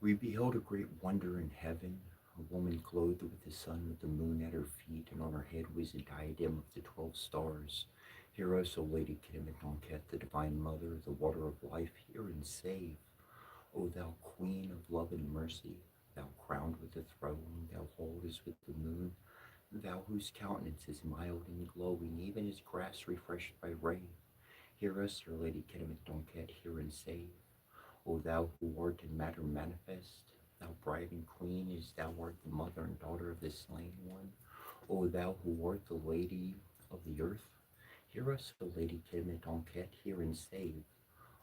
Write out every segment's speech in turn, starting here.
We beheld a great wonder in heaven, a woman clothed with the sun, with the moon at her feet, and on her head was a diadem of the 12 stars. Hear us, O Lady Kidimidonket, the Divine Mother, the water of life, hear and save. O thou Queen of love and mercy, thou crowned with the throne, thou holdest with the moon, thou whose countenance is mild and glowing, even as grass refreshed by rain. Hear us, Our Lady Kidimidonket, hear and save. O thou who art in matter manifest, thou bride and queen, as thou art the mother and daughter of the slain one. O thou who art the lady of the earth, hear us, O Lady Kidmet Enquete, hear and save.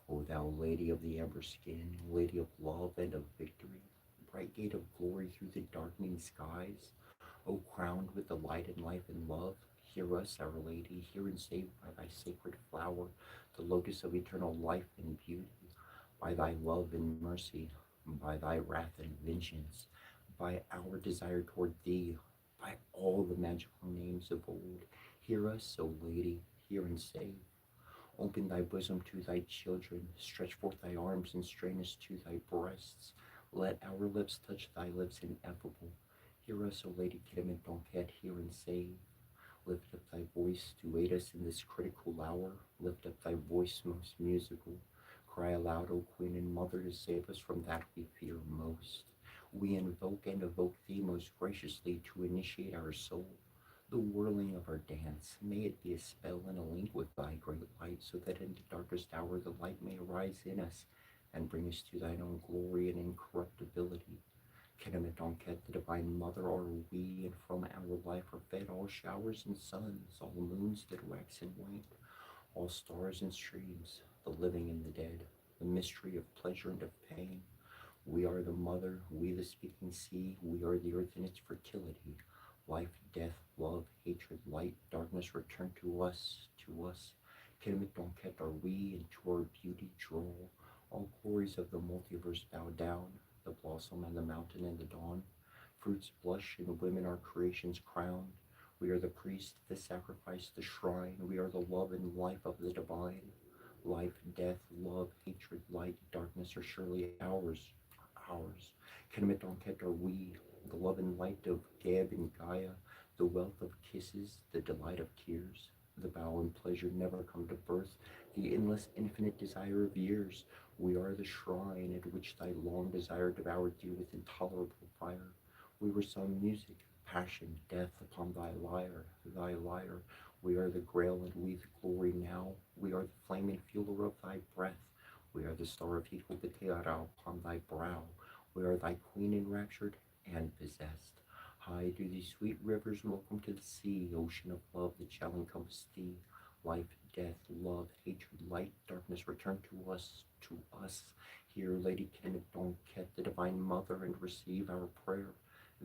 O thou lady of the amber skin, lady of love and of victory, bright gate of glory through the darkening skies, O crowned with the light and life and love, hear us, Our Lady, hear and save by thy sacred flower, the lotus of eternal life and beauty, by thy love and mercy, by thy wrath and vengeance, by our desire toward thee, by all the magical names of old. Hear us, O Lady, hear and save. Open thy bosom to thy children, stretch forth thy arms and strain us to thy breasts. Let our lips touch thy lips ineffable. Hear us, O Lady Kidman Donket, hear and save. Lift up thy voice to aid us in this critical hour. Lift up thy voice most musical. Cry aloud, O Queen and Mother, to save us from that we fear most. We invoke and evoke thee most graciously to initiate our soul. The whirling of our dance, may it be a spell and a link with thy great light, so that in the darkest hour the light may arise in us and bring us to thine own glory and incorruptibility. Kenemetonket, the Divine Mother, are we, and from our life are fed all showers and suns, all moons that wax and wane, all stars and streams, the living and the dead, the mystery of pleasure and of pain. We are the mother, we the speaking sea, we are the earth in its fertility. Life, death, love, hatred, light, darkness return to us, to us. Kenemetonket are we, and to our beauty draw. All glories of the multiverse bow down, the blossom and the mountain and the dawn. Fruits blush, and women are creation's crown. We are the priest, the sacrifice, the shrine. We are the love and life of the divine. Life, death, love, hatred, light, darkness are surely ours, ours. Kenemetonket are we, the love and light of Geb and Gaia, the wealth of kisses, the delight of tears, the vow and pleasure never come to birth, the endless infinite desire of years. We are the shrine at which thy long desire devoured thee with intolerable fire. We were sung music, passion, death upon thy lyre, thy lyre. We are the grail and we the glory now. We are the flame and fueler of thy breath. We are the star of heat with the tiara upon thy brow. We are thy queen enraptured and possessed. High do these sweet rivers welcome to the sea, ocean of love that shall encompass thee. Life, death, love, hatred, light, darkness return to us, to us. Hear, Lady Kenneth Donket, the Divine Mother, and receive our prayer.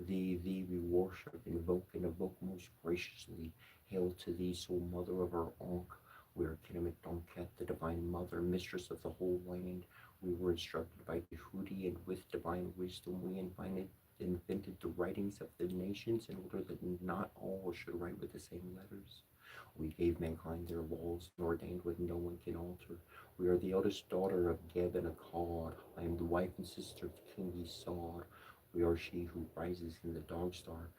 Thee we worship, invoke, and evoke most graciously. Hail to thee, sole mother of our Ankh. We are Kenneth Donket, the Divine Mother, mistress of the whole land. We were instructed by Tahuti, and with divine wisdom we invented the writings of the nations in order that not all should write with the same letters. We gave mankind their laws and ordained what no one can alter. We are the eldest daughter of Geb and Akkad. I am the wife and sister of King Esau. We are she who rises in the dog star.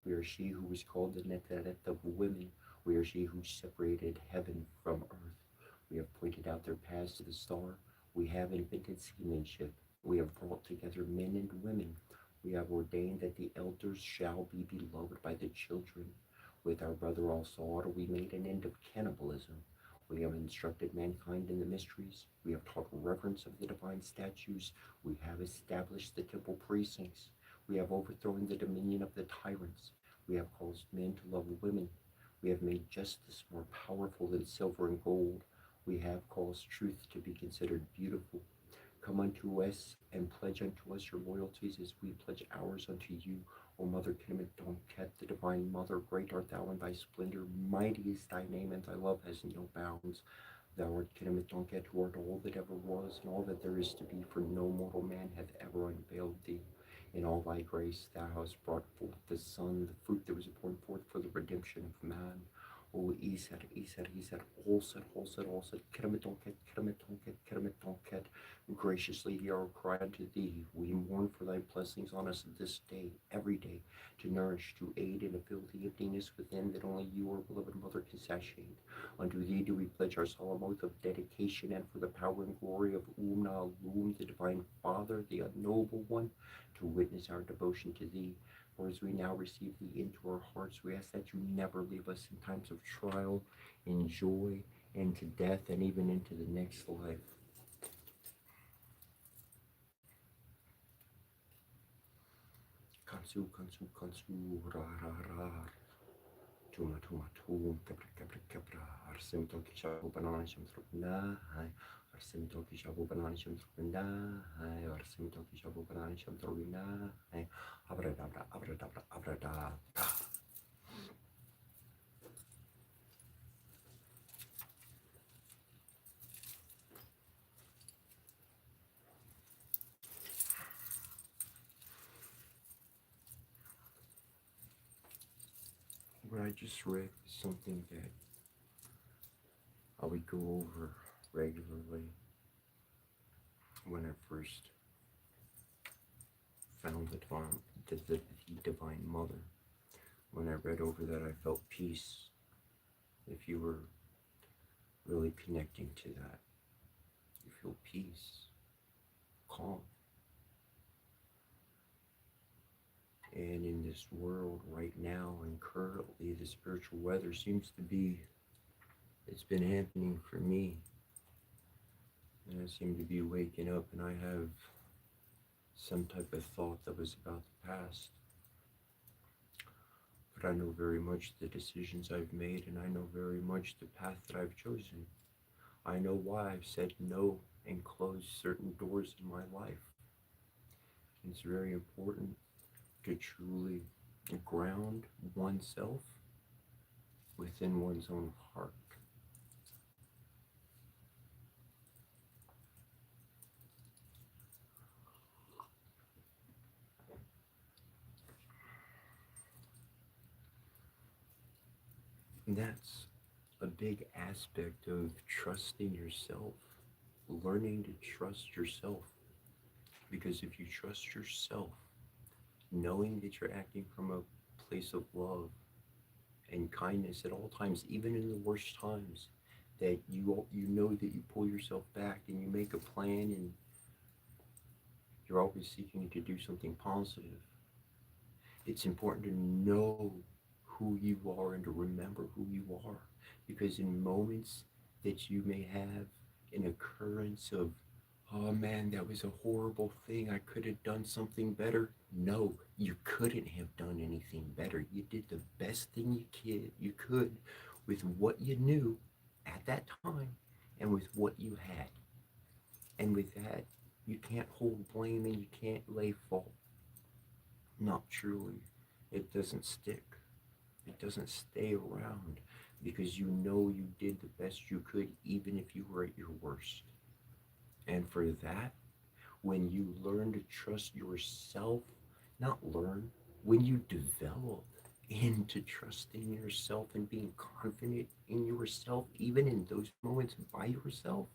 We are she who is called the Neteret of women. We are she who separated heaven from earth. We have pointed out their paths to the star. We have invented seamanship. We have brought together men and women. We have ordained that the elders shall be beloved by the children. With our brother Al-Sa'ad, we made an end of cannibalism. We have instructed mankind in the mysteries. We have taught reverence of the divine statues. We have established the temple precincts. We have overthrown the dominion of the tyrants. We have caused men to love women. We have made justice more powerful than silver and gold. We have caused truth to be considered beautiful. Come unto us and pledge unto us your loyalties as we pledge ours unto you. O Mother Kenemet Donket, the Divine Mother, great art thou in thy splendor, mighty is thy name, and thy love has no bounds. Thou art Kenemet Donket, who art all that ever was, and all that there is to be, for no mortal man hath ever unveiled thee. In all thy grace thou hast brought forth the Son, the fruit that was born forth for the redemption of man. O Iser, Iser, Iser, Olset, Olset, Olset, Keramitonket, Keramitonket, Keramitonket. Graciously hear our cry unto thee. We mourn for thy blessings on us this day, every day, to nourish, to aid, and to fill the emptiness within that only you, our beloved Mother, can satiate. Unto thee do we pledge our solemn oath of dedication, and for the power and glory of Umna Lum, the Divine Father, the Unknowable One, to witness our devotion to thee. For as we now receive thee into our hearts, we ask that you never leave us in times of trial, in joy, and to death, and even into the next life. Kansu, kansu, kansu, ra, ra, ra. Tuma, tuma, tum, kebra, kebra, kebra. Arsim toki shabu banana shim trupna, hai. Arsim toki shabu banana shim trupna, hai. Arsim toki shabu banana shim trupna, hai. Abradabra, abradabra, abradabra. What I just read is something that I would go over regularly when I first found the Divine Mother. When I read over that, I felt peace. If you were really connecting to that, you feel peace, calm. And in this world right now and currently, the spiritual weather seems to be, it's been happening for me. And I seem to be waking up and I have some type of thought that was about the past. But I know very much the decisions I've made, and I know very much the path that I've chosen. I know why I've said no and closed certain doors in my life. It's very important to truly ground oneself within one's own heart. And that's a big aspect of trusting yourself, learning to trust yourself. Because if you trust yourself, knowing that you're acting from a place of love and kindness at all times, even in the worst times, that you know that you pull yourself back and you make a plan and you're always seeking to do something positive. It's important to know who you are and to remember who you are, because in moments that you may have an occurrence of, oh man, that was a horrible thing, I could have done something better. No, you couldn't have done anything better. You did the best thing you could with what you knew at that time and with what you had. And with that, you can't hold blame and you can't lay fault. Not truly. It doesn't stick. It doesn't stay around, because you know you did the best you could even if you were at your worst. And for that, when you learn to trust yourself, not learn, when you develop into trusting yourself and being confident in yourself, even in those moments by yourself,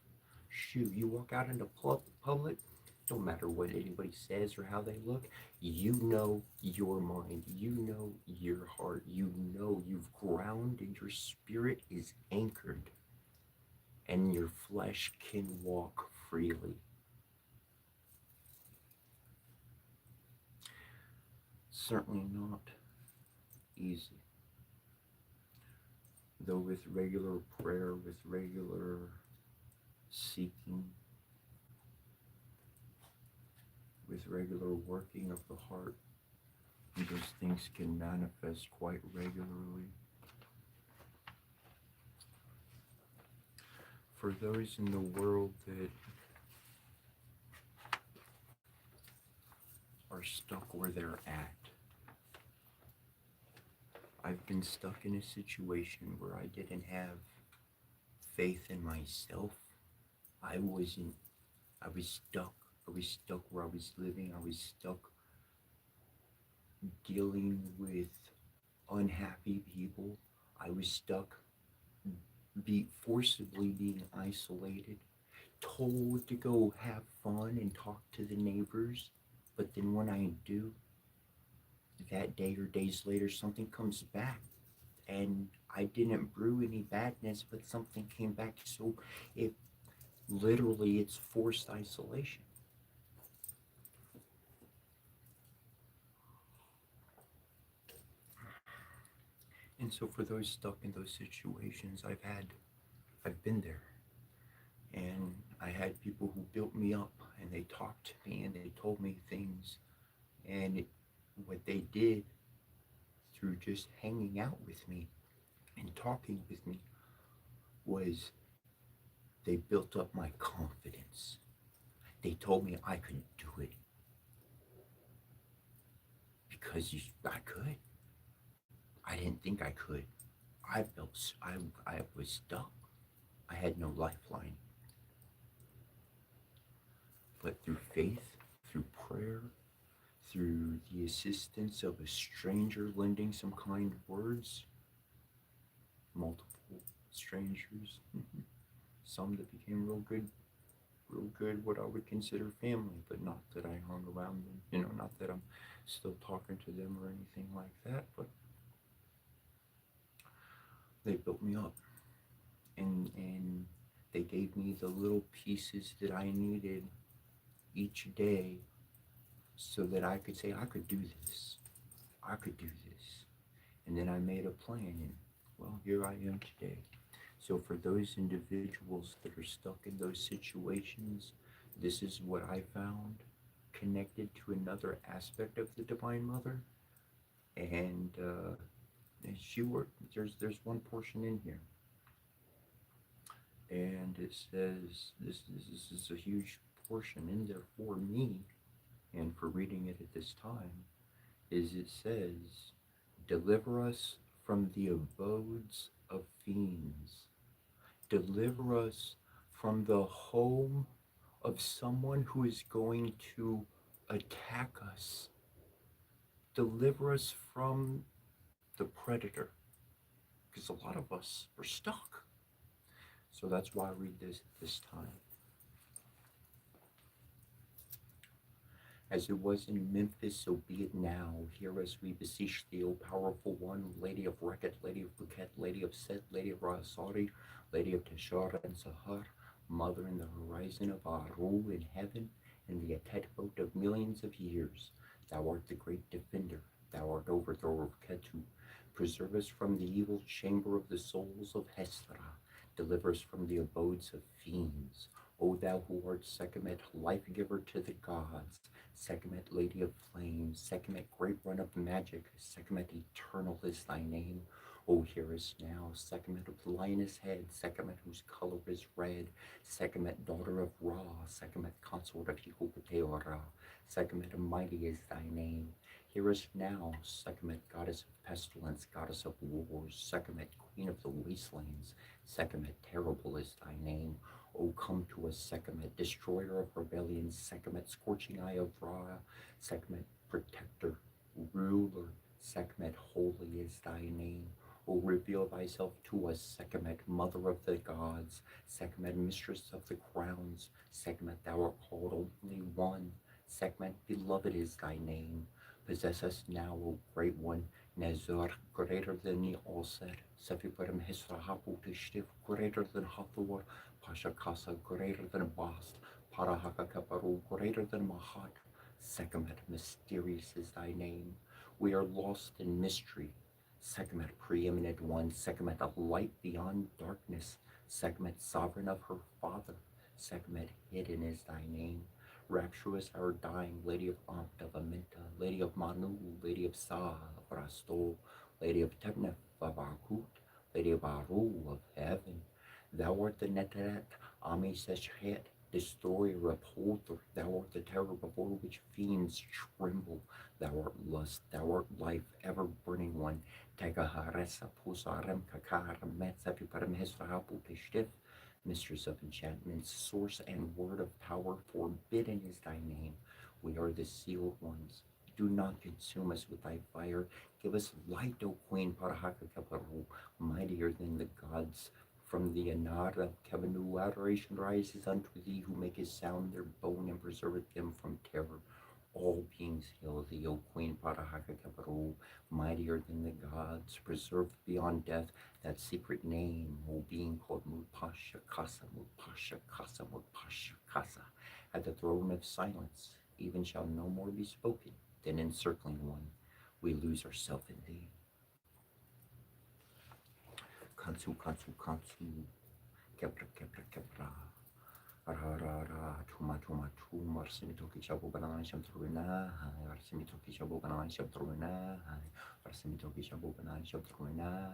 shoot, you walk out into public, don't matter what anybody says or how they look, you know your mind, you know your heart, you know you've grounded, your spirit is anchored, and your flesh can walk freely. Certainly not easy. Though with regular prayer, with regular seeking, with regular working of the heart, those things can manifest quite regularly. For those in the world that are stuck where they're at, I've been stuck in a situation where I didn't have faith in myself. I was stuck. I was stuck where I was living. I was stuck dealing with unhappy people. I was stuck be forcibly being isolated, told to go have fun and talk to the neighbors, but then when I do, that day or days later, something comes back. And I didn't brew any badness, but something came back. So it literally, it's forced isolation. And so for those stuck in those situations, I've been there. And I had people who built me up and they talked to me and they told me things. And what they did through just hanging out with me and talking with me was they built up my confidence. They told me I could do it because I could. I didn't think I could. I was stuck. I had no lifeline. But through faith, through prayer, through the assistance of a stranger lending some kind words, multiple strangers, some that became real good, what I would consider family, but not that I hung around them, not that I'm still talking to them or anything like that, but they built me up and they gave me the little pieces that I needed each day so that I could say, I could do this. I could do this. And then I made a plan, and well, here I am today. So, for those individuals that are stuck in those situations, this is what I found connected to another aspect of the Divine Mother. And she worked, there's one portion in here, and it says, this is a huge portion in there for me, and for reading it at this time, is it says, deliver us from the abodes of fiends. Deliver us from the home of someone who is going to attack us. Deliver us from the predator. Because a lot of us are stuck. So that's why I read this time. As it was in Memphis, so be it now. Hear us, we beseech thee, O powerful one, Lady of Reket, Lady of Bukhet, Lady of Set, Lady of Rasari, Lady of Teshar and Sahar, Mother in the horizon of Aru in heaven, in the Atet boat of millions of years. Thou art the great defender, thou art overthrower of Ketu. Preserve us from the evil chamber of the souls of Hesra. Deliver us from the abodes of fiends. O thou who art Sekhmet, life giver to the gods, Sekhmet, Lady of Flames, Sekhmet, Great One of Magic, Sekhmet, Eternal is thy name. O hear us now, Sekhmet of Lioness Head, Sekhmet whose color is red, Sekhmet, Daughter of Ra, Sekhmet, Consort of Hikupeteora, Sekhmet, Mighty is thy name. Hear us now, Sekhmet, Goddess of Pestilence, Goddess of Wars, Sekhmet, Queen of the Wastelands, Sekhmet, Terrible is thy name. O come to us, Sekhmet, destroyer of rebellions, Sekhmet, scorching eye of Ra, Sekhmet, protector, ruler, Sekhmet, holy is thy name. O reveal thyself to us, Sekhmet, mother of the gods, Sekhmet, mistress of the crowns, Sekhmet, thou art called only one, Sekhmet, beloved is thy name. Possess us now, O great one, Nezar, greater than the All-Set, Sefiparim Hisrahapu Tishtif, greater than Hathor, Pasha Kasa, greater than Bast, Parahaka Kaparu, greater than Mahat, Sekhmet, mysterious is thy name. We are lost in mystery. Sekhmet, preeminent one, Sekhmet, a light beyond darkness, Sekhmet, sovereign of her father, Sekhmet, hidden is thy name. Rapturous our dying, Lady of Ankh, of Aminta, Lady of Manu, Lady of Sa, of Rastol, Lady of Tebnef, of Akut, Lady of Aru, of heaven. Thou art the Neteret, Ami Seshet, destroyer, upholder. Thou art the terror before which fiends tremble. Thou art lust, thou art life, ever burning one. Tegaharesa pusarem kakaram metzapiparam hesrahapu tishtif. Mistress of enchantments, source and word of power, forbidden is thy name. We are the sealed ones. Do not consume us with thy fire. Give us light, O Queen Parahaka Kaparu, mightier than the gods. From the Anara Kavanu adoration rises unto thee, who makest sound their bone and preserveth them from terror. All beings hail thee, O Queen Parahaka Kaparu, mightier than the gods, preserved beyond death, that secret name, O being called Mupasha Kasa, Mupasha Kasa, Mupasha Kasa. At the throne of silence, even shall no more be spoken, then encircling one, we lose ourselves in thee. Kansu, Kansu, Kansu, Kepra, Kepra, Kepra. Arara, Tuma, Tuma, Tum, Arsimitoki Chabu Banana Shamtruna, Arsimitoki Chabu Banana Shamtruna, Arsimitoki Chabu Banana Shamtruna,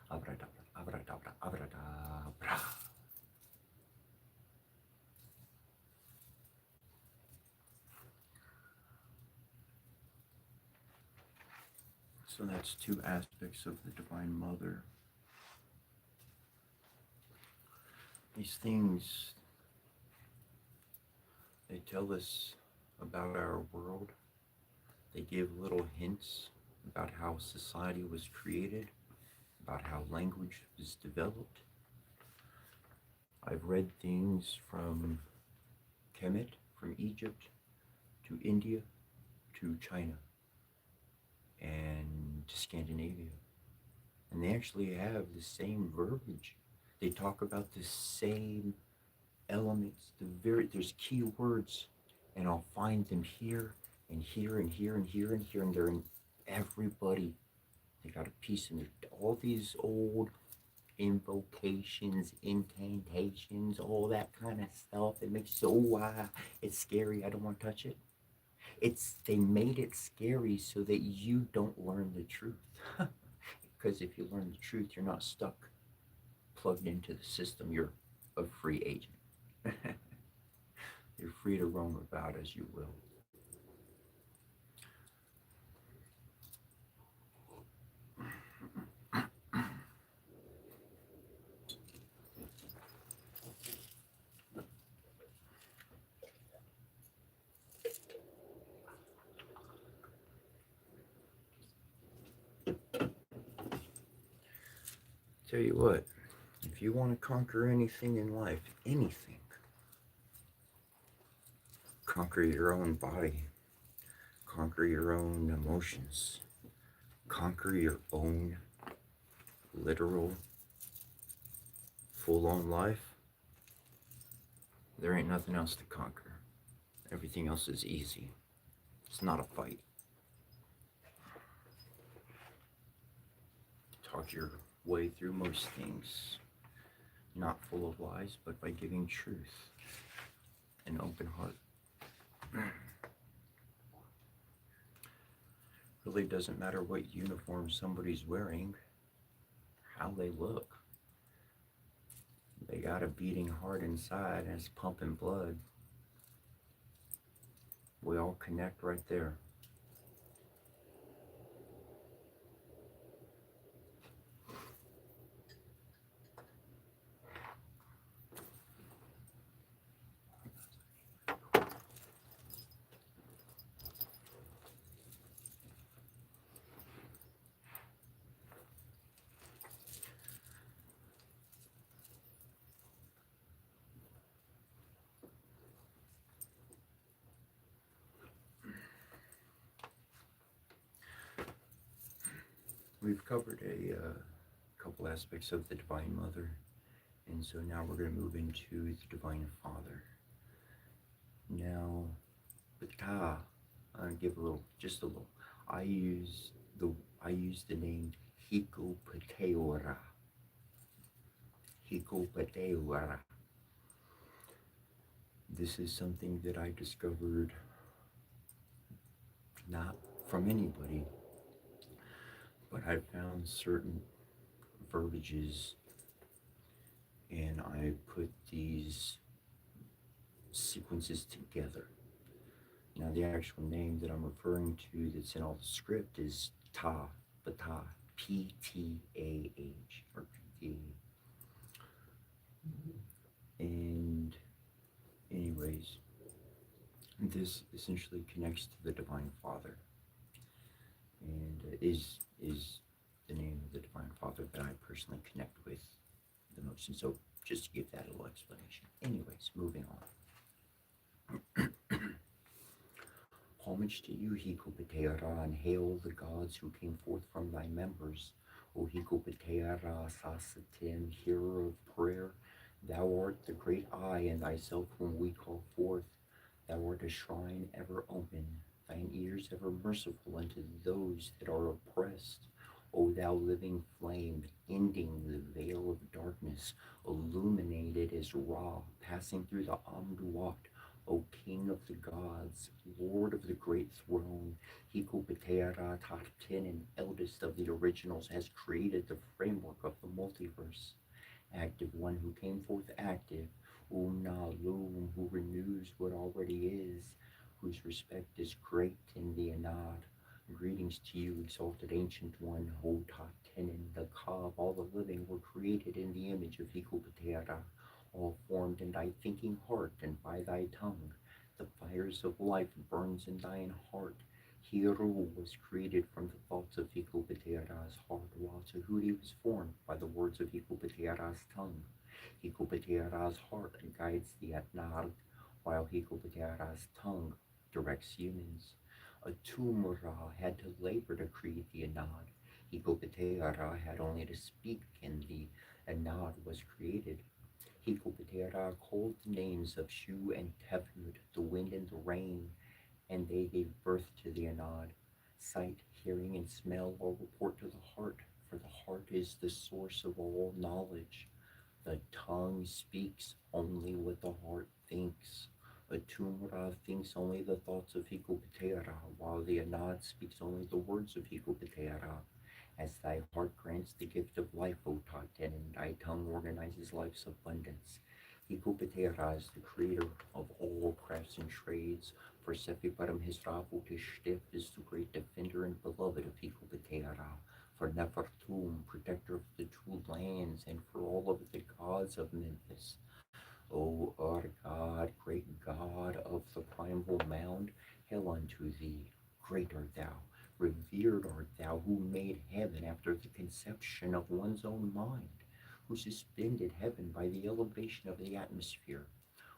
Abradabra, Abradabra, Abradabra. So that's two aspects of the Divine Mother. These things, they tell us about our world. They give little hints about how society was created, about how language was developed. I've read things from Kemet, from Egypt, to India, to China, and to Scandinavia. And they actually have the same verbiage. They talk about the same elements, there's key words, and I'll find them here and here and here and here and here, and they're in everybody. They got a piece in there. All these old invocations, incantations, all that kind of stuff. It makes it's scary. I don't want to touch it. They made it scary so that you don't learn the truth. Because if you learn the truth, you're not stuck, plugged into the system. You're a free agent. You're free to roam about as you will. Tell you what, if you want to conquer anything in life, anything, conquer your own body, conquer your own emotions, conquer your own literal, full-on life, there ain't nothing else to conquer. Everything else is easy. It's not a fight. Talk your way through most things, not full of lies, but by giving truth, an open heart. Really doesn't matter what uniform somebody's wearing, how they look. They got a beating heart inside and it's pumping blood. We all connect right there. We've covered a couple aspects of the Divine Mother, and so now we're going to move into the Divine Father. Now, with Ta, I'll give just a little. I use the name Hikopateora. Hikopateora. This is something that I discovered not from anybody, but I found certain verbiages and I put these sequences together. Now the actual name that I'm referring to that's in all the script is Ta, Ptah, P-T-A-H, or P-T. And anyways, this essentially connects to the Divine Father, and is the name of the Divine Father that I personally connect with the motion. So just to give that a little explanation. Anyways, moving on. Homage to you, Hikopateara, and hail the gods who came forth from thy members. O Hikopateara Sasatim, hearer of prayer, thou art the great I in thyself whom we call forth. Thou art a shrine ever open, thine ears ever merciful unto those that are oppressed. O thou living flame, ending the veil of darkness, illuminated as Ra, passing through the Amduat, O King of the gods, Lord of the great throne, Hikopateara Tartinin, eldest of the originals, has created the framework of the multiverse. Active one who came forth active, Umna Lum, who renews what already is, whose respect is great in the Anad. Greetings to you, exalted ancient one, Hotatinin, the Ka of all the living were created in the image of Hikopateara, all formed in thy thinking heart and by thy tongue. The fires of life burns in thine heart. Hiru was created from the thoughts of Hikopateara's heart, while Tahuti was formed by the words of Hikopateara's tongue. Hikopateara's heart guides the Atnar, while Hikopateara's tongue directs humans. A Tumura had to labor to create the Anad. Hikopateara had only to speak, and the Anad was created. Hikopateara called the names of Shu and Tefnut, the wind and the rain, and they gave birth to the Anad. Sight, hearing, and smell all report to the heart, for the heart is the source of all knowledge. The tongue speaks only what the heart thinks. A Tumra thinks only the thoughts of Hikopateara, while the Anad speaks only the words of Hikopateara. As thy heart grants the gift of life, O Taten, and thy tongue organizes life's abundance. Hikopateara is the creator of all crafts and trades. For Sefiparam Hisrafu Tishtif is the great defender and beloved of Hikopateara. For Nefertum, protector of the two lands, and for all of the gods of Memphis. O our God, great God of the primeval mound, hail unto thee, great art thou. Revered art thou, who made heaven after the conception of one's own mind, who suspended heaven by the elevation of the atmosphere.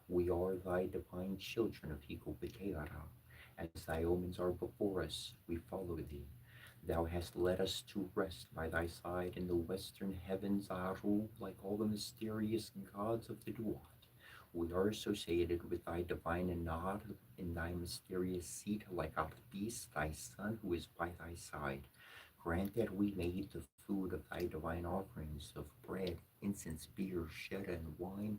We are thy divine children of Hikopateara. As thy omens are before us, we follow thee. Thou hast led us to rest by thy side in the western heavens, Aru, like all the mysterious gods of the Duat. We are associated with thy divine Anad in thy mysterious seat, like Artis, thy son, who is by thy side. Grant that we may eat the food of thy divine offerings of bread, incense, beer, sheda, and wine.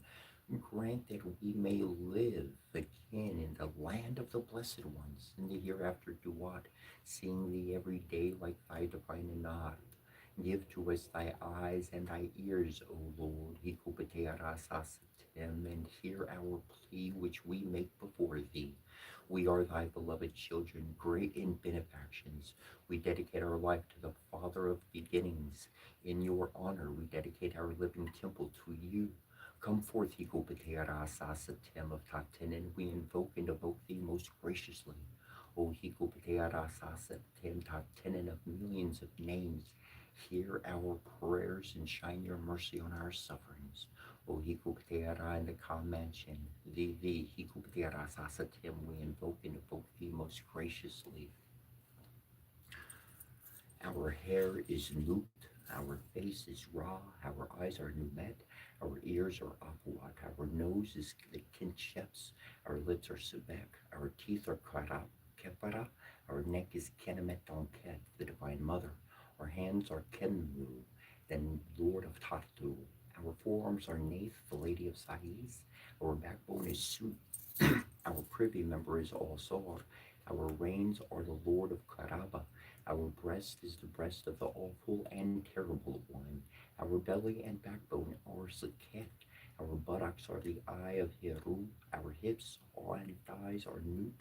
Grant that we may live again in the land of the blessed ones, in the hereafter Duat, seeing thee every day like thy divine Anad. Give to us thy eyes and thy ears, O Lord, Hikopateara Sasatim, and hear our plea which we make before thee. We are thy beloved children, great in benefactions. We dedicate our life to the Father of beginnings. In your honor, we dedicate our living temple to you. Come forth, Hikopateara Sasatim of Taten, we invoke and evoke thee most graciously. O Hikopateara Sasatim Taten of millions of names, hear our prayers and shine your mercy on our sufferings. O Hikopateara in the Ka mansion, thee, Hikopateara Sasatim, we invoke and evoke thee most graciously. Our hair is Nut, our face is Ra, our eyes are Numet, our ears are Apuat, our nose is the Kincheps, our lips are Sebek, our teeth are Kepara, our neck is Kenemet Donket, the Divine Mother, our hands are Kenmu, then Lord of Tatu, our forearms are Nath, the Lady of Sais, our backbone is Sut, our privy member is All-Sor, our reins are the Lord of Karaba, our breast is the breast of the awful and terrible one. Our belly and backbone are Saket. Our buttocks are the eye of Heru. Our hips and thighs are Nut.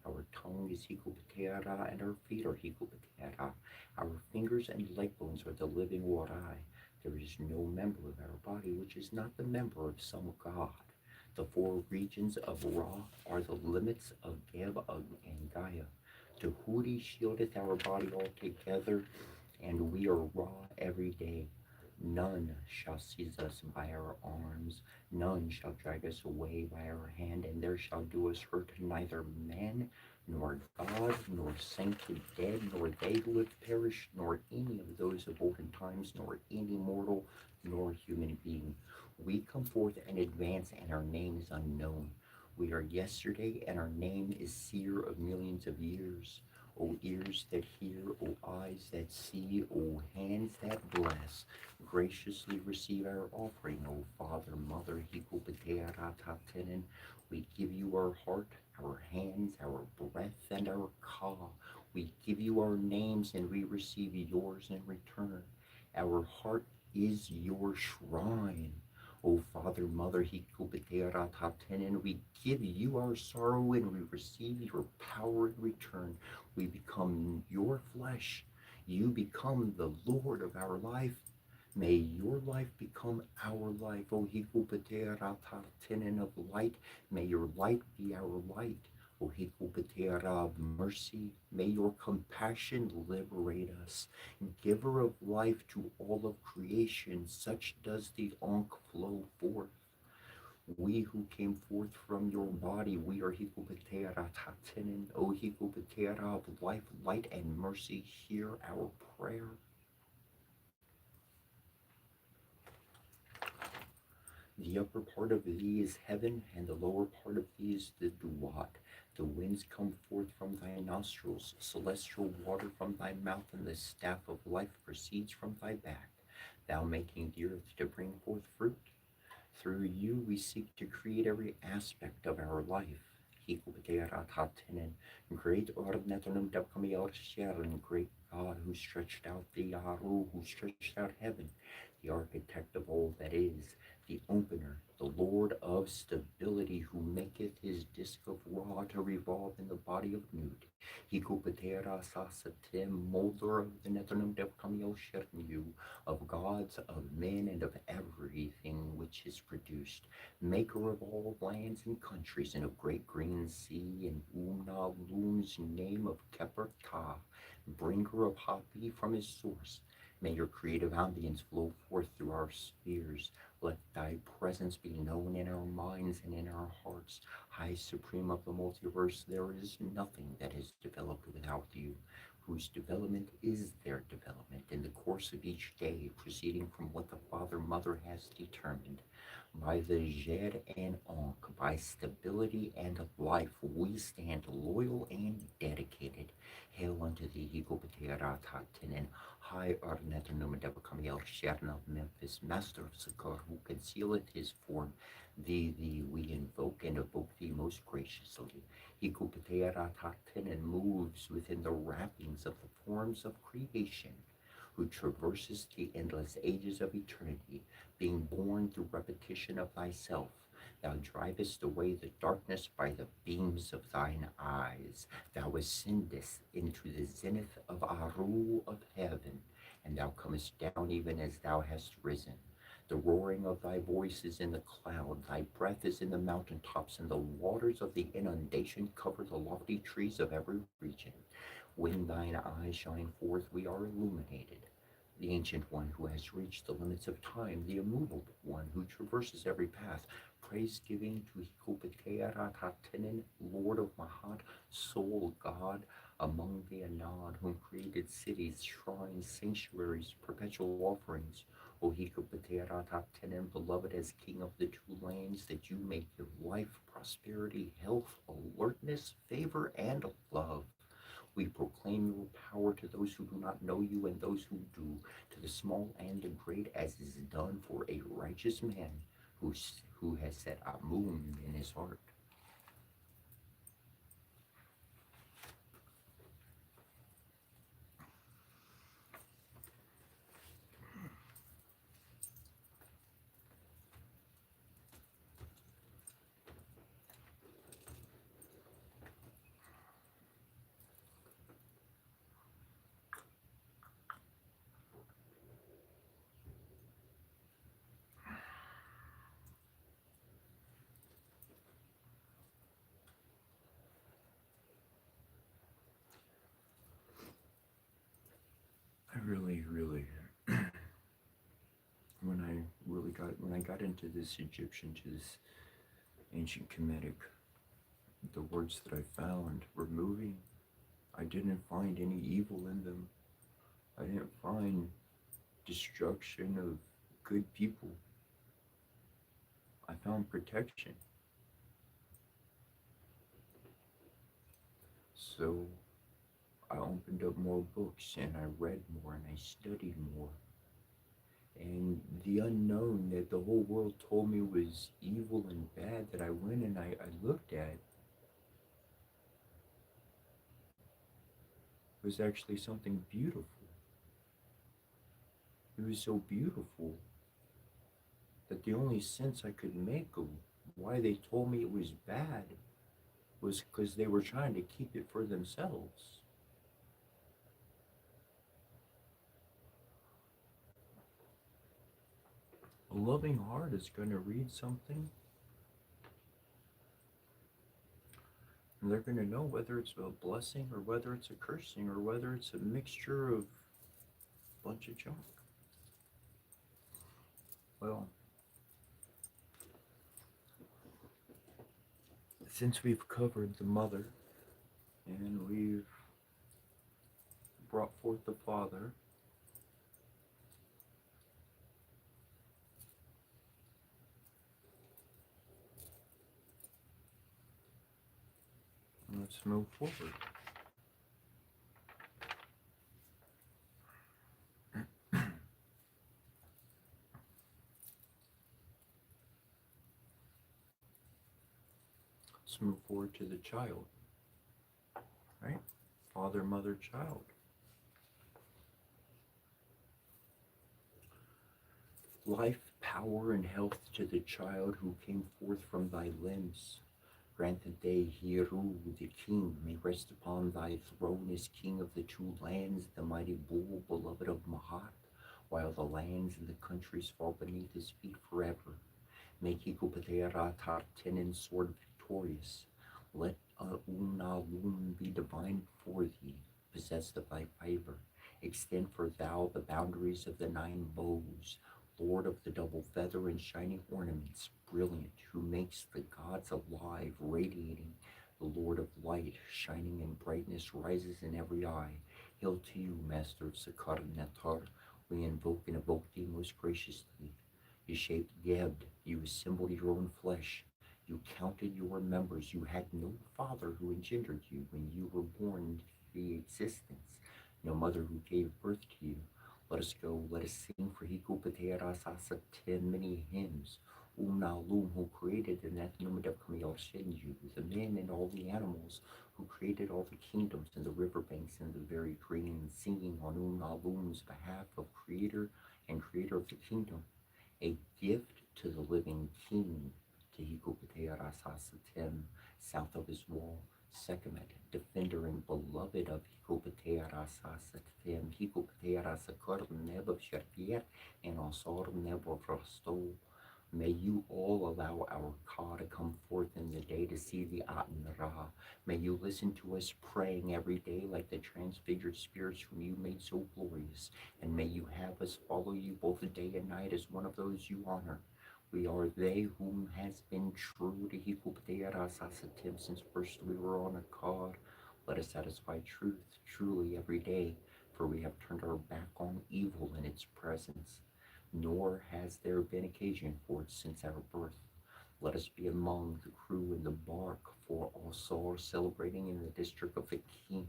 Our tongue is Hikopateara, and our feet are Hikopateara. Our fingers and leg bones are the living Warai. There is no member of our body which is not the member of some god. The four regions of Ra are the limits of Geb, and Gaia. Tahuti shieldeth our body altogether, and we are Ra every day. None shall seize us by our arms, none shall drag us away by our hand, and there shall do us hurt neither man, nor God, nor sainted dead, nor they who have perished, nor any of those of olden times, nor any mortal, nor human being. We come forth and advance, and our name is unknown. We are yesterday, and our name is seer of millions of years. O ears that hear, O eyes that see, O hands that bless, graciously receive our offering, O Father, Mother, Hikupatearatatenen. We give you our heart, our hands, our breath, and our ka. We give you our names, and we receive yours in return. Our heart is your shrine. O Father, Mother, Hikupatearatatenen, we give you our sorrow, and we receive your power in return. We become your flesh. You become the Lord of our life. May your life become our life, O Hikupatearatatenen of light. May your light be our light, O Hikupateara of mercy. May your compassion liberate us. Giver of life to all of creation, such does the Ankh flow forth. We who came forth from your body, we are Hikupatearatatenen, O Hikupateara of life, light, and mercy. Hear our prayer. The upper part of thee is heaven, and the lower part of thee is the duat. The winds come forth from thy nostrils, celestial water from thy mouth, and the staff of life proceeds from thy back, thou making the earth to bring forth fruit. Through you we seek to create every aspect of our life. Great Ornetanum Devkamiel Sharon, great God who stretched out the Aru, who stretched out heaven, the architect of all that is, the opener, the Lord of stability, who maketh his disk of raw to revolve in the body of nude. Hikupatera sasatim, molder of the Nethanum Devkamiel Shernu, of gods, of men, and of everything which is produced, maker of all lands and countries, and of great green sea, and Umna Loom's name of Keper Ka, bringer of Hapi from his source. May your creative ambience flow forth through our spheres. Let thy presence be known in our minds and in our hearts. High Supreme of the multiverse, there is nothing that is developed without you, whose development is their development in the course of each day, proceeding from what the Father Mother has determined. By the Jed and Ankh, by stability and life, we stand loyal and dedicated. Hail unto thee, Hikupatearatatinen, high Arnetanum Devakamiel Sharon of Memphis, master of Sakar, who concealeth his form. Thee we invoke and evoke thee most graciously. Hikupatearatatinen moves within the wrappings of the forms of creation, who traverses the endless ages of eternity, being born through repetition of thyself. Thou drivest away the darkness by the beams of thine eyes. Thou ascendest into the zenith of Aru of heaven, and thou comest down even as thou hast risen. The roaring of thy voice is in the cloud, thy breath is in the mountain tops, and the waters of the inundation cover the lofty trees of every region. When thine eyes shine forth, we are illuminated. The Ancient One who has reached the limits of time, the immovable One who traverses every path, praise giving to Hikupatearatatinen, Lord of Mahat, sole God among the Anad, whom created cities, shrines, sanctuaries, perpetual offerings. O Hikupatearatatinen, beloved as King of the two lands, that you may give life, prosperity, health, alertness, favor, and love. We proclaim your power to those who do not know you and those who do, to the small and the great, as is done for a righteous man who has set Amun in his heart. I really got into this Egyptian, to this ancient Kemetic, the words that I found were moving. I didn't find any evil in them. I didn't find destruction of good people. I found protection. So I opened up more books and I read more and I studied more. And the unknown that the whole world told me was evil and bad, that I went and I looked at, was actually something beautiful. It was so beautiful that the only sense I could make of why they told me it was bad was because they were trying to keep it for themselves. A loving heart is going to read something and they're going to know whether it's a blessing or whether it's a cursing or whether it's a mixture of a bunch of junk. Well, since we've covered the mother and we've brought forth the father, let's move forward. Let's move forward to the child, right? Father, mother, child. Life, power, and health to the child who came forth from thy limbs. Grant that they, Hiru, the king, may rest upon thy throne as king of the two lands, the mighty bull, beloved of Mahat, while the lands and the countries fall beneath his feet forever. Make Hikupatera Tartenen sword victorious. Let Unalun be divine before thee, possessed of thy favor. Extend for thou the boundaries of the 9 bows, Lord of the double feather and shining ornaments, brilliant, who makes the gods alive, radiating, the Lord of light, shining in brightness, rises in every eye. Hail to you, Master of Sakar Natar, we invoke and evoke thee most graciously. You shaped Geb, you assembled your own flesh, you counted your members, you had no father who engendered you when you were born into existence, no mother who gave birth to you. Let us go, let us sing for Hikupateras 10 many hymns. Lum, who created the Nathnumidapkamielshenju, the men and all the animals, who created all the kingdoms and the riverbanks and the very green, singing on Lum's behalf of Creator and Creator of the kingdom, a gift to the living king, to Hikupateras south of his wall. Sekhmet, defender and beloved of Hikupateras Hikupateras Neb of Sherpier, and Osor Neb of Rostov. May you all allow our Ka to come forth in the day to see the Atan Ra. May you listen to us praying every day like the transfigured spirits whom you made so glorious. And may you have us follow you both day and night as one of those you honor. We are they whom has been true to Hikupateras since first we were on a car. Let us satisfy truth truly every day, for we have turned our back on evil in its presence, nor has there been occasion for it since our birth. Let us be among the crew in the bark for Osor, celebrating in the district of the king,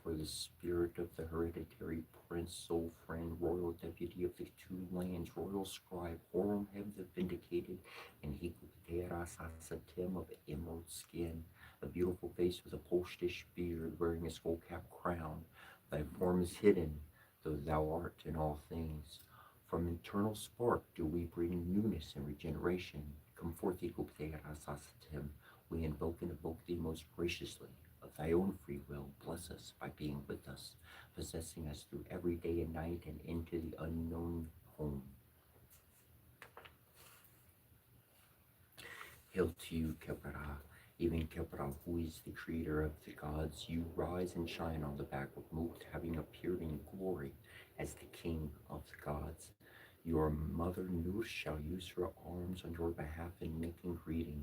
for the spirit of the hereditary prince, soul friend, royal deputy of the two lands, royal scribe, Horemheb the vindicated, and Hikupateras Hasatim of emerald skin, a beautiful face with a Polstish beard, wearing a skull cap crown. Thy form is hidden, though thou art in all things. From eternal spark do we bring newness and regeneration. Come forth, Hikupateras Hasatim. We invoke and evoke thee most graciously. Of thy own free will, bless us by being with us, possessing us through every day and night and into the unknown home. Hail to you, Kepra, even Kepra, who is the creator of the gods. You rise and shine on the back of Mut, having appeared in glory as the king of the gods. Your mother Nur shall use her arms on your behalf in making greeting.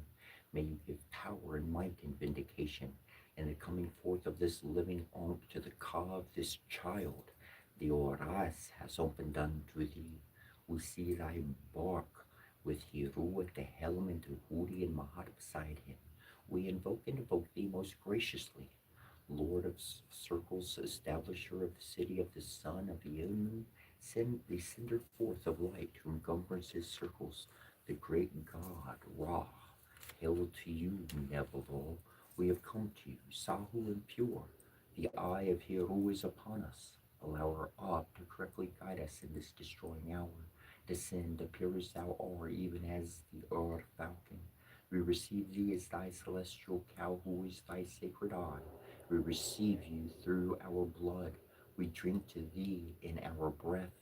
May you give power and might and vindication in the coming forth of this living onk to the ka of this child. The oras has opened unto thee. We see thy bark with Hiru at the helm and Huri and Mahat beside him. We invoke and evoke thee most graciously, Lord of circles, establisher of the city of the sun of the Ilmu, send the sender forth of light whom governs his circles, the great God, Ra. Hail to you, Nebulo. We have come to you, Sahu and pure. The eye of Hiru is upon us. Allow our Ab to correctly guide us in this destroying hour. Descend, appear as thou art, even as the falcon. We receive thee as thy celestial cow, who is thy sacred eye. We receive you through our blood. We drink to thee in our breath.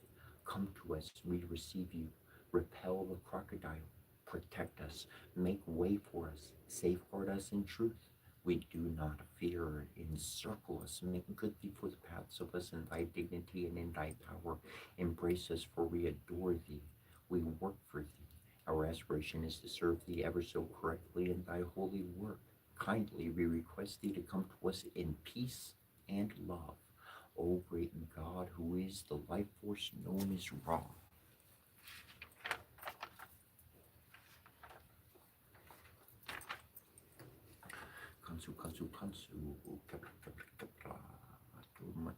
Come to us, we receive you. Repel the crocodile. Protect us. Make way for us. Safeguard us in truth. We do not fear. Encircle us. Make good before the paths of us in thy dignity and in thy power. Embrace us, for we adore thee. We work for thee. Our aspiration is to serve thee ever so correctly in thy holy work. Kindly we request thee to come to us in peace and love. O great God, who is the life force known as Ra. Kansu, kansu, kansu, kapra, kapra, kapra, tumat,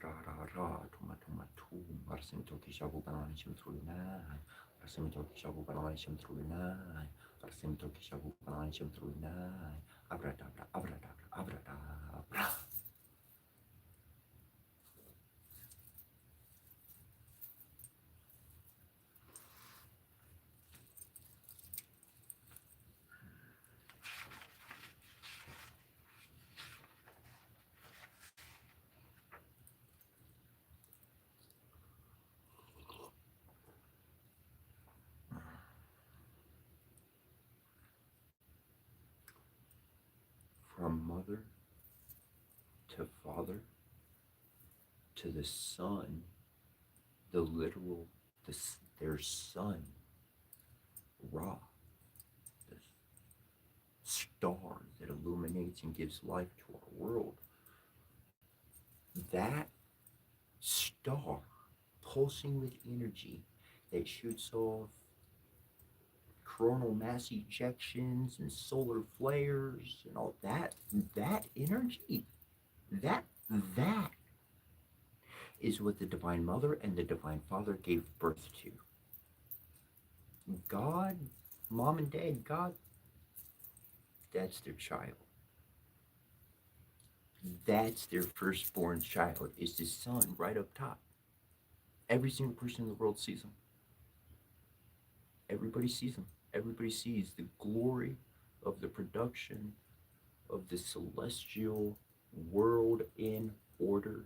ra, ra, ra, tumat, tumat, tum, marsim toki shabu banani shim truinai, marsim toki shabu banani shim truinai, marsim toki shabu banani shim truinai, abradabra, abradabra, abradabra. From mother to father to the sun, the literal, their son, Ra, the star that illuminates and gives life to our world. That star pulsing with energy that shoots off coronal mass ejections and solar flares and all that energy, that is what the Divine Mother and the Divine Father gave birth to. God, mom and dad, God, that's their child. That's their firstborn child, is the sun right up top. Every single person in the world sees him. Everybody sees him. Everybody sees the glory of the production of the celestial world in order.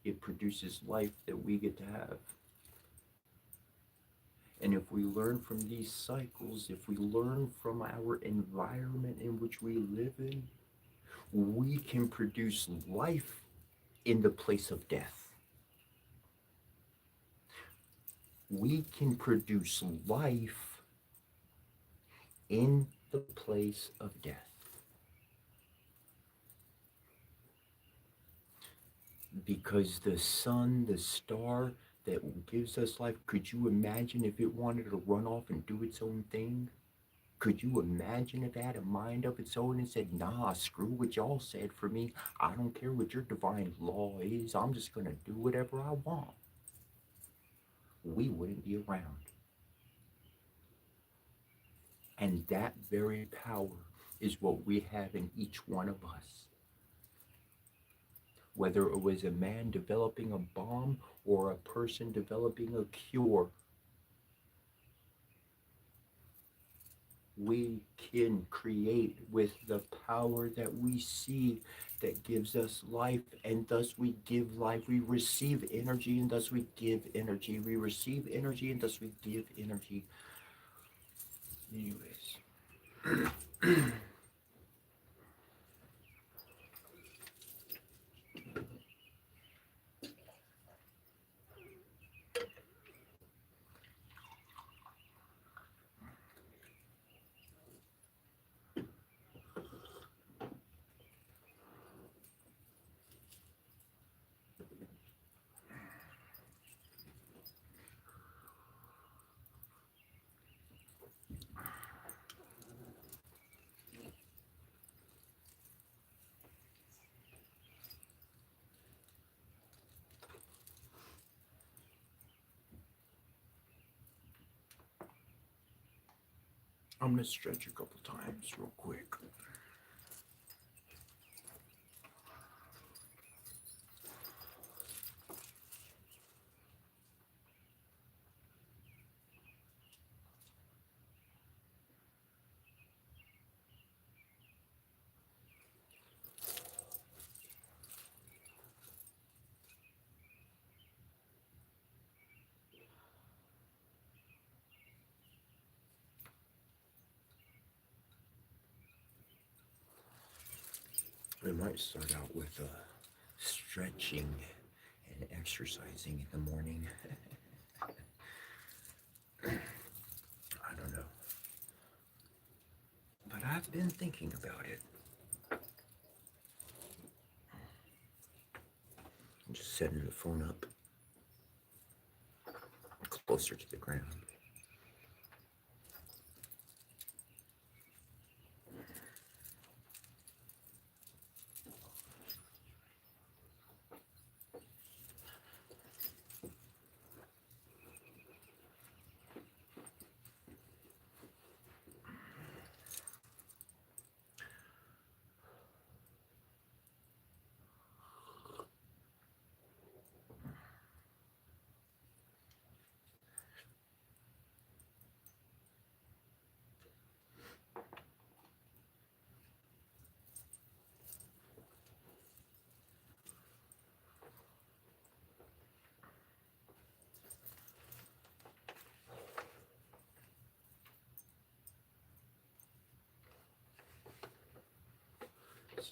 It produces life that we get to have. And if we learn from these cycles, if we learn from our environment in which we live in, we can produce life in the place of death. We can produce life in the place of death. Because the sun, the star that gives us life, could you imagine if it wanted to run off and do its own thing? Could you imagine if it had a mind of its own and said, nah, screw what y'all said for me. I don't care what your divine law is. I'm just going to do whatever I want. We wouldn't be around. And that very power is what we have in each one of us. Whether it was a man developing a bomb or a person developing a cure, we can create with the power that we see that gives us life, and thus we give life. We receive energy, and thus we give energy. We receive energy, and thus we give energy. Anyways. I'm going to stretch a couple times real quick. We might start out with stretching and exercising in the morning. I don't know. But I've been thinking about it. I'm just setting the phone up closer to the ground.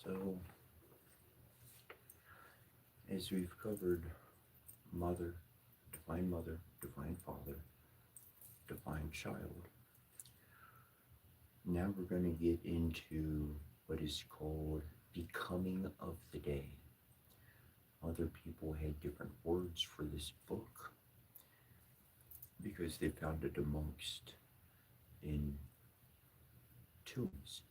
So, as we've covered mother, divine father, divine child, now we're going to get into what is called becoming of the day. Other people had different words for this book because they found it amongst in tombs.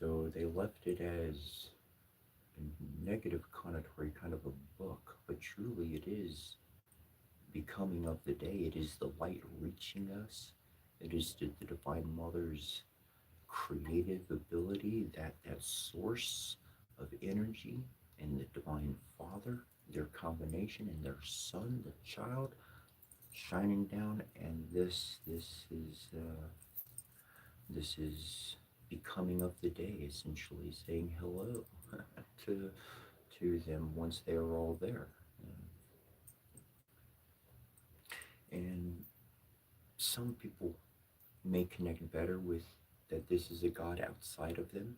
So they left it as a negative connotory kind of a book, but truly it is becoming of the day. It is the light reaching us. It is the Divine Mother's creative ability, that source of energy, and the Divine Father, their combination, and their Son, the child, shining down. And this is becoming of the day, essentially saying hello to them once they are all there. And some people may connect better with that this is a God outside of them,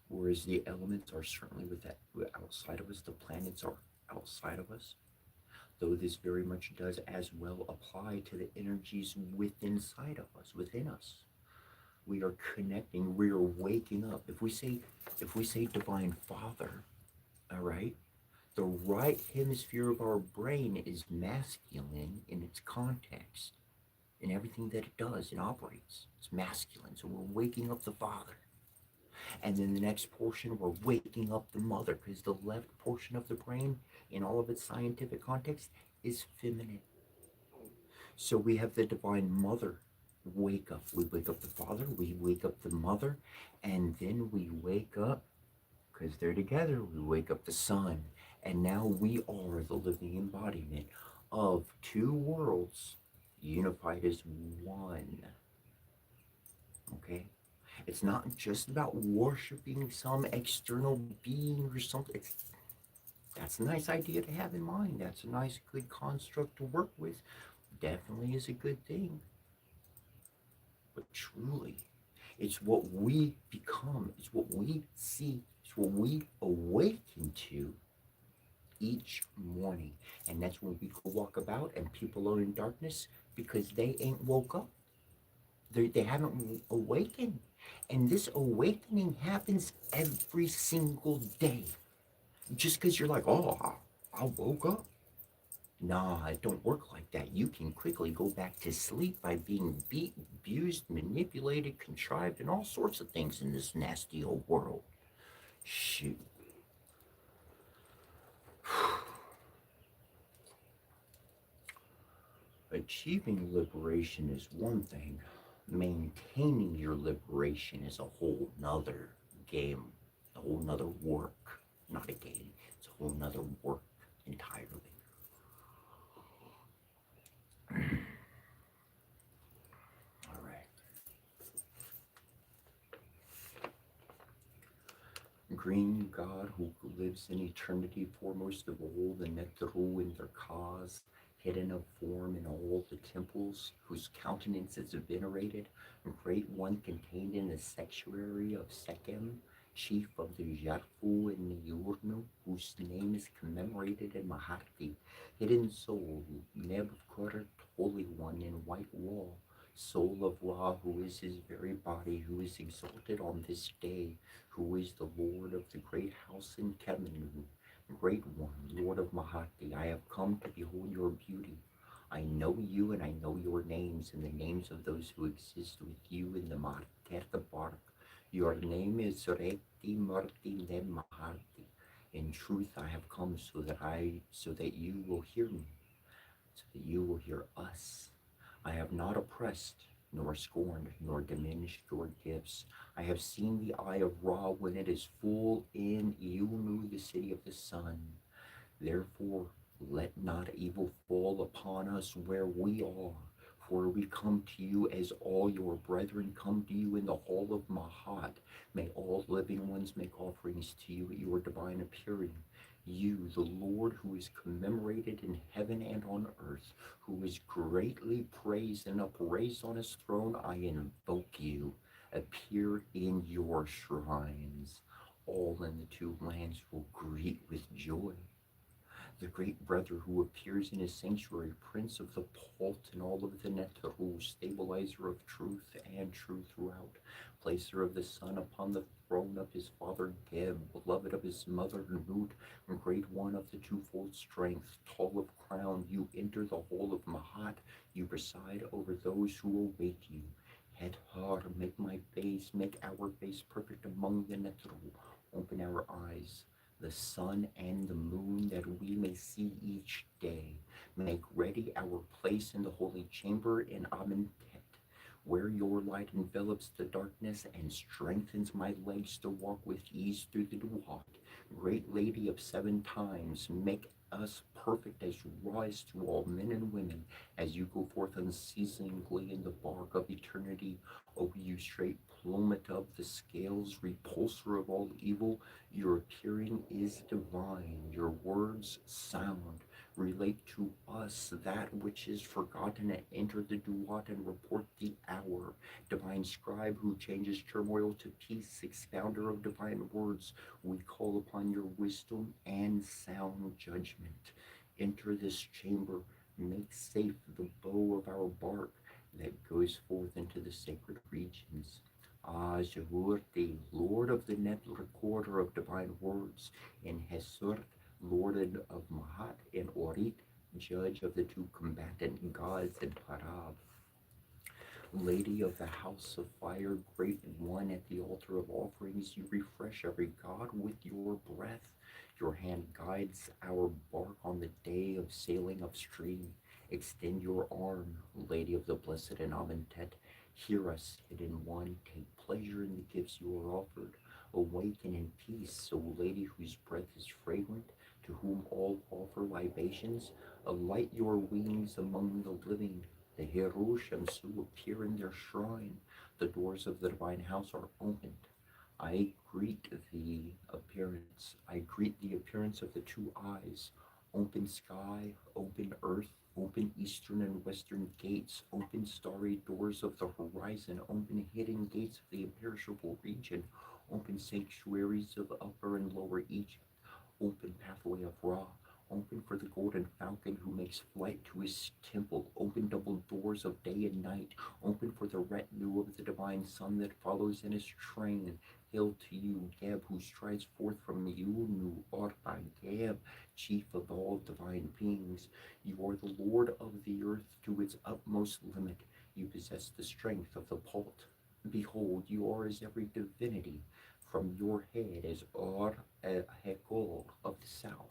whereas the elements are certainly outside of us. The planets are outside of us, though this very much does as well apply to the energies within us. We are connecting, we are waking up. If we say Divine Father, all right, the right hemisphere of our brain is masculine in its context. In everything that it does and operates, it's masculine. So we're waking up the father. And then the next portion, we're waking up the mother, because the left portion of the brain, in all of its scientific context, is feminine. So we have the Divine Mother wake up. We wake up the father, we wake up the mother, and then we wake up, because they're together, we wake up the son. And now we are the living embodiment of two worlds unified as one. Okay? It's not just about worshiping some external being or something. That's a nice idea to have in mind. That's a nice, good construct to work with. Definitely is a good thing. But truly, it's what we become, it's what we see, it's what we awaken to each morning. And that's when we go walk about and people are in darkness because they ain't woke up. They haven't awakened. And this awakening happens every single day. Just because you're like, oh, I woke up. Nah, it don't work like that. You can quickly go back to sleep by being beaten, abused, manipulated, contrived, and all sorts of things in this nasty old world. Shoot. Achieving liberation is one thing. Maintaining your liberation is a whole nother game, a whole nother work. Not a game, it's a whole nother work entirely. All right. Green God who lives in eternity, foremost of all, the Netru in their cause, hidden of form in all the temples, whose countenance is venerated, great one contained in the sanctuary of Sekhem, chief of the Jarfu and the Yurnu, whose name is commemorated in Maharti, hidden soul, Nebkurt, holy one in white wall, soul of Ra, who is his very body, who is exalted on this day, who is the Lord of the great house in Kemenu, great one, Lord of Mahati, I have come to behold your beauty. I know you and I know your names and the names of those who exist with you in the Market Bark. Your name is Rekti Murti Nem Maharti. In truth I have come so that you will hear me, so that you will hear us. I have not oppressed, nor scorned, nor diminished your gifts. I have seen the eye of Ra when it is full in Yunu, the city of the sun. Therefore, let not evil fall upon us where we are. For we come to you as all your brethren come to you in the hall of Mahat. May all living ones make offerings to you at your divine appearing. You, the Lord, who is commemorated in heaven and on earth, who is greatly praised and upraised on his throne, I invoke you. Appear in your shrines. All in the two lands will greet with joy the great brother who appears in his sanctuary, prince of the Palt and all of the Netru, stabilizer of truth and true throughout, placer of the sun upon the throne of his father Geb, beloved of his mother Nut, great one of the twofold strength, tall of crown, you enter the hall of Mahat, you preside over those who await you. Het har, make my face, make our face perfect among the Netru, open our eyes the sun and the moon, that we may see each day. Make ready our place in the holy chamber in Amentet, where your light envelops the darkness and strengthens my legs to walk with ease through the Duat. Great Lady of seven times, make us perfect as you rise to all men and women, as you go forth unceasingly in the bark of eternity. O you straight plummet of the scales, repulsor of all evil, your appearing is divine, your words sound. Relate to us that which is forgotten and enter the duat and report the hour. Divine scribe who changes turmoil to peace, expounder of divine words, we call upon your wisdom and sound judgment. Enter this chamber, make safe the bow of our bark that goes forth into the sacred regions. Ah, Jehurti, Lord of the net recorder of divine words, in Hesurt, Lord of Mahat, and Orit, judge of the two combatant gods in Parab. Lady of the house of fire, great one at the altar of offerings, you refresh every god with your breath. Your hand guides our bark on the day of sailing upstream. Extend your arm, Lady of the blessed and Amentet. Hear us, hidden one, take pleasure in the gifts you are offered. Awaken in peace, O Lady whose breath is fragrant, to whom all offer libations. Alight your wings among the living. The Heru Shamsu appear in their shrine. The doors of the divine house are opened. I greet the appearance of the two eyes. Open sky, open earth, open eastern and western gates, open starry doors of the horizon, open hidden gates of the imperishable region, open sanctuaries of upper and lower Egypt, open pathway of Ra, Open for the golden falcon who makes flight to his temple. Open double doors of day and night. Open for the retinue of the divine son that follows in his train. Hail to you, Geb, who strides forth from you, Nu Orpa Geb, chief of all divine beings. You are the Lord of the earth to its utmost limit. You possess the strength of the Pult. Behold, you are as every divinity. From your head as Or Hekol of the south.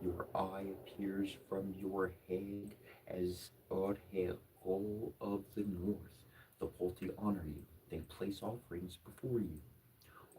Your eye appears from your head as Or Hekol of the north. The Pulti honor you. They place offerings before you.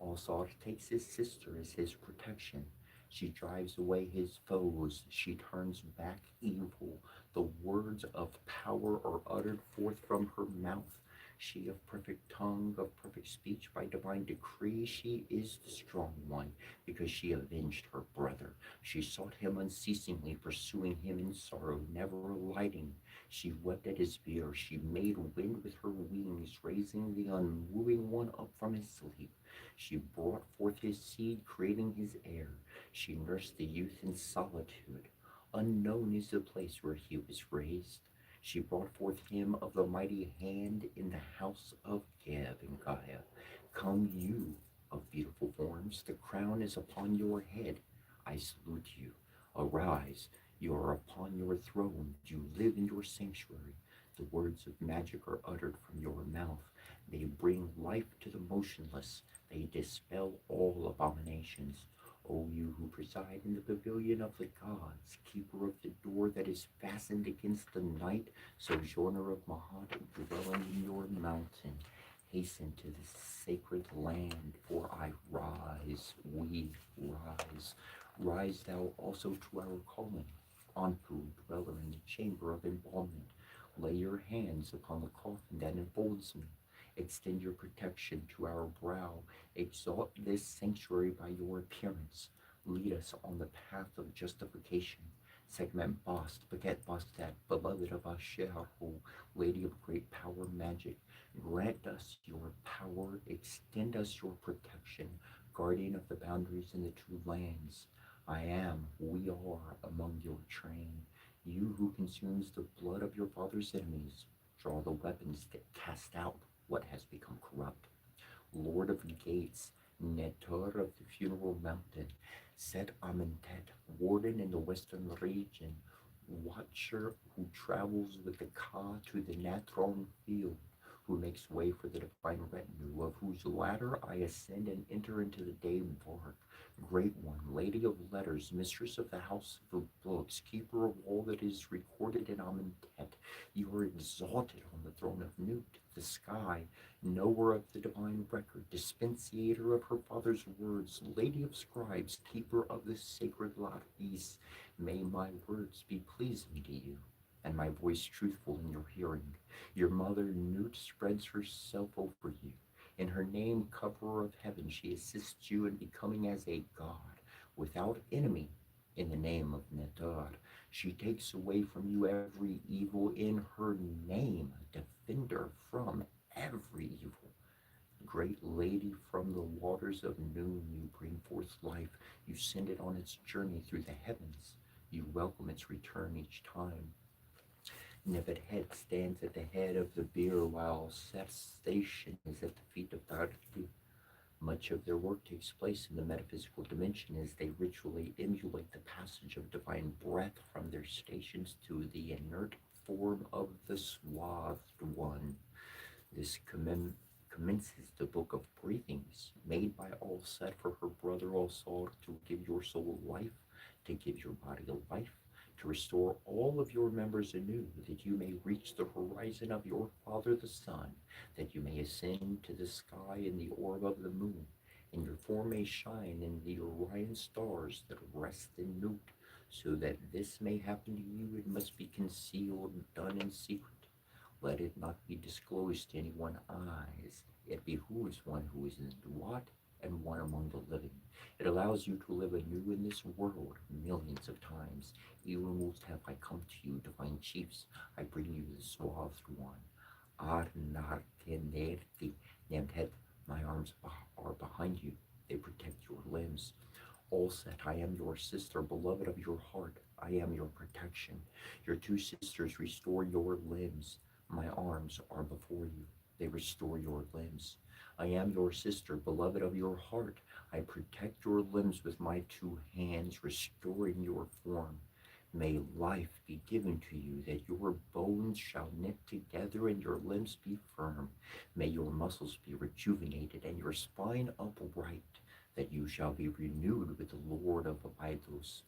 Alsar takes his sister as his protection. She drives away his foes. She turns back evil. The words of power are uttered forth from her mouth. She of perfect tongue, of perfect speech, by divine decree, she is the strong one, because she avenged her brother. She sought him unceasingly, pursuing him in sorrow, never alighting. She wept at his bier. She made wind with her wings, raising the unmoving one up from his sleep. She brought forth his seed, creating his heir. She nursed the youth in solitude. Unknown is the place where he was raised. She brought forth him of the mighty hand in the house of Geb and Gaia. Come you of beautiful forms, the crown is upon your head. I salute you. Arise, you are upon your throne, you live in your sanctuary. The words of magic are uttered from your mouth. They bring life to the motionless. They dispel all abominations. O you who preside in the pavilion of the gods, keeper of the door that is fastened against the night, sojourner of Mahat, dwelling in your mountain, hasten to this sacred land, for I rise, we rise. Rise thou also to our calling. Anpu, dweller in the chamber of embalmment, lay your hands upon the coffin that enfolds me. Extend your protection to our brow. Exalt this sanctuary by your appearance. Lead us on the path of justification. Segment Bast, Baget Bastet, beloved of Asherhu, Lady of great power magic. Grant us your power, extend us your protection, guardian of the boundaries in the two lands. I am, we are among your train. You who consumes the blood of your father's enemies, draw the weapons that cast out what has become corrupt. Lord of gates, Netor of the funeral mountain, Set Amentet, warden in the western region, watcher who travels with the Ka to the Natron field, who makes way for the divine retinue, of whose ladder I ascend and enter into the day bark. Great one, lady of letters, mistress of the house of books, keeper of all that is recorded in Amentet, you are exalted on the throne of Nut, the sky, knower of the divine record, dispensator of her father's words, lady of scribes, keeper of the sacred lattice. May my words be pleasing to you, and my voice truthful in your hearing. Your mother Nut spreads herself over you. In her name, coverer of heaven, she assists you in becoming as a god, without enemy. In the name of Netar, she takes away from you every evil. In her name, defender from every evil. Great lady, from the waters of noon you bring forth life. You send it on its journey through the heavens. You welcome its return each time. Neferhet stands at the head of the bier, while Seth's station is at the feet of Tarti. Much of their work takes place in the metaphysical dimension as they ritually emulate the passage of divine breath from their stations to the inert form of the swathed one. This commences the book of breathings, made by All Set for her brother Allsar, to give your soul life, to give your body a life, to restore all of your members anew, that you may reach the horizon of your Father the Sun, that you may ascend to the sky in the orb of the moon, and your form may shine in the Orion stars that rest in Nut. So that this may happen to you, it must be concealed, done in secret. Let it not be disclosed to anyone's eyes. It behooves one who is in Duat and one among the living. It allows you to live anew in this world millions of times. Illumined have I come to you, divine chiefs. I bring you the swathed one. Arnarkenerti Nemtet, my arms are behind you. They protect your limbs. All Set, I am your sister, beloved of your heart. I am your protection. Your two sisters restore your limbs. My arms are before you. They restore your limbs. I am your sister, beloved of your heart. I protect your limbs with my two hands, restoring your form. May life be given to you, that your bones shall knit together and your limbs be firm. May your muscles be rejuvenated and your spine upright, that you shall be renewed with the Lord of Abydos.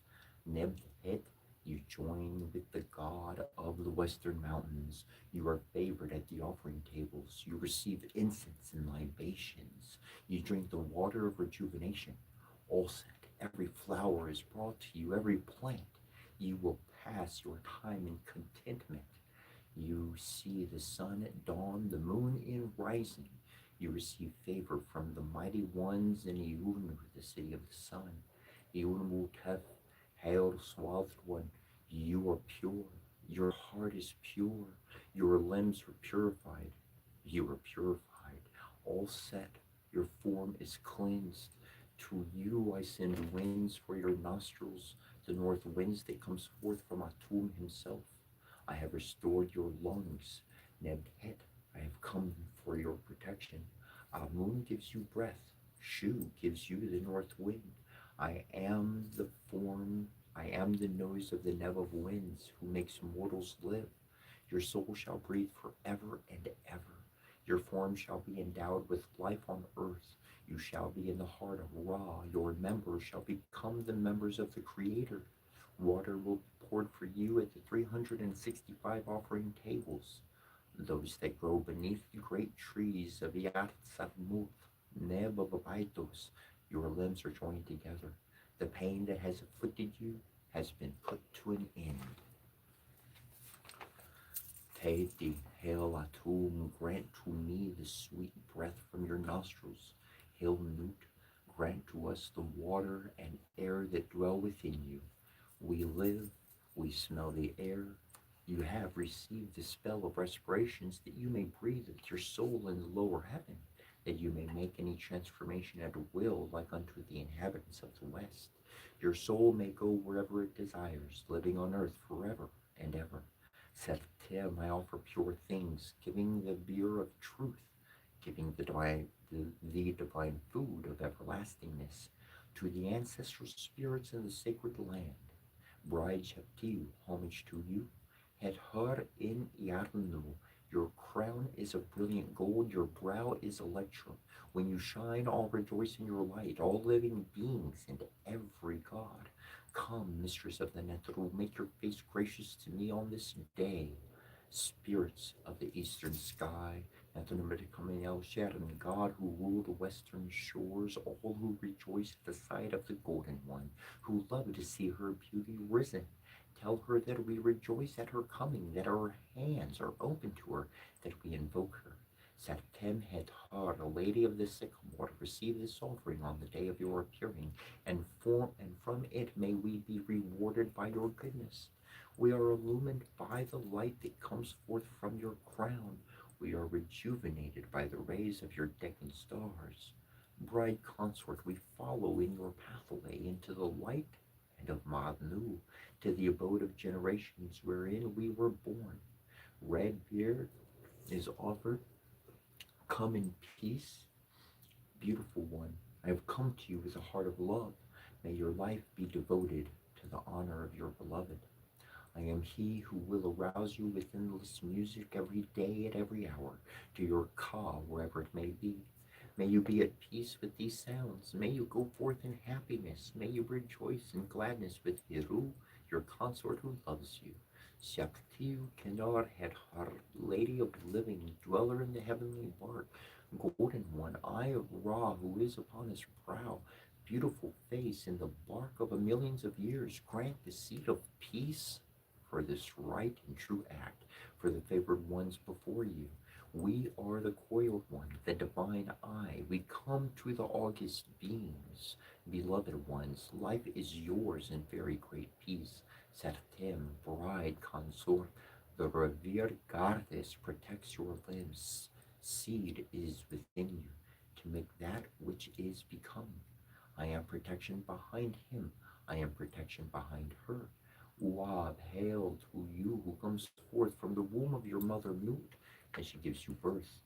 Nebhet, you join with the God of the western mountains. You are favored at the offering tables. You receive incense and libations. You drink the water of rejuvenation. All set, every flower is brought to you, every plant. You will pass your time in contentment. You see the sun at dawn, the moon in rising. You receive favor from the mighty ones in Eun, the city of the sun. Eun Mutef, hail, swathed one, you are pure. Your heart is pure. Your limbs are purified. You are purified. All set. Your form is cleansed. To you I send winds for your nostrils, the north winds that comes forth from Atum himself. I have restored your lungs. Nebhet, I have come for your protection. Amun gives you breath. Shu gives you the north wind. I am the form, I am the noise of the neb of winds, who makes mortals live. Your soul shall breathe forever and ever. Your form shall be endowed with life on earth. You shall be in the heart of Ra. Your members shall become the members of the Creator. Water will be poured for you at the 365 offering tables. Those that grow beneath the great trees of Yat Satmuth, Neb of Abydos, your limbs are joined together. The pain that has afflicted you has been put to an end. Teti, Hail Atum, grant to me the sweet breath from your nostrils. Hail Nut, grant to us the water and air that dwell within you. We live, we smell the air. You have received the spell of respirations, that you may breathe with your soul in the lower heaven, that you may make any transformation at will, like unto the inhabitants of the west. Your soul may go wherever it desires, living on earth forever and ever. Septem, I offer pure things, giving the beer of truth, giving the divine food of everlastingness to the ancestral spirits in the sacred land. Bride Sheptiu, homage to you. Het her in Yarnu, your crown is of brilliant gold, your brow is electrum. When you shine, all rejoice in your light, all living beings and every god. Come, mistress of the Netru, make your face gracious to me on this day. Spirits of the eastern sky, and God who rule the western shores, all who rejoice at the sight of the golden one, who love to see her beauty risen. Tell her that we rejoice at her coming, that our hands are open to her, that we invoke her. Satem het har, the lady of the sycamore, receive this offering on the day of your appearing, and from it may we be rewarded by your goodness. We are illumined by the light that comes forth from your crown. We are rejuvenated by the rays of your decking stars. Bride consort, we follow in your pathway into the light and of Madnu, to the abode of generations wherein we were born. Red beard is offered. Come in peace, beautiful one. I have come to you with a heart of love. May your life be devoted to the honor of your beloved. I am he who will arouse you with endless music every day at every hour, to your ka, wherever it may be. May you be at peace with these sounds. May you go forth in happiness. May you rejoice in gladness with Hiru, your consort who loves you. Shaktiu Kendar Hedhar, Lady of Living, dweller in the heavenly bark, golden one, eye of Ra, who is upon his brow, beautiful face in the bark of a millions of years, grant the seed of peace for this right and true act, for the favored ones before you. We are the coiled one, the divine eye. We come to the august beings. Beloved ones, life is yours in very great peace. Septem, bride consort, the revered goddess protects your limbs. Seed is within you to make that which is become. I am protection behind him. I am protection behind her. Uab, hail to you who comes forth from the womb of your mother Nut, and she gives you birth.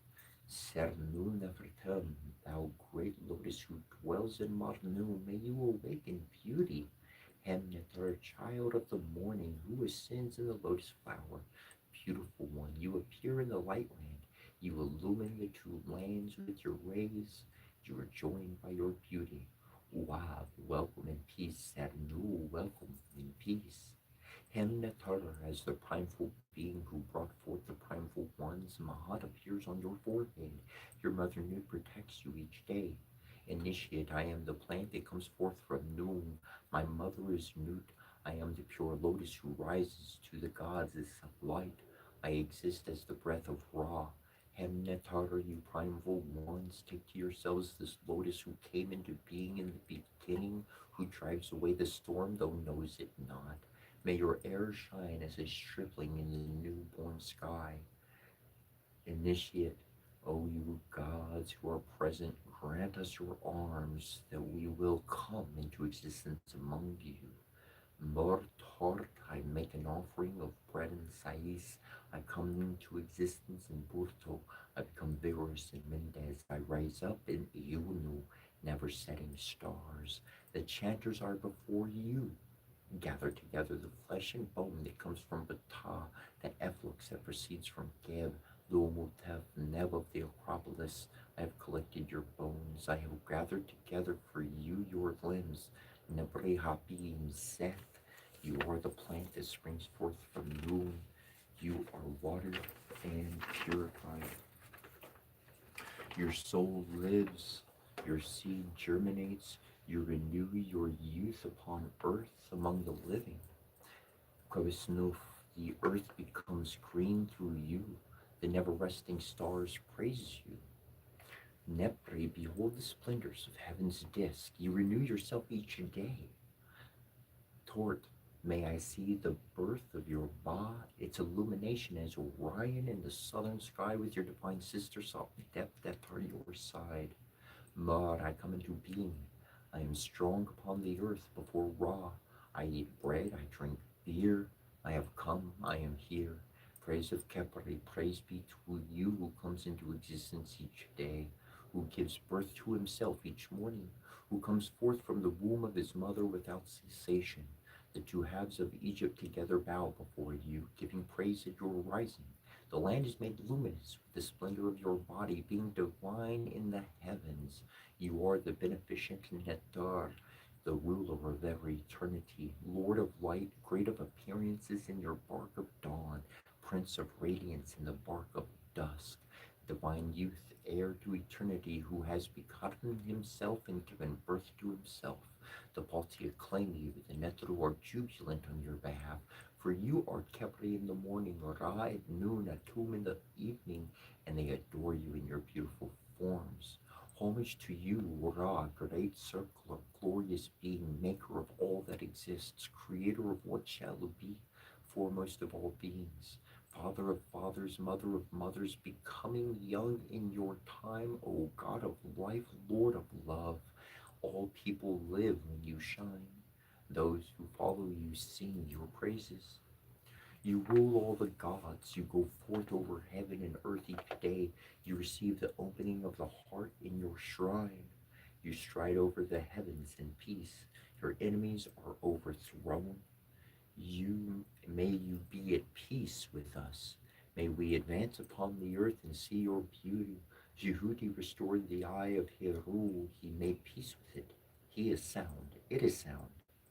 Sernu Nefertem, thou great lotus who dwells in Marnu, may you awaken beauty. Hemneter, child of the morning, who ascends in the lotus flower. Beautiful one, you appear in the light land. You illumine the two lands with your rays. You are joined by your beauty. Uab, welcome in peace. Sernu, welcome in peace. Hemnetar, as the primeful being who brought forth the primeful ones, Mahat appears on your forehead. Your mother Nut protects you each day. Initiate, I am the plant that comes forth from Noon. My mother is Nut. I am the pure lotus who rises to the gods as light. I exist as the breath of Ra. Hemnetar, you primeval ones, take to yourselves this lotus who came into being in the beginning, who drives away the storm, though knows it not. May your air shine as a stripling in the newborn sky. Initiate, O you gods who are present, grant us your arms that we will come into existence among you. Mortort, I make an offering of bread and sais. I come into existence in Burto. I become vigorous in Mendez. I rise up in Iunu, never setting stars. The chanters are before you. Gather together the flesh and bone that comes from Bata, the efflux that proceeds from Geb, Lumutef, Neb of the Acropolis. I have collected your bones. I have gathered together for you your limbs. Nebrehapim Seth, you are the plant that springs forth from Noon. You are watered and purified. Your soul lives, your seed germinates, you renew your youth upon earth among the living. Kobesnuf, the earth becomes green through you, the never resting stars praise you. Nepre, behold the splendors of heaven's disk, you renew yourself each day. Tort, may I see the birth of your Ba, its illumination as Orion in the southern sky with your divine sister Depth that are your side. Mud, I come into being. I am strong upon the earth before Ra. I eat bread, I drink beer. I have come, I am here. Praise of Kepri, praise be to you who comes into existence each day, who gives birth to himself each morning, who comes forth from the womb of his mother without cessation. The two halves of Egypt together bow before you, giving praise at your rising. The land is made luminous with the splendor of your body, being divine in the heavens. You are the beneficent Netar, the ruler of every eternity, Lord of light, great of appearances in your bark of dawn, Prince of radiance in the bark of dusk, divine youth, heir to eternity, who has begotten himself and given birth to himself. The Balti acclaim you, the Netru are jubilant on your behalf, for you are Kepri in the morning, Ra at noon, Atum in the evening, and they adore you in your beautiful forms. Homage to you, Ra, great circle of glorious being, maker of all that exists, creator of what shall be, foremost of all beings, father of fathers, mother of mothers, becoming young in your time, O God of life, Lord of love. All people live when you shine. Those who follow you sing your praises. You rule all the gods. You go forth over heaven and earth each day. You receive the opening of the heart in your shrine. You stride over the heavens in peace. Your enemies are overthrown. May you be at peace with us. May we advance upon the earth and see your beauty. Jehudi restored the eye of Heru. He made peace with it. He is sound. It is sound.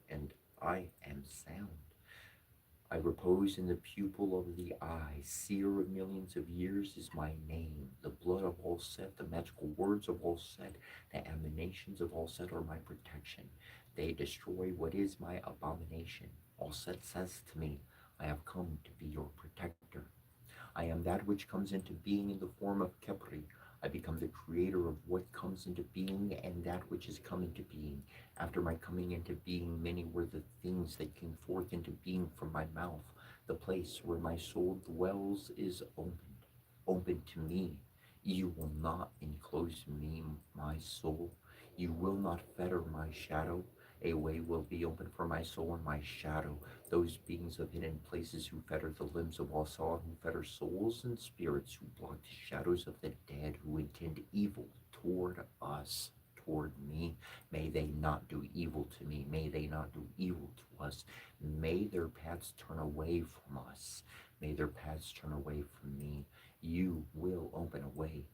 And I am sound. I repose in the pupil of the eye. Seer of millions of years is my name. The blood of all Set, the magical words of all Set, the emanations of all Set are my protection. They destroy what is my abomination. All Set says to me, I have come to be your protector. I am that which comes into being in the form of Kepri. I become the creator of what comes into being and that which is come into being. After my coming into being, many were the things that came forth into being from my mouth. The place where my soul dwells is opened, open to me. You will not enclose me, my soul. You will not fetter my shadow. A way will be open for my soul and my shadow, those beings of hidden places who fetter the limbs of all saw, who fetter souls and spirits, who block the shadows of the dead, who intend evil toward us, toward me. May they not do evil to me. May they not do evil to us. May their paths turn away from us. May their paths turn away from me. You will open a way.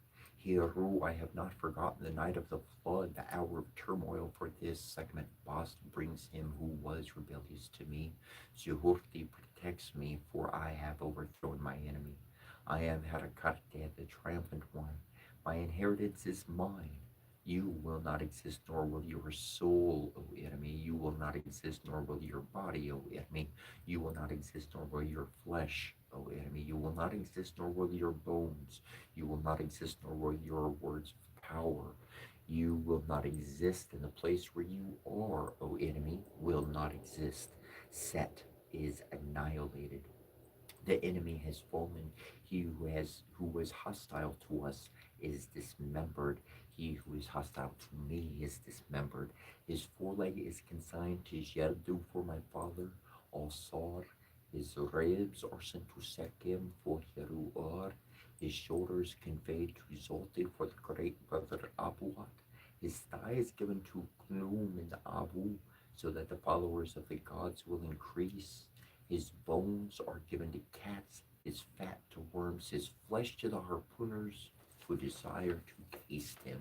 Hiru, I have not forgotten the night of the flood, the hour of turmoil, for this segment boss brings him who was rebellious to me. Zuhurti protects me, for I have overthrown my enemy. I am Harakarte, the triumphant one. My inheritance is mine. You will not exist, nor will your soul, O enemy. You will not exist, nor will your body, O enemy. You will not exist, nor will your flesh, O enemy. You will not exist, nor will your bones. You will not exist, nor will your words of power. You will not exist in the place where you are, O enemy, will not exist. Set is annihilated. The enemy has fallen. He who was hostile to us is dismembered. He who is hostile to me is dismembered. His foreleg is consigned to Yerdu for my father. Al-Sar. His ribs are sent to Shechem for Heruar. His shoulders conveyed to Zolte for the great brother Abuat. His thigh is given to Knum and Abu, so that the followers of the gods will increase. His bones are given to cats, his fat to worms, his flesh to the harpooners who desire to taste him.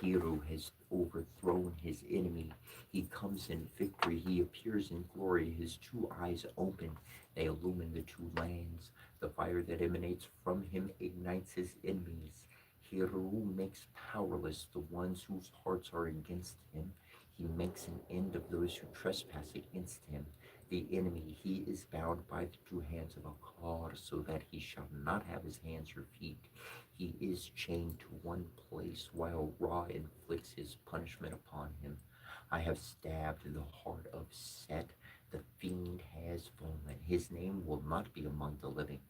Hero has overthrown his enemy. He comes in victory. He appears in glory. His two eyes open. They illumine the two lands. The fire that emanates from him ignites his enemies. Hero makes powerless the ones whose hearts are against him. He makes an end of those who trespass against him. The enemy, he is bound by the two hands of Akar, so that he shall not have his hands or feet. He is chained to one place while Ra inflicts his punishment upon him. I have stabbed the heart of Set. The fiend has fallen. His name will not be among the living.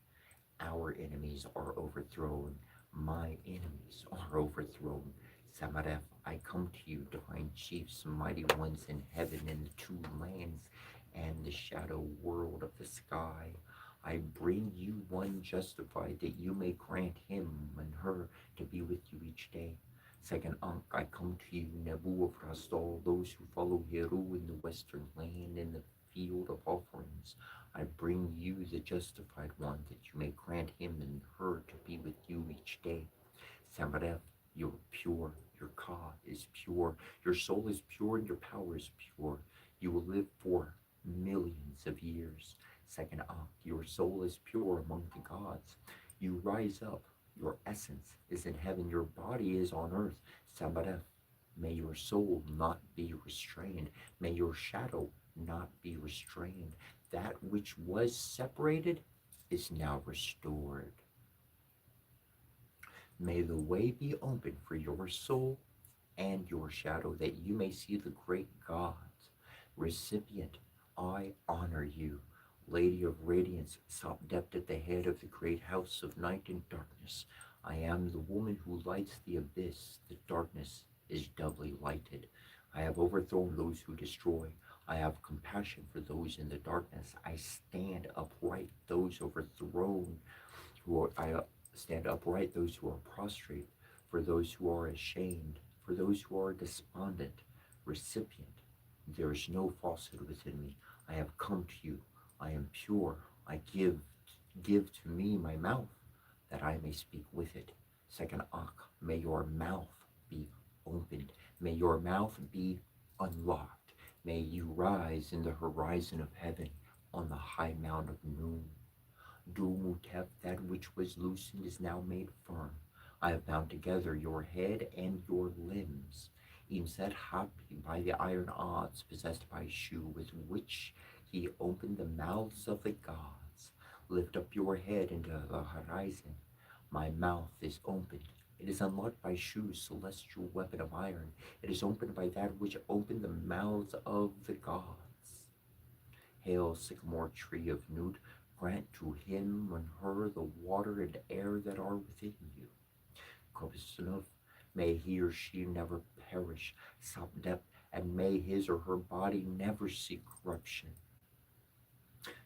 Our enemies are overthrown. My enemies are overthrown. Samaref, I come to you, divine chiefs, mighty ones in heaven and the two lands and the shadow world of the sky. I bring you one justified, that you may grant him and her to be with you each day. Second Ankh, I come to you, Nebu of Rastal, those who follow Heru in the western land, in the field of offerings. I bring you the justified one, that you may grant him and her to be with you each day. Samaref, you are pure, your Ka is pure, your soul is pure, and your power is pure. You will live for millions of years. Second Ankh, your soul is pure among the gods. You rise up, your essence is in heaven, your body is on earth. Samaref, may your soul not be restrained. May your shadow not be restrained. That which was separated is now restored. May the way be open for your soul and your shadow, that you may see the great gods. Recipient, I honor you. Lady of radiance, Sopdept at the head of the great house of night and darkness. I am the woman who lights the abyss. The darkness is doubly lighted. I have overthrown those who destroy. I have compassion for those in the darkness. I stand upright those overthrown, I stand upright those who are prostrate, for those who are ashamed, for those who are despondent. Recipient, there is no falsehood within me. I have come to you. I am pure. I give to me my mouth, that I may speak with it. Second Ankh, may your mouth be opened. May your mouth be unlocked. May you rise in the horizon of heaven, on the high mount of noon. Dumutep, that which was loosened is now made firm. I have bound together your head and your limbs. Imset Hapi, by the iron odds possessed by Shu, with which he opened the mouths of the gods. Lift up your head into the horizon. My mouth is opened. It is unlocked by Shu's celestial weapon of iron. It is opened by that which opened the mouths of the gods. Hail, sycamore tree of Nut, grant to him and her the water and air that are within you. Kovisunov, may he or she never perish. Sabdep, and may his or her body never see corruption.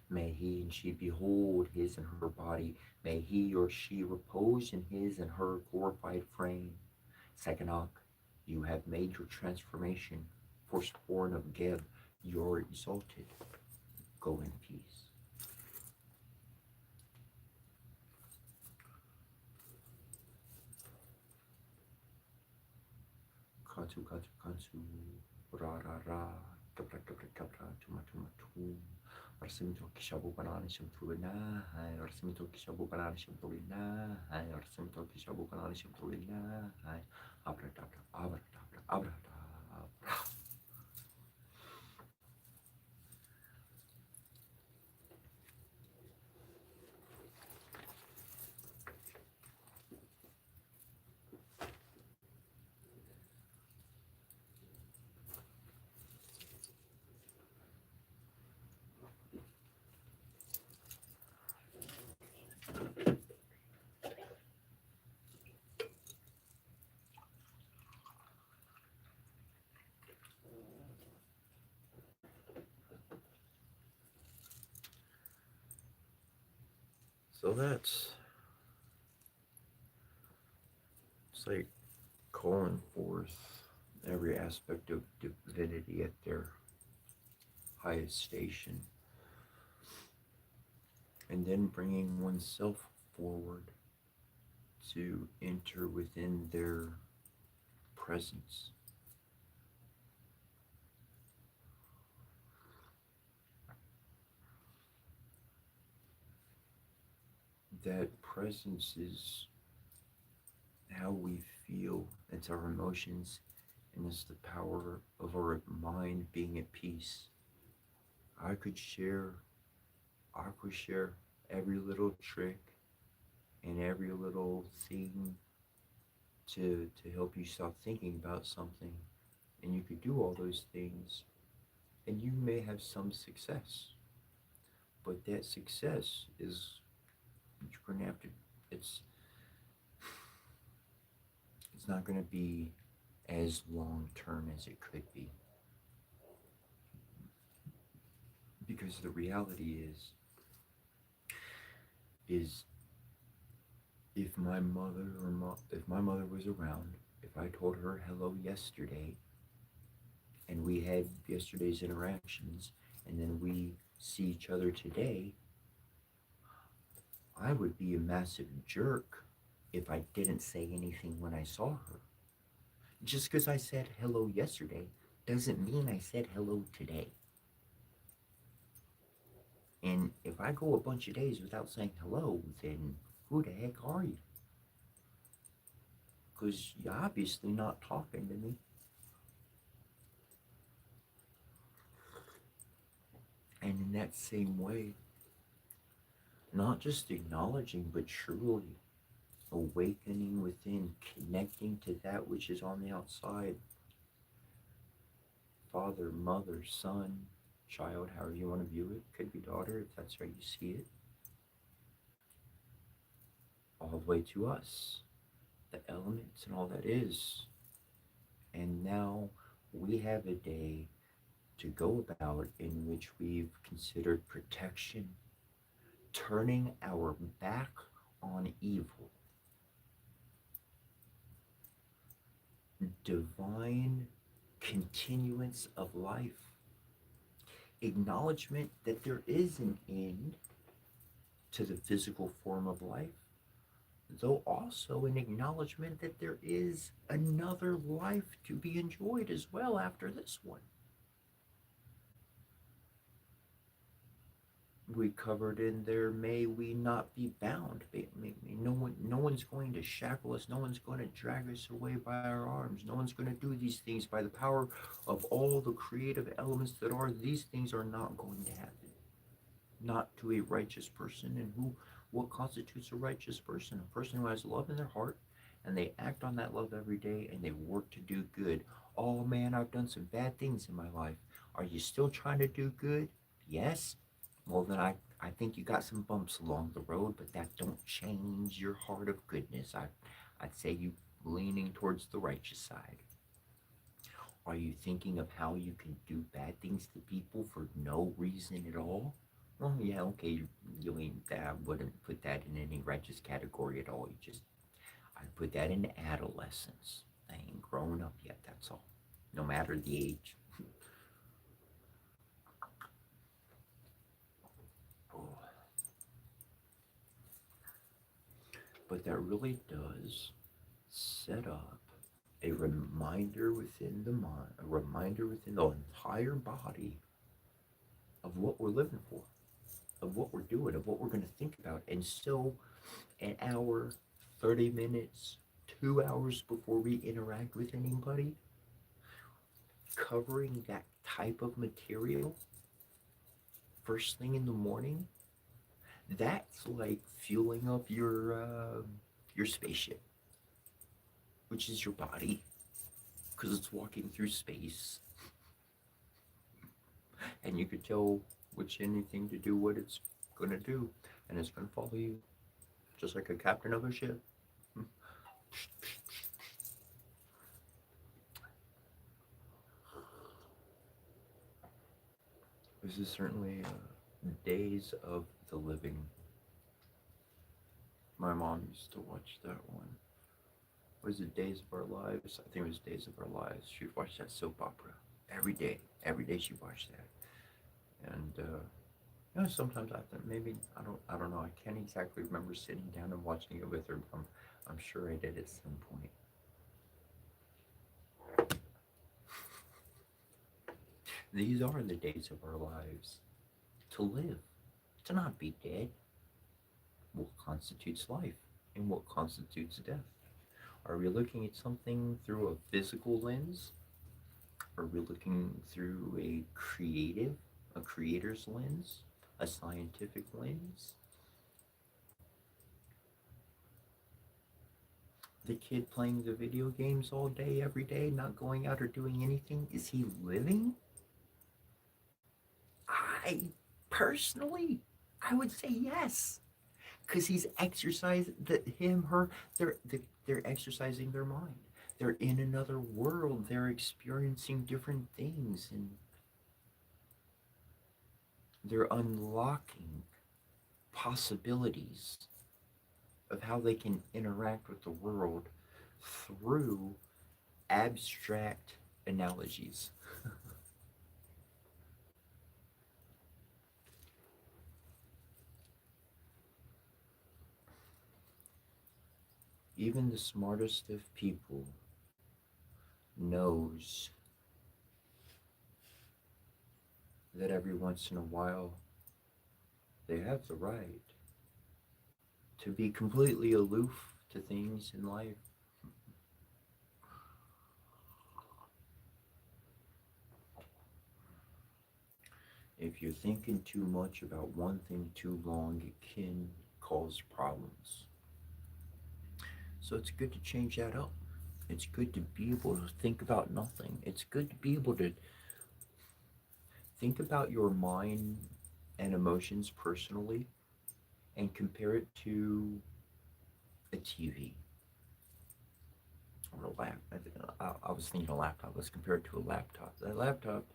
May he and she behold his and her body. May he or she repose in his and her glorified frame. Sekanok, you have made your transformation. Firstborn of Geb, you're exalted. Go in peace. Kansu, kansu, kansu. Ra, ra, ra. Tabra, tabra, tabra. Tuma, tuma, tum. Arsimito kishabu banana shimtuina. Hai. Arsimito kishabu banana shimtuina. Hai. Arsimito kishabu banana shimtuina. Hai. Abra, tabra, abra, tabra, abra, tabra. So that's it's like calling forth every aspect of divinity at their highest station, and then bringing oneself forward to enter within their presence. That presence is how we feel, it's our emotions, and it's the power of our mind being at peace. I could share, I could share every little trick and every little thing to help you stop thinking about something. And you could do all those things, and you may have some success. But that success is you're gonna have to it's it's not gonna be as long term as it could be. Because the reality is if my mother if my mother was around, if I told her hello yesterday and we had yesterday's interactions and then we see each other today, I would be a massive jerk if I didn't say anything when I saw her. Just because I said hello yesterday doesn't mean I said hello today. And if I go a bunch of days without saying hello, then who the heck are you? Because you're obviously not talking to me. And in that same way, not just acknowledging, but truly awakening within, connecting to that which is on the outside. Father, mother, son, child, however you want to view it. Could be daughter, if that's how you see it. All the way to us, the elements and all that is. And now we have a day to go about in which we've considered protection, turning our back on evil, divine continuance of life, acknowledgement that there is an end to the physical form of life, though also an acknowledgement that there is another life to be enjoyed as well after this one. We covered in there, may we not be bound. No one's going to shackle us. No one's going to drag us away by our arms. No one's going to do these things by the power of all the creative elements that are. These things are not going to happen. Not to a righteous person. And what constitutes a righteous person? A person who has love in their heart and they act on that love every day and they work to do good. Oh man, I've done some bad things in my life. Are you still trying to do good? Yes. Well, then I think you got some bumps along the road, but that don't change your heart of goodness. I'd say you leaning towards the righteous side. Are you thinking of how you can do bad things to people for no reason at all? Well, yeah, okay, you ain't that. I wouldn't put that in any righteous category at all. I'd put that in adolescence. I ain't grown up yet, that's all. No matter the age. Oh, but that really does set up a reminder within the mind, a reminder within the entire body of what we're living for, of what we're doing, of what we're going to think about. And so, an hour, 30 minutes, 2 hours before we interact with anybody, covering that type of material first thing in the morning, that's like fueling up your spaceship, which is your body, because it's walking through space, and you could tell which anything to do what it's gonna do, and it's gonna follow you, just like a captain of a ship. This is certainly Days of the Living. My mom used to watch that one. Was it Days of Our Lives? I think it was Days of Our Lives. She'd watch that soap opera every day. Every day she watched that, and sometimes I think maybe I don't know. I can't exactly remember sitting down and watching it with her. But I'm sure I did at some point. These are the days of our lives. To live, to not be dead. What constitutes life, and what constitutes death? Are we looking at something through a physical lens? Are we looking through a creator's lens, a scientific lens? The kid playing the video games all day, every day, not going out or doing anything, is he living? I personally, I would say yes, because he's exercised that him, her, they're exercising their mind. They're in another world. They're experiencing different things, and they're unlocking possibilities of how they can interact with the world through abstract analogies. Even the smartest of people knows that every once in a while they have the right to be completely aloof to things in life. If you're thinking too much about one thing too long, it can cause problems. So it's good to change that up. It's good to be able to think about nothing. It's good to be able to think about your mind and emotions personally and compare it to a TV or a laptop. I was thinking a laptop. Let's compare it to a laptop. That laptop,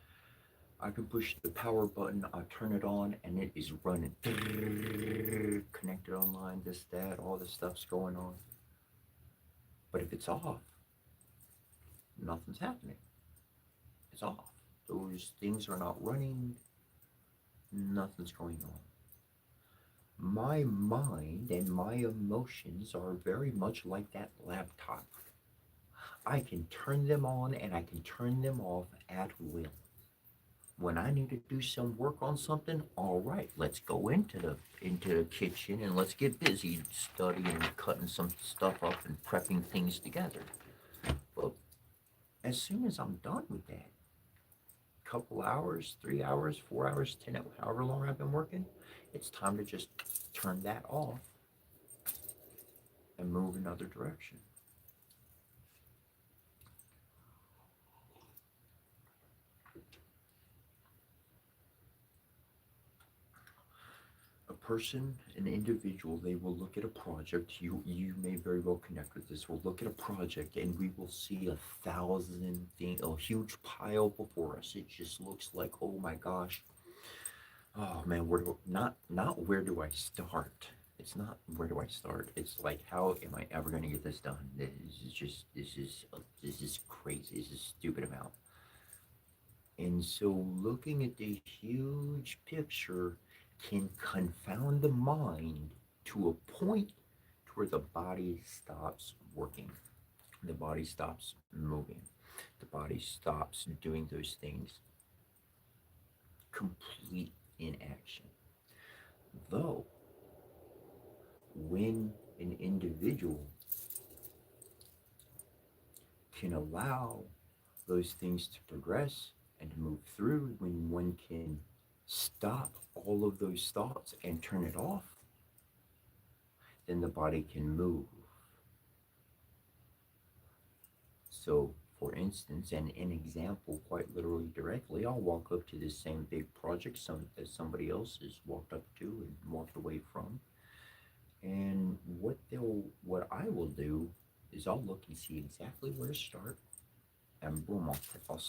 I can push the power button, I turn it on, and it is running. Connected online, this, that, all this stuff's going on. But if it's off, nothing's happening. It's off. Those things are not running, nothing's going on. My mind and my emotions are very much like that laptop. I can turn them on and I can turn them off at will. When I need to do some work on something, all right, let's go into the kitchen and let's get busy studying, cutting some stuff up and prepping things together. But as soon as I'm done with that, couple hours, 3 hours, 4 hours, 10 hours, however long I've been working, it's time to just turn that off and move another direction. A person, an individual, they will look at a project. You may very well connect with this. We'll look at a project and we will see 1,000 things, a huge pile before us. It just looks like, oh my gosh, oh man, not where do I start? It's not where do I start. It's like, how am I ever going to get this done? This is crazy. This is stupid amount. And so looking at the huge picture can confound the mind to a point to where the body stops working. The body stops moving. The body stops doing those things. Complete inaction. Though, when an individual can allow those things to progress and to move through, when one can stop all of those thoughts and turn it off, then the body can move. So, for instance, and an example, quite literally directly, I'll walk up to this same big project that somebody else has walked up to and walked away from. And what I will do is I'll look and see exactly where to start, and boom, I'll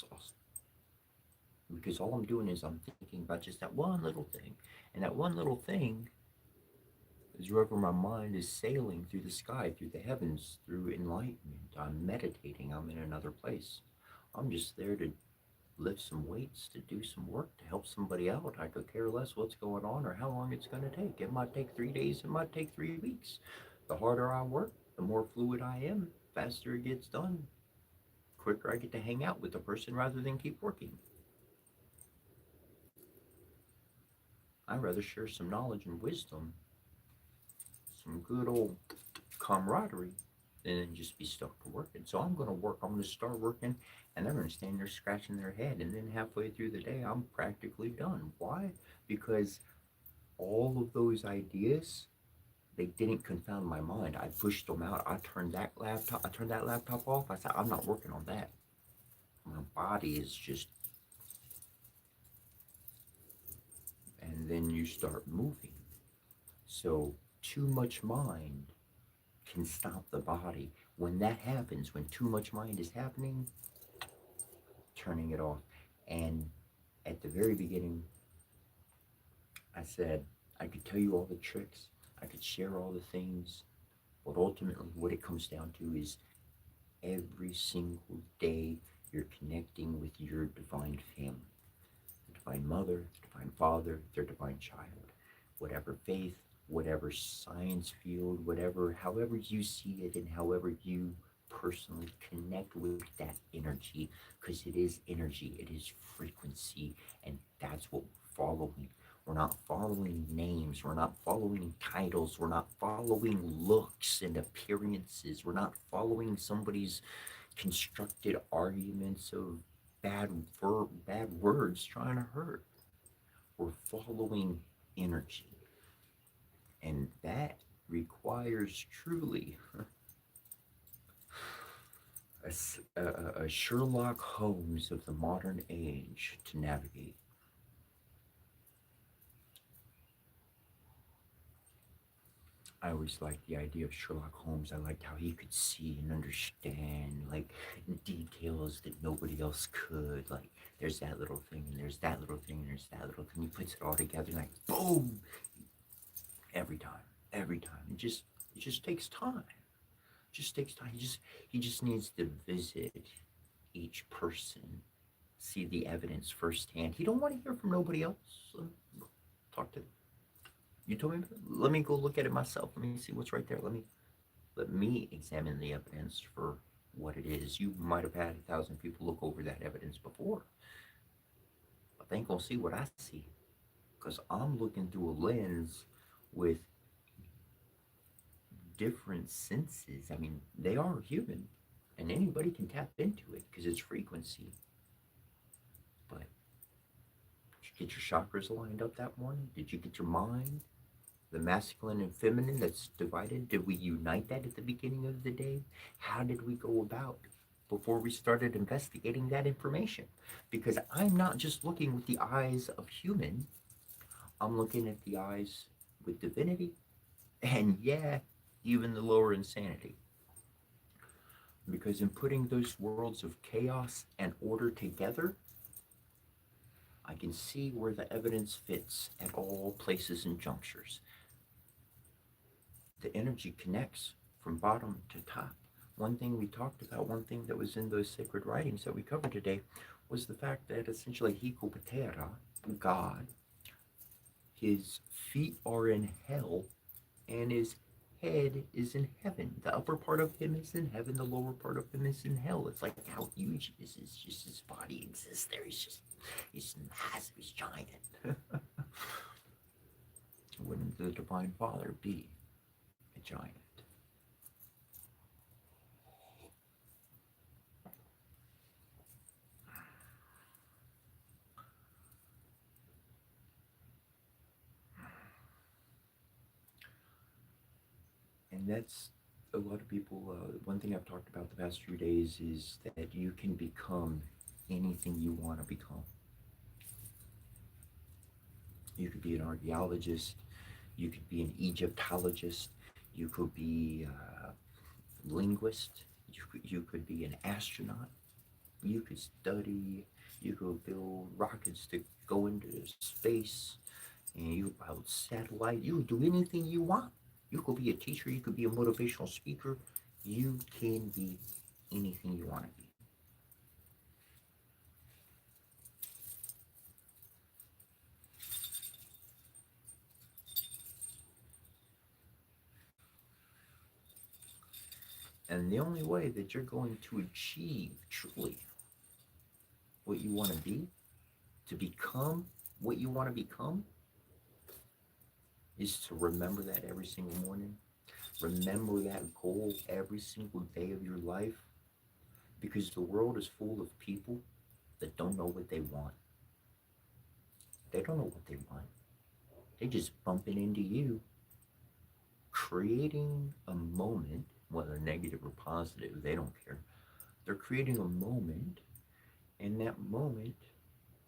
because all I'm doing is I'm thinking about just that one little thing, and that one little thing is wherever my mind is sailing through the sky, through the heavens, through enlightenment. I'm meditating. I'm in another place. I'm just there to lift some weights, to do some work, to help somebody out. I could care less what's going on or how long it's going to take. It might take 3 days. It might take 3 weeks. The harder I work, the more fluid I am, faster it gets done, quicker I get to hang out with the person rather than keep working. I'd rather share some knowledge and wisdom, some good old camaraderie, than just be stuck to working. So I'm going to work. I'm going to start working, and they're going to stand there scratching their head. And then halfway through the day, I'm practically done. Why? Because all of those ideas, they didn't confound my mind. I pushed them out. I turned that laptop off. I said, I'm not working on that. My body is just, and then you start moving. So too much mind can stop the body. When that happens, when too much mind is happening, turning it off. And at the very beginning, I said I could tell you all the tricks, I could share all the things, but ultimately what it comes down to is every single day you're connecting with your divine family, the divine mother, the divine father, their divine child, whatever faith, whatever science field, whatever, however you see it and however you personally connect with that energy, because it is energy, it is frequency, and that's what we're following. We're not following names, we're not following titles, we're not following looks and appearances, we're not following somebody's constructed arguments of bad words trying to hurt. We're following energy. And that requires truly a Sherlock Holmes of the modern age to navigate. I always liked the idea of Sherlock Holmes. I liked how he could see and understand, like, details that nobody else could. Like, there's that little thing, and there's that little thing, and there's that little thing. He puts it all together, and like, boom! Every time. It just takes time. It just takes time. He just needs to visit each person, see the evidence firsthand. He don't want to hear from nobody else. Talk to them. You told me, let me go look at it myself. Let me see what's right there. Let me examine the evidence for what it is. You might have had 1,000 people look over that evidence before, but they ain't gonna see what I see, because I'm looking through a lens with different senses. I mean, they are human, and anybody can tap into it because it's frequency. But did you get your chakras lined up that morning? Did you get your mind, the masculine and feminine that's divided? Did we unite that at the beginning of the day? How did we go about before we started investigating that information? Because I'm not just looking with the eyes of human, I'm looking at the eyes with divinity, and yeah, even the lower insanity. Because in putting those worlds of chaos and order together, I can see where the evidence fits at all places and junctures. The energy connects from bottom to top. One thing we talked about, one thing that was in those sacred writings that we covered today, was the fact that essentially Hikupatera, God, his feet are in hell and his head is in heaven. The upper part of him is in heaven, the lower part of him is in hell. It's like how huge is this? Just his body exists there. He's massive, he's giant. Wouldn't the Divine Father be a giant? And that's a lot of people. One thing I've talked about the past few days is that you can become anything you want to become. You could be an archaeologist, you could be an Egyptologist, you could be a linguist, you could be an astronaut, you could study, you could build rockets to go into space, and you build satellite. You could do anything you want. You could be a teacher, you could be a motivational speaker. You can be anything you want to be. And the only way that you're going to achieve truly what you want to become what you want to become, is to remember that every single morning. Remember that goal every single day of your life, because the world is full of people that don't know what they want. They don't know what they want. They just bumping into you, creating a moment, whether negative or positive, they don't care. They're creating a moment, and that moment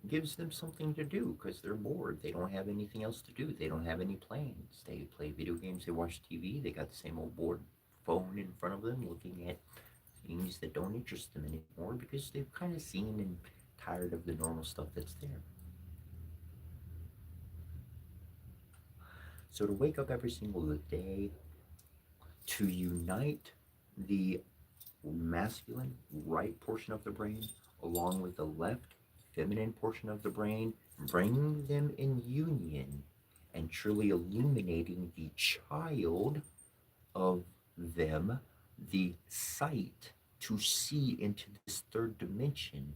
gives them something to do because they're bored. They don't have anything else to do. They don't have any plans. They play video games, they watch TV, they got the same old board phone in front of them looking at things that don't interest them anymore because they've kind of seen and tired of the normal stuff that's there. So to wake up every single day, to unite the masculine right portion of the brain along with the left feminine portion of the brain, bringing them in union and truly illuminating the child of them, the sight to see into this third dimension,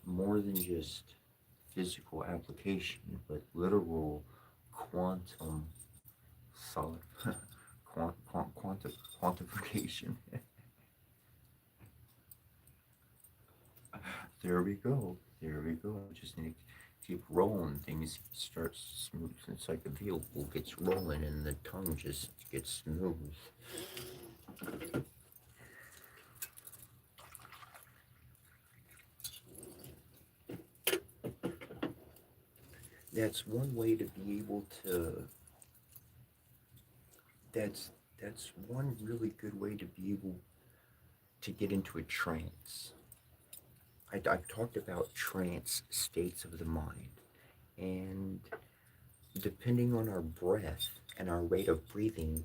more than just physical application, but literal quantum solid quantification. There we go. There we go. Just need to keep rolling. Things start smooth. It's like the vehicle gets rolling and the tongue just gets smooth. That's one way to be able to. That's one really good way to be able to get into a trance. I've talked about trance states of the mind, and depending on our breath and our rate of breathing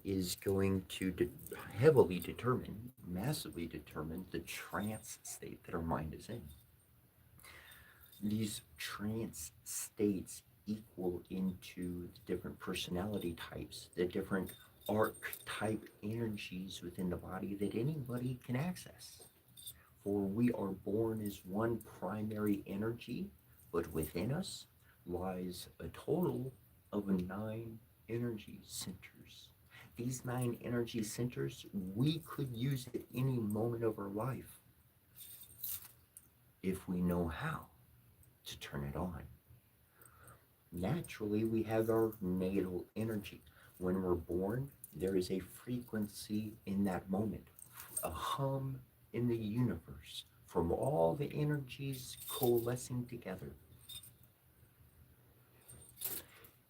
is going to heavily determine, massively determine the trance state that our mind is in. These trance states equal into the different personality types, the different archetype energies within the body that anybody can access. For we are born as one primary energy, but within us lies a total of 9 energy centers. These 9 energy centers, we could use at any moment of our life if we know how to turn it on. Naturally, we have our natal energy. When we're born, there is a frequency in that moment, a hum in the universe from all the energies coalescing together.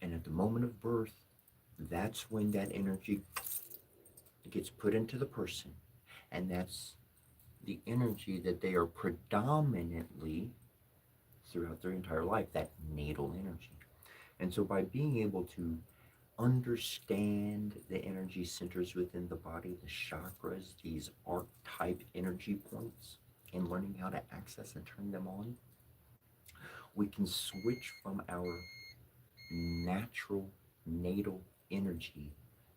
And at the moment of birth, that's when that energy gets put into the person. And that's the energy that they are predominantly throughout their entire life, that natal energy. And so by being able to understand the energy centers within the body, the chakras, these archetype energy points, and learning how to access and turn them on, we can switch from our natural natal energy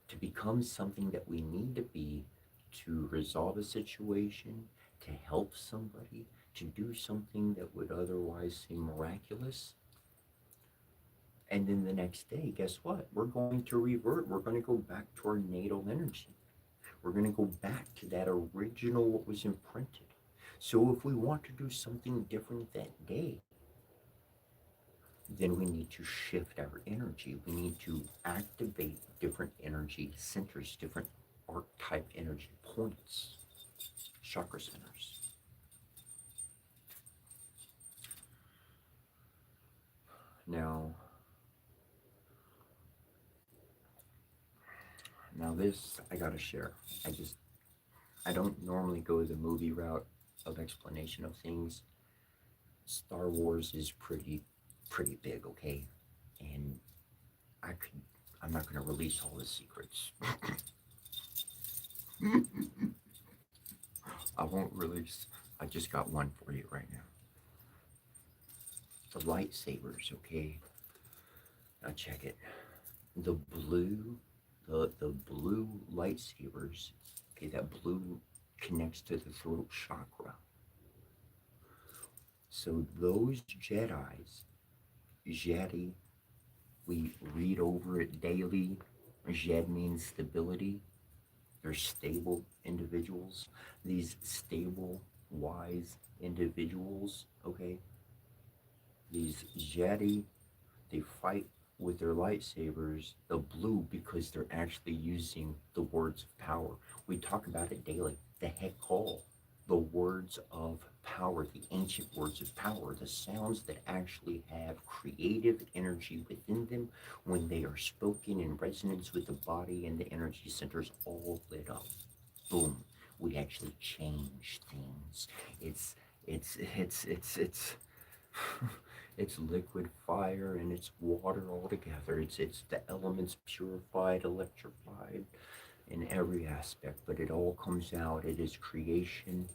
to become something that we need to be to resolve a situation, to help somebody, to do something that would otherwise seem miraculous. And then the next day, guess what? We're going to revert. We're going to go back to our natal energy. We're going to go back to that original, what was imprinted. So if we want to do something different that day, then we need to shift our energy. We need to activate different energy centers, different archetype energy points, chakra centers. Now this I gotta share. I don't normally go the movie route of explanation of things. Star Wars is pretty big, okay? And I'm not gonna release all the secrets. I won't release. I just got one for you right now. The lightsabers, okay? Now check it. The blue, the blue lightsabers, okay, that blue connects to the throat chakra. So those Jedi, we read over it daily. Jed means stability. They're stable individuals. These stable, wise individuals, okay? These Jedi, they fight with their lightsabers, the blue, because they're actually using the words of power. We talk about it daily. The Hekal, the words of power, the ancient words of power, the sounds that actually have creative energy within them when they are spoken in resonance with the body and the energy centers all lit up. Boom. We actually change things. It's it's liquid fire and it's water all together. It's the elements purified, electrified in every aspect, but it all comes out. It is creation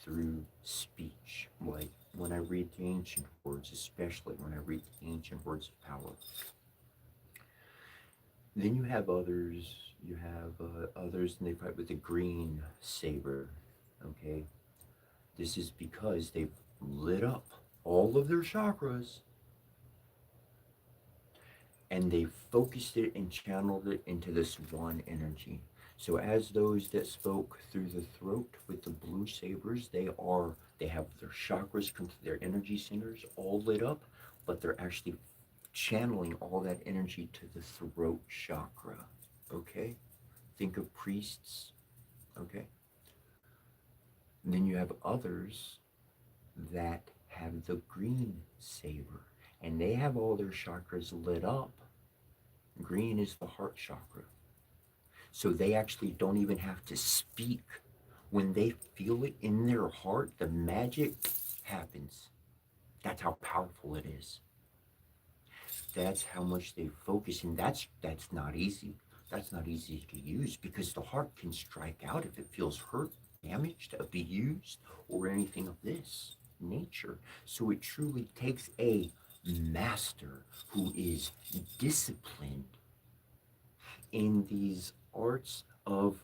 through speech. Like when I read the ancient words, especially when I read the ancient words of power. Then you have others. You have others, and they fight with the green saber. Okay, this is because they've lit up all of their chakras and they focused it and channeled it into this one energy. So as those that spoke through the throat with the blue sabers, they have their chakras, their energy centers all lit up, but they're actually channeling all that energy to the throat chakra. Okay? Think of priests. Okay? And then you have others that have the green saber, and they have all their chakras lit up. Green is the heart chakra. So they actually don't even have to speak. When they feel it in their heart, the magic happens. That's how powerful it is. That's how much they focus, and that's not easy. That's not easy to use because the heart can strike out if it feels hurt, damaged, abused, or anything of this nature. So it truly takes a master who is disciplined in these arts of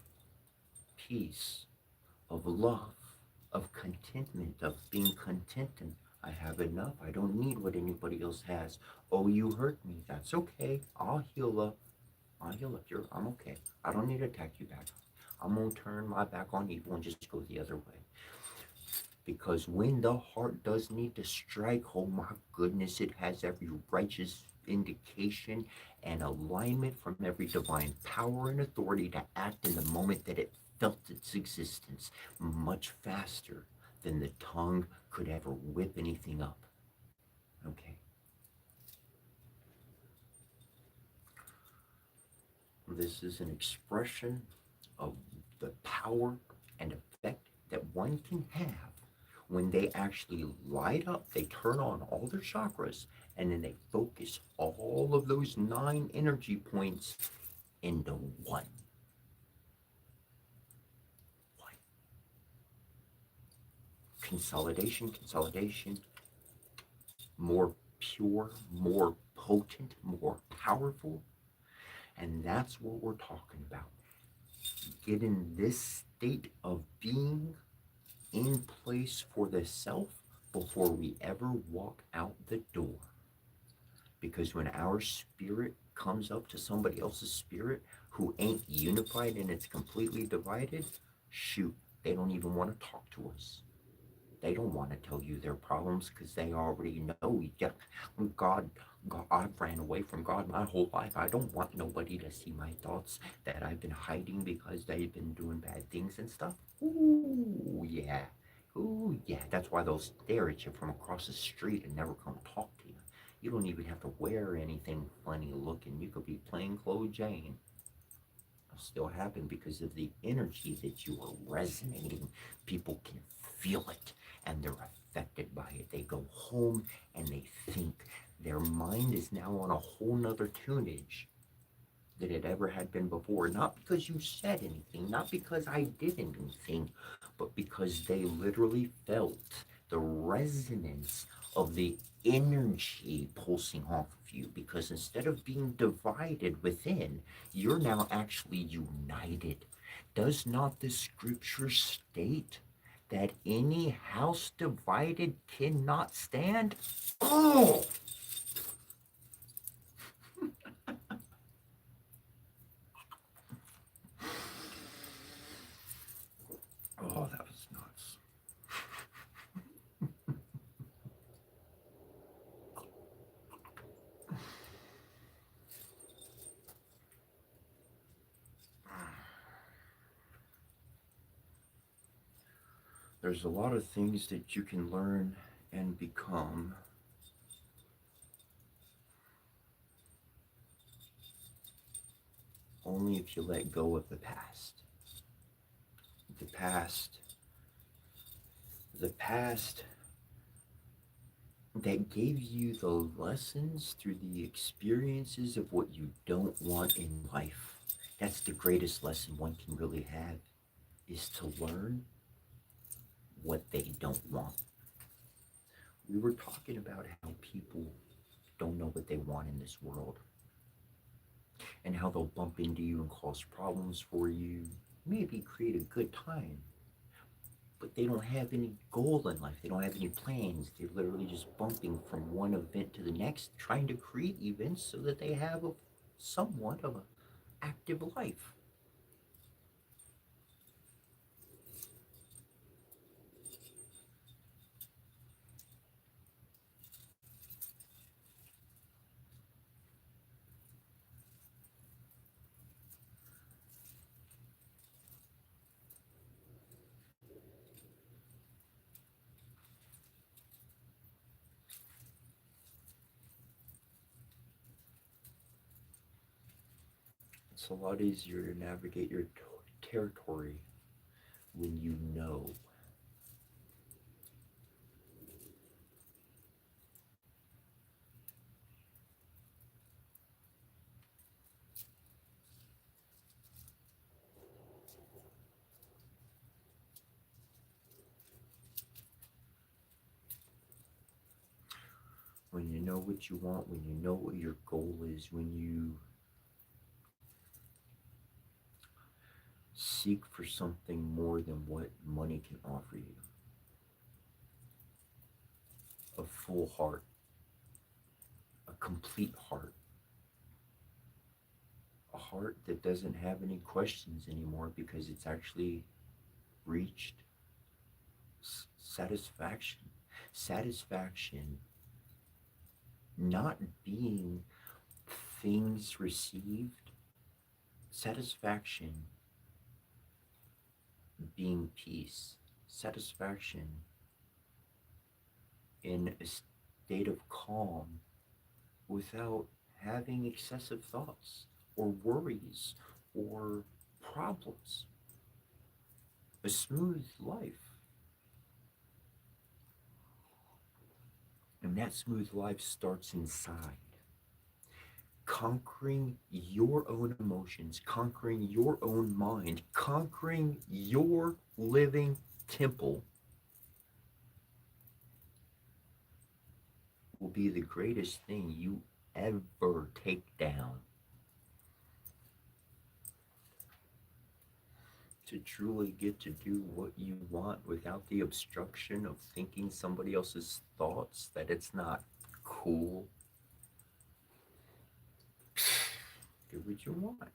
peace, of love, of contentment, of being contented. I have enough. I don't need what anybody else has. Oh, you hurt me. That's okay. I'll heal up. I'm okay. I don't need to attack you back. I'm going to turn my back on evil and just go the other way. Because when the heart does need to strike, oh my goodness, it has every righteous indication and alignment from every divine power and authority to act in the moment that it felt its existence, much faster than the tongue could ever whip anything up. Okay. this is an expression of the power and effect that one can have when they actually light up, they turn on all their chakras, and then they focus all of those 9 energy points into one. One. Consolidation, consolidation, more pure, more potent, more powerful. And that's what we're talking about. Get in this state of being in place for the self before we ever walk out the door. Because when our spirit comes up to somebody else's spirit who ain't unified and it's completely divided, shoot, they don't even want to talk to us. They don't want to tell you their problems because they already know. Yeah, God, I've ran away from God my whole life. I don't want nobody to see my thoughts that I've been hiding because they've been doing bad things and stuff. Ooh, yeah. Ooh, yeah. That's why they'll stare at you from across the street and never come talk to you. You don't even have to wear anything funny looking. You could be plain clothes Jane. It'll still happen because of the energy that you are resonating. People can feel it and they're affected by it. They go home and they think their mind is now on a whole nother tunage than it ever had been before. Not because you said anything, not because I did anything, but because they literally felt the resonance of the energy pulsing off of you. Because instead of being divided within, you're now actually united. Does not the scripture state that any house divided cannot stand? Oh! Oh, that was nuts. There's a lot of things that you can learn and become only if you let go of the past. The past, the past that gave you the lessons through the experiences of what you don't want in life. That's the greatest lesson one can really have, is to learn what they don't want. We were talking about how people don't know what they want in this world and how they'll bump into you and cause problems for you, maybe create a good time, but they don't have any goal in life. They don't have any plans. They're literally just bumping from one event to the next, trying to create events so that they have a somewhat of an active life. It's a lot easier to navigate your territory when you know. When you know what you want, when you know what your goal is, when you seek for something more than what money can offer you. A full heart, a complete heart, a heart that doesn't have any questions anymore because it's actually reached satisfaction. Satisfaction not being things received, satisfaction being peace, satisfaction in a state of calm without having excessive thoughts or worries or problems. A smooth life. And that smooth life starts inside. Conquering your own emotions, conquering your own mind, conquering your living temple will be the greatest thing you ever take down. To truly get to do what you want without the obstruction of thinking somebody else's thoughts, that it's not cool. Do what you want.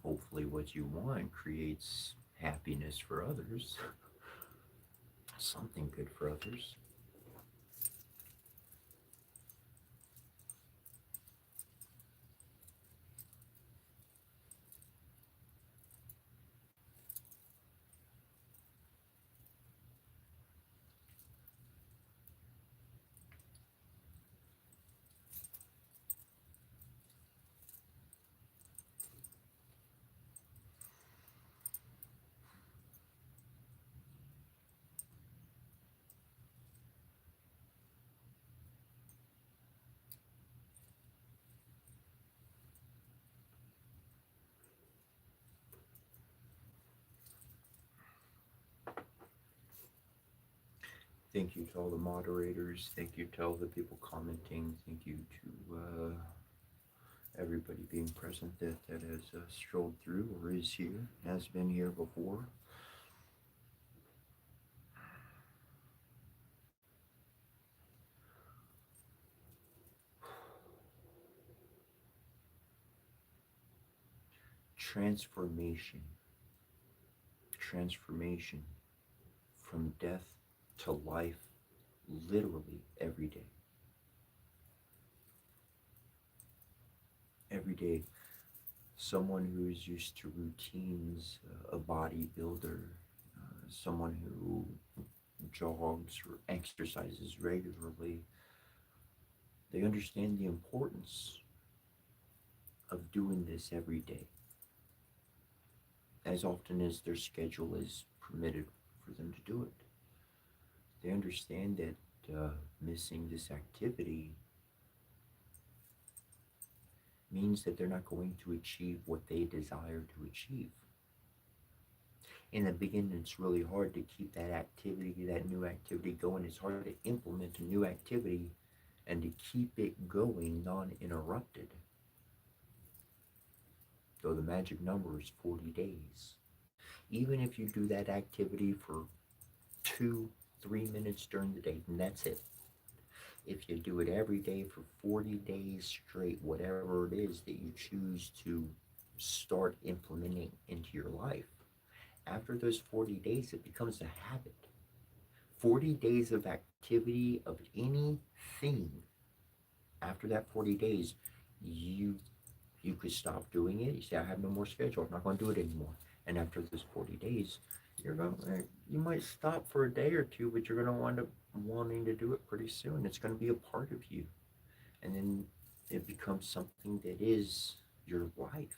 Hopefully, what you want creates happiness for others, something good for others. Thank you to all the moderators. Thank you to all the people commenting. Thank you to everybody being present that has strolled through or is here, has been here before. Transformation. Transformation from death to life, literally every day. Every day, someone who is used to routines, a bodybuilder, someone who jogs or exercises regularly, they understand the importance of doing this every day, as often as their schedule is permitted for them to do it. They understand that missing this activity means that they're not going to achieve what they desire to achieve. In the beginning, it's really hard to keep that activity, that new activity going. It's hard to implement a new activity and to keep it going non-interrupted. So the magic number is 40 days. Even if you do that activity for 2-3 minutes during the day, and that's it. If you do it every day for 40 days straight, whatever it is that you choose to start implementing into your life, after those 40 days, it becomes a habit. 40 days of activity of anything, after that 40 days, you could stop doing it. You say, I have no more schedule. I'm not going to do it anymore. And after those 40 days, you might stop for a day or two, but you're going to wind up wanting to do it pretty soon. It's going to be a part of you. And then it becomes something that is your life.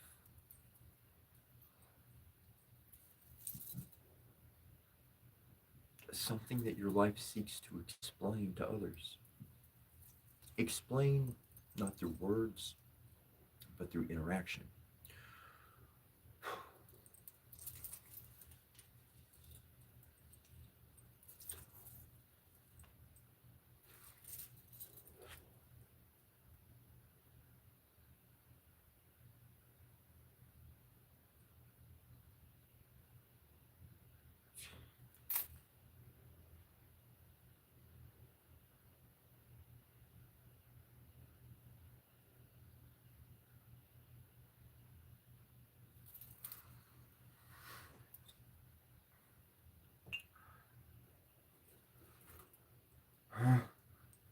Something that your life seeks to explain to others. Explain not through words, but through interaction.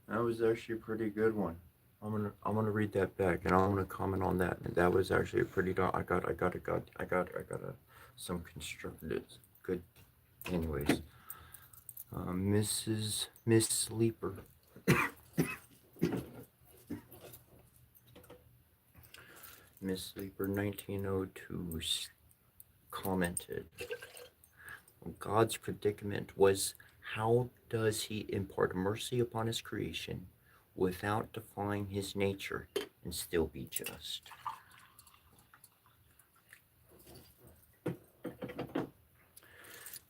That was actually a pretty good one. I'm gonna read that back and I'm gonna comment on that. And that was actually a pretty I got some constructed good. Anyways, Miss Sleeper. Miss Sleeper 1902 commented, God's predicament was, how does he impart mercy upon his creation without defying his nature and still be just?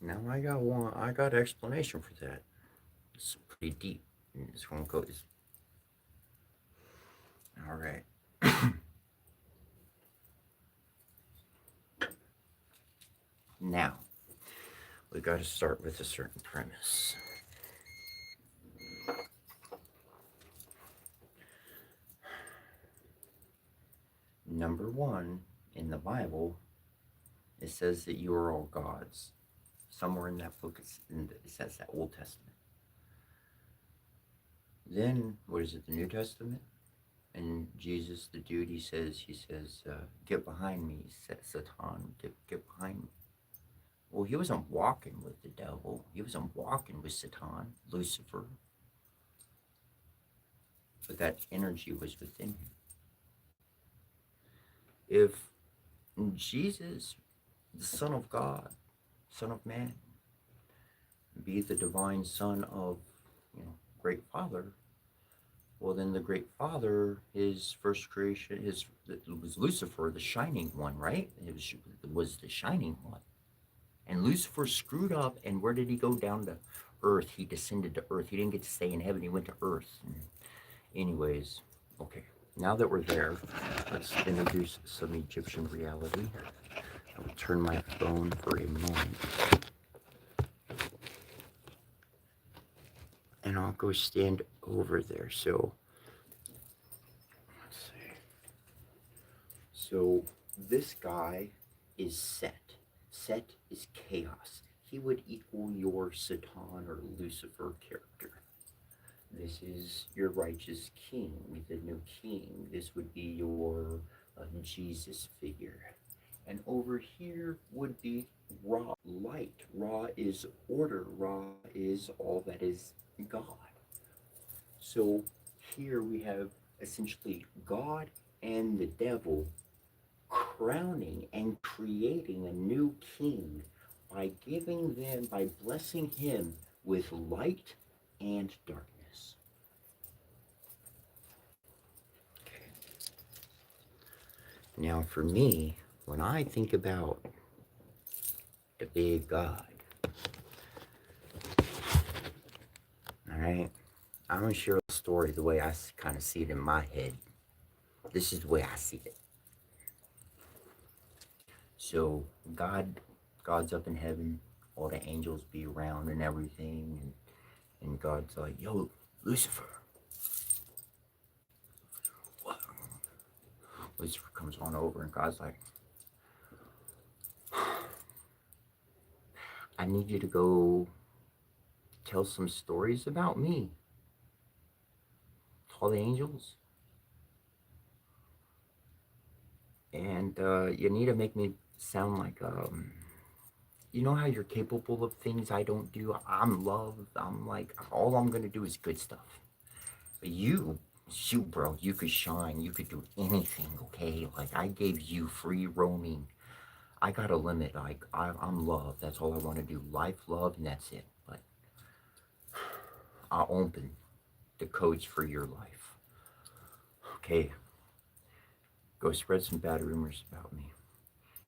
Now I got an explanation for that. It's pretty deep. This one goes. All right. Now, we got to start with a certain premise. Number one, in the Bible, it says that you are all gods. Somewhere in that book, it says that Old Testament. Then, what is it, the New Testament? And Jesus, the dude, he says, get behind me, Satan, get behind me. Well, he wasn't walking with the devil. He wasn't walking with Satan, Lucifer. But that energy was within him. If Jesus, the Son of God, Son of Man, be the divine Son of, Great Father, well, then the Great Father, his first creation, it was Lucifer, the shining one, right? It was the shining one. And Lucifer screwed up, and where did he go? Down to earth. He descended to earth. He didn't get to stay in heaven. He went to earth. Anyways, okay. Now that we're there, let's introduce some Egyptian reality. I will turn my phone for a moment. And I'll go stand over there. So, let's see. So, this guy is Set. Set is chaos. He would equal your Satan or Lucifer character. This is your righteous king, the new king. This would be your Jesus figure. And over here would be Ra, light. Ra is order. Ra is all that is God. So here we have essentially God and the devil crowning and creating a new king by blessing him with light and darkness. Okay. Now for me, when I think about the big God, all right, I'm going to share a story the way I kind of see it in my head. This is the way I see it. So God's up in heaven, all the angels be around and everything, and God's like, yo, Lucifer. What? Lucifer comes on over, and God's like, I need you to go tell some stories about me to all the angels. And you need to make me sound like, you know how you're capable of things I don't do? I'm love. I'm like, all I'm going to do is good stuff. But you, bro, you could shine. You could do anything, okay? Like, I gave you free roaming. I got a limit. Like, I'm love. That's all I want to do. Life, love, and that's it. But I'll open the codes for your life. Okay. Go spread some bad rumors about me.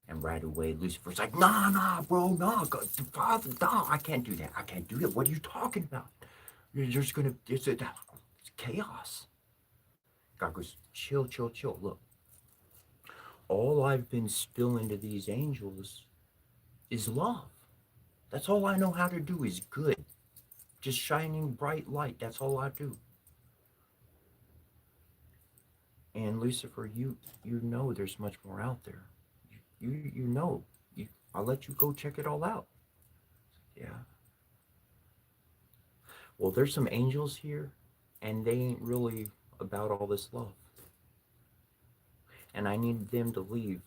And right away, Lucifer's like, nah, bro, nah, God, Father, nah, I can't do that. I can't do that. What are you talking about? It's chaos. God goes, chill. Look, all I've been spilling to these angels is love. That's all I know how to do is good. Just shining bright light. That's all I do. And Lucifer, you know there's much more out there. You know. I'll let you go check it all out. Yeah. Well, there's some angels here, and they ain't really about all this love. And I need them to leave.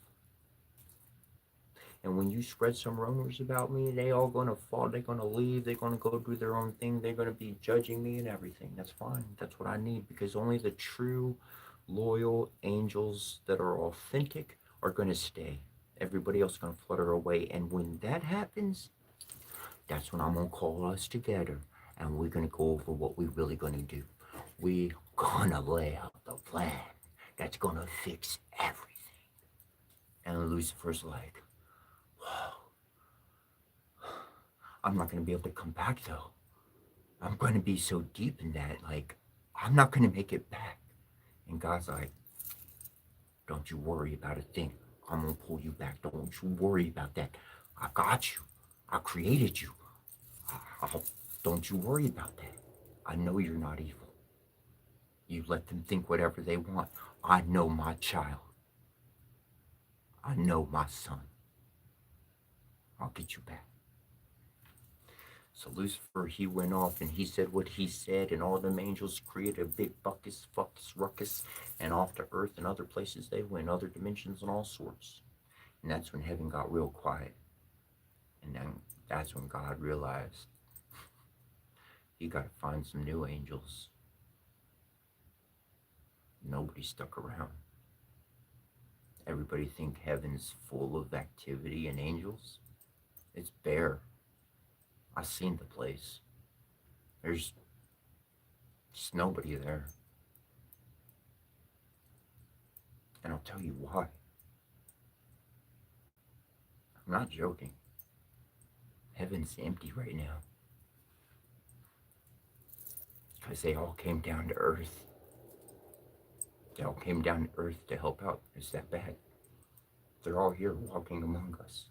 And when you spread some rumors about me, they all gonna fall. They're gonna leave. They're gonna go do their own thing. They're gonna be judging me and everything. That's fine. That's what I need, because only the true Loyal angels that are authentic are going to stay. Everybody else is going to flutter away. And when that happens, that's when I'm going to call us together and we're going to go over what we're really going to do. We're going to lay out the plan that's going to fix everything. And Lucifer's like, I'm not going to be able to come back though. I'm going to be so deep in that, like, I'm not going to make it back. And God's like, don't you worry about a thing. I'm going to pull you back. Don't you worry about that. I got you. I created you. Don't you worry about that. I know you're not evil. You let them think whatever they want. I know my child. I know my son. I'll get you back. So Lucifer, he went off and he said what he said, and all them angels created a big ruckus, and off to earth and other places they went, other dimensions and all sorts. And that's when heaven got real quiet. And then that's when God realized he got to find some new angels. Nobody stuck around. Everybody think heaven's full of activity and angels. It's bare. I've seen the place. There's just nobody there. And I'll tell you why. I'm not joking. Heaven's empty right now. Because they all came down to earth. They all came down to earth to help out. It's that bad. They're all here walking among us.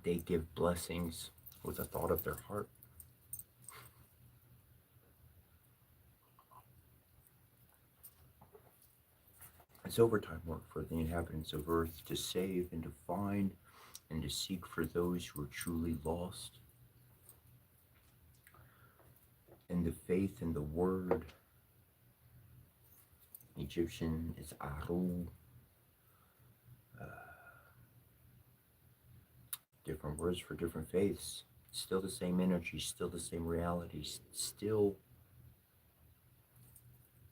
They give blessings with the thought of their heart. It's overtime work for the inhabitants of earth to save and to find and to seek for those who are truly lost. And the faith in the word, Egyptian is Aru. Different words for different faiths. Still the same energy, still the same reality, still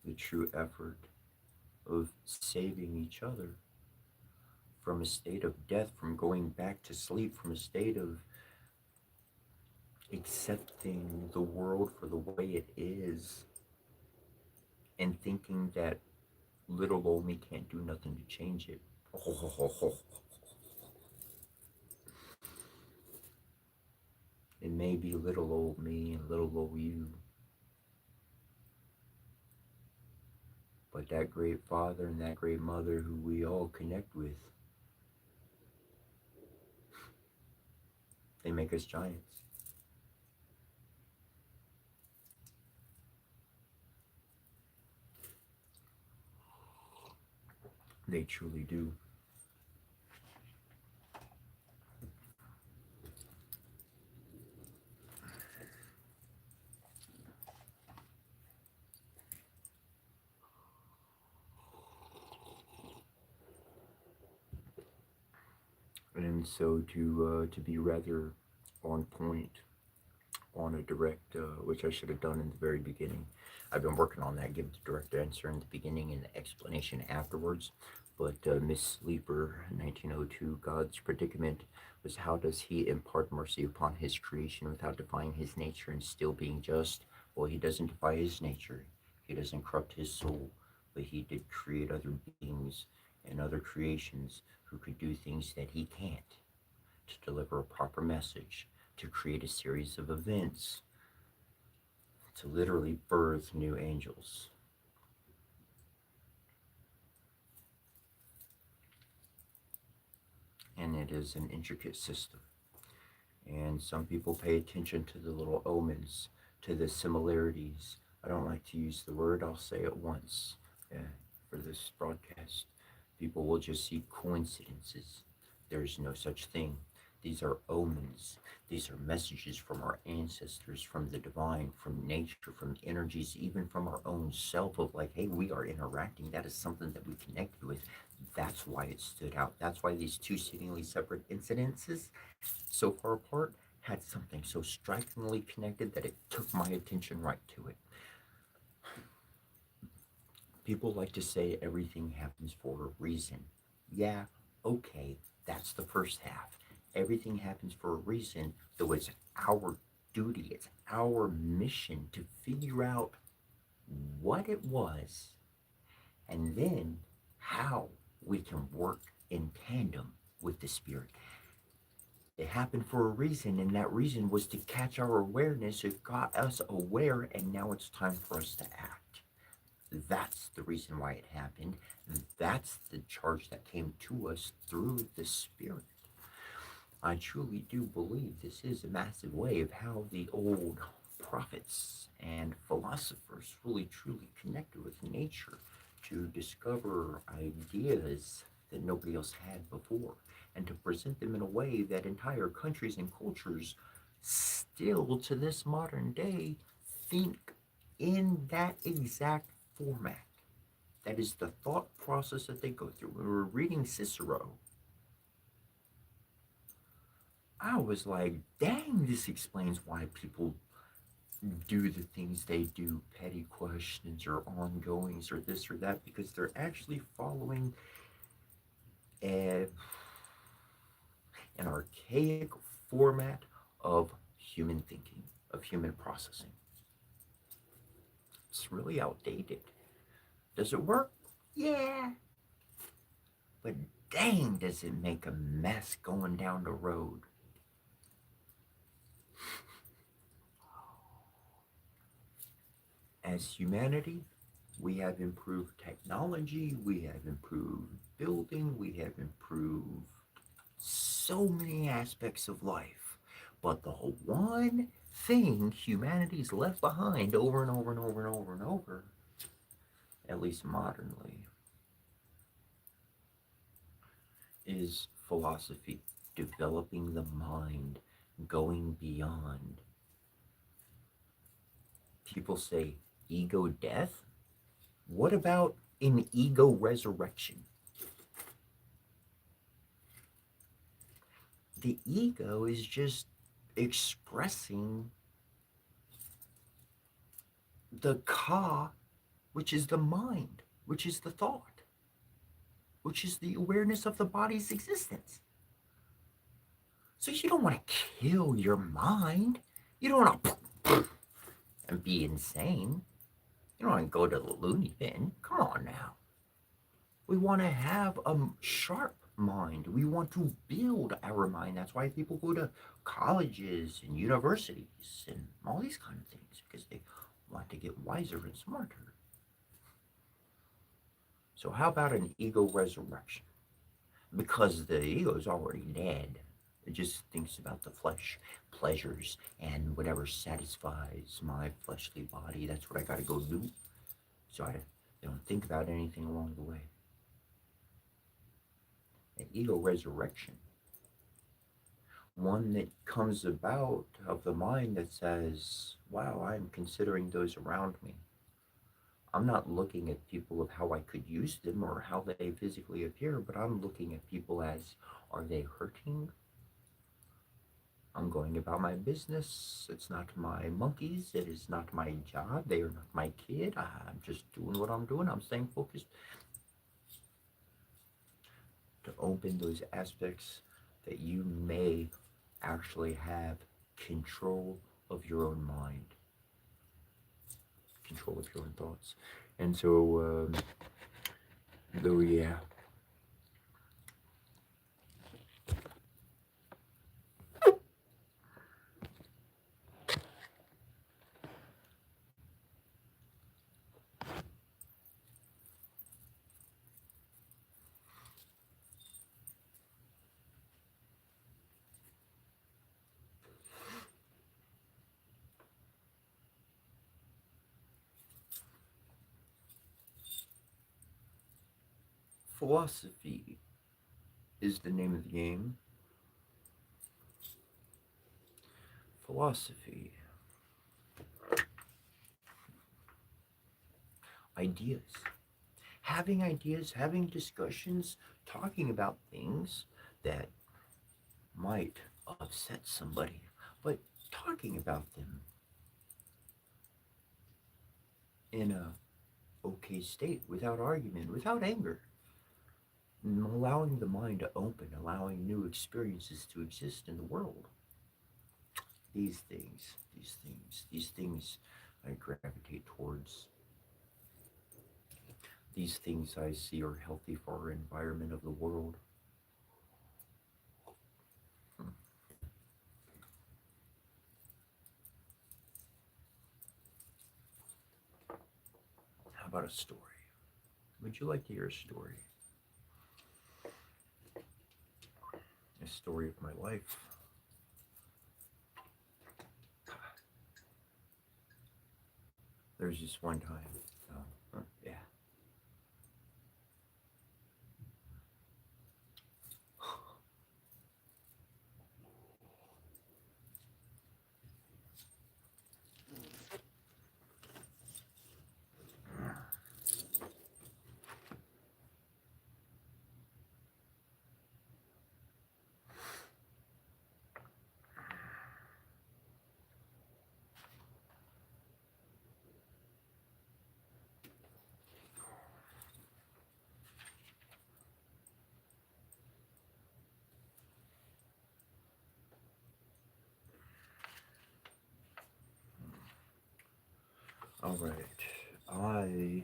the true effort of saving each other from a state of death, from going back to sleep, from a state of accepting the world for the way it is and thinking that little old me can't do nothing to change it. It may be little old me and little old you, but that great father and that great mother who we all connect with, they make us giants. They truly do. And so to be rather on point, on a direct, which I should have done in the very beginning. I've been working on that, give the direct answer in the beginning and the explanation afterwards. But Miss Sleeper, 1902, God's predicament was, how does he impart mercy upon his creation without defying his nature and still being just? Well, he doesn't defy his nature. He doesn't corrupt his soul, but he did create other beings and other creations who could do things that he can't, to deliver a proper message, to create a series of events, to literally birth new angels. And it is an intricate system. And some people pay attention to the little omens, to the similarities. I don't like to use the word, I'll say it once for this broadcast. People will just see coincidences. There's no such thing. These are omens. These are messages from our ancestors, from the divine, from nature, from energies, even from our own self, of like, hey, we are interacting. That is something that we connected with. That's why it stood out. That's why these two seemingly separate incidences, so far apart, had something so strikingly connected that it took my attention right to it. People like to say everything happens for a reason. Yeah, okay, that's the first half. Everything happens for a reason, though it's our duty, it's our mission to figure out what it was and then how we can work in tandem with the Spirit. It happened for a reason, and that reason was to catch our awareness. It got us aware, and now it's time for us to act. That's the reason why it happened. That's the charge that came to us through the Spirit. I truly do believe this is a massive way of how the old prophets and philosophers really truly connected with nature to discover ideas that nobody else had before and to present them in a way that entire countries and cultures still to this modern day think in that exact format. That is the thought process that they go through. When we were reading Cicero, I was like, dang, this explains why people do the things they do, petty questions or ongoings or this or that, because they're actually following a, an archaic format of human thinking, of human processing. It's really outdated. Does it work? Yeah. But dang, does it make a mess going down the road. As humanity, we have improved technology, we have improved building, we have improved so many aspects of life. But the one thing humanity's left behind over and over and over and over and over, at least modernly, is philosophy, developing the mind, going beyond. People say ego death. What about an ego resurrection? The ego is just expressing the ka, which is the mind, which is the thought, which is the awareness of the body's existence. So you don't want to kill your mind. You don't want to and be insane. You don't want to go to the loony bin. Come on now. We want to have a sharp mind. We want to build our mind. That's why people go to colleges and universities and all these kind of things, because they want to get wiser and smarter. So how about an ego resurrection? Because the ego is already dead. It just thinks about the flesh pleasures and whatever satisfies my fleshly body. That's what I got to go do. So I don't think about anything along the way. An ego resurrection, one that comes about of the mind that says, wow, I'm considering those around me. I'm not looking at people of how I could use them or how they physically appear, but I'm looking at people as, are they hurting? I'm going about my business. It's not my monkeys. It is not my job. They are not my kid. I'm just doing what I'm doing. I'm staying focused. To open those aspects that you may actually have control of your own mind, control of your own thoughts. And so, though, yeah. Philosophy is the name of the game. Philosophy. Ideas. Having ideas, having discussions, talking about things that might upset somebody, but talking about them in a okay state, without argument, without anger, and allowing the mind to open, allowing new experiences to exist in the world. These things I gravitate towards. These things I see are healthy for our environment of the world. Hmm. How about a story? Would you like to hear a story? A story of my life. There's this one time. Yeah. All right. I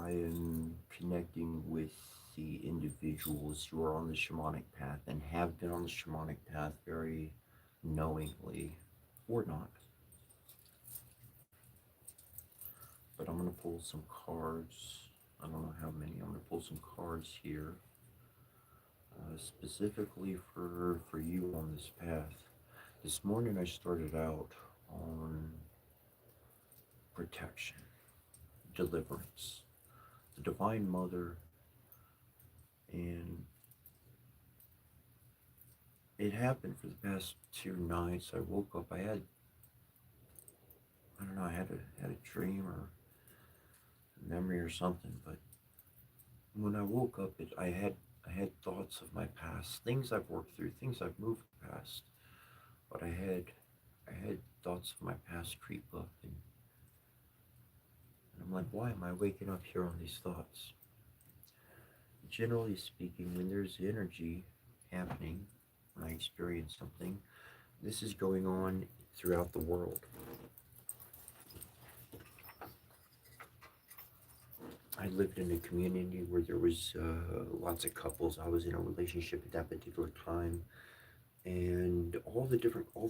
I am connecting with the individuals who are on the shamanic path and have been on the shamanic path very knowingly or not. But I'm going to pull some cards. I don't know how many. I'm going to pull some cards here, specifically for you on this path. This morning I started out on protection, deliverance, the Divine Mother, and it happened for the past 2 nights. I woke up. I don't know. I had a dream or a memory or something. But when I woke up, I had thoughts of my past, things I've worked through, things I've moved past. But I had thoughts of my past creep up, and I'm like, why am I waking up here on these thoughts? Generally speaking, when there's energy happening, when I experience something, this is going on throughout the world. I lived in a community where there was lots of couples. I was in a relationship at that particular time, and all the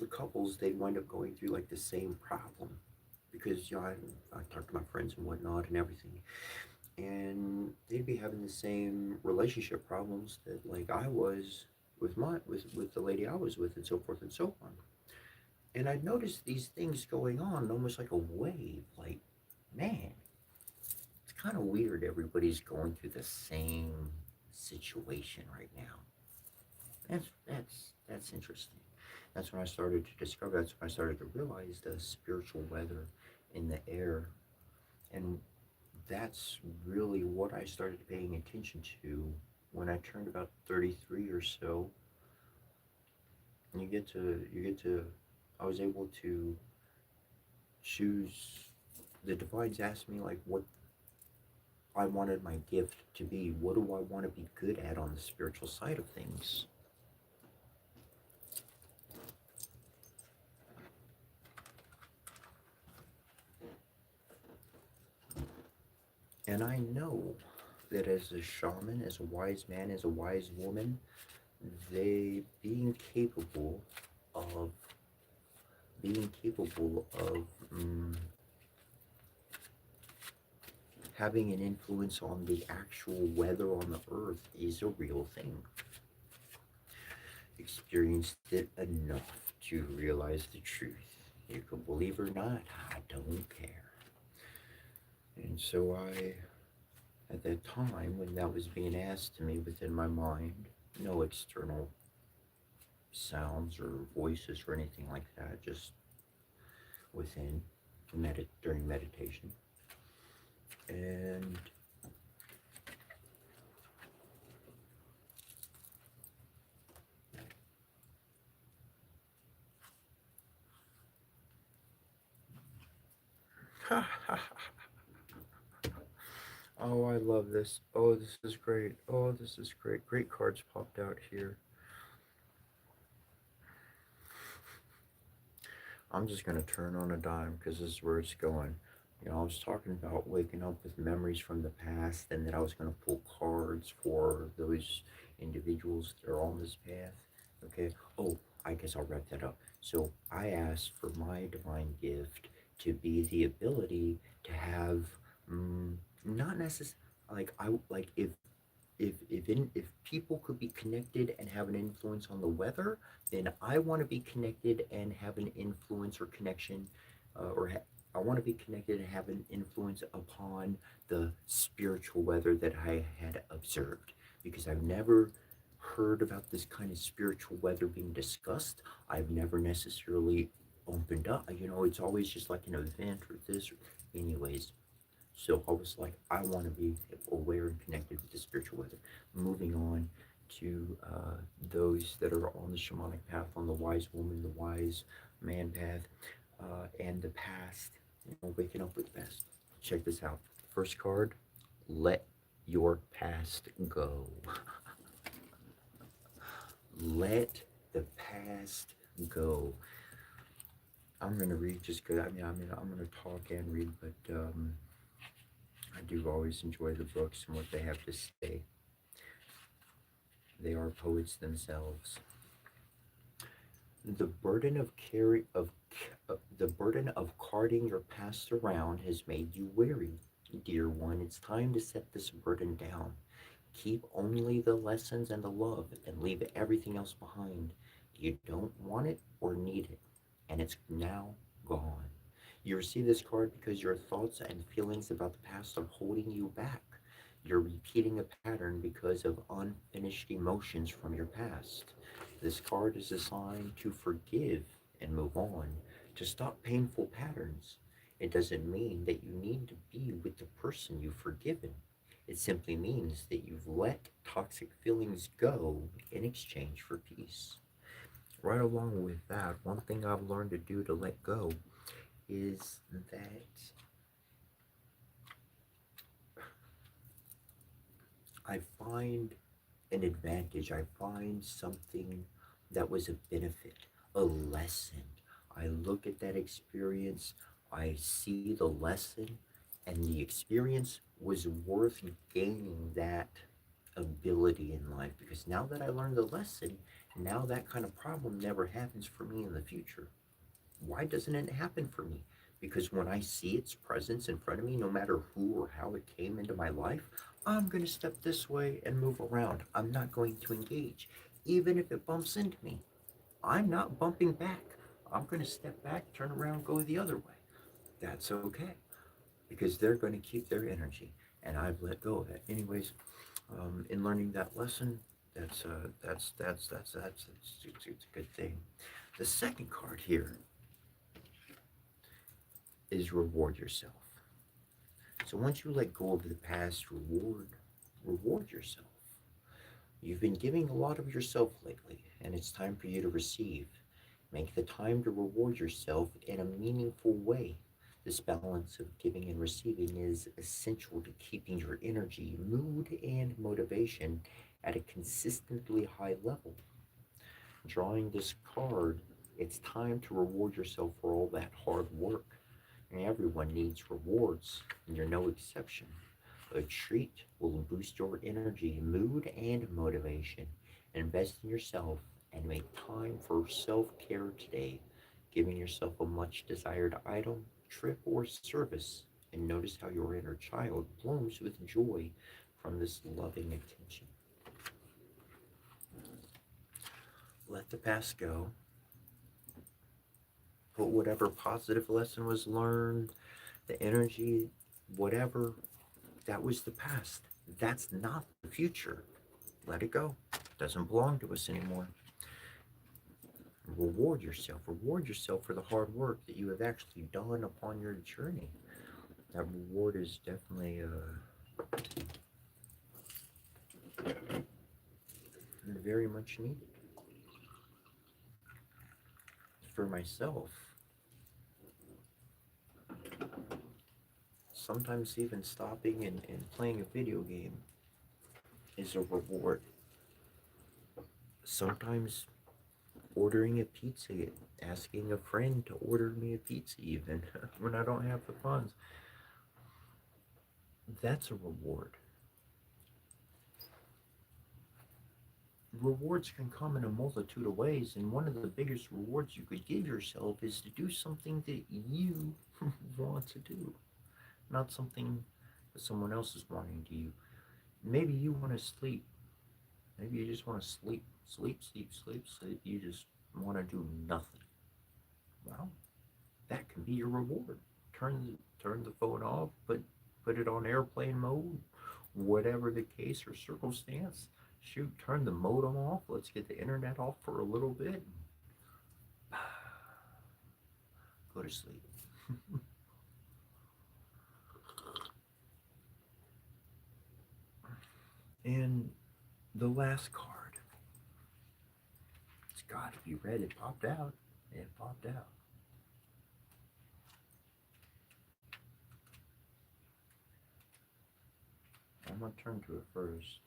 couples, they wind up going through like the same problem because I talked to my friends and whatnot and everything, and they'd be having the same relationship problems that like I was with the lady I was with, and so forth and so on. And I noticed these things going on almost like a wave. Like, man, it's kind of weird. Everybody's going through the same situation right now. That's interesting. That's when I started to discover. That's when I started to realize the spiritual weather in the air, and that's really what I started paying attention to when I turned about 33 or so. And you get to. I was able to choose. The divines asked me like what I wanted my gift to be. What do I want to be good at on the spiritual side of things? And I know that as a shaman, as a wise man, as a wise woman, they of being capable of having an influence on the actual weather on the earth is a real thing. Experienced it enough to realize the truth. You can believe or not, I don't care. And so at that time, when that was being asked to me within my mind, no external sounds or voices or anything like that, just within during meditation. And Oh, I love this. Oh, this is great. Oh, this is great. Great cards popped out here. I'm just going to turn on a dime because this is where it's going. You know, I was talking about waking up with memories from the past and that I was going to pull cards for those individuals that are on this path. Okay. Oh, I guess I'll wrap that up. So I asked for my divine gift to be the ability to have, not necessarily, like, if people could be connected and have an influence on the weather, then I want to be connected and have an influence or connection, I want to be connected and have an influence upon the spiritual weather that I had observed, because I've never heard about this kind of spiritual weather being discussed. I've never necessarily opened up. You know, it's always just like an event or this. Anyways, so I was like, I want to be aware and connected with the spiritual weather. Moving on to those that are on the shamanic path, on the wise woman, the wise man path, and the past, you know, waking up with the past. Check this out. First card, let your past go. Let the past go. I'm gonna read just because I'm gonna talk and read, but I do always enjoy the books and what they have to say. They are poets themselves. The burden of the burden of carting your past around has made you weary. Dear one, it's time to set this burden down. Keep only the lessons and the love and leave everything else behind. You don't want it or need it, and it's now gone. You receive this card because your thoughts and feelings about the past are holding you back. You're repeating a pattern because of unfinished emotions from your past. This card is a sign to forgive and move on, to stop painful patterns. It doesn't mean that you need to be with the person you've forgiven. It simply means that you've let toxic feelings go in exchange for peace. Right along with that, one thing I've learned to do to let go is that I find an advantage, I find something that was a benefit, a lesson. I look at that experience, I see the lesson, and the experience was worth gaining that ability in life, because now that I learned the lesson, now that kind of problem never happens for me in the future. Why doesn't it happen for me? Because when I see its presence in front of me, no matter who or how it came into my life, I'm going to step this way and move around. I'm not going to engage. Even if it bumps into me, I'm not bumping back. I'm going to step back, turn around, go the other way. That's okay, because they're going to keep their energy, and I've let go of that. Anyways, in learning that lesson, it's a good thing. The second card here is reward yourself. So once you let go of the past, reward yourself. You've been giving a lot of yourself lately, and it's time for you to receive. Make the time to reward yourself in a meaningful way. This balance of giving and receiving is essential to keeping your energy, mood, and motivation at a consistently high level. Drawing this card, it's time to reward yourself for all that hard work. And everyone needs rewards, and you're no exception. A treat will boost your energy, mood, and motivation. Invest in yourself and make time for self care today, giving yourself a much desired item, trip, or service. And notice how your inner child blooms with joy from this loving attention. Let the past go. Put whatever positive lesson was learned, the energy, whatever, that was the past. That's not the future. Let it go. Doesn't belong to us anymore. Reward yourself. Reward yourself for the hard work that you have actually done upon your journey. That reward is definitely very much needed. For myself, Sometimes even stopping and playing a video game is a reward. Sometimes ordering a pizza, asking a friend to order me a pizza, even when I don't have the funds, that's a reward. Rewards can come in a multitude of ways, and one of the biggest rewards you could give yourself is to do something that you want to do, not something that someone else is wanting to you. Maybe you want to sleep. Maybe you just want to sleep, sleep, sleep, sleep, sleep. You just want to do nothing. Well, that can be your reward. Turn the phone off, put it on airplane mode, whatever the case or circumstance. Shoot, turn the modem off. Let's get the internet off for a little bit. Go to sleep. And the last card. It's got to be red. It popped out. It popped out. I'm going to turn to it first.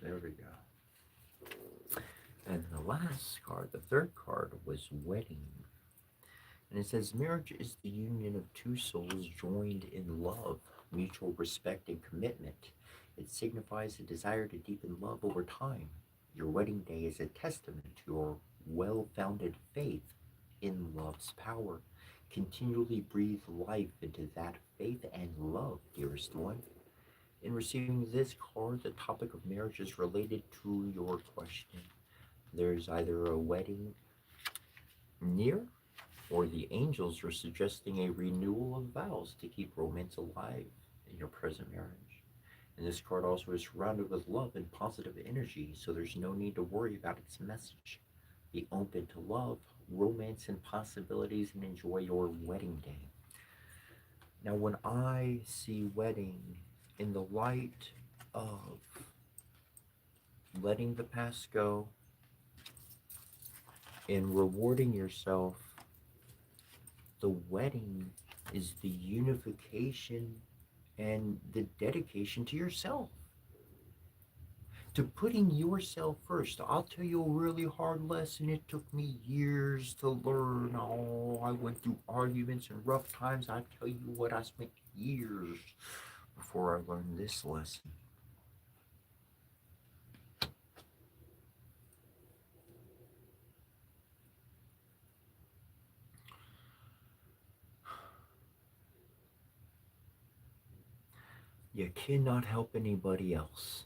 There we go. And the last card, the third card, was wedding. And it says marriage is the union of two souls joined in love, mutual respect, and commitment. It signifies a desire to deepen love over time. Your wedding day is a testament to your well founded faith in love's power. Continually breathe life into that faith and love, dearest one. In receiving this card, the topic of marriage is related to your question. There's either a wedding near, or the angels are suggesting a renewal of vows to keep romance alive in your present marriage. And this card also is surrounded with love and positive energy, so there's no need to worry about its message. Be open to love, romance, and possibilities and enjoy your wedding day. Now, when I see wedding in the light of letting the past go and rewarding yourself, the wedding is the unification and the dedication to yourself, to putting yourself first. I'll tell you a really hard lesson. It took me years to learn. Oh, I went through arguments and rough times. I tell you what, I spent years before I learned this lesson. You cannot help anybody else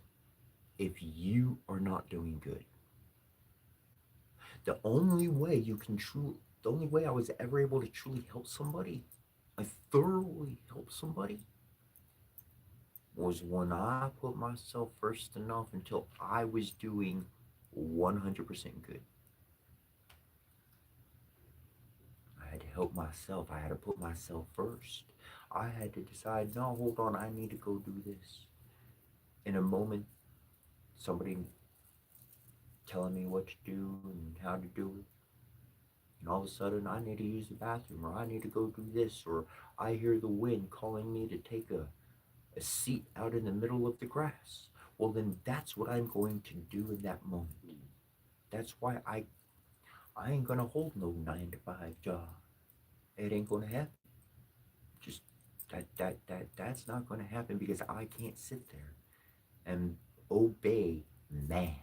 if you are not doing good. The only way you can truly, the only way I was ever able to truly help somebody, I thoroughly help somebody, was when I put myself first enough until I was doing 100% good. I had to help myself. I had to put myself first. I had to decide, no, hold on, I need to go do this. In a moment, somebody telling me what to do and how to do it. And all of a sudden, I need to use the bathroom, or I need to go do this, or I hear the wind calling me to take a seat out in the middle of the grass. Well, then that's what I'm going to do in that moment. That's why I ain't gonna hold no 9 to 5 job. It ain't gonna happen. Just that's not gonna happen because I can't sit there and obey man.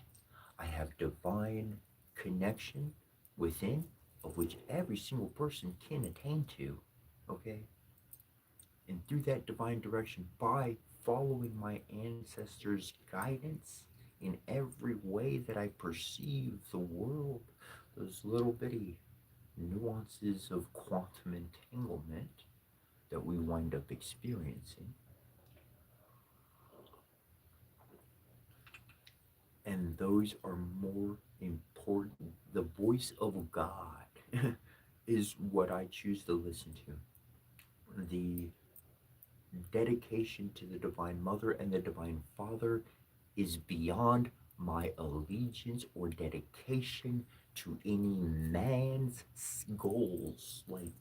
I have divine connection within, of which every single person can attain to. Okay? And through that divine direction, by following my ancestors' guidance in every way that I perceive the world, those little bitty nuances of quantum entanglement that we wind up experiencing. And those are more important. The voice of God is what I choose to listen to. The dedication to the Divine Mother and the Divine Father is beyond my allegiance or dedication to any man's goals. Like,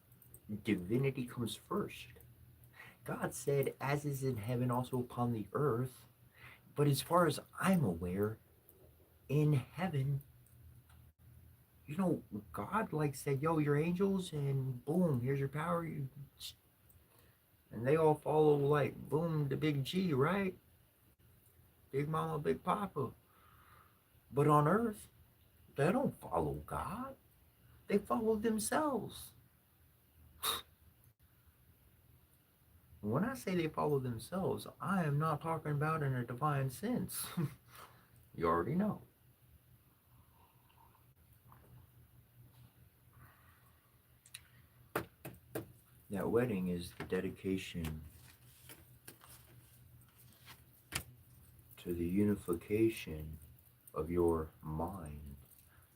divinity comes first. God said, as is in heaven, also upon the earth. But as far as I'm aware, in heaven, God like said, yo, your angels, and boom, here's your power. And they all follow like boom, the big G, right? Big Mama, Big Papa. But on earth, they don't follow God. They follow themselves. When I say they follow themselves, I am not talking about in a divine sense. You already know. That wedding is the dedication to the unification of your mind,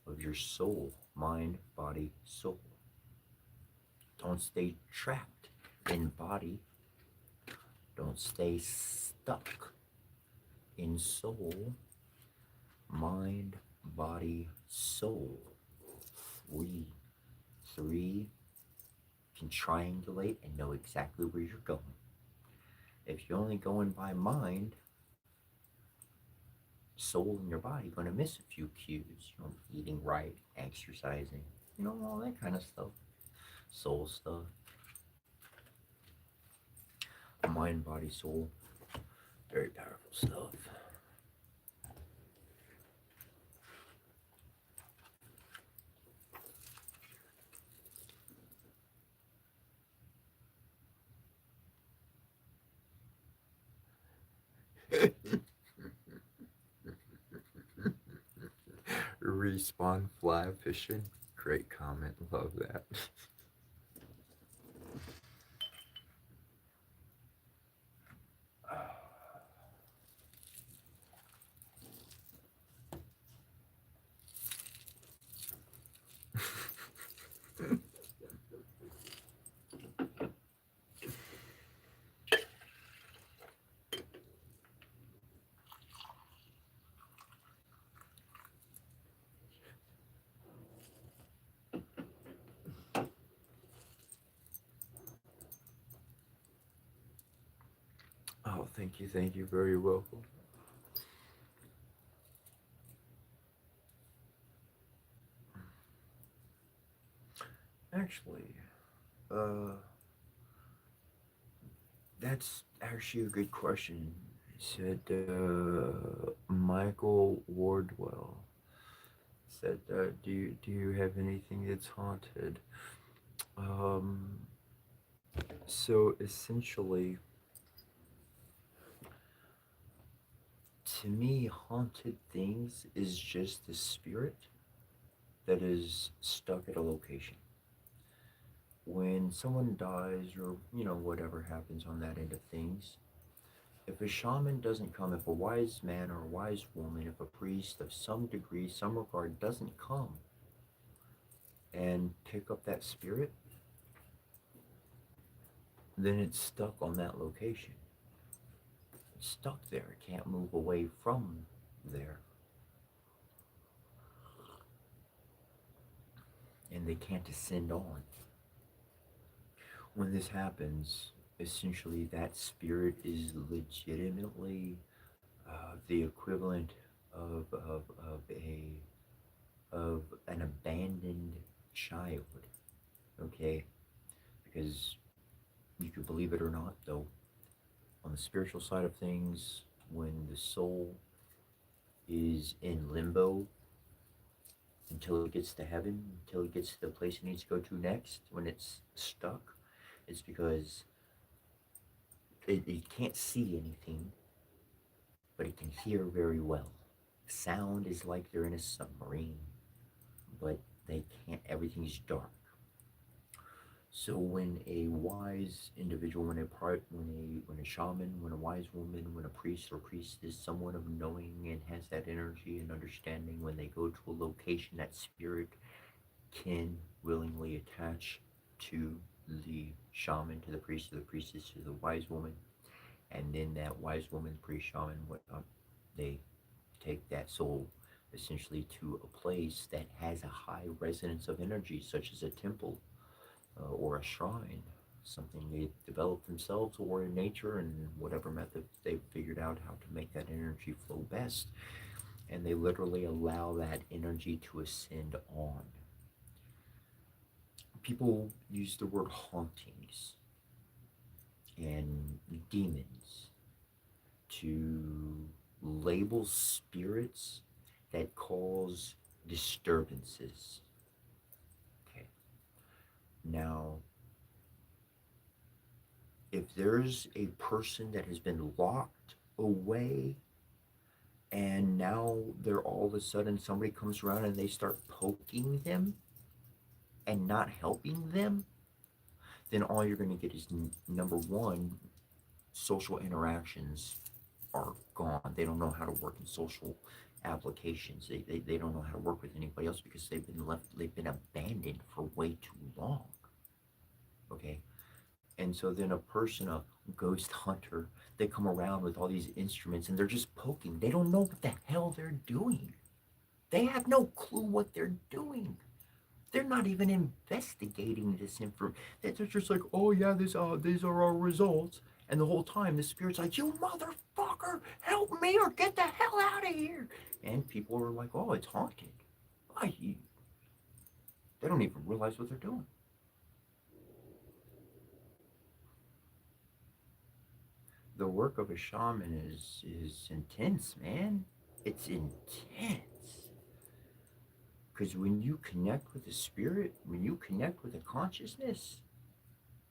of your soul, mind, body, soul. Don't stay trapped in body. Don't stay stuck in soul, mind, body, soul. We three can triangulate and know exactly where you're going. If you're only going by mind, soul and your body going to miss a few cues. Eating right, exercising, all that kind of stuff. Soul stuff. Mind, body, soul. Very powerful stuff. Respawn fly fishing. Great comment. Love that. Oh, thank you, thank you. Very welcome. Actually, uh, that's actually a good question. Said Michael Wardwell. Said, do you have anything that's haunted? Um, so essentially, to me, haunted things is just the spirit that is stuck at a location. When someone dies, or whatever happens on that end of things, if a shaman doesn't come, if a wise man or a wise woman, if a priest of some degree, some regard doesn't come and pick up that spirit, then it's stuck on that location. It's stuck there. It can't move away from there. And they can't ascend on. When this happens, essentially that spirit is legitimately the equivalent of of an abandoned child. Okay, because you could believe it or not, though, on the spiritual side of things, when the soul is in limbo until it gets to heaven, until it gets to the place it needs to go to next, when it's stuck, it's because it can't see anything, but it can hear very well. Sound is like they're in a submarine, but they can't, everything's dark. So when a wise individual, when a shaman, when a wise woman, when a priest or priestess, someone of knowing and has that energy and understanding, when they go to a location, that spirit can willingly attach to the shaman, to the priest, to the priestess, to the wise woman, and then that wise woman, priest, shaman, whatnot, they take that soul essentially to a place that has a high resonance of energy, such as a temple or a shrine, something they developed themselves or in nature, and whatever method they've figured out how to make that energy flow best. And they literally allow that energy to ascend on. People use the word hauntings and demons to label spirits that cause disturbances. Okay. Now, if there's a person that has been locked away and now they're all of a sudden somebody comes around and they start poking them and not helping them, then all you're going to get is number one, social interactions are gone. They don't know how to work in social applications. They don't know how to work with anybody else because they've been abandoned for way too long. Okay. And so then a person, a ghost hunter, they come around with all these instruments and they're just poking. They don't know what the hell they're doing. They have no clue what they're doing. They're not even investigating this information. They're just like, oh yeah, these are our results. And the whole time, the spirit's like, you motherfucker, help me or get the hell out of here. And people are like, oh, it's haunted. I, they don't even realize what they're doing. The work of a shaman is intense, man. It's intense. Because when you connect with the spirit, when you connect with the consciousness,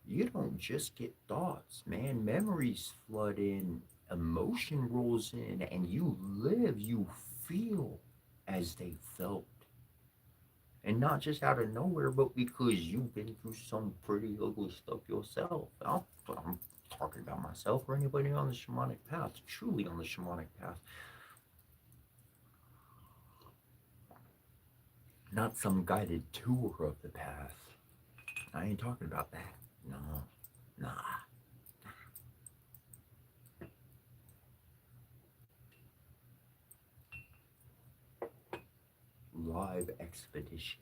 you don't just get thoughts, man. Memories flood in, emotion rolls in, and you live, you feel as they felt. And not just out of nowhere, but because you've been through some pretty ugly stuff yourself. I'm talking about myself or anybody on the shamanic path, truly on the shamanic path. Not some guided tour of the path. I ain't talking about that. No, nah. Live expedition.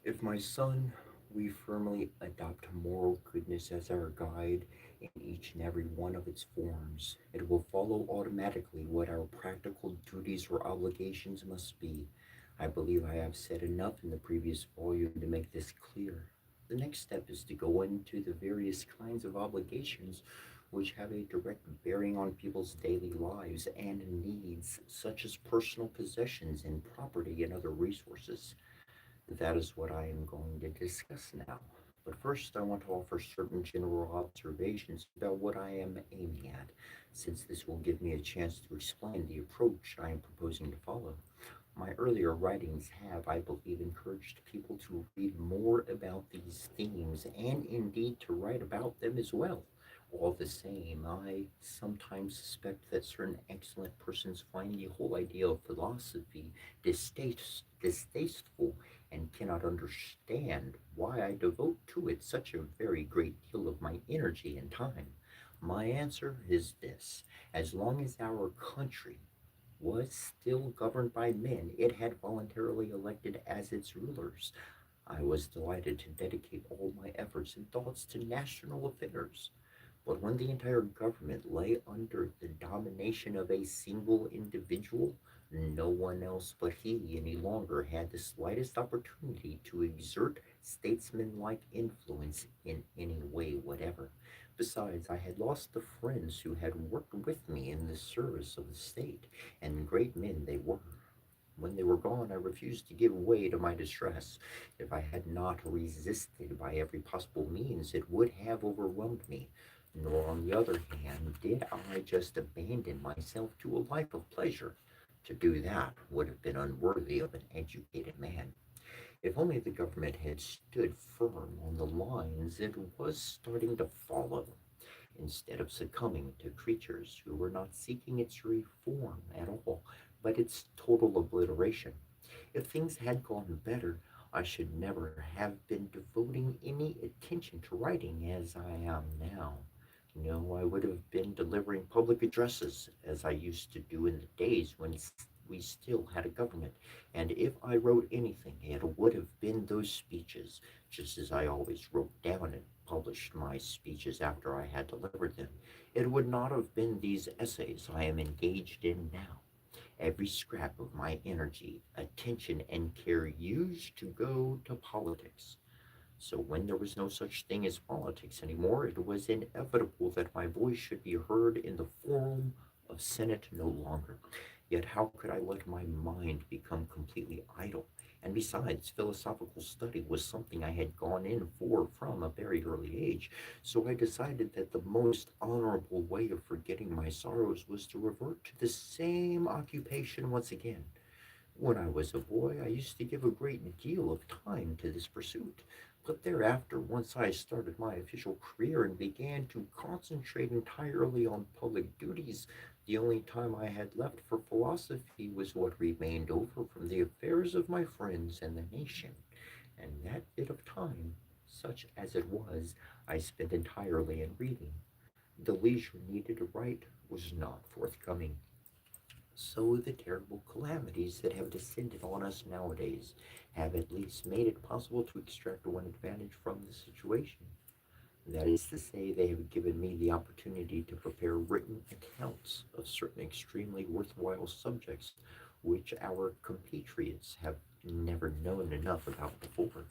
If my son, we firmly adopt moral goodness as our guide in each and every one of its forms, it will follow automatically what our practical duties or obligations must be. I believe I have said enough in the previous volume to make this clear. The next step is to go into the various kinds of obligations which have a direct bearing on people's daily lives and needs, such as personal possessions and property and other resources. That is what I am going to discuss now. But first, I want to offer certain general observations about what I am aiming at, since this will give me a chance to explain the approach I am proposing to follow. My earlier writings have, I believe, encouraged people to read more about these themes and indeed to write about them as well. All the same, I sometimes suspect that certain excellent persons find the whole idea of philosophy distasteful and cannot understand why I devote to it such a very great deal of my energy and time. My answer is this: as long as our country was still governed by men it had voluntarily elected as its rulers, I was delighted to dedicate all my efforts and thoughts to national affairs. But when the entire government lay under the domination of a single individual, no one else but he any longer had the slightest opportunity to exert statesmanlike influence in any way whatever. Besides, I had lost the friends who had worked with me in the service of the state, and great men they were. When they were gone, I refused to give way to my distress. If I had not resisted by every possible means, it would have overwhelmed me. Nor, on the other hand, did I just abandon myself to a life of pleasure. To do that would have been unworthy of an educated man. If only the government had stood firm on the lines it was starting to follow, instead of succumbing to creatures who were not seeking its reform at all, but its total obliteration. If things had gone better, I should never have been devoting any attention to writing as I am now. No, I would have been delivering public addresses as I used to do in the days when we still had a government. And if I wrote anything, it would have been those speeches, just as I always wrote down and published my speeches after I had delivered them. It would not have been these essays I am engaged in now. Every scrap of my energy, attention, and care used to go to politics. So when there was no such thing as politics anymore, it was inevitable that my voice should be heard in the forum of Senate no longer. Yet how could I let my mind become completely idle? And besides, philosophical study was something I had gone in for from a very early age, so I decided that the most honorable way of forgetting my sorrows was to revert to the same occupation once again. When I was a boy, I used to give a great deal of time to this pursuit. But thereafter, once I started my official career and began to concentrate entirely on public duties, the only time I had left for philosophy was what remained over from the affairs of my friends and the nation. And that bit of time, such as it was, I spent entirely in reading. The leisure needed to write was not forthcoming. So the terrible calamities that have descended on us nowadays have at least made it possible to extract one advantage from the situation. That is to say, they have given me the opportunity to prepare written accounts of certain extremely worthwhile subjects which our compatriots have never known enough about before.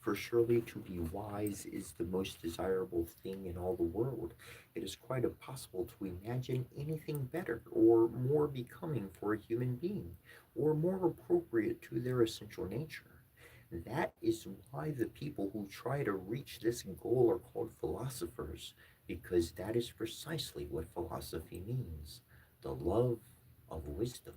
For surely to be wise is the most desirable thing in all the world. It is quite impossible to imagine anything better or more becoming for a human being, or more appropriate to their essential nature. That is why the people who try to reach this goal are called philosophers, because that is precisely what philosophy means: the love of wisdom.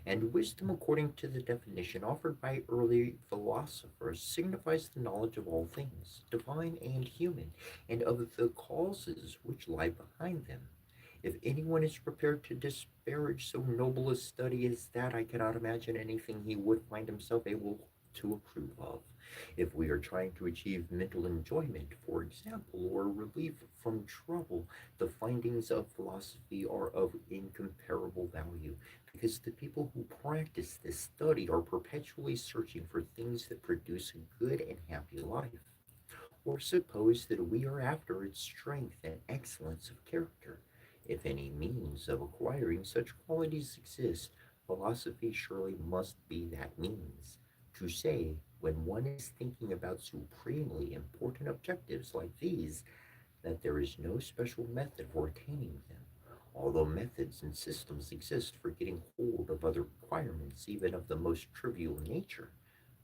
And wisdom, according to the definition offered by early philosophers, signifies the knowledge of all things, divine and human, and of the causes which lie behind them. If anyone is prepared to disparage so noble a study as that, I cannot imagine anything he would find himself able to approve of. If we are trying to achieve mental enjoyment, for example, or relief from trouble, the findings of philosophy are of incomparable value, because the people who practice this study are perpetually searching for things that produce a good and happy life. Or suppose that we are after its strength and excellence of character. If any means of acquiring such qualities exist, philosophy surely must be that means. To say, when one is thinking about supremely important objectives like these, that there is no special method for attaining them, although methods and systems exist for getting hold of other requirements, even of the most trivial nature,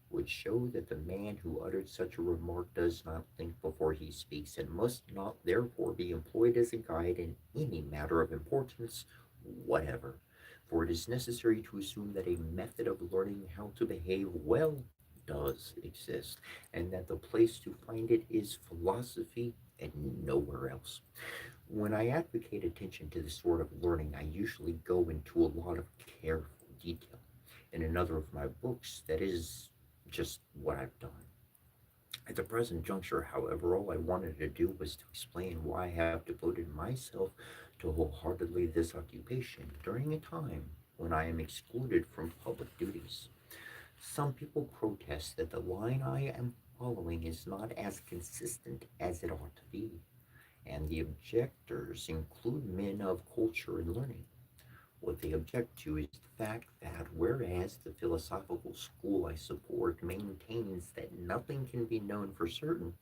would show that the man who uttered such a remark does not think before he speaks, and must not therefore be employed as a guide in any matter of importance whatever. For it is necessary to assume that a method of learning how to behave well does exist, and that the place to find it is philosophy and nowhere else. When I advocate attention to this sort of learning, I usually go into a lot of careful detail. In another of my books, that is just what I've done. At the present juncture, however, all I wanted to do was to explain why I have devoted myself to wholeheartedly this occupation during a time when I am excluded from public duties. Some people protest that the line I am following is not as consistent as it ought to be, and the objectors include men of culture and learning. What they object to is the fact that whereas the philosophical school I support maintains that nothing can be known for certain,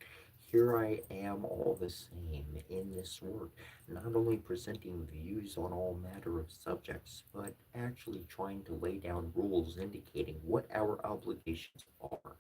here I am all the same in this work, not only presenting views on all matter of subjects, but actually trying to lay down rules indicating what our obligations are.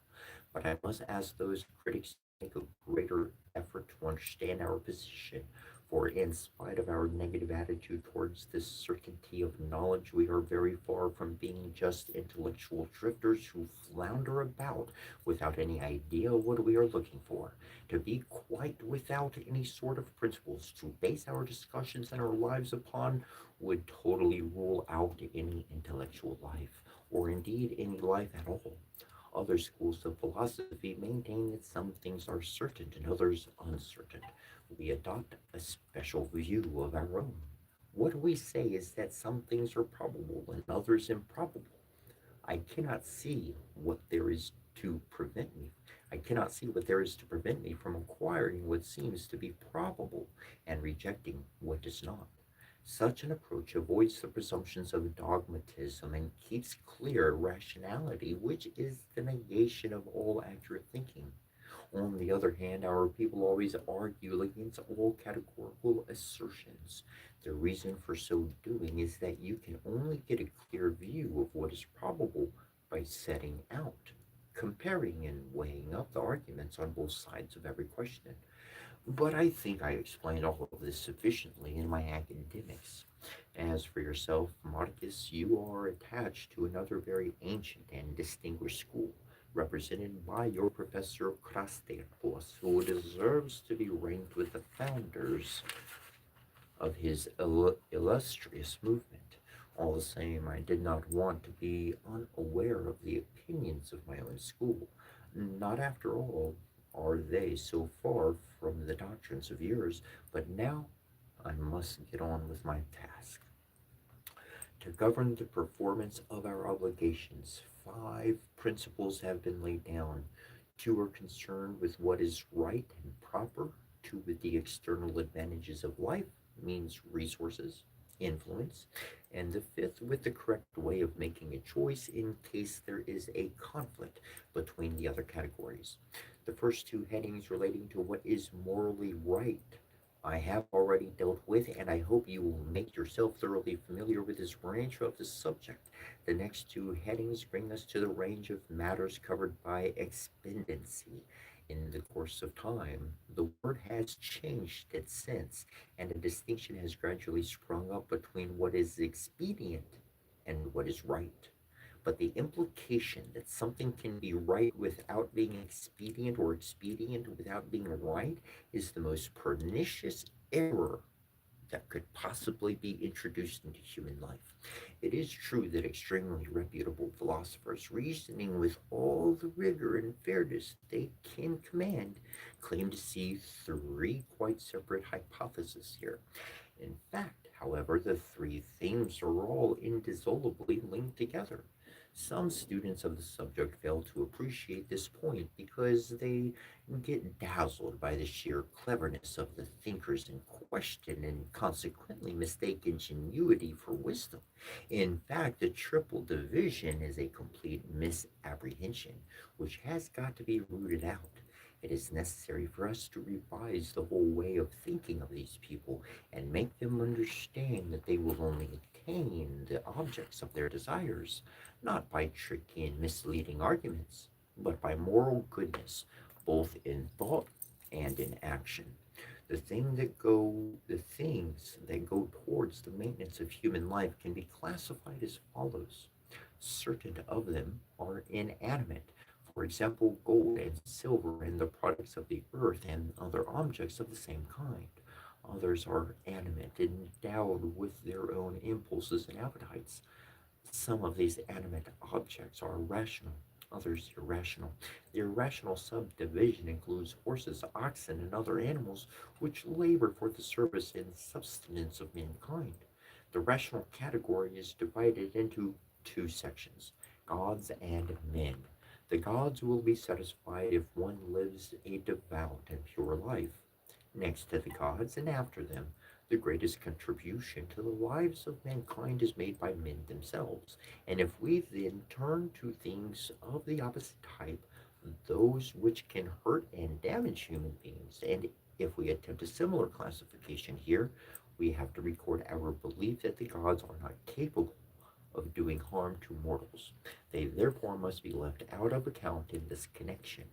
But I must ask those critics to make a greater effort to understand our position, for in spite of our negative attitude towards this certainty of knowledge, we are very far from being just intellectual drifters who flounder about without any idea what we are looking for. To be quite without any sort of principles to base our discussions and our lives upon would totally rule out any intellectual life, or indeed any life at all. Other schools of philosophy maintain that some things are certain and others uncertain. We adopt a special view of our own. What we say is that some things are probable and others improbable. I cannot see what there is to prevent me. I cannot see what there is to prevent me from acquiring what seems to be probable and rejecting what does not. Such an approach avoids the presumptions of dogmatism and keeps clear rationality, which is the negation of all accurate thinking. On the other hand, our people always argue against all categorical assertions. The reason for so doing is that you can only get a clear view of what is probable by setting out, comparing, and weighing up the arguments on both sides of every question. But I think I explained all of this sufficiently in my academics. As for yourself, Marcus, you are attached to another very ancient and distinguished school, represented by your professor Krasterpos, who deserves to be ranked with the founders of his illustrious movement. All the same, I did not want to be unaware of the opinions of my own school. Not after all are they so far from the doctrines of yours, but now I must get on with my task. To govern the performance of our obligations, five principles have been laid down. Two are concerned with what is right and proper, two with the external advantages of life, means resources, influence, and the fifth with the correct way of making a choice in case there is a conflict between the other categories. The first two headings relating to what is morally right I have already dealt with, and I hope you will make yourself thoroughly familiar with this branch of the subject. The next two headings bring us to the range of matters covered by expediency. In the course of time, the word has changed its sense, and a distinction has gradually sprung up between what is expedient and what is right. But the implication that something can be right without being expedient or expedient without being right is the most pernicious error that could possibly be introduced into human life. It is true that extremely reputable philosophers, reasoning with all the rigor and fairness they can command, claim to see three quite separate hypotheses here. In fact, however, the three themes are all indissolubly linked together. Some students of the subject fail to appreciate this point because they get dazzled by the sheer cleverness of the thinkers in question and consequently mistake ingenuity for wisdom. In fact, the triple division is a complete misapprehension which has got to be rooted out. It is necessary for us to revise the whole way of thinking of these people and make them understand that they will only attain the objects of their desires, not by tricky and misleading arguments, but by moral goodness, both in thought and in action. The things that go towards the maintenance of human life can be classified as follows. Certain of them are inanimate, for example, gold and silver and the products of the earth and other objects of the same kind. Others are animate, endowed with their own impulses and appetites. Some of these animate objects are rational, others irrational. The irrational subdivision includes horses, oxen, and other animals which labor for the service and sustenance of mankind. The rational category is divided into two sections: gods and men. The gods will be satisfied if one lives a devout and pure life. Next to the gods and after them, the greatest contribution to the lives of mankind is made by men themselves. And if we then turn to things of the opposite type, those which can hurt and damage human beings, and if we attempt a similar classification here, we have to record our belief that the gods are not capable of doing harm to mortals. They therefore must be left out of account in this connection,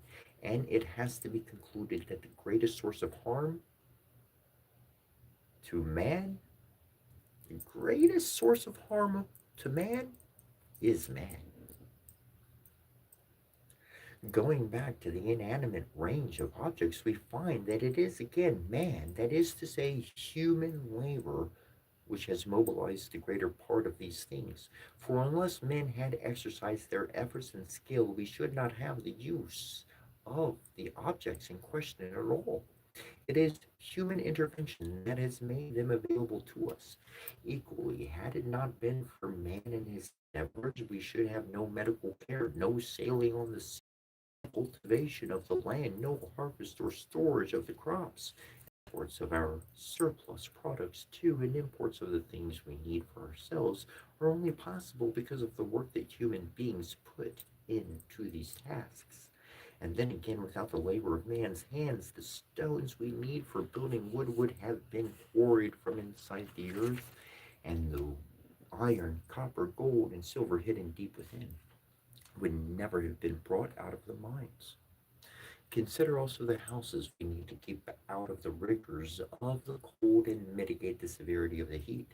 and it has to be concluded that the greatest source of harm to man, the greatest source of harm to man is man. Going back to the inanimate range of objects, we find that it is again man, that is to say, human labor, which has mobilized the greater part of these things. For unless men had exercised their efforts and skill, we should not have the use of the objects in question at all. It is human intervention that has made them available to us. Equally, had it not been for man and his endeavors, we should have no medical care, no sailing on the sea, cultivation of the land, no harvest or storage of the crops, imports of our surplus products too, and imports of the things we need for ourselves are only possible because of the work that human beings put into these tasks. And then again, without the labor of man's hands, the stones we need for building wood have been quarried from inside the earth, and the iron, copper, gold, and silver hidden deep within would never have been brought out of the mines. Consider also the houses we need to keep out of the rigors of the cold and mitigate the severity of the heat.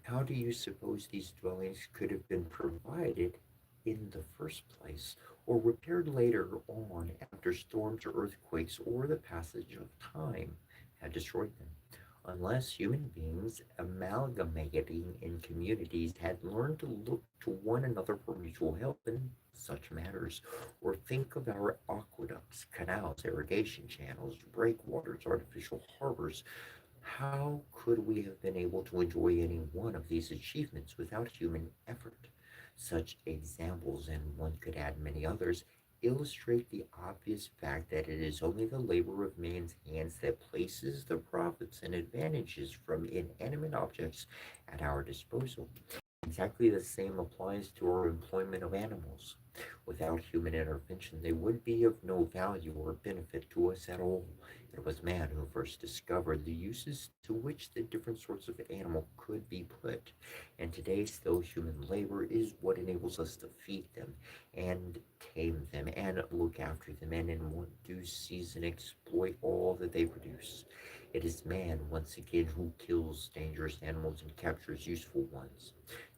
How do you suppose these dwellings could have been provided in the first place, or repaired later on after storms or earthquakes or the passage of time had destroyed them? Unless human beings amalgamating in communities had learned to look to one another for mutual help in such matters, or think of our aqueducts, canals, irrigation channels, breakwaters, artificial harbors, how could we have been able to enjoy any one of these achievements without human effort? Such examples, and one could add many others, illustrate the obvious fact that it is only the labor of man's hands that places the profits and advantages from inanimate objects at our disposal. Exactly the same applies to our employment of animals. Without human intervention, they would be of no value or benefit to us at all. It was man who first discovered the uses to which the different sorts of animal could be put, and today still human labor is what enables us to feed them and tame them and look after them and in one due season exploit all that they produce. It is man, once again, who kills dangerous animals and captures useful ones.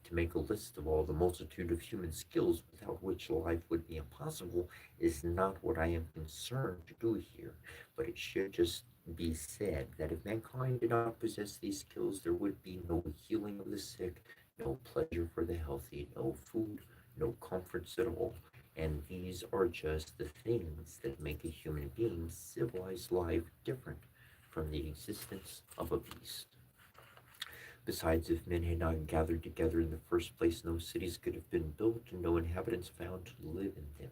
To make a list of all the multitude of human skills without which life would be impossible is not what I am concerned to do here, but it should just be said that if mankind did not possess these skills, there would be no healing of the sick, no pleasure for the healthy, no food, no comforts at all. And these are just the things that make a human being's civilized life different from the existence of a beast. Besides, if men had not gathered together in the first place, no cities could have been built and no inhabitants found to live in them.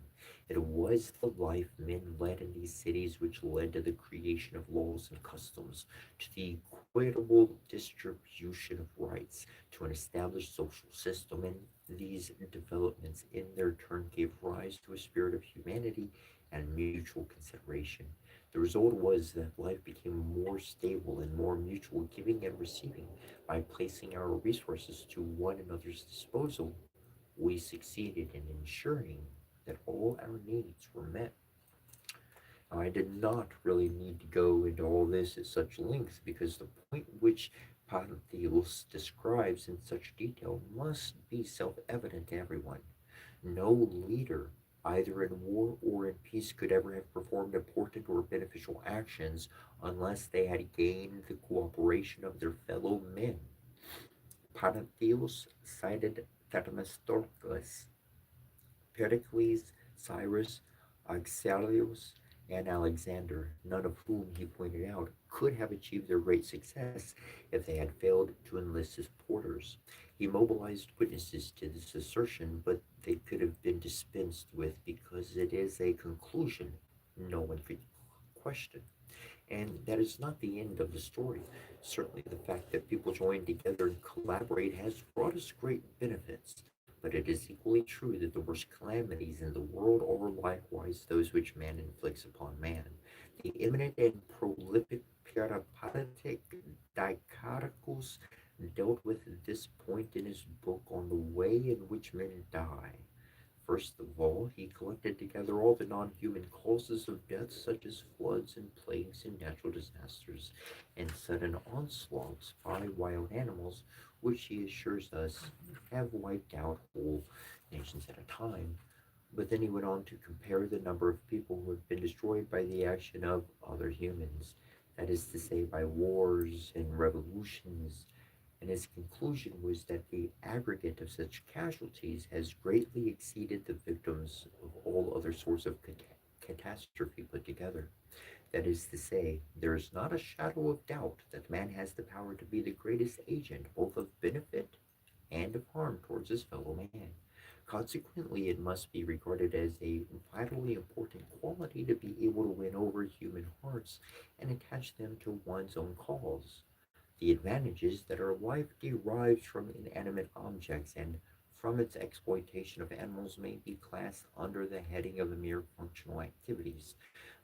It was the life men led in these cities which led to the creation of laws and customs, to the equitable distribution of rights, to an established social system, and these developments in their turn gave rise to a spirit of humanity and mutual consideration. The result was that life became more stable and more mutual giving and receiving. By placing our resources to one another's disposal, we succeeded in ensuring that all our needs were met. I did not really need to go into all this at such length because the point which Pantheos describes in such detail must be self evident to everyone. No leader, either in war or in peace, could ever have performed important or beneficial actions unless they had gained the cooperation of their fellow men. Pantheos cited Themistocles, Pericles, Cyrus, Axelius, and Alexander, none of whom, he pointed out, could have achieved their great success if they had failed to enlist as porters. He mobilized witnesses to this assertion, but they could have been dispensed with because it is a conclusion no one could question. And that is not the end of the story. Certainly, the fact that people join together and collaborate has brought us great benefits. But it is equally true that the worst calamities in the world are likewise those which man inflicts upon man. The eminent and prolific Peripatetic Dicaticus dealt with this point in his book on the way in which men die. First of all, he collected together all the non-human causes of death, such as floods and plagues and natural disasters, and sudden onslaughts by wild animals, which he assures us have wiped out whole nations at a time. But then he went on to compare the number of people who have been destroyed by the action of other humans, that is to say, by wars and revolutions, and his conclusion was that the aggregate of such casualties has greatly exceeded the victims of all other sorts of catastrophe put together. That is to say, there is not a shadow of doubt that man has the power to be the greatest agent both of benefit and of harm towards his fellow man. Consequently, it must be regarded as a vitally important quality to be able to win over human hearts and attach them to one's own cause. The advantages that our life derives from inanimate objects and from its exploitation of animals may be classed under the heading of mere functional activities,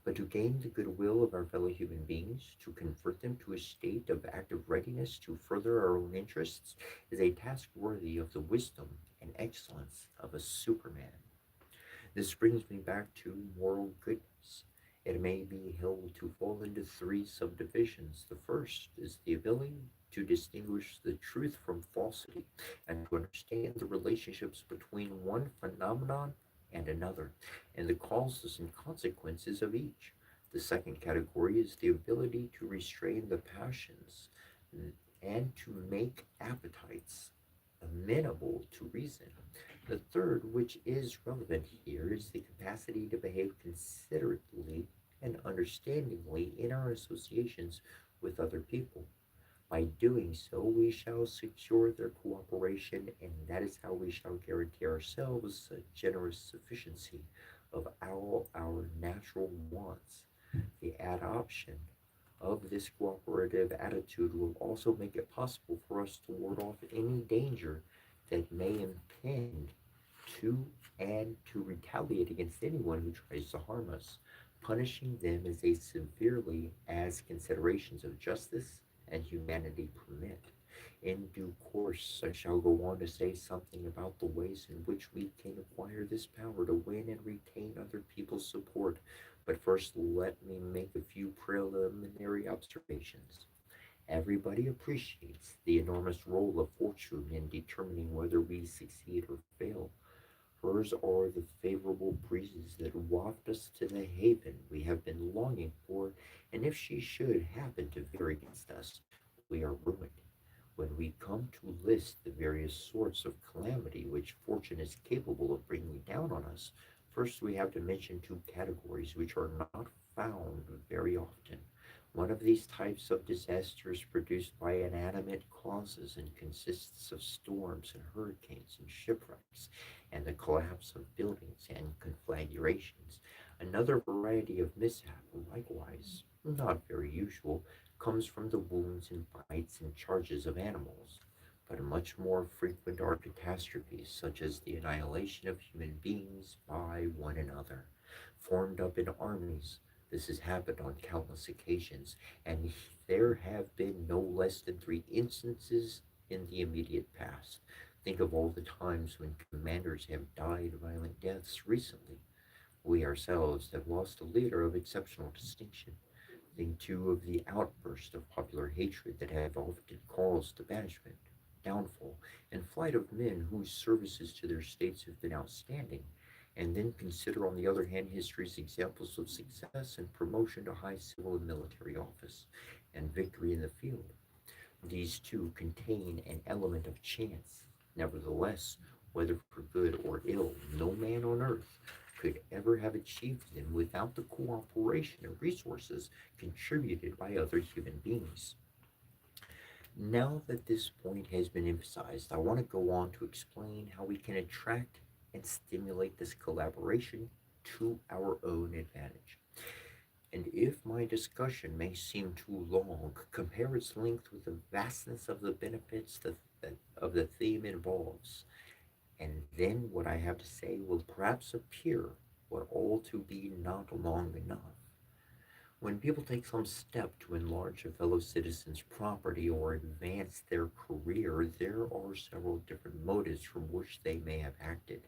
but to gain the goodwill of our fellow human beings, to convert them to a state of active readiness to further our own interests, is a task worthy of the wisdom and excellence of a Superman. This brings me back to moral goodness. It may be held to fall into three subdivisions. The first is the ability to distinguish the truth from falsity and to understand the relationships between one phenomenon and another, and the causes and consequences of each. The second category is the ability to restrain the passions and to make appetites amenable to reason. The third, which is relevant here, is the capacity to behave considerately and understandingly in our associations with other people. By doing so, we shall secure their cooperation, and that is how we shall guarantee ourselves a generous sufficiency of all our natural wants. The adoption of this cooperative attitude will also make it possible for us to ward off any danger that may impend to and to retaliate against anyone who tries to harm us, punishing them as they severely as considerations of justice and humanity permit. In due course, I shall go on to say something about the ways in which we can acquire this power to win and retain other people's support, but first let me make a few preliminary observations. Everybody appreciates the enormous role of fortune in determining whether we succeed or fail. Hers are the favorable breezes that waft us to the haven we have been longing for, and if she should happen to veer against us, we are ruined. When we come to list the various sorts of calamity which fortune is capable of bringing down on us, first we have to mention two categories which are not found very often. One of these types of disasters produced by inanimate causes and consists of storms and hurricanes and shipwrecks and the collapse of buildings and conflagrations. Another variety of mishap, likewise not very usual, comes from the wounds and bites and charges of animals. But much more frequent are catastrophes, such as the annihilation of human beings by one another, formed up in armies. This has happened on countless occasions, and there have been no less than three instances in the immediate past. Think of all the times when commanders have died violent deaths recently. We ourselves have lost a leader of exceptional distinction. Think too of the outburst of popular hatred that have often caused the banishment, downfall, and flight of men whose services to their states have been outstanding. And then consider, on the other hand, history's examples of success and promotion to high civil and military office, and victory in the field. These too contain an element of chance. Nevertheless, whether for good or ill, no man on earth could have achieved them without the cooperation and resources contributed by other human beings. Now that this point has been emphasized, I want to go on to explain how we can attract and stimulate this collaboration to our own advantage. And if my discussion may seem too long, compare its length with the vastness of the benefits that of the theme involves, and then what I have to say will perhaps appear what all to be not long enough. When people take some step to enlarge a fellow citizen's property or advance their career, there are several different motives from which they may have acted.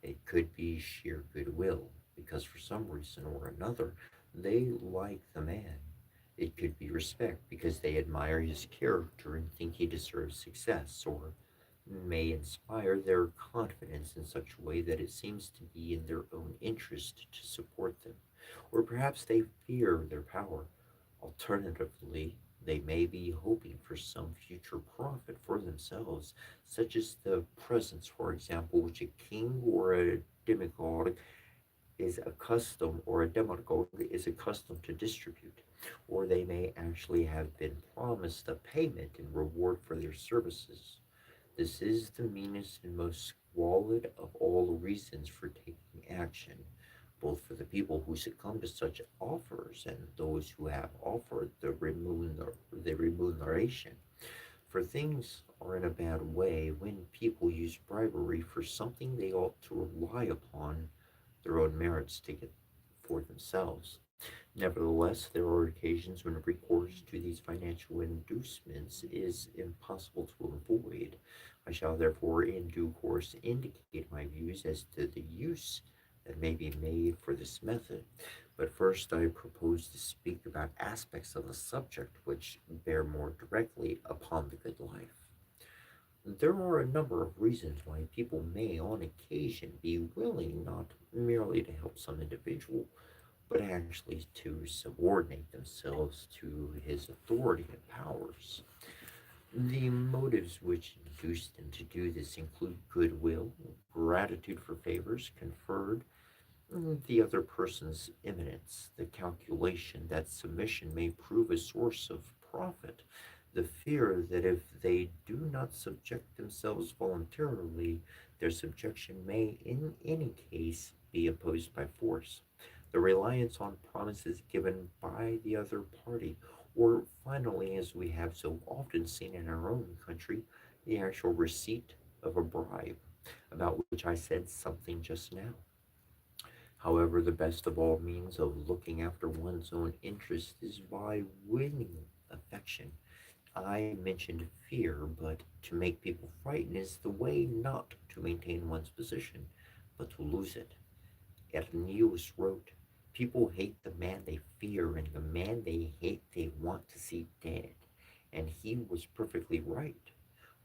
It could be sheer goodwill, because for some reason or another they like the man. It could be respect, because they admire his character and think he deserves success, or may inspire their confidence in such a way that it seems to be in their own interest to support them. Or perhaps they fear their power. Alternatively, they may be hoping for some future profit for themselves, such as the presents, for example, which a king or a demagogue is accustomed or a demagogue is accustomed to distribute, or they may actually have been promised a payment in reward for their services. This is the meanest and most squalid of all reasons for taking action, both for the people who succumb to such offers and those who have offered the remuneration. For things are in a bad way when people use bribery for something they ought to rely upon their own merits to get for themselves. Nevertheless, there are occasions when recourse to these financial inducements is impossible to avoid. I shall therefore in due course indicate my views as to the use that may be made for this method. But first, I propose to speak about aspects of the subject which bear more directly upon the good life. There are a number of reasons why people may, on occasion, be willing not merely to help some individual, but actually to subordinate themselves to his authority and powers. The motives which induce them to do this include goodwill, gratitude for favors conferred, the other person's eminence, the calculation that submission may prove a source of profit, the fear that if they do not subject themselves voluntarily, their subjection may in any case be imposed by force, the reliance on promises given by the other party, or finally, as we have so often seen in our own country, the actual receipt of a bribe, about which I said something just now. However, the best of all means of looking after one's own interest is by winning affection. I mentioned fear, but to make people frightened is the way not to maintain one's position, but to lose it. Ernius wrote, "People hate the man they fear, and the man they hate they want to see dead." And he was perfectly right.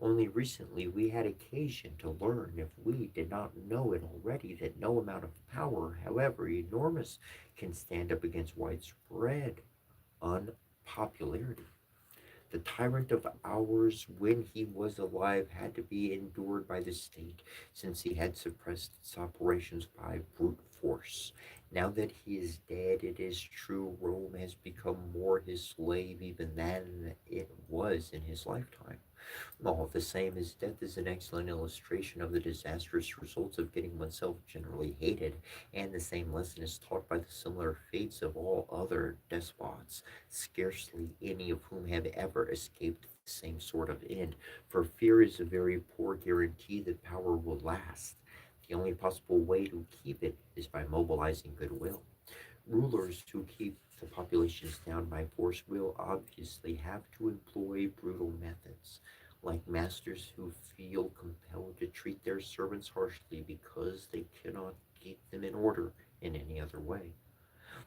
Only recently we had occasion to learn, if we did not know it already, that no amount of power, however enormous, can stand up against widespread unpopularity. The tyrant of ours, when he was alive, had to be endured by the state, since he had suppressed its operations by brute force. Now that he is dead, it is true Rome has become more his slave even than it was in his lifetime. All the same, his death is an excellent illustration of the disastrous results of getting oneself generally hated, and the same lesson is taught by the similar fates of all other despots, scarcely any of whom have ever escaped the same sort of end, for fear is a very poor guarantee that power will last. The only possible way to keep it is by mobilizing goodwill. Rulers who keep the populations down by force will obviously have to employ brutal methods, like masters who feel compelled to treat their servants harshly because they cannot keep them in order in any other way.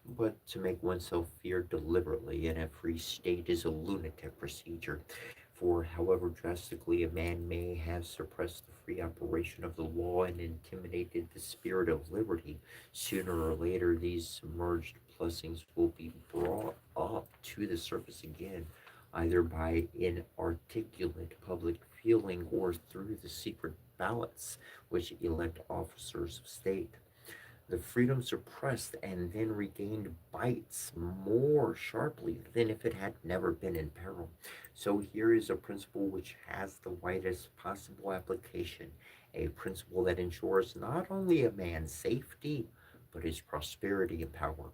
But to make oneself feared deliberately in a free state is a lunatic procedure, for however drastically a man may have suppressed the free operation of the law and intimidated the spirit of liberty, sooner or later these submerged blessings will be brought up to the surface again, either by inarticulate public feeling or through the secret ballots which elect officers of state. The freedom suppressed and then regained bites more sharply than if it had never been in peril. So here is a principle which has the widest possible application, a principle that ensures not only a man's safety, but his prosperity and power.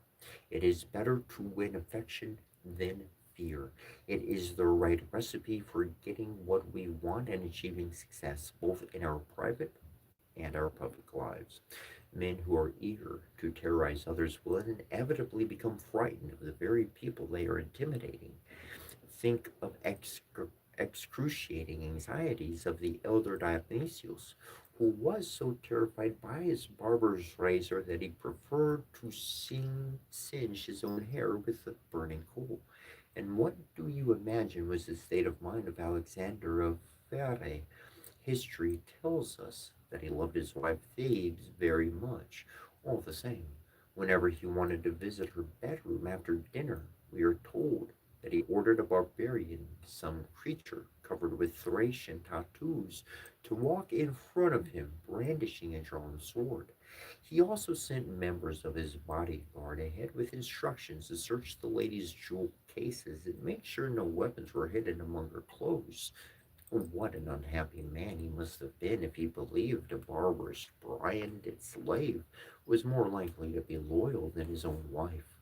It is better to win affection than fear. It is the right recipe for getting what we want and achieving success, both in our private and our public lives. Men who are eager to terrorize others will inevitably become frightened of the very people they are intimidating. Think of excruciating anxieties of the elder Dionysius, who was so terrified by his barber's razor that he preferred to singe his own hair with a burning coal. And what do you imagine was the state of mind of Alexander of Pherae? History tells us that he loved his wife Thebes very much. All the same, whenever he wanted to visit her bedroom after dinner, we are told that he ordered a barbarian, some creature covered with Thracian tattoos, to walk in front of him, brandishing a drawn sword. He also sent members of his bodyguard ahead with instructions to search the lady's jewel cases and make sure no weapons were hidden among her clothes. What an unhappy man he must have been if he believed a barbarous branded slave was more likely to be loyal than his own wife.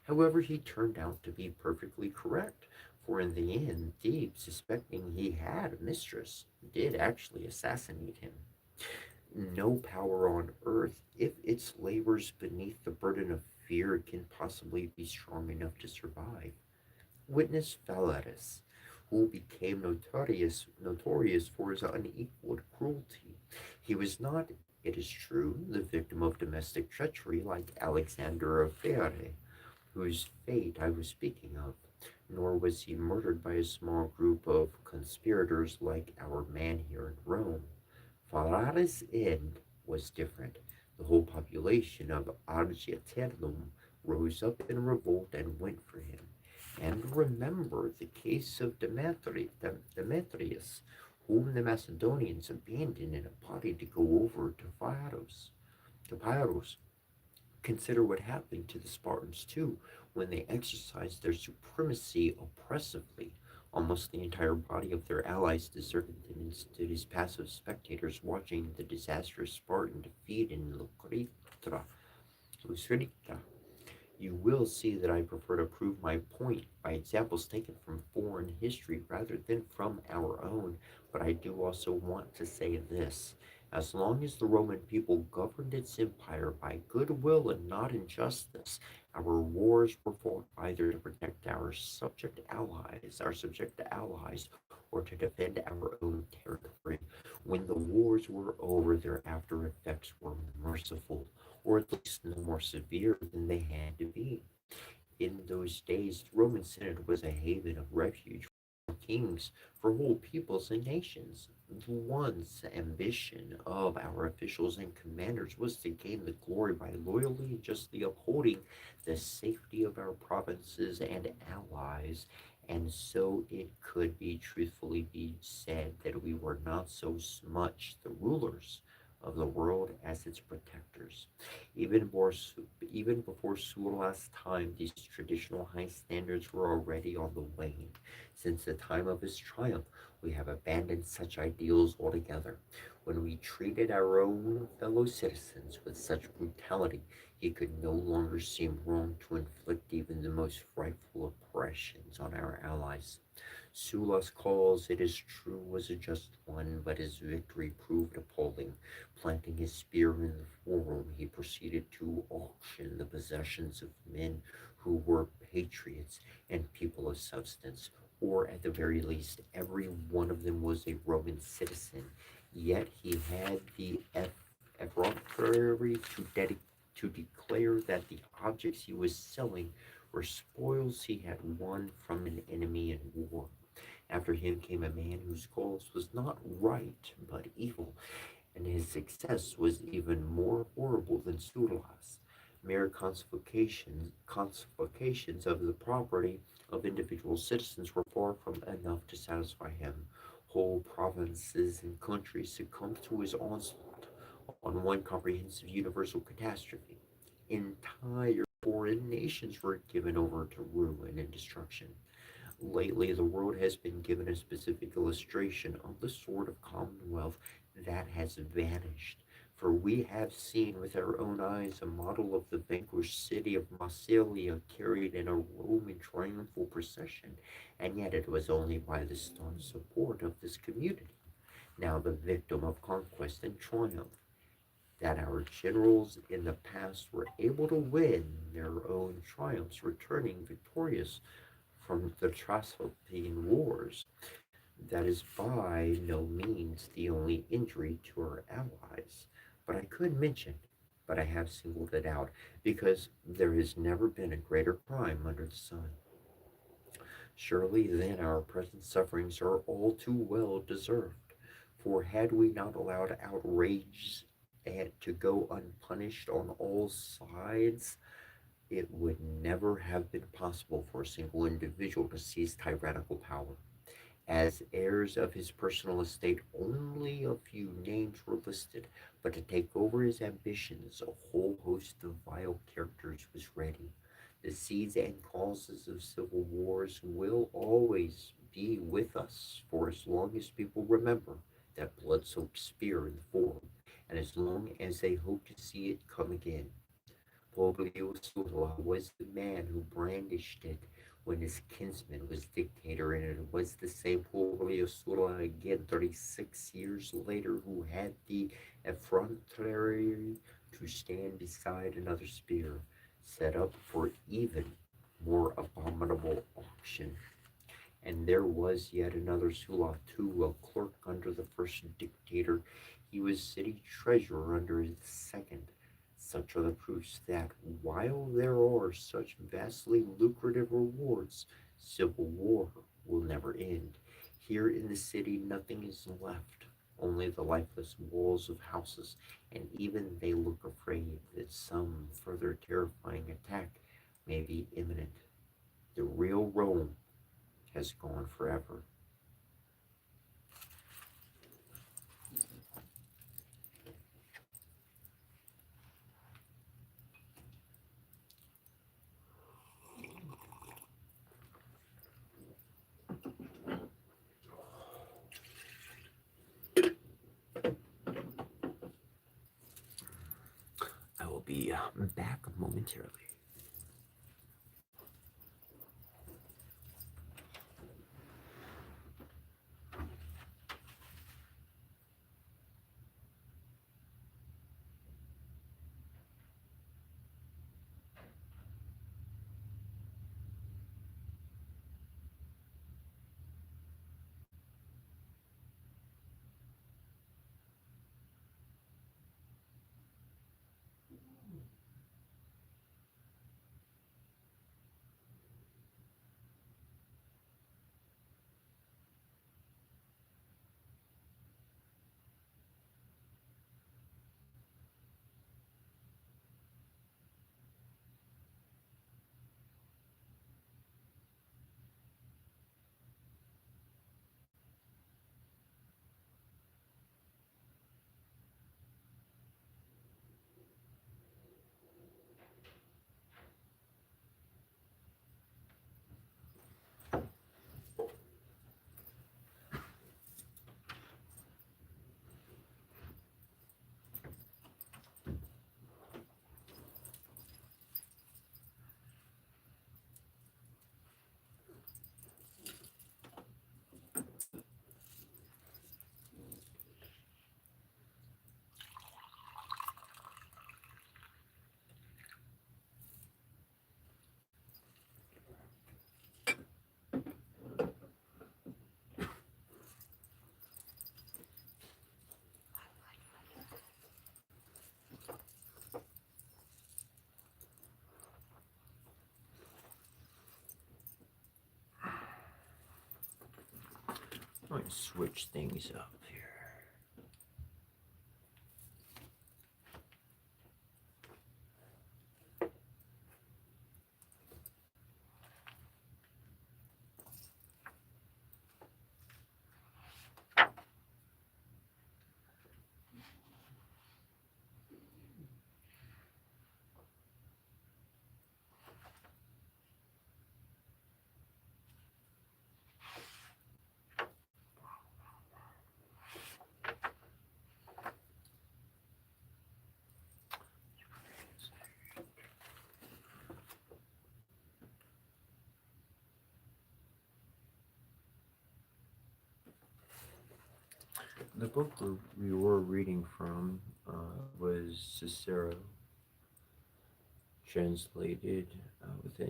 However, he turned out to be perfectly correct, for in the end, Thebes, suspecting he had a mistress, did actually assassinate him. No power on earth, if its labors beneath the burden of fear, can possibly be strong enough to survive. Witness Phalaris, who became notorious for his unequaled cruelty. He was not, it is true, the victim of domestic treachery like Alexander of Pherae, whose fate I was speaking of, nor was he murdered by a small group of conspirators like our man here in Rome. Phalaris' end was different. The whole population of Argiatellum rose up in revolt and went for him. And remember the case of Demetrius, whom the Macedonians abandoned in a body to go over to Pyrrhus. Consider what happened to the Spartans too when they exercised their supremacy oppressively. Almost the entire body of their allies deserted them and stood as passive spectators watching the disastrous Spartan defeat in Lucritra. You will see that I prefer to prove my point by examples taken from foreign history rather than from our own, but I do also want to say this. As long as the Roman people governed its empire by goodwill and not injustice, our wars were fought either to protect our subject allies, or to defend our own territory. When the wars were over, their after effects were merciful, or at least no more severe than they had to be. In those days, the Roman Senate was a haven of refuge for kings, for whole peoples and nations. The once ambition of our officials and commanders was to gain the glory by loyally and justly upholding the safety of our provinces and allies. And so it could be truthfully be said that we were not so much the rulers of the world as its protectors. Even more, even before Sulla's time, these traditional high standards were already on the wane. Since the time of his triumph, we have abandoned such ideals altogether. When we treated our own fellow citizens with such brutality, it could no longer seem wrong to inflict even the most frightful oppressions on our allies. Sulla's cause, it is true, was a just one, but his victory proved appalling. Planting his spear in the forum, he proceeded to auction the possessions of men who were patriots and people of substance, or at the very least, every one of them was a Roman citizen. Yet he had the effrontery to declare that the objects he was selling were spoils he had won from an enemy in war. After him came a man whose cause was not right but evil, and his success was even more horrible than Sulla's. Mere confiscations of the property of individual citizens were far from enough to satisfy him. Whole provinces and countries succumbed to his onslaught. on one comprehensive universal catastrophe. Entire foreign nations were given over to ruin and destruction. Lately, the world has been given a specific illustration of the sort of commonwealth that has vanished. For we have seen with our own eyes a model of the vanquished city of Massilia carried in a Roman triumphal procession, and yet it was only by the staunch support of this community, now the victim of conquest and triumph, that our generals in the past were able to win their own triumphs, returning victorious from the Transylvanian Wars. That is by no means the only injury to our allies, but I could mention, but I have singled it out because there has never been a greater crime under the sun. Surely then our present sufferings are all too well deserved, for had we not allowed outrage to go unpunished on all sides, it would never have been possible for a single individual to seize tyrannical power. As heirs of his personal estate, only a few names were listed, but to take over his ambitions, a whole host of vile characters was ready. The seeds and causes of civil wars will always be with us for as long as people remember that blood soaked spear in the forum, and as long as they hope to see it come again. Publio Sulla was the man who brandished it when his kinsman was dictator, and it was the same Publio Sulla again 36 years later who had the effrontery to stand beside another spear set up for even more abominable auction. And there was yet another Sulla too, a clerk under the first dictator. He was city treasurer under his second. Such are the proofs that, while there are such vastly lucrative rewards, civil war will never end. Here in the city, nothing is left, only the lifeless walls of houses, and even they look afraid that some further terrifying attack may be imminent. The real Rome has gone forever. I will be back momentarily. I'm going to switch things up here. The book we were reading from was Cicero, translated with the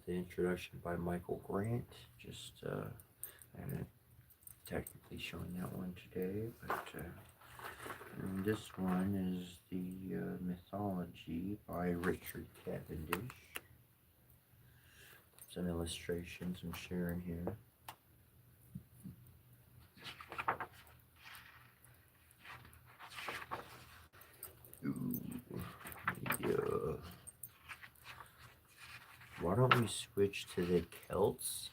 introduction by Michael Grant. Just I haven't technically shown that one today, but and this one is the Mythology by Richard Cavendish. Some illustrations I'm sharing here. Ooh, yeah. Why don't we switch to the Celts,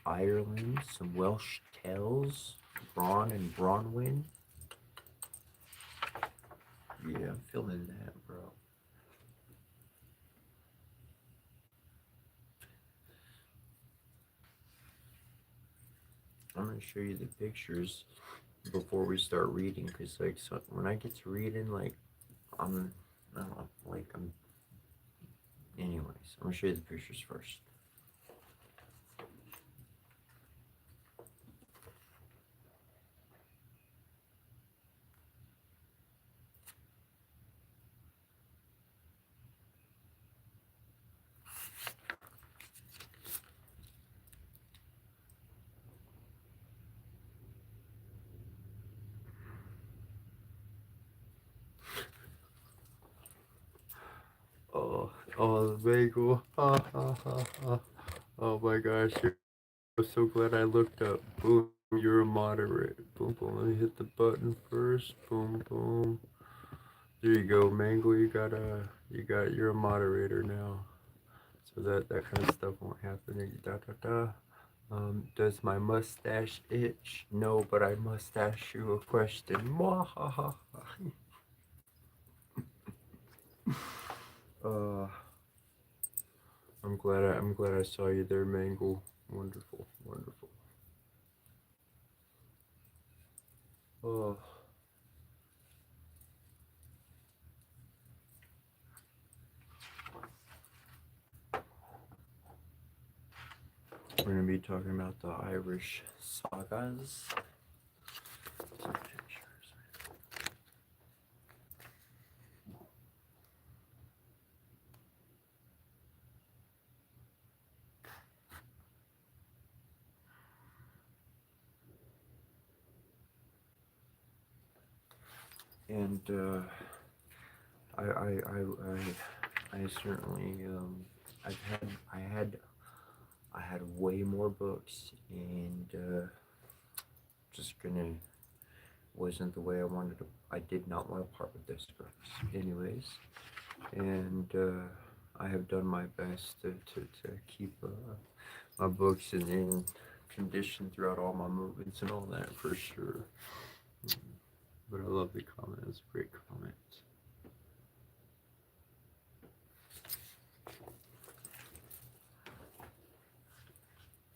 Ireland, some Welsh tales, Bron and Bronwyn. Yeah, I'm feeling that, bro. I'm gonna show you the pictures before we start reading, because like so when I get to reading, like I'm I don't know, like I'm anyways, I'm gonna show you the pictures first. Oh, the bagel. Ha ha ha ha. Oh my gosh, I'm so glad I looked up. Boom, you're a moderate. Boom, boom. Let me hit the button first. Boom, boom. There you go, Mango. You're a moderator now. So that kind of stuff won't happen. Da da da. Does my mustache itch? No, but I must ask you a question. Mwahaha. uh, I'm glad I saw you there, Mango. Wonderful, wonderful. Oh. We're gonna be talking about the Irish sagas. Some pictures. And I certainly I had way more books, and just gonna wasn't the way I wanted to. I did not want to part with those books, anyways. And I have done my best to keep my books in condition throughout all my movements and all that for sure. But I love the comment. It's a great comment.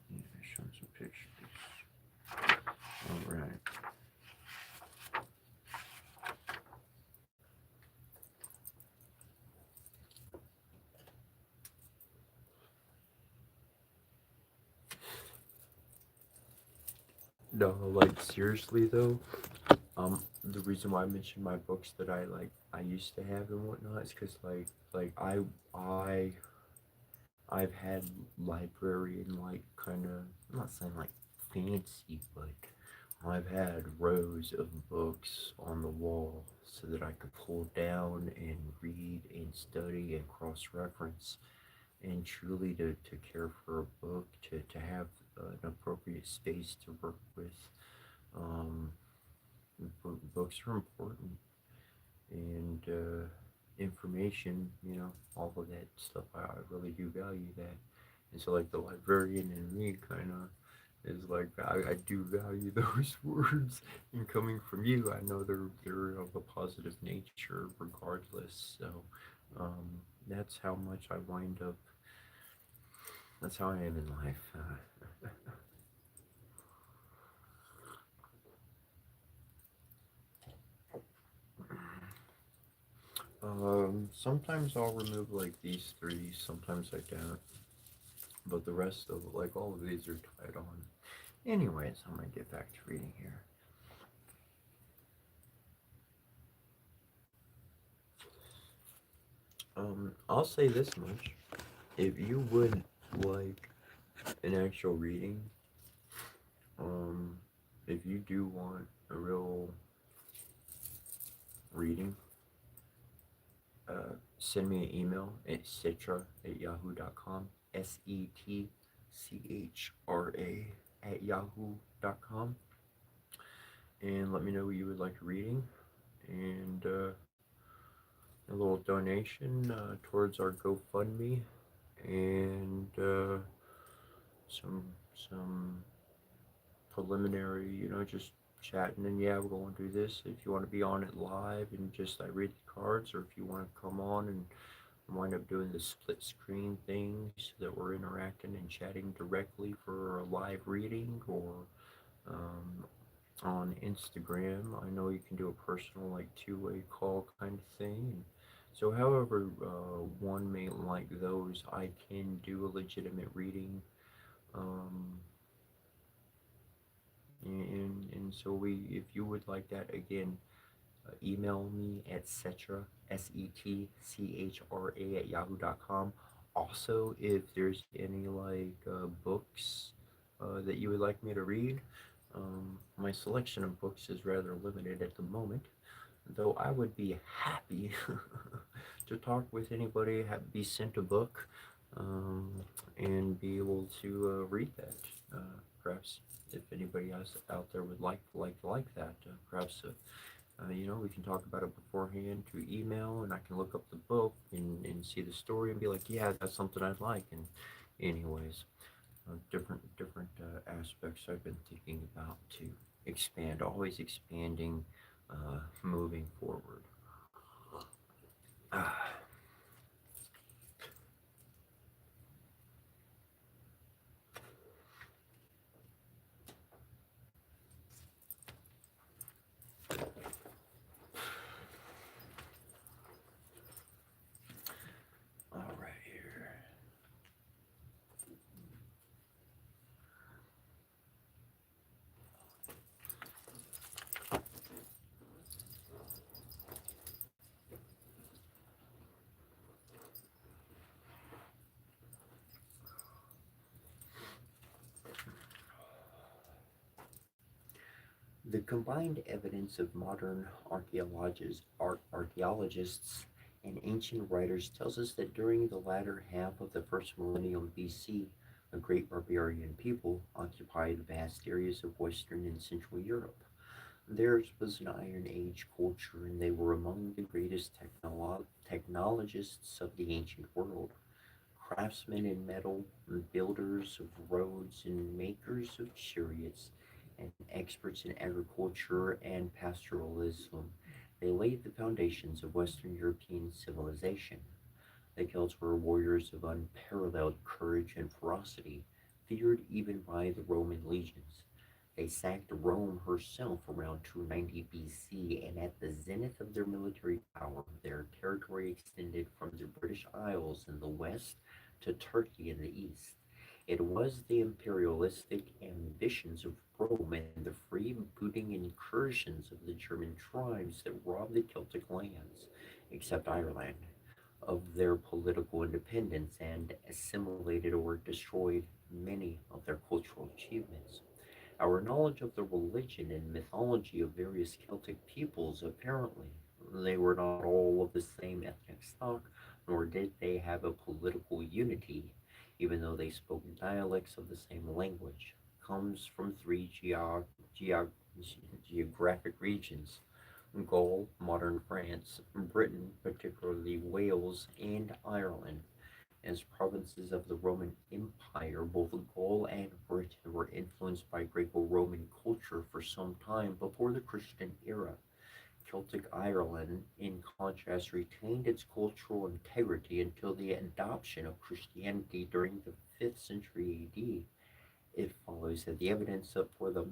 Yeah, show some pictures. All right. No, like seriously though, the reason why I mentioned my books that I used to have and whatnot is because I I've had librarian like kind of, I'm not saying like fancy, but I've had rows of books on the wall so that I could pull down and read and study and cross reference, and truly to care for a book, to have an appropriate space to work with. Um, Books are important, and information, all of that stuff. I really do value that. And so, like, the librarian in me kind of is like, I do value those words, and coming from you, I know they're of a positive nature regardless. So, that's how much I wind up. That's how I am in life. Sometimes I'll remove like these three, sometimes I don't. But the rest of, like, all of these are tied on. Anyways, I'm gonna get back to reading here. I'll say this much. If you would like an actual reading, um, if you do want a real reading, send me an email at citra@yahoo.com. SETCHRA@yahoo.com. And let me know what you would like a reading. And a little donation towards our GoFundMe. And some preliminary, just chatting. And yeah, we're going to do this. If you want to be on it live and just I read the cards, or if you want to come on and wind up doing the split screen thing so that we're interacting and chatting directly for a live reading, or um, on Instagram. I know you can do a personal, like, two-way call kind of thing. And so, however, one may like those, I can do a legitimate reading. Um, and so if you would like that, again, email me at Cetra, SETCHRA @yahoo.com. Also, if there's any like books that you would like me to read, my selection of books is rather limited at the moment, though I would be happy to talk with anybody, be sent a book, um, and be able to read that. Perhaps if anybody else out there would like that, perhaps we can talk about it beforehand through email, and I can look up the book and see the story and be like, yeah, that's something I'd like. And anyways, different aspects I've been thinking about to expand, always expanding, moving forward. Ah, all right here. The combined evidence of modern archaeologists and ancient writers tells us that during the latter half of the first millennium BC, a great barbarian people occupied vast areas of Western and Central Europe. Theirs was an Iron Age culture, and they were among the greatest technologists of the ancient world. Craftsmen in metal, builders of roads, and makers of chariots, and experts in agriculture and pastoralism. They laid the foundations of Western European civilization. The Celts were warriors of unparalleled courage and ferocity, feared even by the Roman legions. They sacked Rome herself around 290 BC, and at the zenith of their military power, their territory extended from the British Isles in the west to Turkey in the east. It was the imperialistic ambitions of Rome and the freebooting incursions of the German tribes that robbed the Celtic lands, except Ireland, of their political independence and assimilated or destroyed many of their cultural achievements. Our knowledge of the religion and mythology of various Celtic peoples apparently they were not all of the same ethnic stock, nor did they have a political unity, even though they spoke dialects of the same language, comes from three geog- geographic regions: Gaul, modern France; Britain, particularly Wales, and Ireland. As provinces of the Roman Empire, both Gaul and Britain were influenced by Greco Roman culture for some time before the Christian era. Celtic Ireland, in contrast, retained its cultural integrity until the adoption of Christianity during the 5th century AD. It follows that the evidence for the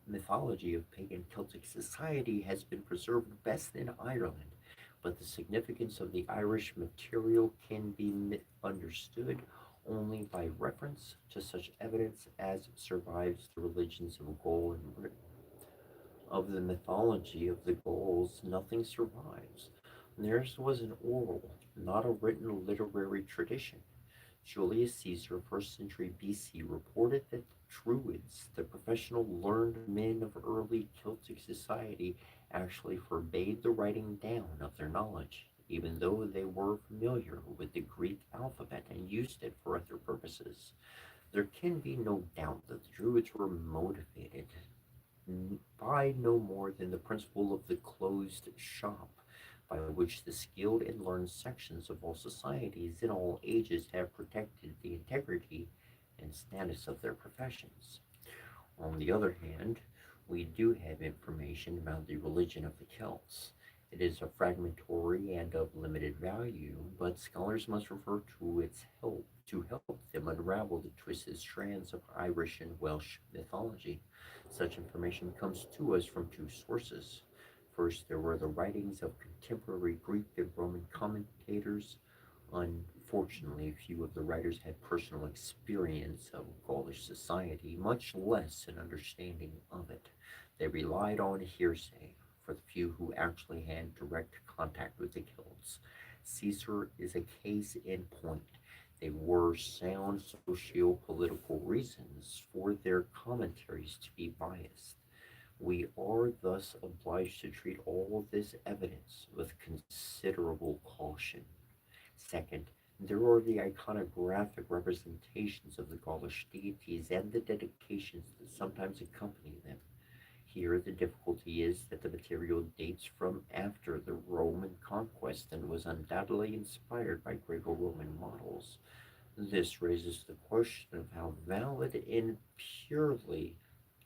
mythology of pagan Celtic society has been preserved best in Ireland, but the significance of the Irish material can be understood only by reference to such evidence as survives the religions of Gaul and Britain. Of the mythology of the Gauls, nothing survives. Theirs was an oral. not a written literary tradition. Julius Caesar, 1st century BC, reported that the Druids, the professional learned men of early Celtic society, actually forbade the writing down of their knowledge, even though they were familiar with the Greek alphabet and used it for other purposes. There can be no doubt that the Druids were motivated by no more than the principle of the closed shop, by which the skilled and learned sections of all societies in all ages have protected the integrity and status of their professions. On the other hand, we do have information about the religion of the Celts. It is a fragmentary and of limited value, but scholars must refer to its help to help them unravel the twisted strands of Irish and Welsh mythology. Such information comes to us from two sources. First, there were the writings of contemporary Greek and Roman commentators. Unfortunately, few of the writers had personal experience of Gaulish society, much less an understanding of it. They relied on hearsay for the few who actually had direct contact with the Celts. Caesar is a case in point. They were sound socio-political reasons for their commentaries to be biased. We are thus obliged to treat all this evidence with considerable caution. Second, there are the iconographic representations of the Gaulish deities and the dedications that sometimes accompany them. Here, the difficulty is that the material dates from after the Roman conquest and was undoubtedly inspired by Greco Roman models. This raises the question of how valid in purely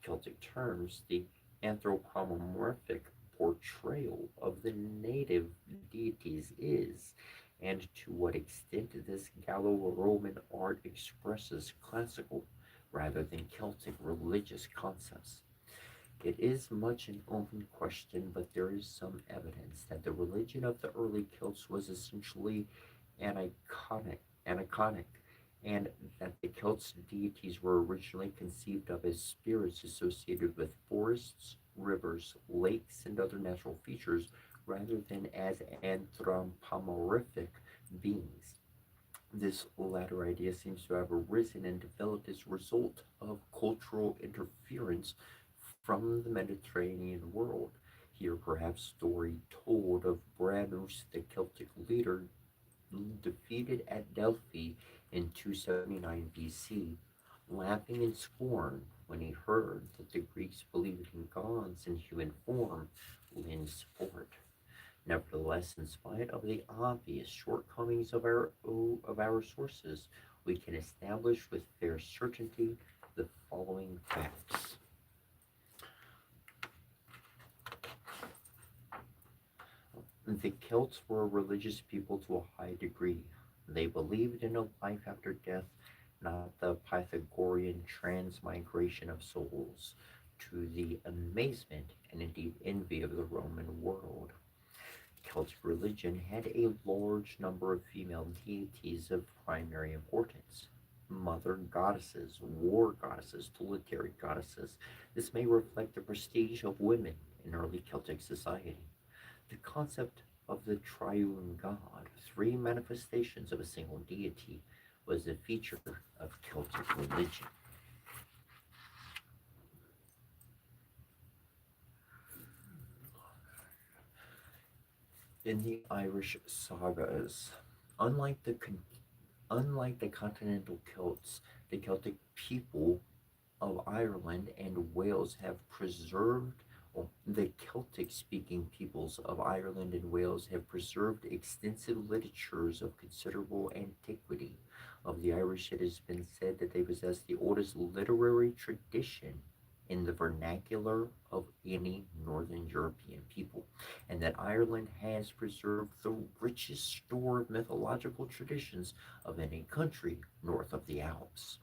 Celtic terms the anthropomorphic portrayal of the native deities is, and to what extent this Gallo Roman art expresses classical rather than Celtic religious concepts. It is much an open question, but there is some evidence that the religion of the early Celts was essentially aniconic, and that the Celts' deities were originally conceived of as spirits associated with forests, rivers, lakes, and other natural features, rather than as anthropomorphic beings. This latter idea seems to have arisen and developed as a result of cultural interference from the Mediterranean world. Here, perhaps, story told of Brannus, the Celtic leader defeated at Delphi in 279 BC, laughing in scorn when he heard that the Greeks believed in gods in human form, lend support. Nevertheless, in spite of the obvious shortcomings of our sources, we can establish with fair certainty the following facts. The Celts were a religious people to a high degree. They believed in a life after death, not the Pythagorean transmigration of souls, to the amazement and indeed envy of the Roman world. Celtic religion had a large number of female deities of primary importance. Mother goddesses, war goddesses, tutelary goddesses. This may reflect the prestige of women in early Celtic society. The concept of the triune God, three manifestations of a single deity, was a feature of Celtic religion. In the Irish sagas, unlike the unlike the continental Celts, the Celtic people of Ireland and Wales have preserved, well, the Celtic speaking peoples of Ireland and Wales have preserved extensive literatures of considerable antiquity. Of the Irish, it has been said that they possess the oldest literary tradition in the vernacular of any Northern European people, and that Ireland has preserved the richest store of mythological traditions of any country north of the Alps.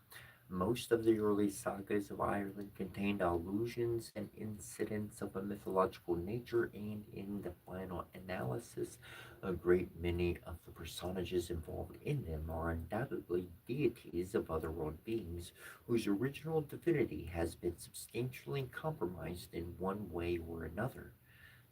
Most of the early sagas of Ireland contained allusions and incidents of a mythological nature, and in the final analysis, a great many of the personages involved in them are undoubtedly deities of otherworld beings whose original divinity has been substantially compromised in one way or another.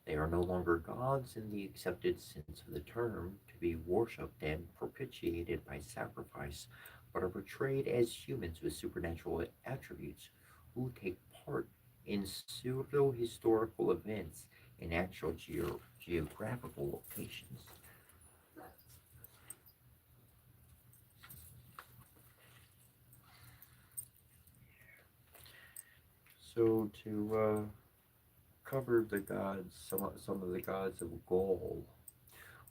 They are no longer gods in the accepted sense of the term, to be worshipped and propitiated by sacrifice, but are portrayed as humans with supernatural attributes who take part in pseudo historical events in actual geographical locations. So, to cover the gods, some of the gods of Gaul,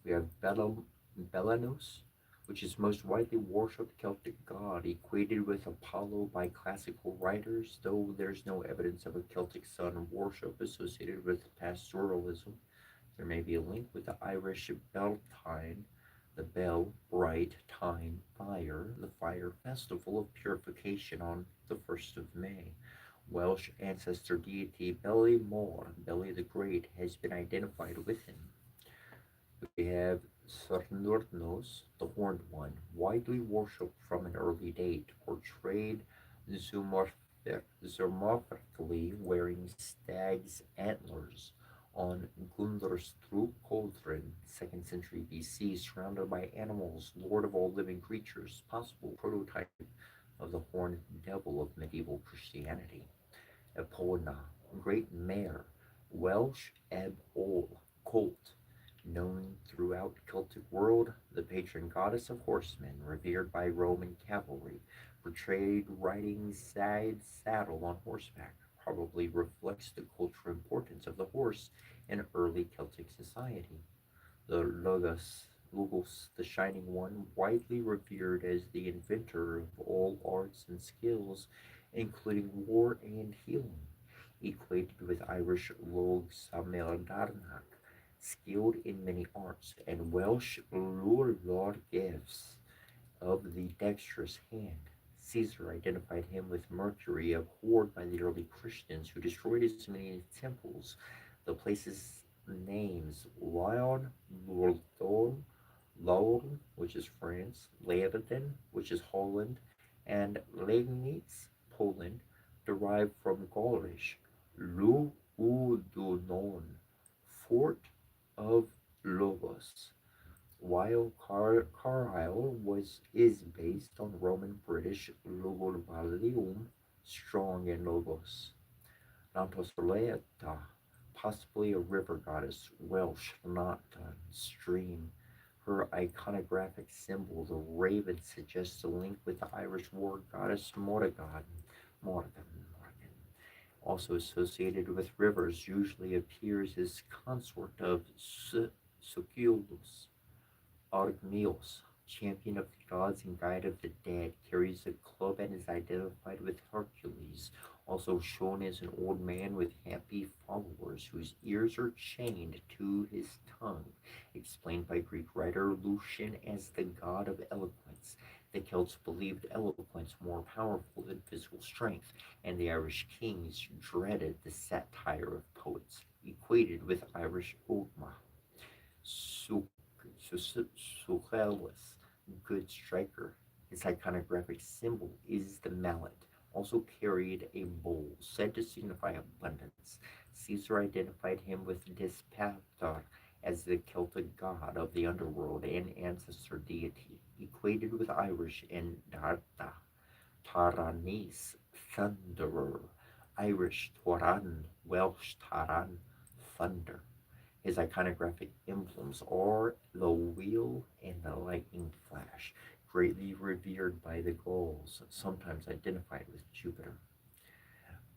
we have Belanus, which is most widely worshipped Celtic god, equated with Apollo by classical writers, though there's no evidence of a Celtic sun worship associated with pastoralism. There may be a link with the Irish Beltane, the bell, bright, time, fire, the fire festival of purification on the 1st of May. Welsh ancestor deity Beli Mor, Beli the Great, has been identified with him. We have Cernunnos, the Horned One, widely worshipped from an early date, portrayed zoomorphically wearing stag's antlers on Gundarstrup Cauldron, 2nd century BC, surrounded by animals, lord of all living creatures, possible prototype of the horned devil of medieval Christianity. Epona, Great Mare, Welsh Eb Ol, Colt, known throughout Celtic world, the patron goddess of horsemen, revered by Roman cavalry, portrayed riding side saddle on horseback, probably reflects the cultural importance of the horse in early Celtic society. The Logos, the Shining One, widely revered as the inventor of all arts and skills, including war and healing, equated with Irish Log Sameldarnach, skilled in many arts, and Welsh Lord Gives, of the dexterous hand. Caesar identified him with Mercury, abhorred by the early Christians who destroyed his many temples. The place's names Lyon, Lourdon, Laurel, which is France, Leiden, which is Holland, and Legnitz, Poland, derived from Gaulish Lu Udunon, fort of Logos, while Carlisle is based on Roman British Lugubalium, strong in Logos. Nantosoleta, possibly a river goddess, Welsh Natan, stream. Her iconographic symbol, the raven, suggests a link with the Irish war goddess Morgan, also associated with rivers, usually appears as consort of Suculus. Argmios, champion of the gods and guide of the dead, carries a club and is identified with Hercules, also shown as an old man with happy followers whose ears are chained to his tongue, explained by Greek writer Lucian as the god of eloquence. The Celts believed eloquence more powerful than physical strength, and the Irish kings dreaded the satire of poets, equated with Irish Ogma. Suchelis, good striker. His iconographic symbol is the mallet, also carried a bowl, said to signify abundance. Caesar identified him with Dispater as the Celtic god of the underworld and ancestor deity, equated with Irish and Darta. Taranis, thunderer. Irish Toran, Welsh Taran, thunder. His iconographic emblems are the wheel and the lightning flash, greatly revered by the Gauls, sometimes identified with Jupiter.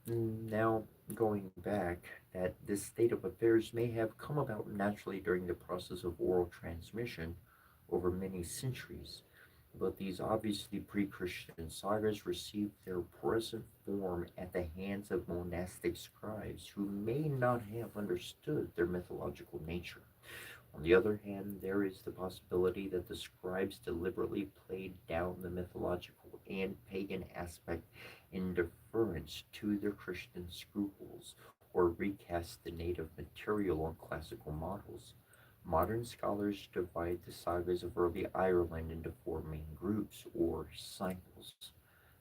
Now, going back, that this state of affairs may have come about naturally during the process of oral transmission over many centuries, but these obviously pre Christian sagas received their present form at the hands of monastic scribes who may not have understood their mythological nature. On the other hand, there is the possibility that the scribes deliberately played down the mythological and pagan aspect in deference to their Christian scruples, or recast the native material on classical models. Modern scholars divide the sagas of early Ireland into four main groups or cycles.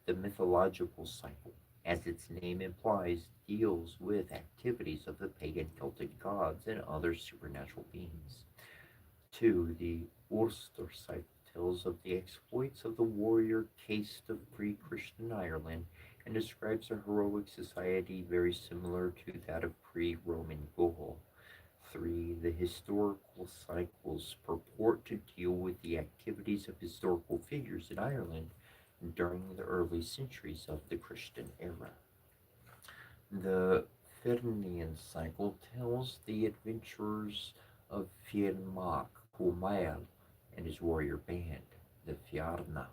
The mythological cycle. as its name implies, deals with activities of the pagan Celtic gods and other supernatural beings. 2. The Ulster cycle tells of the exploits of the warrior caste of pre-Christian Ireland and describes a heroic society very similar to that of pre-Roman Gaul. 3. The historical cycles purport to deal with the activities of historical figures in Ireland during the early centuries of the Christian era. The Fernlean cycle tells the adventures of Fionn Mac Cumaill and his warrior band, the Fiarna.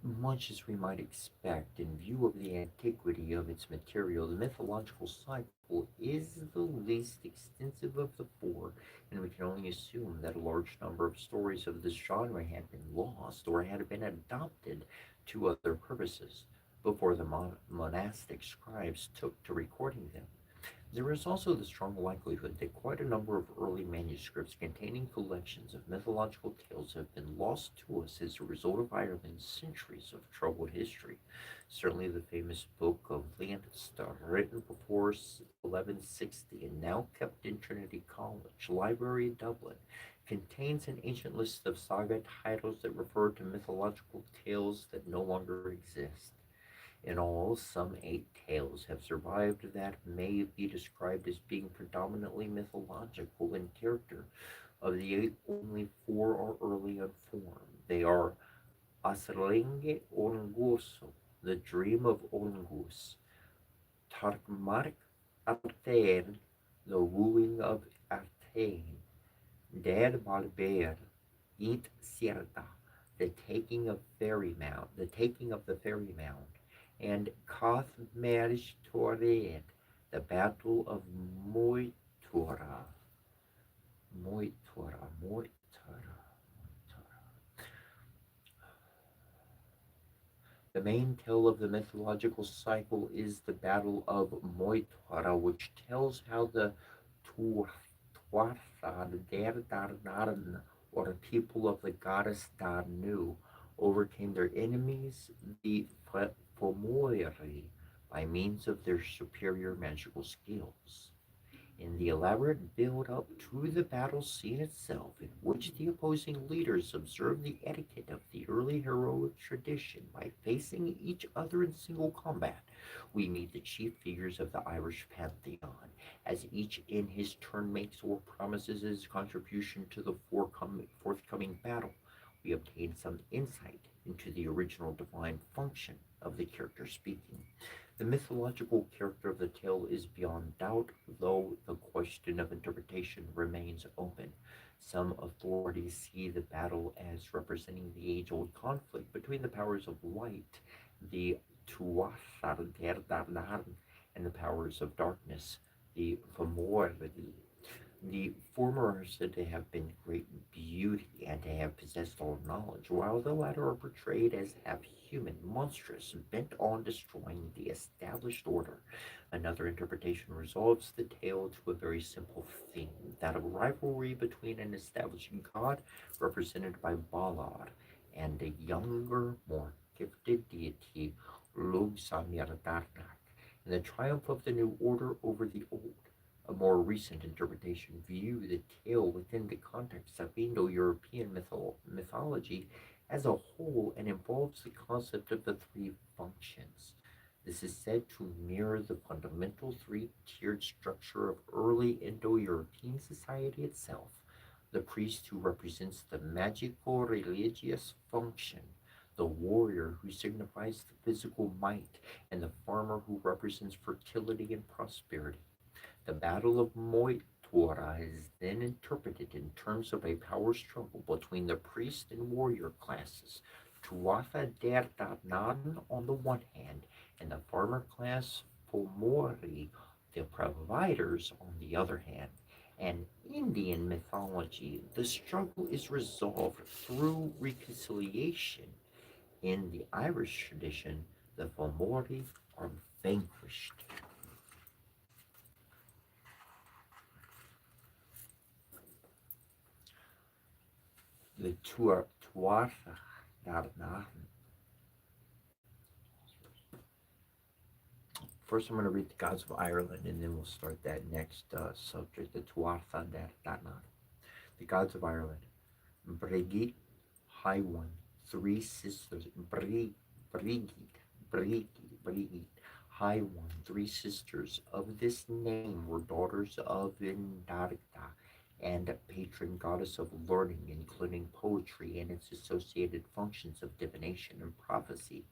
Much as we might expect, in view of the antiquity of its material, the mythological cycle is the least extensive of the four, and we can only assume that a large number of stories of this genre had been lost or had been adopted to other purposes before the monastic scribes took to recording them. There is also the strong likelihood that quite a number of early manuscripts containing collections of mythological tales have been lost to us as a result of Ireland's centuries of troubled history. Certainly, the famous Book of Leinster, written before 1160 and now kept in Trinity College Library in Dublin, contains an ancient list of saga titles that refer to mythological tales that no longer exist. In all, some 8 tales have survived that may be described as being predominantly mythological in character. Of the 8, only 4 are early and formed. They are Aslinge Olnguso, The Dream of Olngus, Tarkmark Artain, The Wooing of Artain, Dad Balbeir, Eat Sierta, The Taking of the Fairy Mound, and Koth Mersh Torred, The Battle of Moitura. Moitura, Moitura, Moitura. The main tale of the mythological cycle is the Battle of Moitura, which tells how the Tuatha Dé Danann, or people of the goddess Danu, overcame their enemies, the Fomori, by means of their superior magical skills. In the elaborate build-up to the battle scene itself, in which the opposing leaders observe the etiquette of the early heroic tradition by facing each other in single combat, we meet the chief figures of the Irish pantheon, as each in his turn makes or promises his contribution to the forthcoming battle. We obtain some insight into the original divine function of the character speaking. The mythological character of the tale is beyond doubt, though the question of interpretation remains open. Some authorities see the battle as representing the age-old conflict between the powers of light, the Tuatha Dé Danann, and the powers of darkness, the Fomori. The former are said to have been great beauty and to have possessed all knowledge, while the latter are portrayed as half-human, monstrous, bent on destroying the established order. Another interpretation resolves the tale to a very simple theme, that of rivalry between an established god, represented by Balar, and a younger, more gifted deity, Lugsamir Darnak, and the triumph of the new order over the old. A more recent interpretation view the tale within the context of Indo-European mythology as a whole and involves the concept of the three functions. This is said to mirror the fundamental three-tiered structure of early Indo-European society itself. The priest who represents the magico-religious function, the warrior who signifies the physical might, and the farmer who represents fertility and prosperity. The Battle of Moytura is then interpreted in terms of a power struggle between the priest and warrior classes, Tuatha Dé Danann on the one hand, and the farmer class Fomori, the providers, on the other hand. In Indian mythology, the struggle is resolved through reconciliation. In the Irish tradition, the Fomori are vanquished. The Tuatha Danann First, I'm going to read the Gods of Ireland, and then we'll start that next subject, the Tuatha De Danann. The Gods of Ireland. Brigid, High One, three sisters. Brigid, Brigid, High One, three sisters of this name were daughters of Indarda and patron goddess of learning, including poetry and its associated functions of divination and prophecy,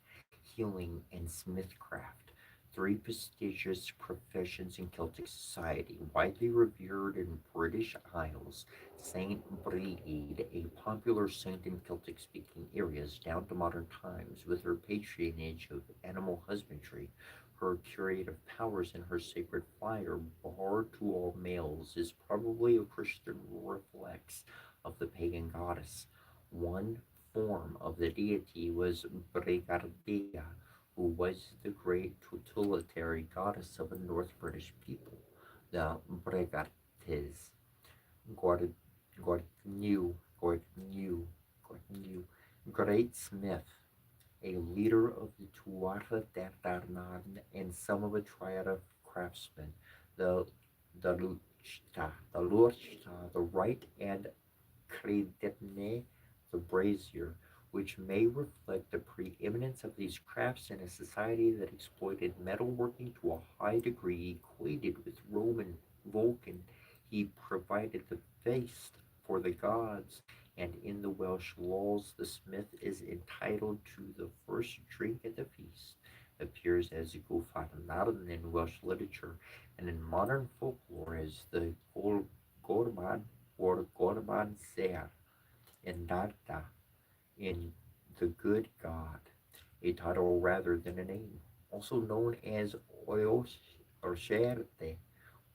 healing, and smithcraft. Three prestigious professions in Celtic society, widely revered in British Isles. Saint Brigid, a popular saint in Celtic speaking areas down to modern times, with her patronage of animal husbandry, her curative powers, and her sacred fire, barred to all males, is probably a Christian reflex of the pagan goddess. One form of the deity was Brigardia, who was the great tutelary goddess of the North British people, the Brigartes. Gord, Gordnew, Gordnew, Gordnew, Great Smith, a leader of the Tuatha De Danann and some of a triad of craftsmen, the the right, and Credetne, the brazier, which may reflect the preeminence of these crafts in a society that exploited metalworking to a high degree equated with Roman Vulcan. He provided the feast for the gods, and in the Welsh laws, the smith is entitled to the first drink at the feast. Appears as Gufanarn in Welsh literature, and in modern folklore as the Gorman or Gorman Ser in Darda in the good God, a title rather than a name. Also known as Oios or Sherte,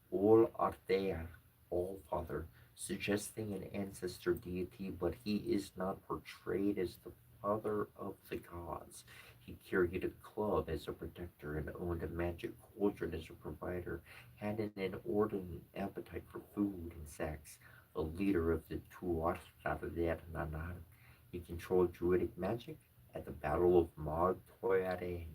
All Arter, All Father, suggesting an ancestor deity, but he is not portrayed as the father of the gods. He carried a club as a protector and owned a magic cauldron as a provider, had an inordinate appetite for food and sex, a leader of the Tuatha Nanan. He controlled druidic magic at the Battle of Mag Toiare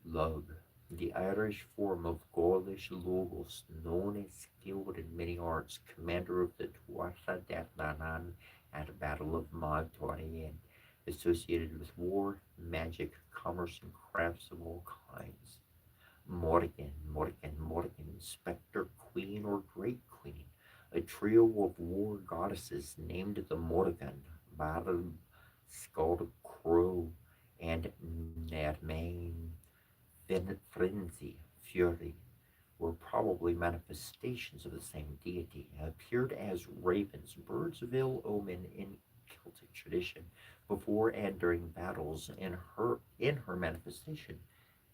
Lug, the Irish form of Gaulish Logos, known as skilled in many arts, commander of the Tuatha De Danann at the Battle of Mag Toiare, associated with war, magic, commerce, and crafts of all kinds. Morgan, Spectre Queen or Great Queen, a trio of war goddesses named the Morgan, Battle, Scald Crow, and Nermain Frenzy, Fury, were probably manifestations of the same deity, and appeared as ravens, birds of ill omen in Celtic tradition, before and during battles. In her manifestation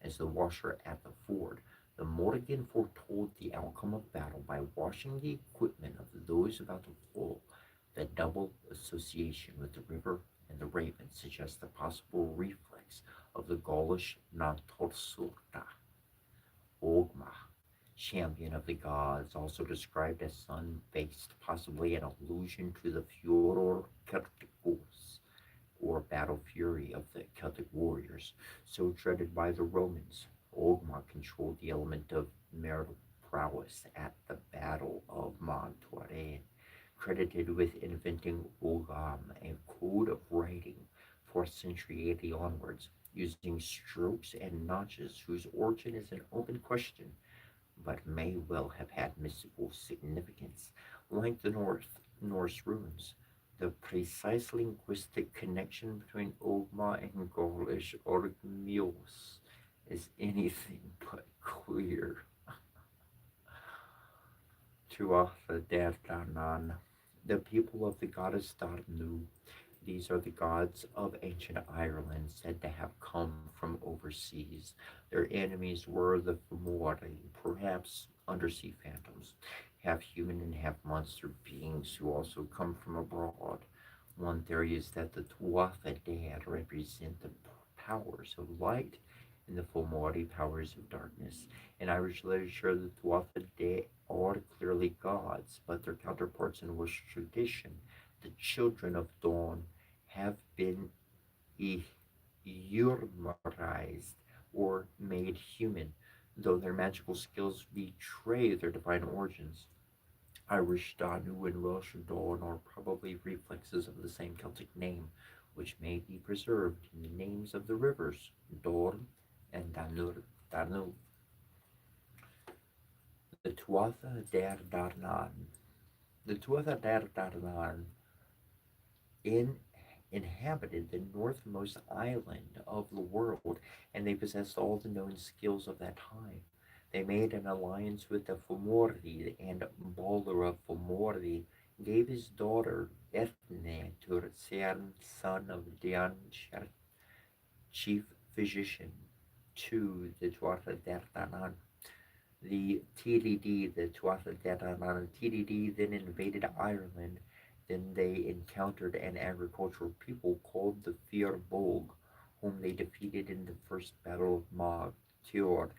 as the washer at the ford, the Morrigan foretold the outcome of battle by washing the equipment of those about to fall. The double association with the river and the raven suggests the possible reflex of the Gaulish Nantorsulta. Ogma, champion of the gods, also described as sun-based, possibly an allusion to the Furor Celticus, or battle fury of the Celtic warriors, so dreaded by the Romans. Ogma controlled the element of marital prowess at the Battle of Montoire, credited with inventing Ogam, a code of writing 4th century AD onwards, using strokes and notches whose origin is an open question, but may well have had mystical significance, like the Norse runes. The precise linguistic connection between Ogma and Gaulish Orgmios is anything but clear. Tuatha De Danann, the people of the goddess Darnu. These are the gods of ancient Ireland, said to have come from overseas. Their enemies were the Fomori, perhaps undersea phantoms, half human and half monster beings who also come from abroad. One theory is that the Tuatha Ded represent the powers of light and the Fomori powers of darkness. In Irish literature, the Tuatha Ded are clearly gods, but their counterparts in Welsh tradition, the children of dawn, have been eumerized or made human though their magical skills betray their divine origins. Irish Danu and Welsh Dawn are probably reflexes of the same Celtic name, which may be preserved in the names of the rivers Dorn and Danur. The Tuatha Der Darnan. The Tuatha Der Darnan in, inhabited the northmost island of the world, and they possessed all the known skills of that time. They made an alliance with the Fomordi, and Balder of Fomordi gave his daughter Ethne to Cern, son of Dianchar, chief physician, to the Tuatha Der Danann. The Tuatha De Danann TDD, then invaded Ireland. Then they encountered an agricultural people called the Fir Bolg, whom they defeated in the first battle of Mag Tior.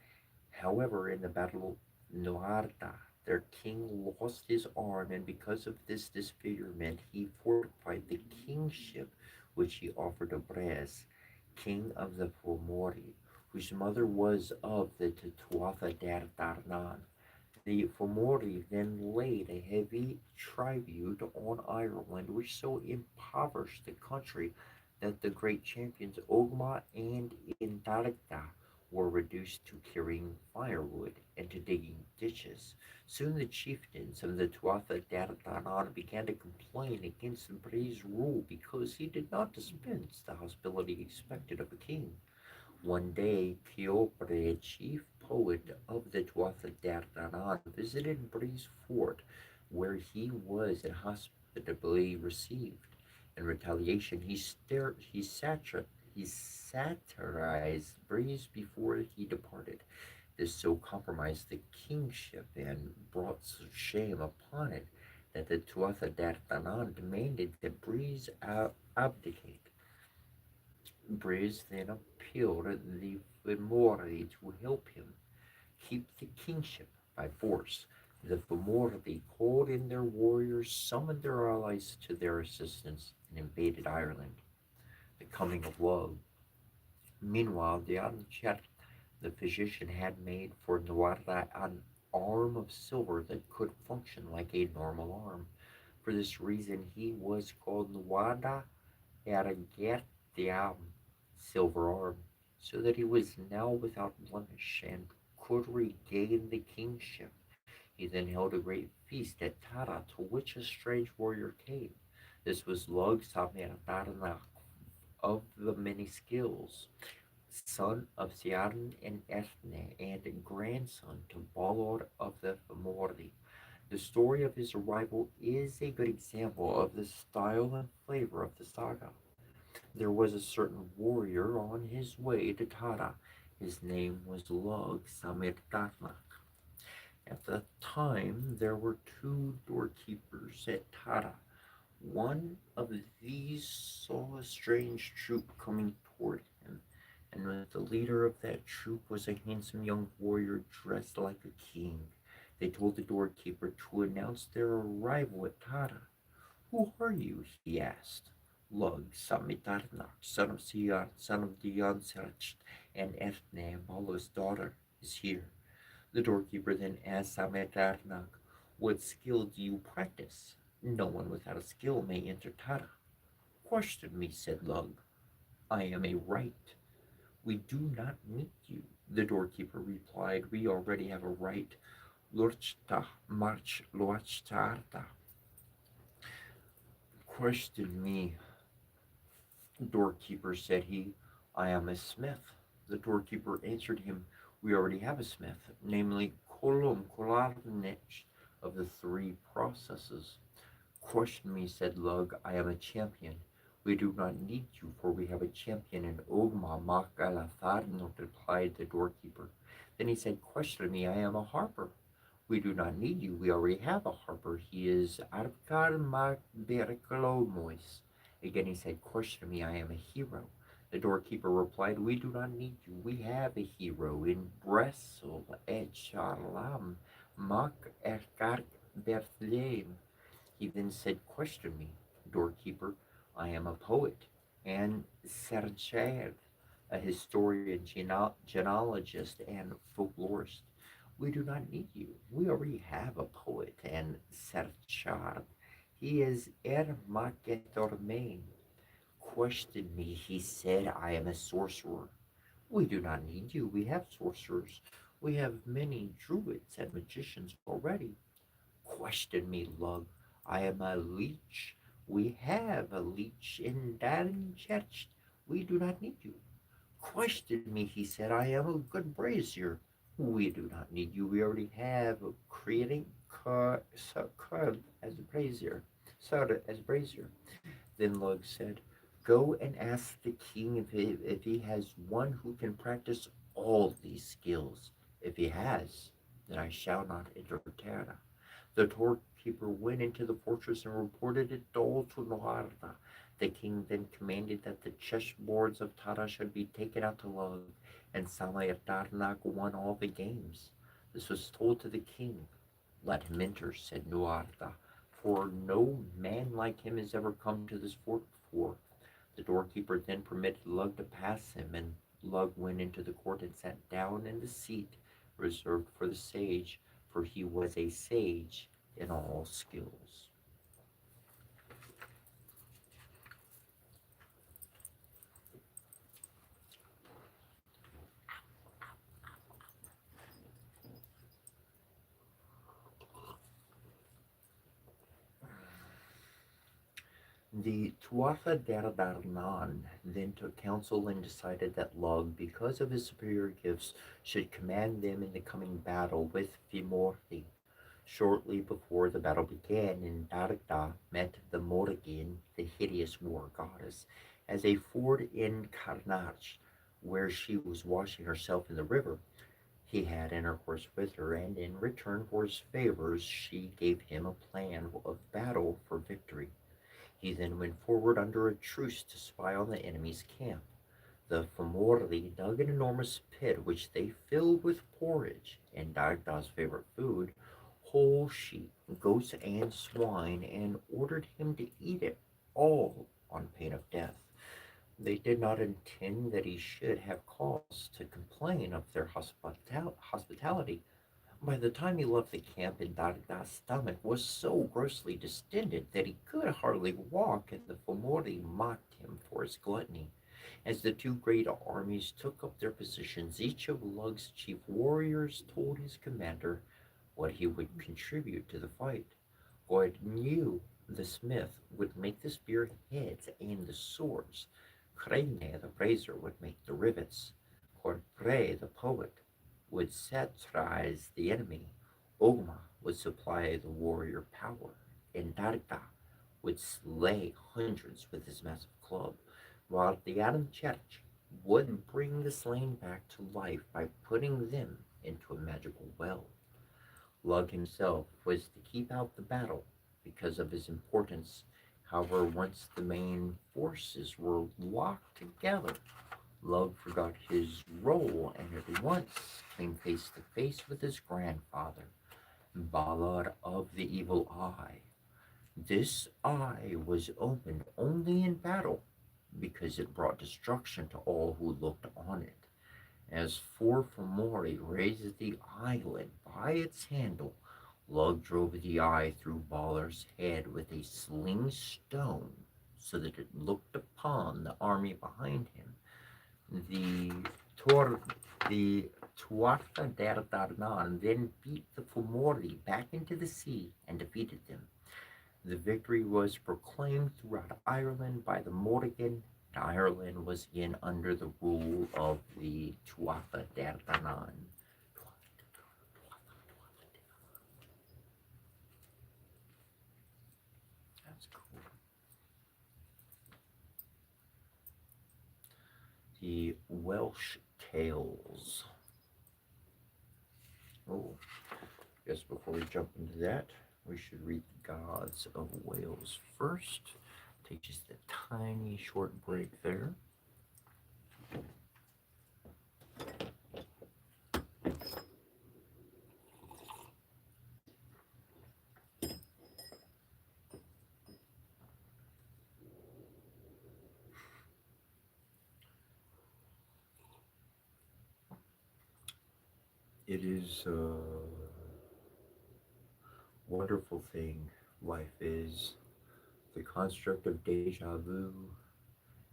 However, in the battle of Nuarta, their king lost his arm, and because of this disfigurement, he fortified the kingship which he offered to Brez, king of the Fomori, whose mother was of the Tuatha Der Darnan. The Fomori then laid a heavy tribute on Ireland, which so impoverished the country that the great champions Ogma and Indarda were reduced to carrying firewood and to digging ditches. Soon the chieftains of the Tuatha Der Danann began to complain against Bray's rule because he did not dispense the hospitality expected of a king. One day, Piopre, chief poet of the Tuatha Der Danann, visited Bray's fort, where he was hospitably received. In retaliation, he satirized Bray's before he departed. This so compromised the kingship and brought such shame upon it that the Tuatha Der Danann demanded that Breeze abdicate. Breeze then appealed to the Fomori to help him keep the kingship by force. The Fomori called in their warriors, summoned their allies to their assistance, and invaded Ireland. The coming of love. Meanwhile, Dianchert, the physician, had made for Nuarda an arm of silver that could function like a normal arm. For this reason, he was called Nuada Ergertiam, silver arm, so that he was now without blemish and could regain the kingship. He then held a great feast at Tara, to which a strange warrior came. This was Lug Samir Tarnak of the many skills, son of Siarn and Ethne, and grandson to Balor of the Fomordi. The story of his arrival is a good example of the style and flavor of the saga. There was a certain warrior on his way to Tara. His name was Lug Samir Tarnak. At the time, there were two doorkeepers at Tara. One of these saw a strange troop coming toward him, and with the leader of that troop was a handsome young warrior dressed like a king. They told the doorkeeper to announce their arrival at Tara. "Who are you?" he asked. "Lug Samitarnak, son of Sian, son of Dion Serch, and Ethne, Balo's daughter, is here." The doorkeeper then asked Samitarnak, "What skill do you practice? No one without a skill may enter Tara." "Question me," said Lug. "I am a right." "We do not need you," the doorkeeper replied. "We already have a right. Lurchta march luachtarta." "Question me," doorkeeper, said he. "I am a smith." The doorkeeper answered him, "We already have a smith, namely Kolum Kolarnich of the three processes." "Question me," said Lug. "I am a champion." "We do not need you, for we have a champion in Ogma Makalatharno," replied the doorkeeper. Then he said, "Question me, I am a harper." "We do not need you, we already have a harper. He is Arvkar Makberkalomois." Again he said, "Question me, I am a hero." The doorkeeper replied, "We do not need you, we have a hero in Bresel et Charlam Mak Erkark Berthleim." He then said, "Question me, doorkeeper, I am a poet, and Sergev." a historian, genealogist, and folklorist. We do not need you. We already have a poet and Serchar. He is Ermaketormain. Question me, he said, I am a sorcerer. We do not need you. We have sorcerers. We have many druids and magicians already. Question me, lug. I am a leech. We have a leech in Danchurch. We do not need you. Question me, he said, I am a good brazier. We do not need you. We already have a creating as a brazier. Soda as brazier. Then Lug said, go and ask the king if he has one who can practice all these skills. If he has, then I shall not enter Terra. The doorkeeper went into the fortress and reported it all to Noarda. The king then commanded that the chessboards of Tara should be taken out to Lug, and Samayr Darnag won all the games. This was told to the king. Let him enter, said Nuarda, for no man like him has ever come to this fort before. The doorkeeper then permitted Lug to pass him, and Lug went into the court and sat down in the seat reserved for the sage, for he was a sage in all skills. The Tuatha Dé then took counsel and decided that Lug, because of his superior gifts, should command them in the coming battle with Fimorthi. Shortly before the battle began, and Dagda met the Morrigan, the hideous war goddess, as a ford in Carnage, where she was washing herself in the river. He had intercourse with her, and in return for his favors, she gave him a plan of battle for victory. He then went forward under a truce to spy on the enemy's camp. The Fomorli dug an enormous pit which they filled with porridge and Dagda's favorite food, whole sheep, goats, and swine, and ordered him to eat it all on pain of death. They did not intend that he should have cause to complain of their hospitality. By the time he left the camp, Dagda's stomach was so grossly distended that he could hardly walk, and the Fomori mocked him for his gluttony. As the two great armies took up their positions, each of Lug's chief warriors told his commander what he would contribute to the fight. God knew the smith would make the spear heads and the swords. Crane, the brazier, would make the rivets. Corpre, the poet, would satirize the enemy. Ogma would supply the warrior power. And Darda would slay hundreds with his massive club, while the Adam Church would bring the slain back to life by putting them into a magical well. Lug himself was to keep out the battle because of his importance. However, once the main forces were locked together, Lug forgot his role and at once came face to face with his grandfather, Ballad of the Evil Eye. This eye was opened only in battle because it brought destruction to all who looked on it. As Forfamori raised the eyelid by its handle, Lug drove the eye through Balor's head with a sling stone so that it looked upon the army behind him. The Tor the Tuatha Dé Danann then beat the Fomori back into the sea and defeated them. The victory was proclaimed throughout Ireland by the Morrigan. Ireland was again under the rule of the Tuatha Dé Danann. That's cool. The Welsh Tales. Oh, guess before we jump into that, we should read the Gods of Wales first. Take just a tiny short break there. It is a wonderful thing. Life is the construct of deja vu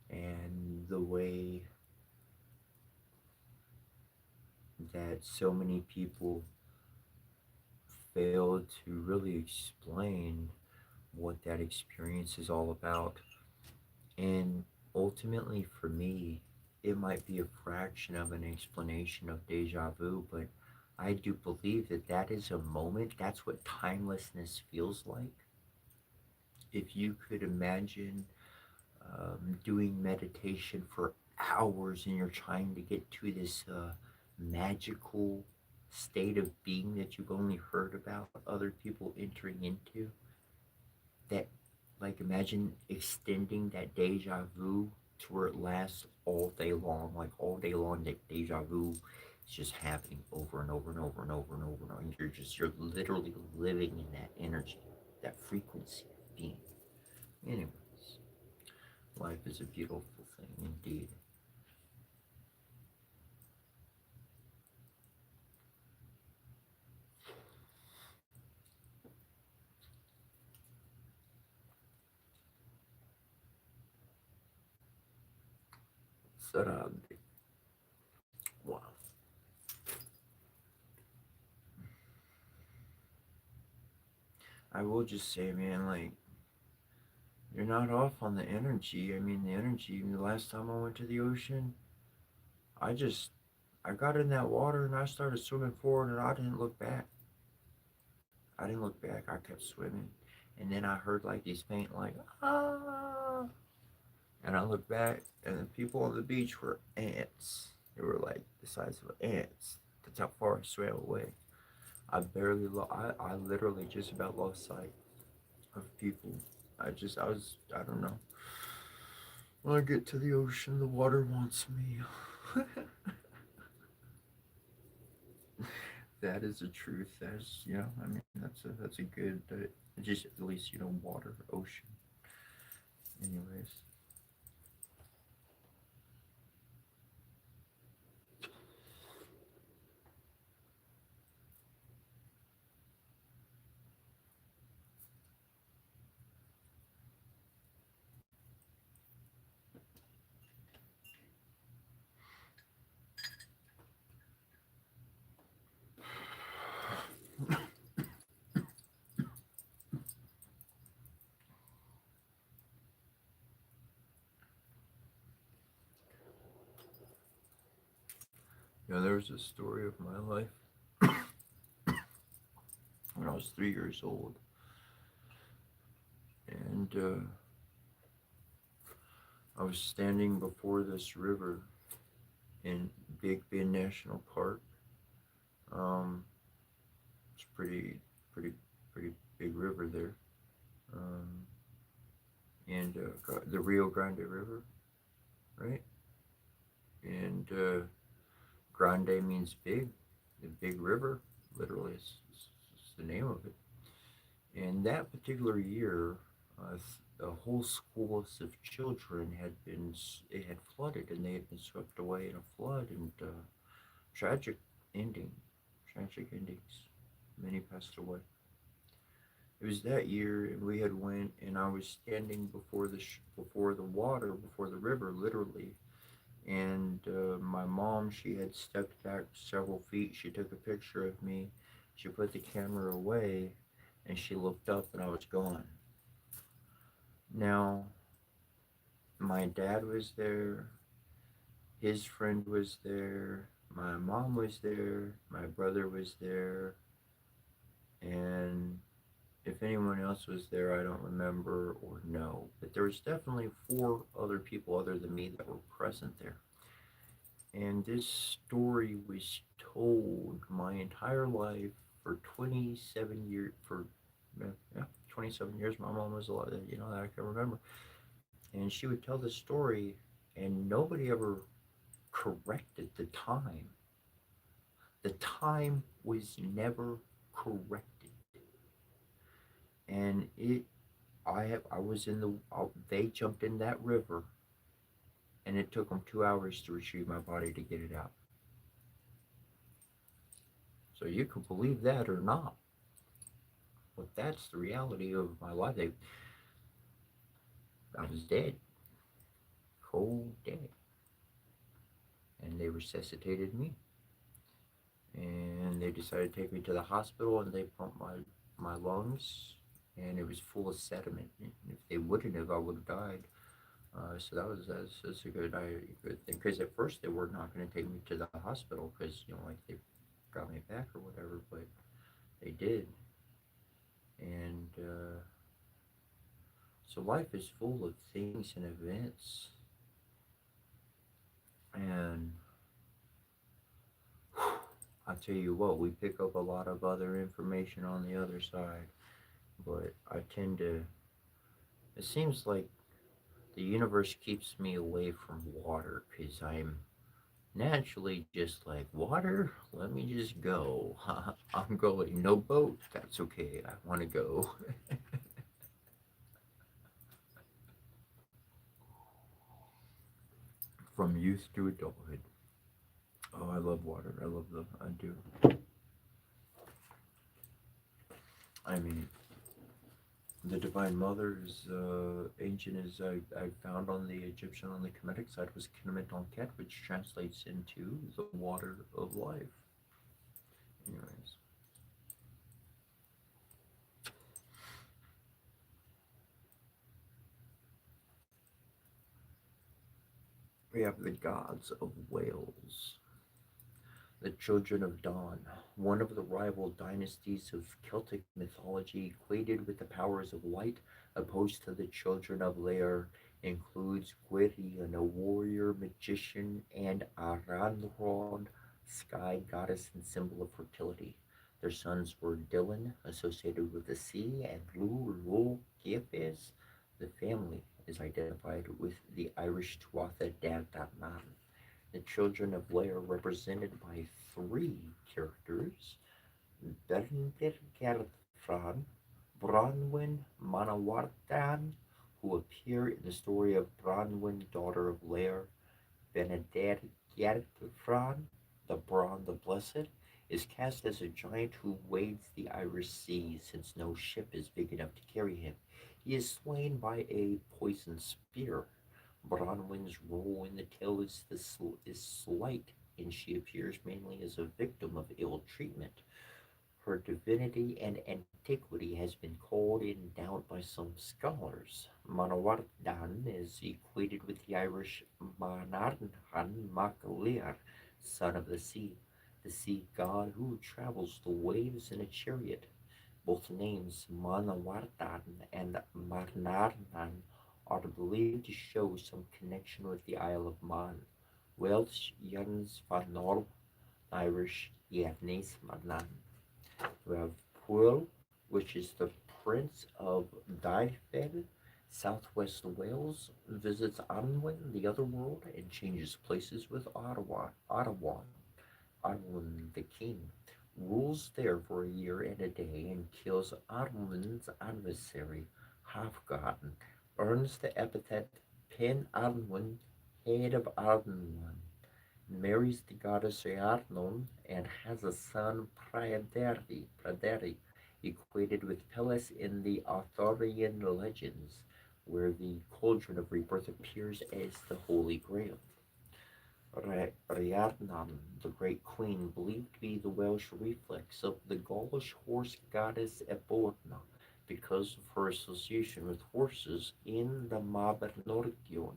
and the way that so many people fail to really explain what that experience is all about. And ultimately, for me, it might be a fraction of an explanation of deja vu, but I do believe that that is a moment. That's what timelessness feels like. If you could imagine doing meditation for hours and you're trying to get to this magical state of being that you've only heard about other people entering into, that, like, imagine extending that deja vu to where it lasts all day long, like all day long. That deja vu is just happening over and over and over and over and over and over, and you're literally living in that energy, that frequency of being. Anyways, life is a beautiful thing indeed. Sarabhi. Wow. I will just say, man, like, you're not off on the energy. I mean, the energy, the last time I went to the ocean, I just, I got in that water and I started swimming forward and I didn't look back. I didn't look back. I kept swimming. And then I heard like these faint, like, ah. And I looked back and the people on the beach were ants. They were like the size of ants. That's how far I swam away. I literally just about lost sight of people. I don't know. When I get to the ocean, the water wants me. That is the truth. That's, I mean, that's a good, just at least, water, ocean. Anyways, there was a story of my life when I was 3 years old, and I was standing before this river in Big Bend National Park. Um, it's pretty, pretty big river there, um, and the Rio Grande River, right? And Grande means big, the big river, literally, is the name of it. And that particular year, a whole school of children it had flooded, and they had been swept away in a flood, and tragic ending, tragic endings. Many passed away. It was that year, and we had went, and I was standing before the water, before the river, literally. And my mom, she had stepped back several feet. She took a picture of me. She put the camera away, and she looked up, and I was gone. Now, my dad was there. His friend was there. My mom was there. My brother was there. And if anyone else was there, I don't remember or know. But there was definitely four other people other than me that were present there. And this story was told my entire life for 27 years. Yeah, 27 years. My mom was alive, that I can remember. And she would tell the story, and nobody ever corrected the time. The time was never corrected, and I was in the. They jumped in that river, and it took them 2 hours to retrieve my body to get it out. So you can believe that or not. But that's the reality of my life. I was dead, cold dead. And they resuscitated me. And they decided to take me to the hospital and they pumped my lungs and it was full of sediment. And if they wouldn't have, I would have died. So that's a good thing. Because at first they were not going to take me to the hospital because like they got me back or whatever, but they did. And so life is full of things and events, and I tell you what, we pick up a lot of other information on the other side, but I tend to. It seems like the universe keeps me away from water because I'm naturally just like, water, let me just go. I'm going. No boat, that's okay. I want to go. From youth to adulthood. Oh, I love water. I do. I mean, the Divine Mother is ancient as I found on the Egyptian on the Kemetic side was Kinamet Ket, which translates into the water of life. Anyways. We have the gods of Wales. The children of Dawn, one of the rival dynasties of Celtic mythology equated with the powers of light, opposed to the children of Lair, includes Gwydion, a warrior magician, and Aranrod, sky goddess and symbol of fertility. Their sons were Dylan, associated with the sea, and Lul Gefes. The family is identified with the Irish Tuatha Dé Danann. The children of Lair are represented by three characters: Berndir Gerðfran, Bronwyn Manawardan, who appear in the story of Bronwyn, daughter of Lair. Benedir Gerðfran, the Bron the Blessed, is cast as a giant who wades the Irish Sea since no ship is big enough to carry him. He is slain by a poisoned spear. Bronwyn's role in the tale is slight, and she appears mainly as a victim of ill treatment. Her divinity and antiquity has been called in doubt by some scholars. Manawardan is equated with the Irish Manarnhan Mac Lir, son of the sea god who travels the waves in a chariot. Both names, Manawardan and Marnarnan, are believed to show some connection with the Isle of Man. Welsh Jans van Norb, Irish Yernes Manan. We have Pwyll, which is the Prince of Dyfed, southwest Wales, visits Arwen, the other world, and changes places with Arwen the king, rules there for a year and a day and kills Arwen's adversary, Halfgarden, earns the epithet Pen Arwen, head of Arwen, marries the goddess Earnon, and has a son Praderi, equated with Peles in the Arthurian legends, where the cauldron of rebirth appears as the Holy Grail. Rhiannon, the great queen, believed to be the Welsh reflex of the Gaulish horse goddess Eborna because of her association with horses in the Mabinogion.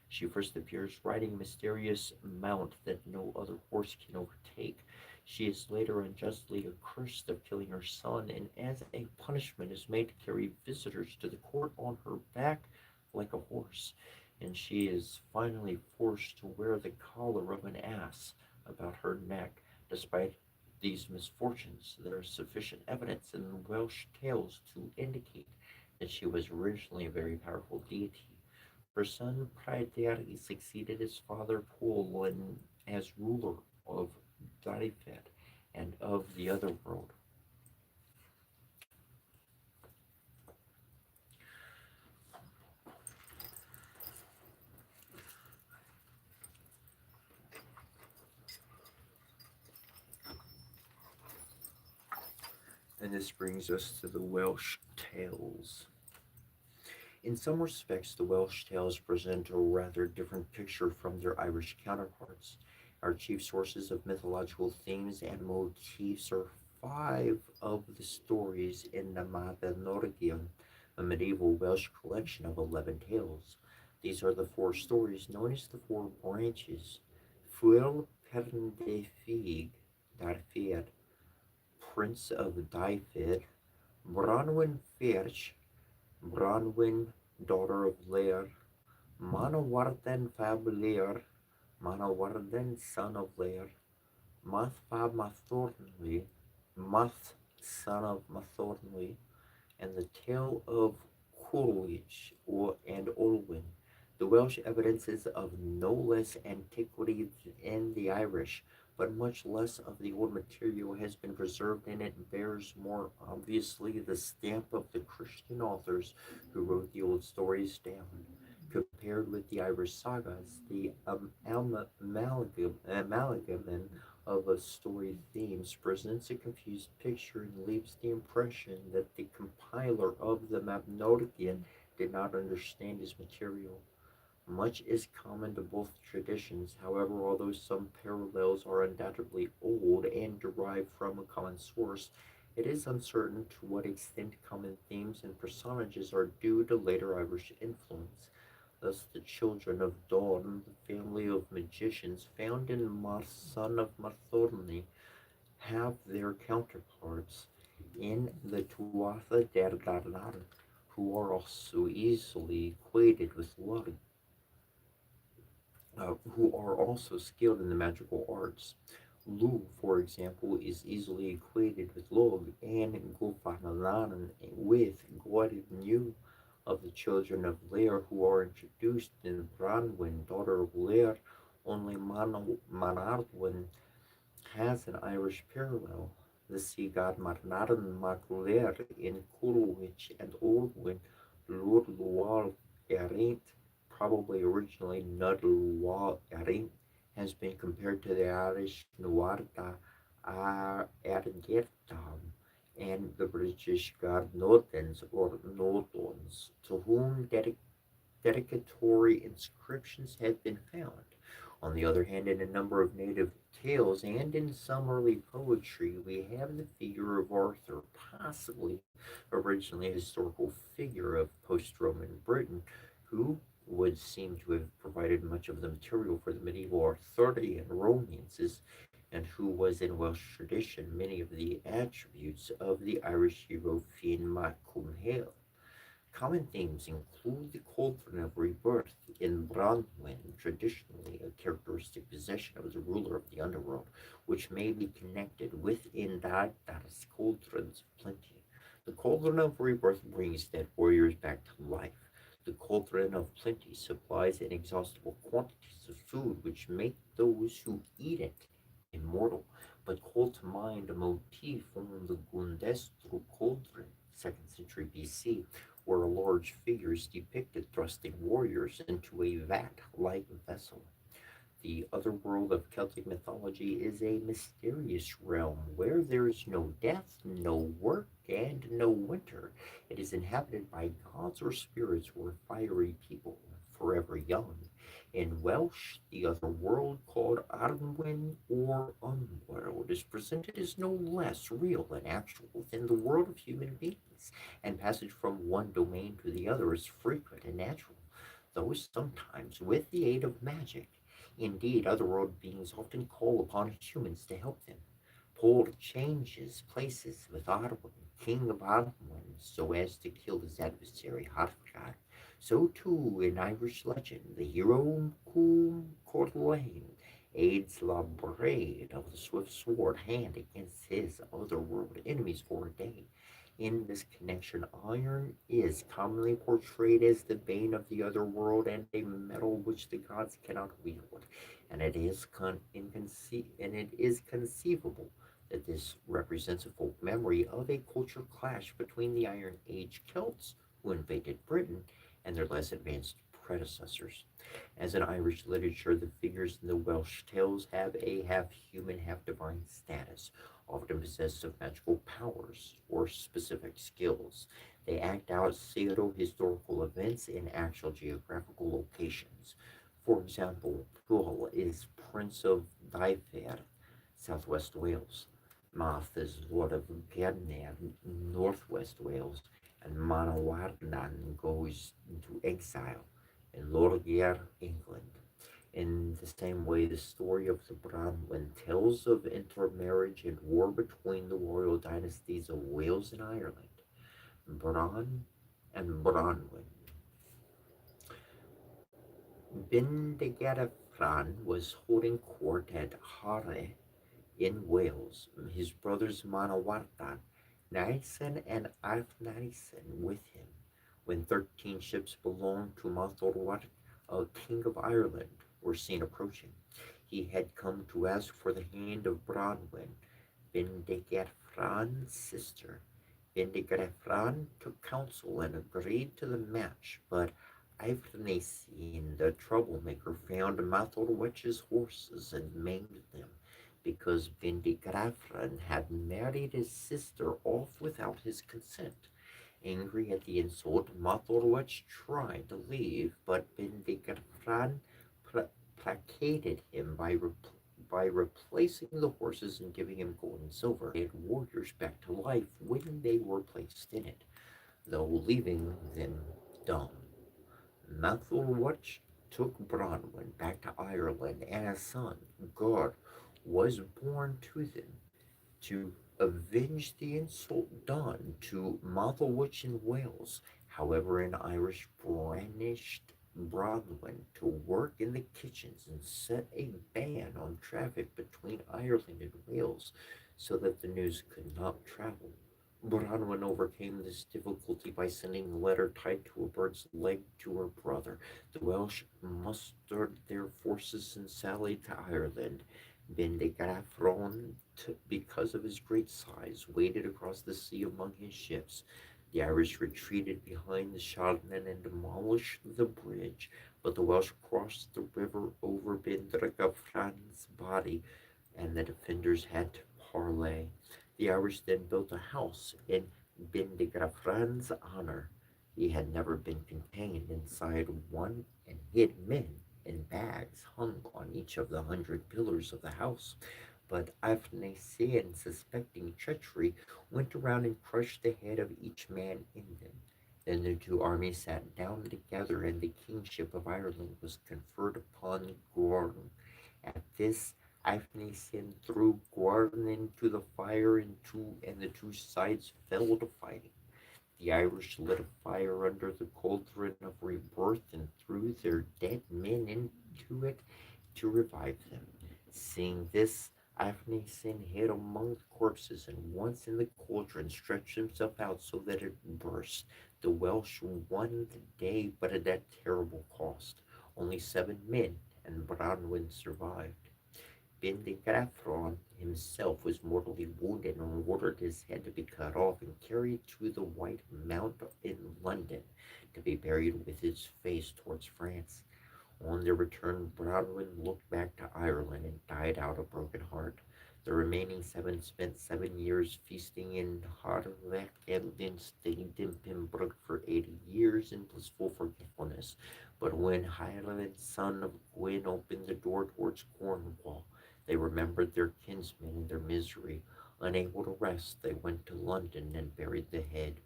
She first appears riding a mysterious mount that no other horse can overtake. She is later unjustly accused of killing her son, and as a punishment is made to carry visitors to the court on her back like a horse. And she is finally forced to wear the collar of an ass about her neck. Despite these misfortunes, there is sufficient evidence in Welsh tales to indicate that she was originally a very powerful deity. Her son Pryderi succeeded his father Pwyll as ruler of Dyfed and of the other world. And this brings us to the Welsh tales. In some respects, the Welsh tales present a rather different picture from their Irish counterparts. Our chief sources of mythological themes and motifs are five of the stories in the Mabinogion, a medieval Welsh collection of 11 tales. These are the four stories known as the Four Branches. Fuel Pernfig, Darfir, Prince of Dyfed, Bronwyn Fierch, Bronwyn, daughter of Lear, Manawarden fab Lear, Manawarden, son of Lear, Math fab Mathornley, Math, son of Mathornley, and the tale of Coolidge and Olwyn. The Welsh evidences of no less antiquity than the Irish, but much less of the old material has been preserved, and it bears more obviously the stamp of the Christian authors who wrote the old stories down. Compared with the Irish sagas, the amalgam of a story themes presents a confused picture and leaves the impression that the compiler of the Mabinogion did not understand his material. Much is common to both traditions, however, although some parallels are undoubtedly old and derived from a common source, it is uncertain to what extent common themes and personages are due to later Irish influence. Thus, the children of Dawn, the family of magicians found in Mar, son of Marthorni, have their counterparts in the Tuatha Der Dardan, who are also easily equated with Lug, who are also skilled in the magical arts. Lu, for example, is easily equated with Log, and Gulfanalan with Guadagnu of the children of Lear, who are introduced in Branwen, daughter of Lear. Only Manardwin has an Irish parallel. The sea god Marnaran Macler in Coolwich and Olwyn, Lord Lual Erint, probably originally Nudlual Erint, has been compared to the Irish Nuarta Ergetam and the British god Nodens or Nodons, to whom dedicatory inscriptions have been found. On the other hand, in a number of native tales and in some early poetry, we have the figure of Arthur, possibly originally a historical figure of post Roman Britain, who would seem to have provided much of the material for the medieval Arthurian romances, and who was in Welsh tradition many of the attributes of the Irish hero Finn mac Cumhaill. Common themes include the cauldron of rebirth in Branwen, traditionally a characteristic possession of the ruler of the underworld, which may be connected with Indardar's cauldrons of plenty. The cauldron of rebirth brings dead warriors back to life. The cauldron of plenty supplies inexhaustible quantities of food, which make those who eat it immortal. But call to mind a motif from the Gundestru cauldron, 2nd century BC, where a large figure is depicted thrusting warriors into a vat-like vessel. The other world of Celtic mythology is a mysterious realm where there is no death, no work, and no winter. It is inhabited by gods or spirits or fiery people, forever young. In Welsh, the other world, called Arwen or Unworld, is presented as no less real and actual than the world of human beings, and passage from one domain to the other is frequent and natural, though sometimes with the aid of magic. Indeed, otherworld beings often call upon humans to help them. Paul changes places with Arwen, king of Arwen, so as to kill his adversary Harthgar. So too, in Irish legend, the hero Cúm Corlain aids Labraid of the swift sword hand against his otherworld enemies for a day. In this connection, iron is commonly portrayed as the bane of the other world and a metal which the gods cannot wield, and it is conceivable that this represents a folk memory of a culture clash between the Iron Age Celts who invaded Britain and their less advanced predecessors. As in Irish literature, the figures in the Welsh tales have a half human, half divine status. often possessed of magical powers or specific skills. They act out pseudo-historical events in actual geographical locations. For example, Pwyll is Prince of Dyfed, southwest Wales. Math is Lord of Gernedd, northwest Wales, and Manawardan goes into exile in Lorgir, England. In the same way, the story of the Branwen tells of intermarriage and war between the royal dynasties of Wales and Ireland. Bran and Branwen. Bendigeidfran was holding court at Hare in Wales. His brothers Manawartan, Nyson and Arthnyson with him. When 13 ships belonging to Matholwch, king of Ireland, were seen approaching, he had come to ask for the hand of Bronwyn, Bendigeidfran's sister. Bendigeidfran took counsel and agreed to the match, but Eivnesin, the troublemaker, found Matholwch's horses and maimed them because Bendigeidfran had married his sister off without his consent. Angry at the insult, Matholwch tried to leave, but Bendigeidfran placated him by replacing the horses and giving him gold and silver. He had warriors back to life when they were placed in it, though leaving them dumb. Matholwch took Bronwyn back to Ireland, and a son, Gord, was born to them. To avenge the insult done to Matholwch in Wales, however, an Irish banished Bronwyn to work in the kitchens and set a ban on traffic between Ireland and Wales so that the news could not travel. Bronwyn overcame this difficulty by sending a letter tied to a bird's leg to her brother. The Welsh mustered their forces and sallied to Ireland. Bendigeidfran, because of his great size, waded across the sea among his ships. The Irish retreated behind the Shannon and demolished the bridge, but the Welsh crossed the river over Bendigeidfran's body, and the defenders had to parley. The Irish then built a house in Bendigeidfran's honor. He had never been contained inside one and hid men in bags hung on each of the 100 pillars of the house. But Afnasian, suspecting treachery, went around and crushed the head of each man in them. Then the two armies sat down together, and the kingship of Ireland was conferred upon Gordon. At this, Afnasian threw Gordon into the fire, and the two sides fell to fighting. The Irish lit a fire under the cauldron of rebirth and threw their dead men into it to revive them. Seeing this, Afnasian hid among the corpses, and once in the cauldron stretched himself out so that it burst. The Welsh won the day, but at a terrible cost. Only 7 men and Branwen survived. Bendigeidfran himself was mortally wounded and ordered his head to be cut off and carried to the White Mount in London to be buried with his face towards France. On their return, Bronwyn looked back to Ireland and died out a broken heart. The remaining 7 spent 7 years feasting in Harlech and then stayed in Pembroke for 80 years in blissful forgetfulness. But when Highland, son of Gwyn, opened the door towards Cornwall, they remembered their kinsmen and their misery. Unable to rest, they went to London and buried the head.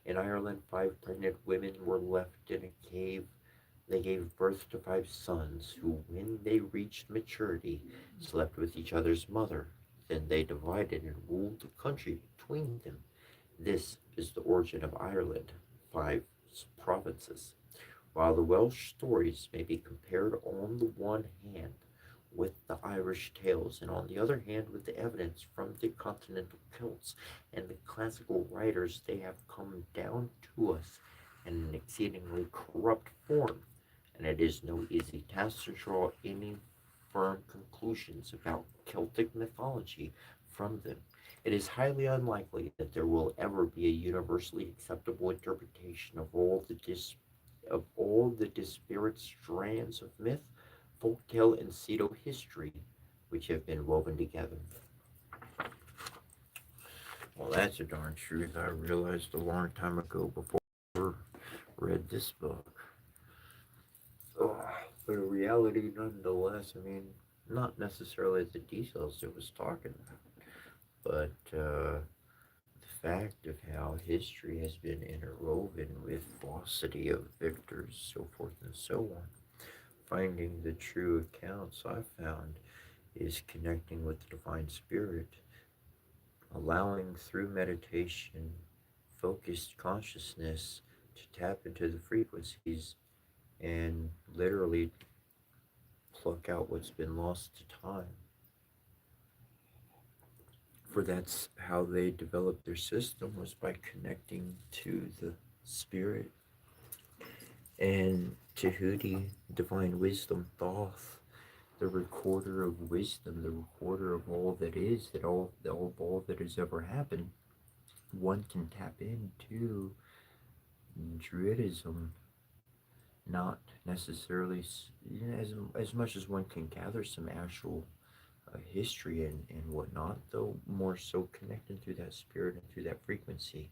In Ireland, 5 pregnant women were left in a cave. They gave birth to 5 sons, who, when they reached maturity, slept with each other's mother. Then they divided and ruled the country between them. This is the origin of Ireland, 5 provinces. While the Welsh stories may be compared on the one hand with the Irish tales, and on the other hand with the evidence from the continental Celts and the classical writers, they have come down to us in an exceedingly corrupt form, and it is no easy task to draw any firm conclusions about Celtic mythology from them. It is highly unlikely that there will ever be a universally acceptable interpretation of all the disparate strands of myth, folktale, and pseudo history which have been woven together. Well, that's a darn truth. I realized a long time ago before I read this book. Oh, but in reality, nonetheless, I mean, not necessarily the details it was talking about, but the fact of how history has been interwoven with paucity of victors, so forth and so on. Finding the true accounts I've found is connecting with the Divine Spirit, allowing through meditation, focused consciousness to tap into the frequencies and literally pluck out what's been lost to time. For that's how they developed their system, was by connecting to the spirit. And Tahuti, divine wisdom, Thoth, the recorder of wisdom, the recorder of all that is, that all that has ever happened, one can tap into Druidism, not necessarily as much as one can gather some actual history and whatnot, though more so connecting through that spirit and through that frequency.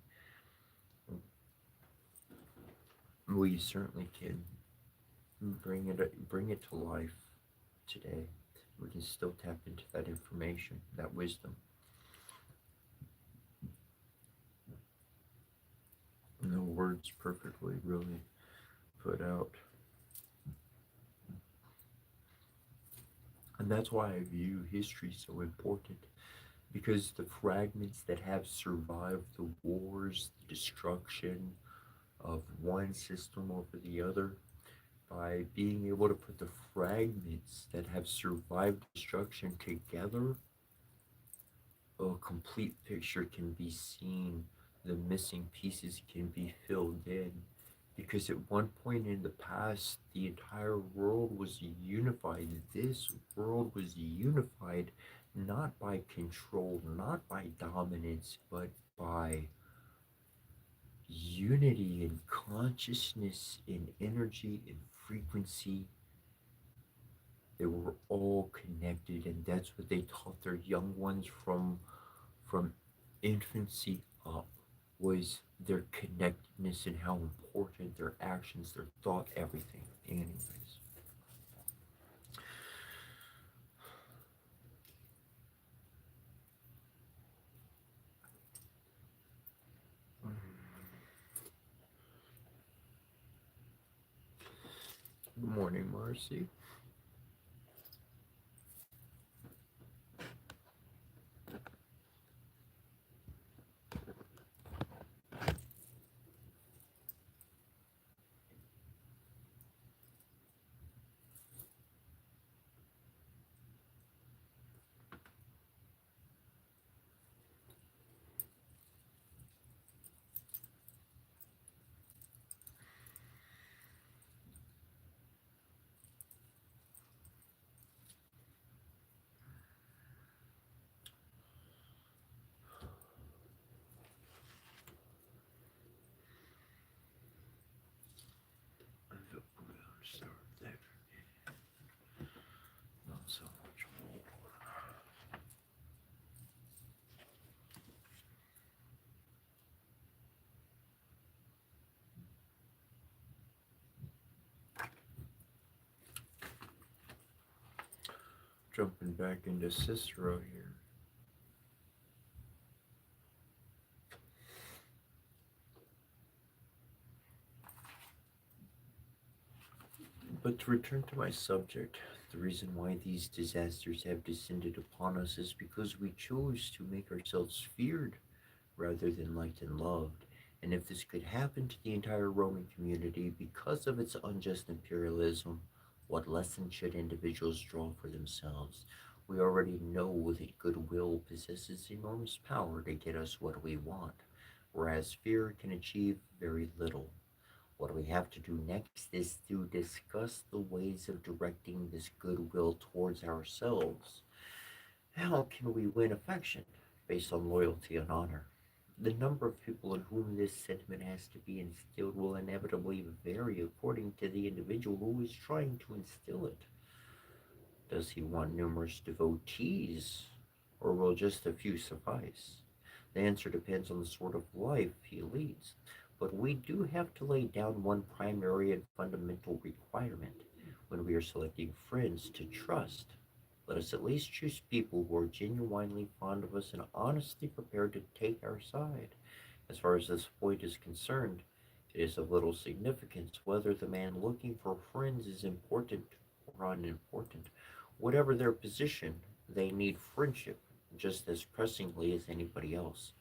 We certainly can bring it to life today. We can still tap into that information, that wisdom. No words perfectly really put out. And that's why I view history so important, because the fragments that have survived the wars, the destruction of one system over the other, by being able to put the fragments that have survived destruction together, a complete picture can be seen. The missing pieces can be filled in. Because at one point in the past, the entire world was unified. This world was unified not by control, not by dominance, but by unity in consciousness, in energy, in frequency. They were all connected, and that's what they taught their young ones from infancy up, was their connectedness and how important their actions, their thought, everything. Anyways. Good morning, Marcy. Start there. Not so much more. Jumping back into Cicero here. But to return to my subject, the reason why these disasters have descended upon us is because we chose to make ourselves feared rather than liked and loved. And if this could happen to the entire Roman community because of its unjust imperialism, what lesson should individuals draw for themselves? We already know that goodwill possesses enormous power to get us what we want, whereas fear can achieve very little. What we have to do next is to discuss the ways of directing this goodwill towards ourselves. How can we win affection based on loyalty and honor? The number of people in whom this sentiment has to be instilled will inevitably vary according to the individual who is trying to instill it. Does he want numerous devotees, or will just a few suffice? The answer depends on the sort of life he leads. But we do have to lay down one primary and fundamental requirement when we are selecting friends to trust. Let us at least choose people who are genuinely fond of us and honestly prepared to take our side. As far as this point is concerned, it is of little significance whether the man looking for friends is important or unimportant. Whatever their position, they need friendship just as pressingly as anybody else.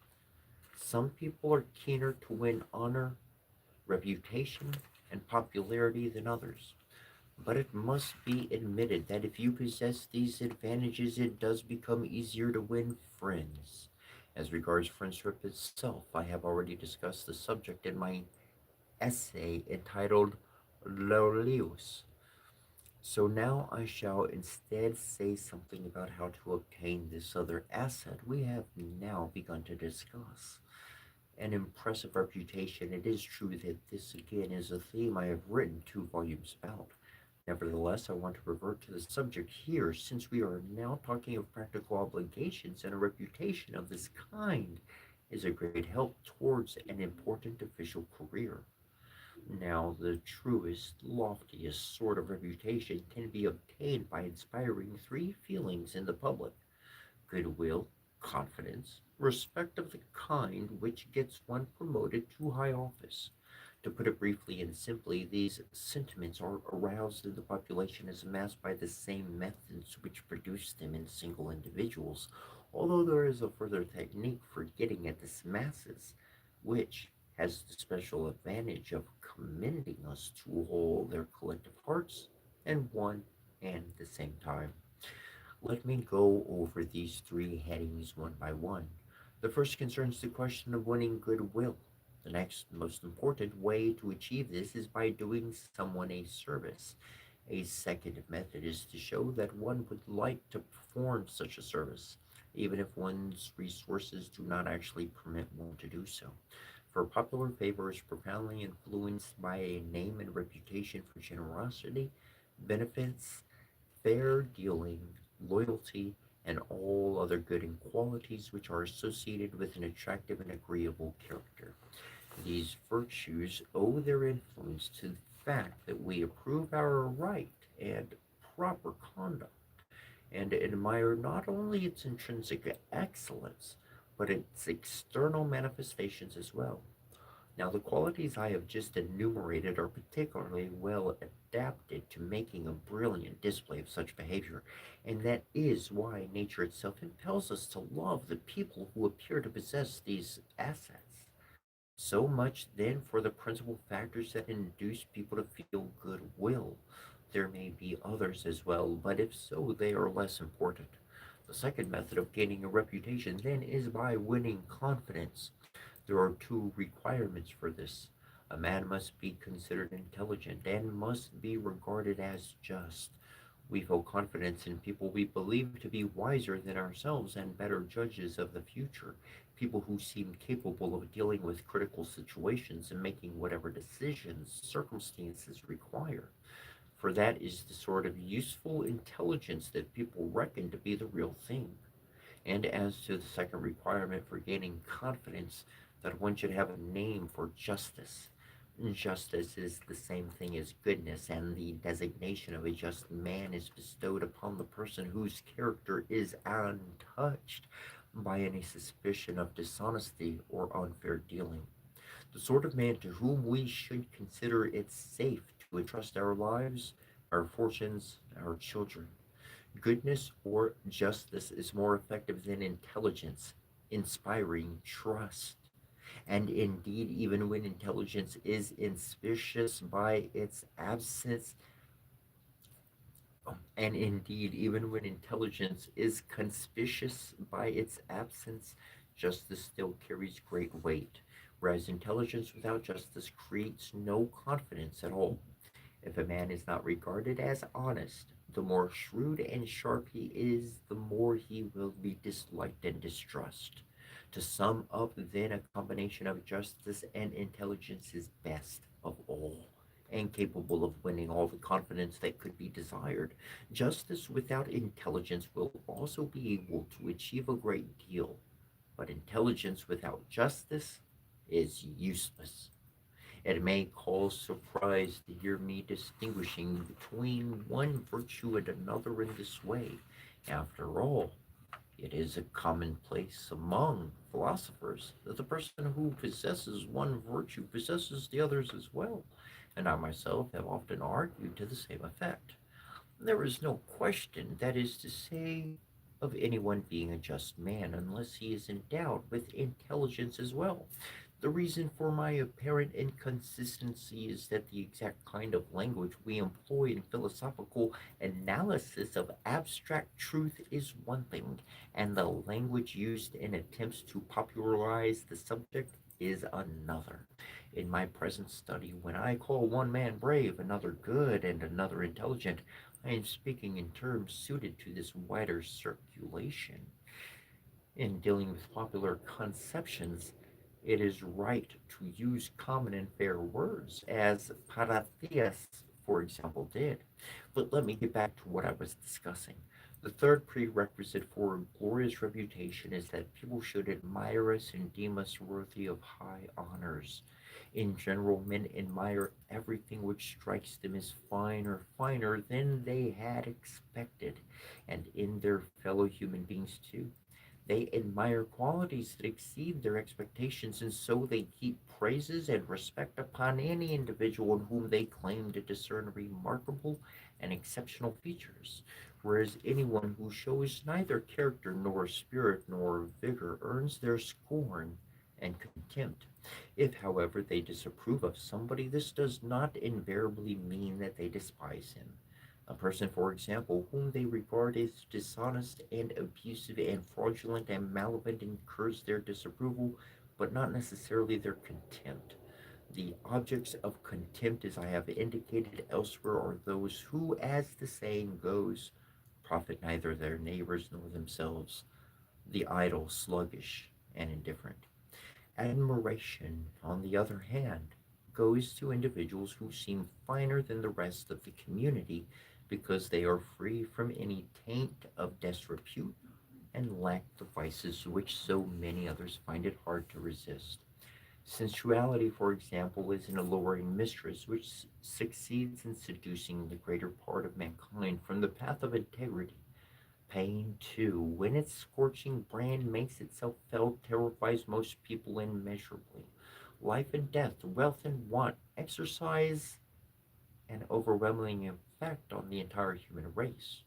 Some people are keener to win honor, reputation, and popularity than others. But it must be admitted that if you possess these advantages, it does become easier to win friends. As regards friendship itself, I have already discussed the subject in my essay entitled Lolius. So now I shall instead say something about how to obtain this other asset we have now begun to discuss. An impressive reputation. It is true that this again is a theme I have written 2 volumes about. Nevertheless, I want to revert to the subject here since we are now talking of practical obligations, and a reputation of this kind is a great help towards an important official career. Now, the truest, loftiest sort of reputation can be obtained by inspiring three feelings in the public: goodwill, confidence, respect of the kind which gets one promoted to high office. To put it briefly and simply, these sentiments are aroused in the population as mass by the same methods which produce them in single individuals, although there is a further technique for getting at this masses, which has the special advantage of commending us to all their collective hearts and one and the same time. Let me go over these three headings one by one. The first concerns the question of winning goodwill. The next most important way to achieve this is by doing someone a service. A second method is to show that one would like to perform such a service, even if one's resources do not actually permit one to do so. For popular favor is profoundly influenced by a name and reputation for generosity, benefits, fair dealing, loyalty, and all other good qualities which are associated with an attractive and agreeable character. These virtues owe their influence to the fact that we approve our right and proper conduct, and admire not only its intrinsic excellence, but its external manifestations as well. Now, the qualities I have just enumerated are particularly well adapted to making a brilliant display of such behavior, and that is why nature itself impels us to love the people who appear to possess these assets. So much then for the principal factors that induce people to feel goodwill. There may be others as well, but if so, they are less important. The second method of gaining a reputation then is by winning confidence. There are two requirements for this. A man must be considered intelligent and must be regarded as just. We feel confidence in people we believe to be wiser than ourselves and better judges of the future, people who seem capable of dealing with critical situations and making whatever decisions circumstances require. For that is the sort of useful intelligence that people reckon to be the real thing. And as to the second requirement for gaining confidence, that one should have a name for justice. Justice is the same thing as goodness, and the designation of a just man is bestowed upon the person whose character is untouched by any suspicion of dishonesty or unfair dealing. The sort of man to whom we should consider it safe to entrust our lives, our fortunes, our children. Goodness or justice is more effective than intelligence, inspiring trust. And indeed, even when intelligence is inspicious by its absence, and indeed, even when intelligence is conspicuous by its absence, justice still carries great weight, whereas intelligence without justice creates no confidence at all. If a man is not regarded as honest, the more shrewd and sharp he is, the more he will be disliked and distrusted. To sum up, then, a combination of justice and intelligence is best of all, and capable of winning all the confidence that could be desired. Justice without intelligence will also be able to achieve a great deal, but intelligence without justice is useless. It may cause surprise to hear me distinguishing between one virtue and another in this way. After all, it is a commonplace among philosophers that the person who possesses one virtue possesses the others as well, and I myself have often argued to the same effect. There is no question, that is to say, of anyone being a just man unless he is endowed with intelligence as well. The reason for my apparent inconsistency is that the exact kind of language we employ in philosophical analysis of abstract truth is one thing, and the language used in attempts to popularize the subject is another. In my present study, when I call one man brave, another good, and another intelligent, I am speaking in terms suited to this wider circulation. In dealing with popular conceptions, it is right to use common and fair words, as Paratheas, for example, did. But let me get back to what I was discussing. The third prerequisite for a glorious reputation is that people should admire us and deem us worthy of high honors. In general, men admire everything which strikes them as finer than they had expected, and in their fellow human beings too. They admire qualities that exceed their expectations, and so they heap praises and respect upon any individual in whom they claim to discern remarkable and exceptional features. Whereas anyone who shows neither character nor spirit nor vigor earns their scorn and contempt. If, however, they disapprove of somebody, this does not invariably mean that they despise him. A person, for example, whom they regard as dishonest and abusive and fraudulent and malevolent incurs their disapproval, but not necessarily their contempt. The objects of contempt, as I have indicated elsewhere, are those who, as the saying goes, profit neither their neighbors nor themselves, the idle, sluggish, and indifferent. Admiration, on the other hand, goes to individuals who seem finer than the rest of the community because they are free from any taint of disrepute and lack the vices which so many others find it hard to resist. Sensuality, for example, is an alluring mistress which succeeds in seducing the greater part of mankind from the path of integrity. Pain, too, when its scorching brand makes itself felt, terrifies most people immeasurably. Life and death, wealth and want, exercise an overwhelming effect on the entire human race.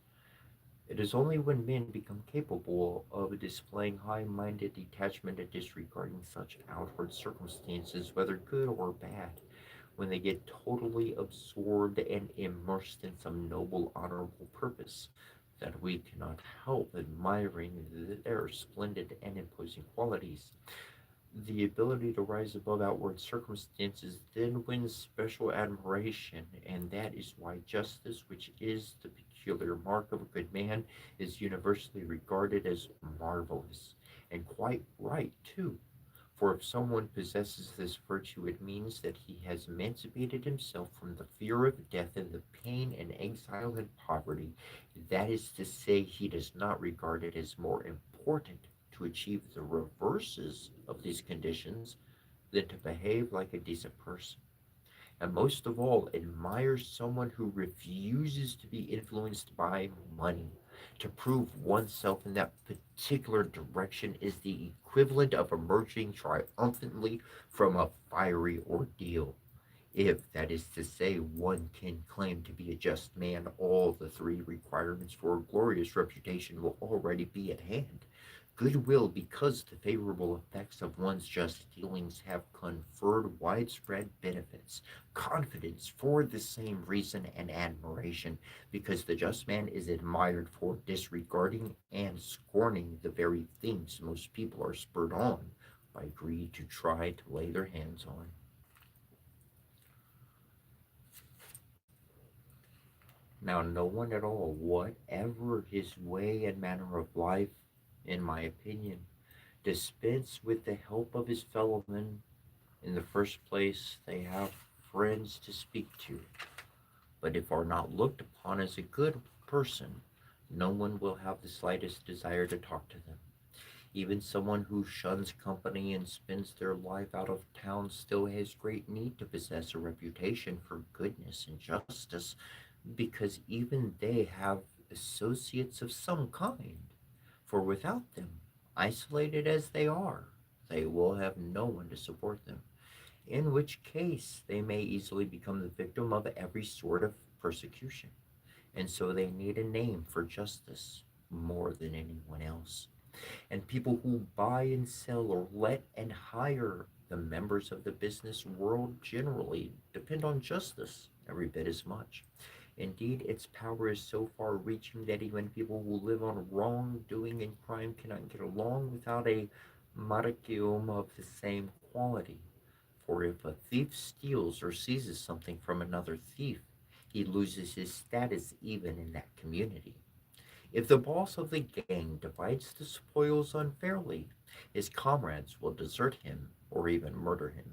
It is only when men become capable of displaying high minded detachment and disregarding such outward circumstances, whether good or bad, when they get totally absorbed and immersed in some noble, honorable purpose, that we cannot help admiring their splendid and imposing qualities. The ability to rise above outward circumstances then wins special admiration, and that is why justice, which is the peculiar mark of a good man, is universally regarded as marvelous, and quite right, too. For if someone possesses this virtue, it means that he has emancipated himself from the fear of death and the pain and exile and poverty. That is to say, he does not regard it as more important to achieve the reverses of these conditions than to behave like a decent person. And most of all, admires someone who refuses to be influenced by money. To prove oneself in that particular direction is the equivalent of emerging triumphantly from a fiery ordeal. If, that is to say, one can claim to be a just man, all the three requirements for a glorious reputation will already be at hand. Goodwill, because the favorable effects of one's just dealings have conferred widespread benefits. Confidence, for the same reason, and admiration, because the just man is admired for disregarding and scorning the very things most people are spurred on by greed to try to lay their hands on. Now, no one at all, whatever his way and manner of life, in my opinion, dispense with the help of his fellow men. In the first place, they have friends to speak to, but if are not looked upon as a good person, no one will have the slightest desire to talk to them. Even someone who shuns company and spends their life out of town still has great need to possess a reputation for goodness and justice, because even they have associates of some kind. For without them, isolated as they are, they will have no one to support them, in which case they may easily become the victim of every sort of persecution. And so they need a name for justice more than anyone else. And people who buy and sell or let and hire the members of the business world generally depend on justice every bit as much. Indeed, its power is so far reaching that even people who live on wrongdoing and crime cannot get along without a modicum of the same quality. For if a thief steals or seizes something from another thief, he loses his status even in that community. If the boss of the gang divides the spoils unfairly, his comrades will desert him or even murder him.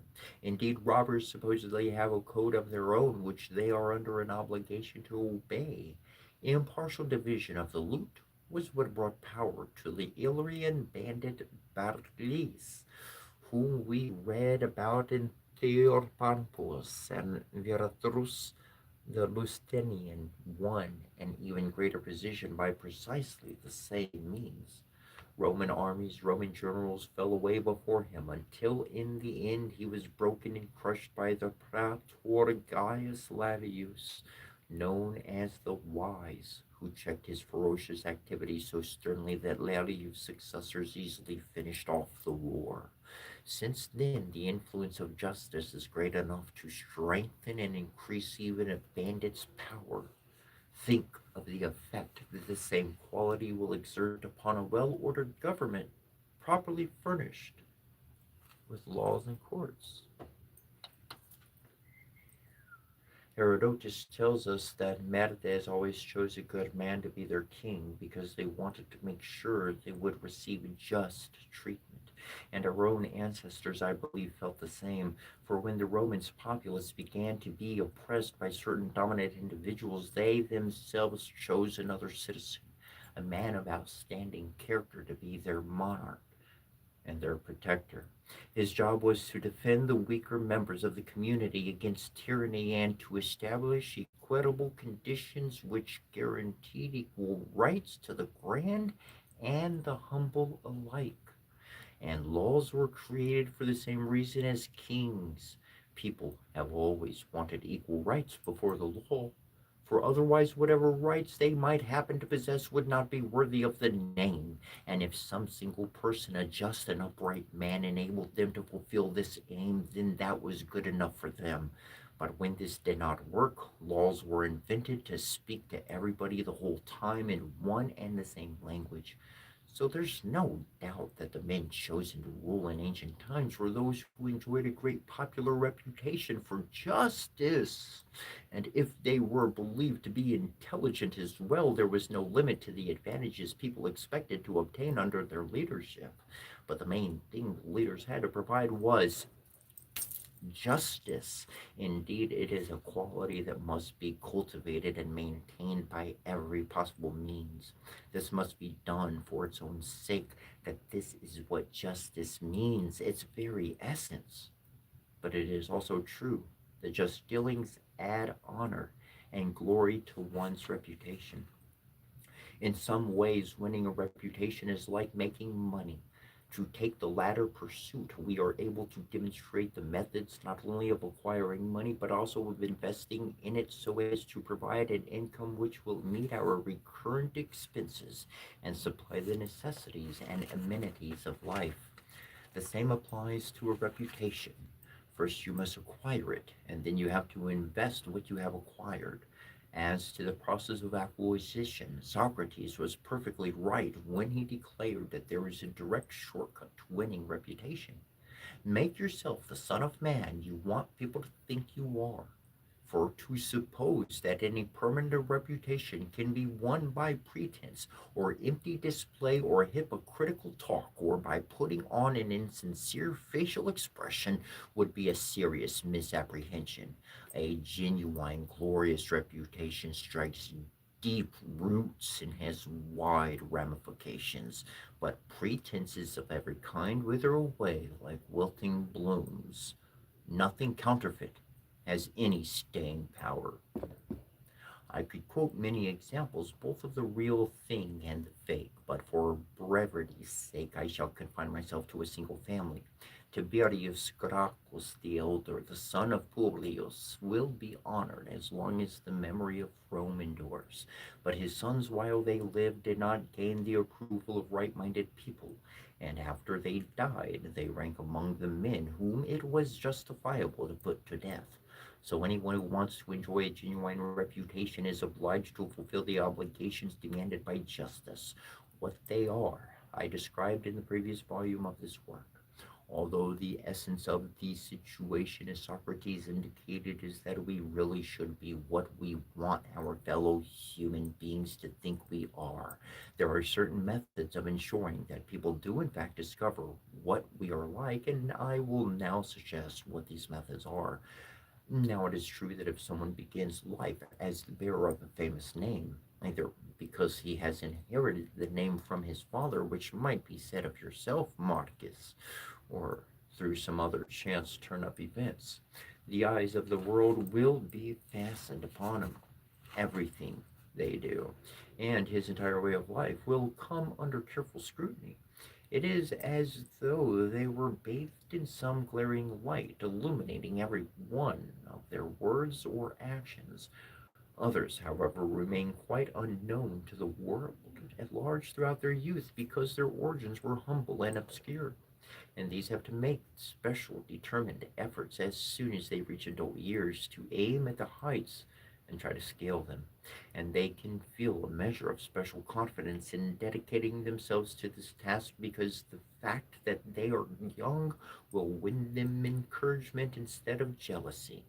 Indeed, robbers supposedly have a code of their own which they are under an obligation to obey. Impartial division of the loot was what brought power to the Illyrian bandit Barlis, whom we read about in Theopampus and Viratrus the Lusitanian won an even greater position by precisely the same means. Roman armies, Roman generals fell away before him until in the end he was broken and crushed by the praetor Gaius Labius, known as the Wise, who checked his ferocious activity so sternly that Labius' successors easily finished off the war. Since then, the influence of justice is great enough to strengthen and increase even a bandit's power. Think of the effect that the same quality will exert upon a well ordered government, properly furnished with laws and courts. Herodotus tells us that Meredes always chose a good man to be their king because they wanted to make sure they would receive just treatment. And our own ancestors, I believe, felt the same, for when the Romans' populace began to be oppressed by certain dominant individuals, they themselves chose another citizen, a man of outstanding character, to be their monarch and their protector. His job was to defend the weaker members of the community against tyranny and to establish equitable conditions which guaranteed equal rights to the grand and the humble alike. And laws were created for the same reason as kings. People have always wanted equal rights before the law, for otherwise whatever rights they might happen to possess would not be worthy of the name, and if some single person, a just and upright man, enabled them to fulfill this aim, then that was good enough for them. But when this did not work, laws were invented to speak to everybody the whole time in one and the same language. So there's no doubt that the men chosen to rule in ancient times were those who enjoyed a great popular reputation for justice. And if they were believed to be intelligent as well, there was no limit to the advantages people expected to obtain under their leadership. But the main thing the leaders had to provide was justice. Indeed, it is a quality that must be cultivated and maintained by every possible means. This must be done for its own sake, that this is what justice means, its very essence. But it is also true that just dealings add honor and glory to one's reputation. In some ways, winning a reputation is like making money. To take the latter pursuit, we are able to demonstrate the methods not only of acquiring money but also of investing in it so as to provide an income which will meet our recurrent expenses and supply the necessities and amenities of life. The same applies to a reputation. First, you must acquire it, and then you have to invest what you have acquired. As to the process of acquisition, Socrates was perfectly right when he declared that there is a direct shortcut to winning reputation. Make yourself the son of man you want people to think you are. For to suppose that any permanent reputation can be won by pretense, or empty display, or hypocritical talk, or by putting on an insincere facial expression, would be a serious misapprehension. A genuine, glorious reputation strikes deep roots and has wide ramifications, but pretenses of every kind wither away like wilting blooms. Nothing counterfeit has any staying power. I could quote many examples, both of the real thing and the fake, but for brevity's sake, I shall confine myself to a single family. Tiberius Gracchus the Elder, the son of Publius, will be honored as long as the memory of Rome endures. But his sons, while they lived, did not gain the approval of right minded people, and after they died, they rank among the men whom it was justifiable to put to death. So anyone who wants to enjoy a genuine reputation is obliged to fulfill the obligations demanded by justice. What they are, I described in the previous volume of this work. Although the essence of the situation, as Socrates indicated, is that we really should be what we want our fellow human beings to think we are, there are certain methods of ensuring that people do in fact discover what we are like, and I will now suggest what these methods are. Now, it is true that if someone begins life as the bearer of a famous name, either because he has inherited the name from his father, which might be said of yourself, Marcus, or through some other chance turn up events, the eyes of the world will be fastened upon him. Everything they do, and his entire way of life will come under careful scrutiny. It is as though they were bathed in some glaring light, illuminating every one of their words or actions. Others, however, remain quite unknown to the world at large throughout their youth because their origins were humble and obscure, and these have to make special, determined efforts as soon as they reach adult years to aim at the heights and try to scale them. And they can feel a measure of special confidence in dedicating themselves to this task because the fact that they are young will win them encouragement instead of jealousy.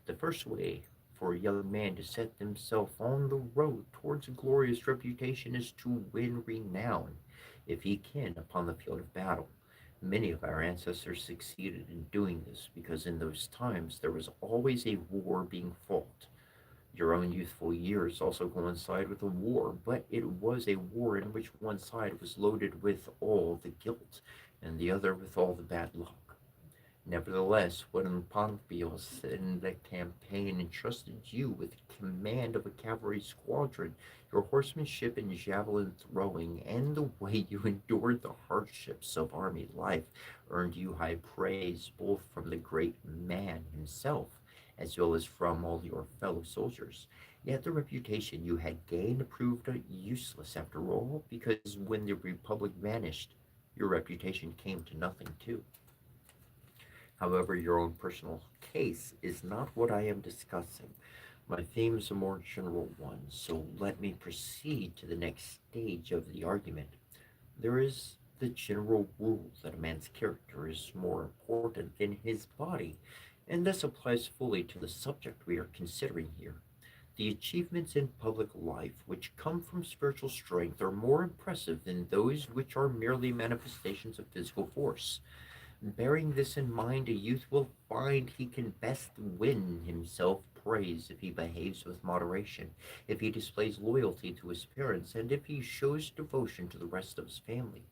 The first way for a young man to set himself on the road towards a glorious reputation is to win renown, if he can, upon the field of battle. Many of our ancestors succeeded in doing this because in those times there was always a war being fought. Your own youthful years also coincide with a war, but it was a war in which one side was loaded with all the guilt and the other with all the bad luck. Nevertheless, when Pompeius in the campaign entrusted you with command of a cavalry squadron, your horsemanship and javelin throwing, and the way you endured the hardships of army life earned you high praise both from the great man himself as well as from all your fellow soldiers. Yet the reputation you had gained proved useless after all, because when the Republic vanished, your reputation came to nothing too. However, your own personal case is not what I am discussing. My theme is a more general one, so let me proceed to the next stage of the argument. There is the general rule that a man's character is more important than his body, and this applies fully to the subject we are considering here. The achievements in public life which come from spiritual strength are more impressive than those which are merely manifestations of physical force. Bearing this in mind, a youth will find he can best win himself praise if he behaves with moderation, if he displays loyalty to his parents, and if he shows devotion to the rest of his family.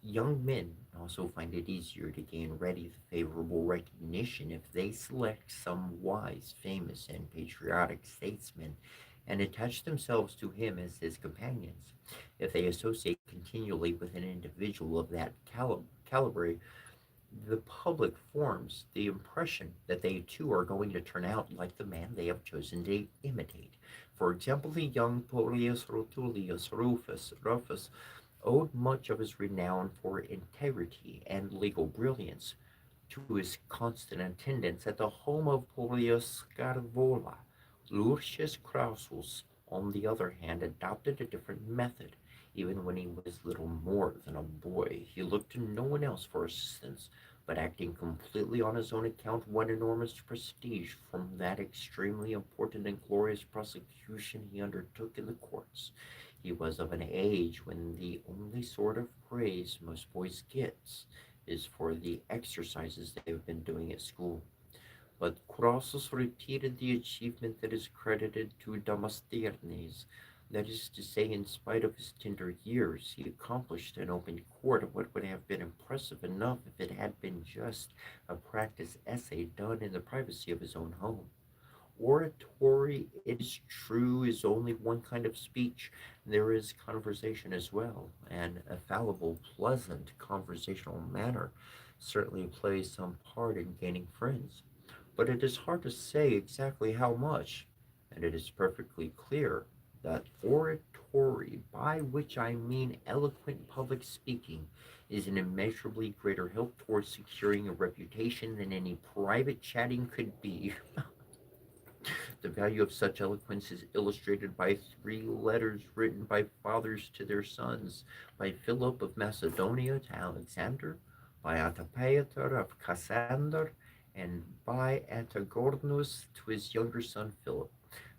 Young men also find it easier to gain ready the favorable recognition if they select some wise, famous, and patriotic statesman and attach themselves to him as his companions. If they associate continually with an individual of that caliber, the public forms the impression that they too are going to turn out like the man they have chosen to imitate. For example, the young Publius Rotilius Rufus owed much of his renown for integrity and legal brilliance to his constant attendance at the home of Publius Scaevola. Lucius Crassus, on the other hand, adopted a different method. Even when he was little more than a boy, he looked to no one else for assistance, but acting completely on his own account, won enormous prestige from that extremely important and glorious prosecution he undertook in the courts. He was of an age when the only sort of praise most boys get is for the exercises they have been doing at school. But Crassus repeated the achievement that is credited to Demosthenes. That is to say, in spite of his tender years, he accomplished in open court what would have been impressive enough if it had been just a practice essay done in the privacy of his own home. Oratory, it is true, is only one kind of speech. There is conversation as well, and a fallible, pleasant conversational manner certainly plays some part in gaining friends. But it is hard to say exactly how much, and it is perfectly clear that oratory, by which I mean eloquent public speaking, is an immeasurably greater help towards securing a reputation than any private chatting could be. The value of such eloquence is illustrated by three letters written by fathers to their sons, by Philip of Macedonia to Alexander, by Antipater of Cassander, and by Antigornus to his younger son Philip.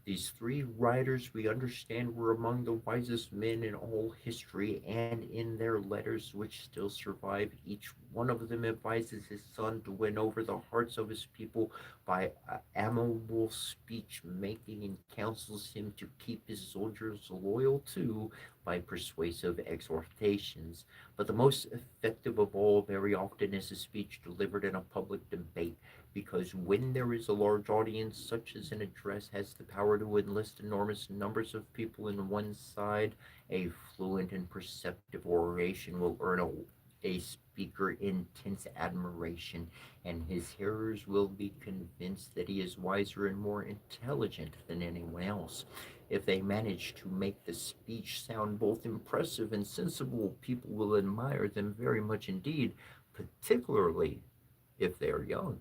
These three writers, we understand, were among the wisest men in all history, and in their letters, which still survive, each one of them advises his son to win over the hearts of his people by amiable speech making, and counsels him to keep his soldiers loyal too by persuasive exhortations. But the most effective of all, very often, is a speech delivered in a public debate, because when there is a large audience, such as an address has the power to enlist enormous numbers of people in one side. A fluent and perceptive oration will earn a speaker intense admiration, and his hearers will be convinced that he is wiser and more intelligent than anyone else. If they manage to make the speech sound both impressive and sensible, people will admire them very much indeed, particularly if they are young.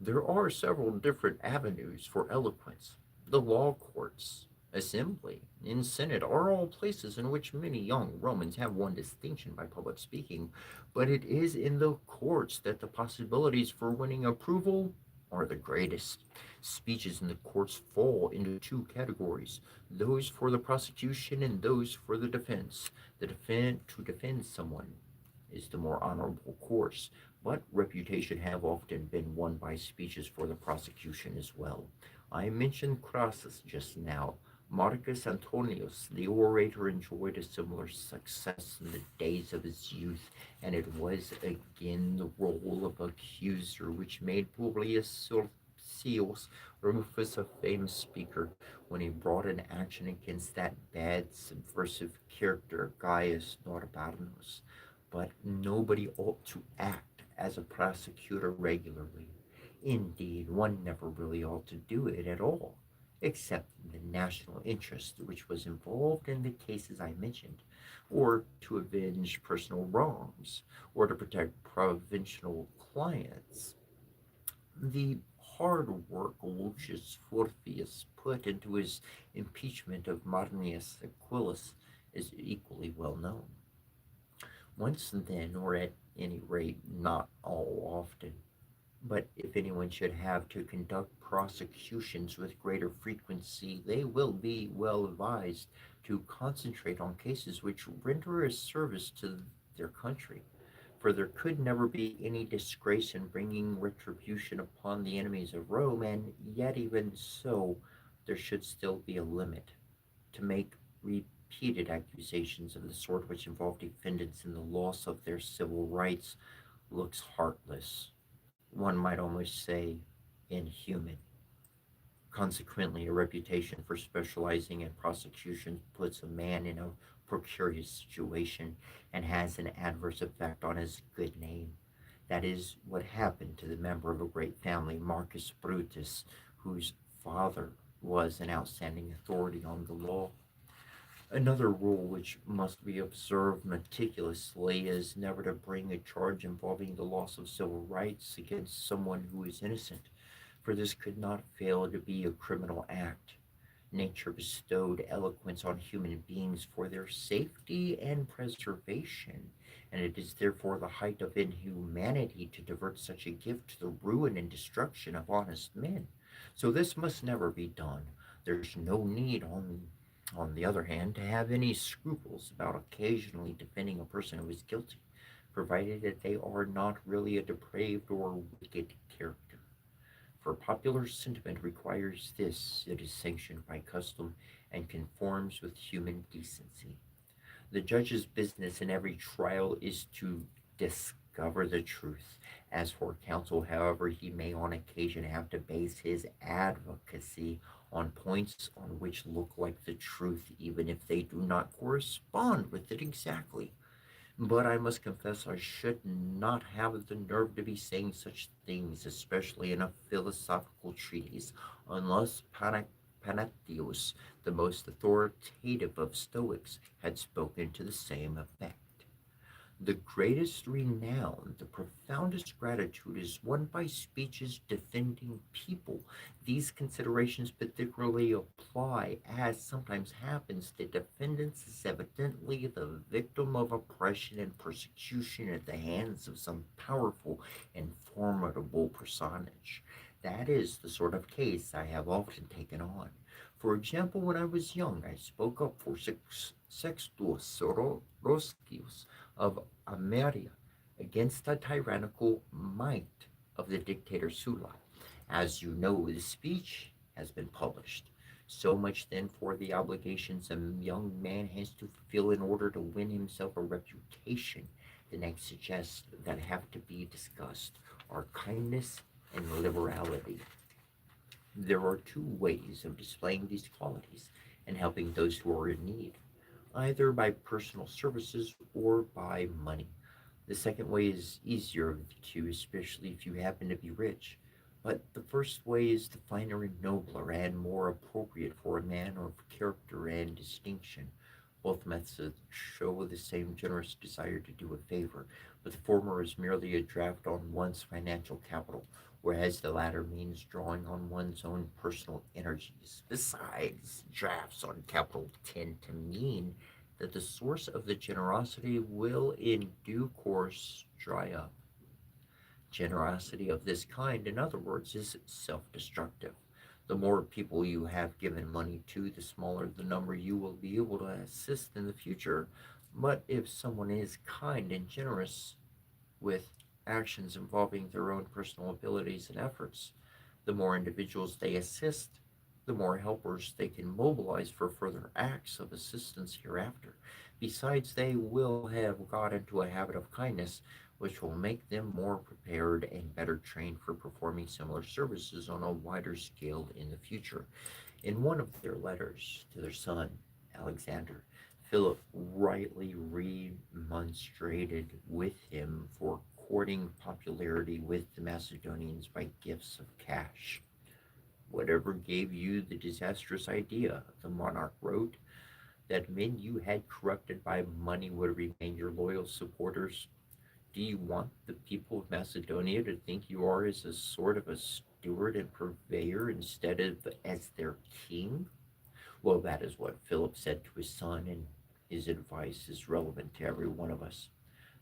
There are several different avenues for eloquence. The law courts, assembly, and senate are all places in which many young Romans have won distinction by public speaking, but it is in the courts that the possibilities for winning approval are the greatest. Speeches in the courts fall into two categories: those for the prosecution and those for the defense. To defend someone is the more honorable course, but reputation have often been won by speeches for the prosecution as well. I mentioned Crassus just now. Marcus Antonius, the orator, enjoyed a similar success in the days of his youth, and it was again the role of accuser which made Publius Sulpicius Rufus a famous speaker when he brought an action against that bad subversive character Gaius Norbarnus. But nobody ought to act as a prosecutor regularly. Indeed, one never really ought to do it at all, except in the national interest which was involved in the cases I mentioned, or to avenge personal wrongs, or to protect provincial clients. The hard work Lucius Furfius put into his impeachment of Marnius Aquilus is equally well known. Once then, or at any rate not all often, but if anyone should have to conduct prosecutions with greater frequency, they will be well advised to concentrate on cases which render a service to their country. For there could never be any disgrace in bringing retribution upon the enemies of Rome, and yet, even so, there should still be a limit. To make repeated accusations of the sort which involve defendants in the loss of their civil rights looks heartless, one might almost say inhuman. Consequently, a reputation for specializing in prosecution puts a man in a precarious situation and has an adverse effect on his good name. That is what happened to the member of a great family, Marcus Brutus, whose father was an outstanding authority on the law. Another rule which must be observed meticulously is never to bring a charge involving the loss of civil rights against someone who is innocent, for this could not fail to be a criminal act. Nature bestowed eloquence on human beings for their safety and preservation, and it is therefore the height of inhumanity to divert such a gift to the ruin and destruction of honest men. So this must never be done. There's no need, on the other hand, to have any scruples about occasionally defending a person who is guilty, provided that they are not really a depraved or wicked character. For popular sentiment requires this, it is sanctioned by custom and conforms with human decency. The judge's business in every trial is to discover the truth. As for counsel, however, he may on occasion have to base his advocacy on points on which look like the truth, even if they do not correspond with it exactly. But I must confess I should not have the nerve to be saying such things, especially in a philosophical treatise, unless Panathios, the most authoritative of Stoics, had spoken to the same effect. The greatest renown, the profoundest gratitude is won by speeches defending people. These considerations particularly apply, as sometimes happens, the defendant is evidently the victim of oppression and persecution at the hands of some powerful and formidable personage. That is the sort of case I have often taken on. For example, when I was young, I spoke up for Sextus Roscius of Ameria against the tyrannical might of the dictator Sulla. As you know, the speech has been published. So much then for the obligations a young man has to fulfill in order to win himself a reputation. The next suggests that have to be discussed are kindness and liberality. There are two ways of displaying these qualities and helping those who are in need, either by personal services or by money. The second way is easier of the two, especially if you happen to be rich. But the first way is the finer and nobler and more appropriate for a man of character and distinction. Both methods show the same generous desire to do a favor, but the former is merely a draft on one's financial capital, whereas the latter means drawing on one's own personal energies. Besides, drafts on capital tend to mean that the source of the generosity will in due course dry up. Generosity of this kind, in other words, is self destructive. The more people you have given money to, the smaller the number you will be able to assist in the future. But if someone is kind and generous with actions involving their own personal abilities and efforts, the more individuals they assist, the more helpers they can mobilize for further acts of assistance hereafter. Besides, they will have got into a habit of kindness, which will make them more prepared and better trained for performing similar services on a wider scale in the future. In one of their letters to their son, Alexander, Philip rightly remonstrated with him for courting popularity with the Macedonians by gifts of cash. Whatever gave you the disastrous idea, the monarch wrote, that men you had corrupted by money would remain your loyal supporters? Do you want the people of Macedonia to think you are as a sort of a steward and purveyor instead of as their king? Well, that is what Philip said to his son, and his advice is relevant to every one of us.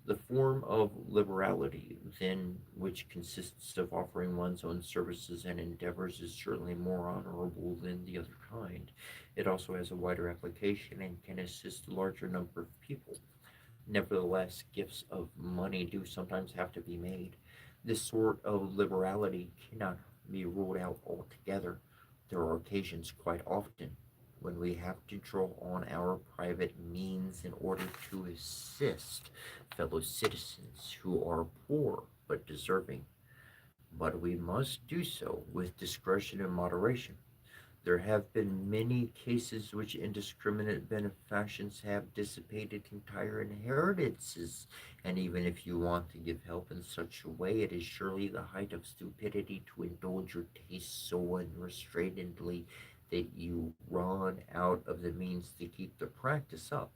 The form of liberality, then, which consists of offering one's own services and endeavors, is certainly more honorable than the other kind. It also has a wider application and can assist a larger number of people. Nevertheless, gifts of money do sometimes have to be made. This sort of liberality cannot be ruled out altogether. There are occasions, quite often, when we have to draw on our private means in order to assist fellow citizens who are poor but deserving. But we must do so with discretion and moderation. There have been many cases which indiscriminate benefactions have dissipated entire inheritances, and even if you want to give help in such a way, it is surely the height of stupidity to indulge your tastes so unrestrainedly that you run out of the means to keep the practice up.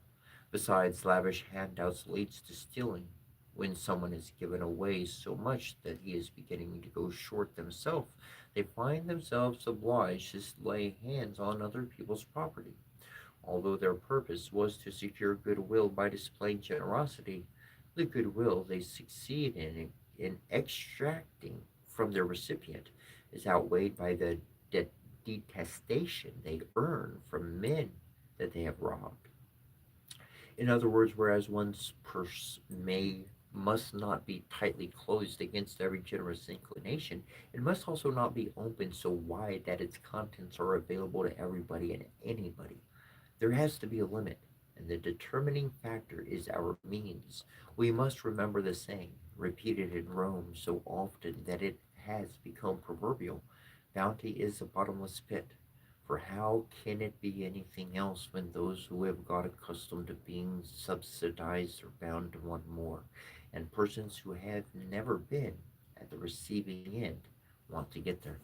Besides, lavish handouts leads to stealing. When someone has given away so much that he is beginning to go short themselves, they find themselves obliged to lay hands on other people's property. Although their purpose was to secure goodwill by displaying generosity, the goodwill they succeed in extracting from their recipient is outweighed by the detestation they earn from men that they have robbed. In other words, whereas one's purse may must not be tightly closed against every generous inclination. It must also not be open so wide that its contents are available to everybody and anybody. There has to be a limit, and the determining factor is our means. We must remember the saying, repeated in Rome so often that it has become proverbial: bounty is a bottomless pit. For how can it be anything else when those who have got accustomed to being subsidized are bound to want more, and persons who have never been at the receiving end want to get there?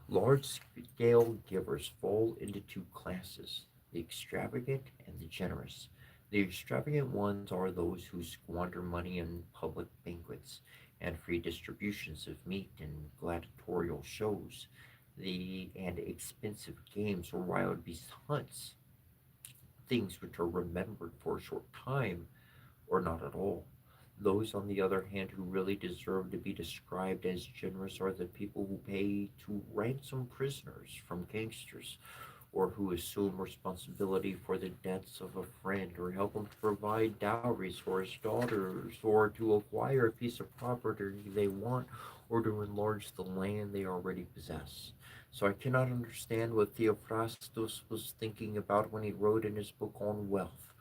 Large scale givers fall into two classes: the extravagant and the generous. The extravagant ones are those who squander money in public banquets and free distributions of meat and gladiatorial shows, the and expensive games or wild beast hunts, things which are remembered for a short time or not at all. Those, on the other hand, who really deserve to be described as generous are the people who pay to ransom prisoners from gangsters, or who assume responsibility for the debts of a friend, or help him to provide dowries for his daughters, or to acquire a piece of property they want, or to enlarge the land they already possess. So I cannot understand what Theophrastus was thinking about when he wrote in his book on wealth.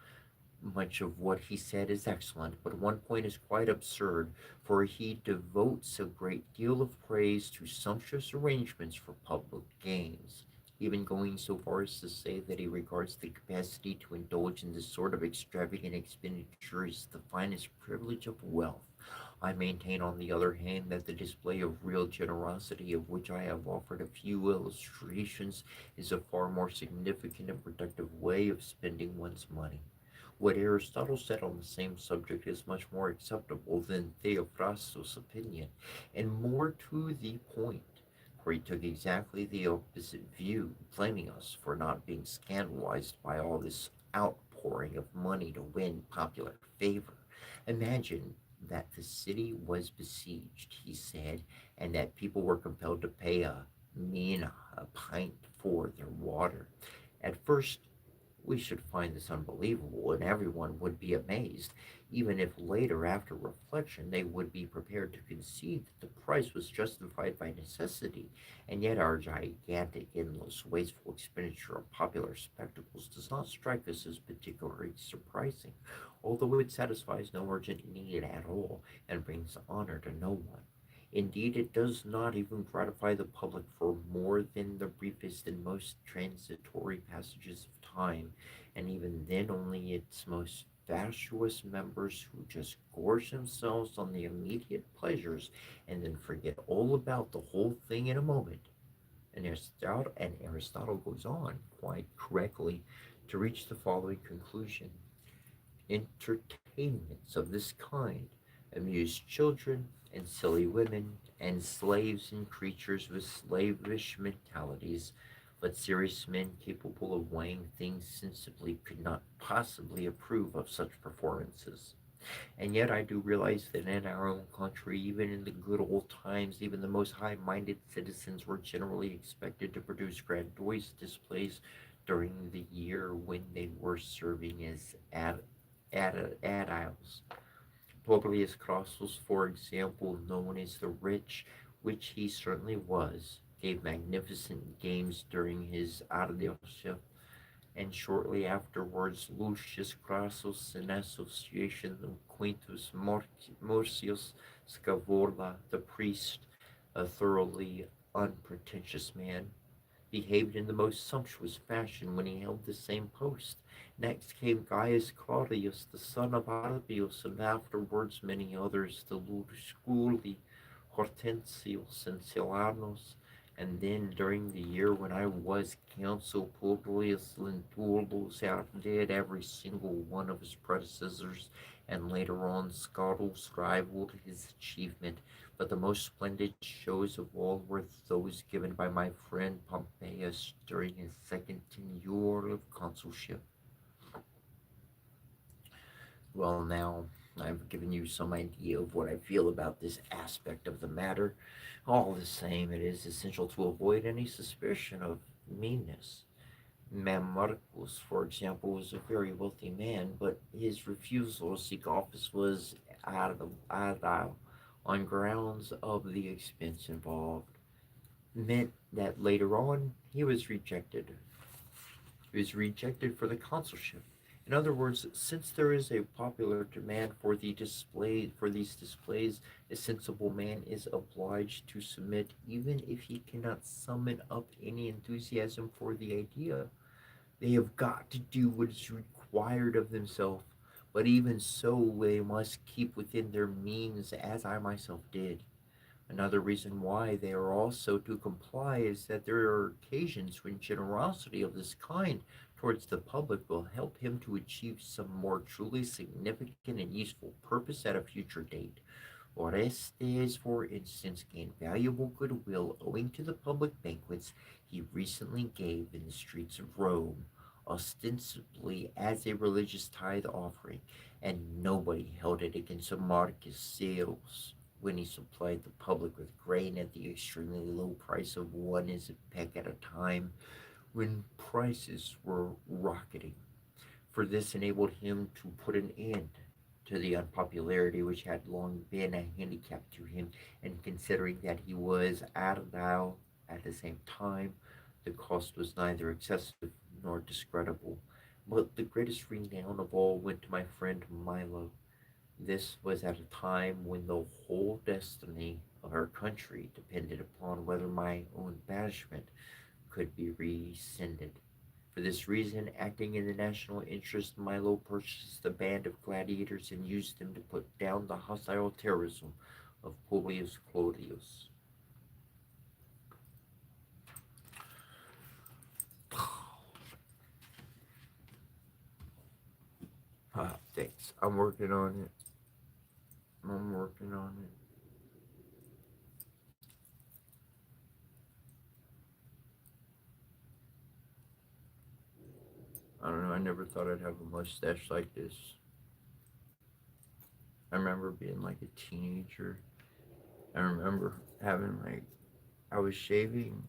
Much of what he said is excellent, but one point is quite absurd, for he devotes a great deal of praise to sumptuous arrangements for public games, even going so far as to say that he regards the capacity to indulge in this sort of extravagant expenditure as the finest privilege of wealth. I maintain, on the other hand, that the display of real generosity, of which I have offered a few illustrations, is a far more significant and productive way of spending one's money. What Aristotle said on the same subject is much more acceptable than Theophrastus' opinion, and more to the point, for he took exactly the opposite view, blaming us for not being scandalized by all this outpouring of money to win popular favor. Imagine that the city was besieged, he said, and that people were compelled to pay a mina, a pint, for their water. At first, we should find this unbelievable, and everyone would be amazed, even if later, after reflection, they would be prepared to concede that the price was justified by necessity. And yet, our gigantic, endless, wasteful expenditure on popular spectacles does not strike us as particularly surprising, although it satisfies no urgent need at all and brings honor to no one. Indeed, it does not even gratify the public for more than the briefest and most transitory passages of time, and even then only its most fatuous members who just gorge themselves on the immediate pleasures and then forget all about the whole thing in a moment. And Aristotle goes on, quite correctly, to reach the following conclusion: entertainments of this kind amuse children and silly women and slaves and creatures with slavish mentalities, but serious men capable of weighing things sensibly could not possibly approve of such performances. And yet I do realize that in our own country, even in the good old times, even the most high-minded citizens were generally expected to produce grandiose displays during the year when they were serving as aediles. Publius Crassus, for example, known as the Rich, which he certainly was, gave magnificent games during his aedileship, and shortly afterwards Lucius Crassus, in association with Quintus Murcius Scaevola, the priest, a thoroughly unpretentious man, behaved in the most sumptuous fashion when he held the same post. Next came Gaius Claudius, the son of Albius, and afterwards many others, the Lusculi, Hortensius, and Silanus. And then during the year when I was consul, Publius Lentulus outdid every single one of his predecessors, and later on Scarus rivaled his achievement. But the most splendid shows of all were those given by my friend Pompeius during his second tenure of consulship. Well, now I've given you some idea of what I feel about this aspect of the matter. All the same, it is essential to avoid any suspicion of meanness. Marcus, for example, was a very wealthy man, but his refusal to seek office was Adil on grounds of the expense involved meant that later on he was rejected. He was rejected for the consulship. In other words, since there is a popular demand for these displays, a sensible man is obliged to submit even if he cannot summon up any enthusiasm for the idea. They have got to do what is required of themselves, but even so, they must keep within their means, as I myself did. Another reason why they are also to comply is that there are occasions when generosity of this kind towards the public will help him to achieve some more truly significant and useful purpose at a future date. Orestes, for instance, gained valuable goodwill owing to the public banquets he recently gave in the streets of Rome, ostensibly as a religious tithe offering, and nobody held it against Marcus Sales when he supplied the public with grain at the extremely low price of one is a peck at a time when prices were rocketing. For this enabled him to put an end to the unpopularity which had long been a handicap to him, and considering that he was Adonai at the same time, the cost was neither excessive nor discreditable. But the greatest renown of all went to my friend Milo. This was at a time when the whole destiny of our country depended upon whether my own banishment could be rescinded. For this reason, acting in the national interest, Milo purchased a band of gladiators and used them to put down the hostile terrorism of Publius Clodius. Thanks. I'm working on it. I'm working on it. I don't know. I never thought I'd have a mustache like this. I remember being like a teenager. I remember having like I was shaving,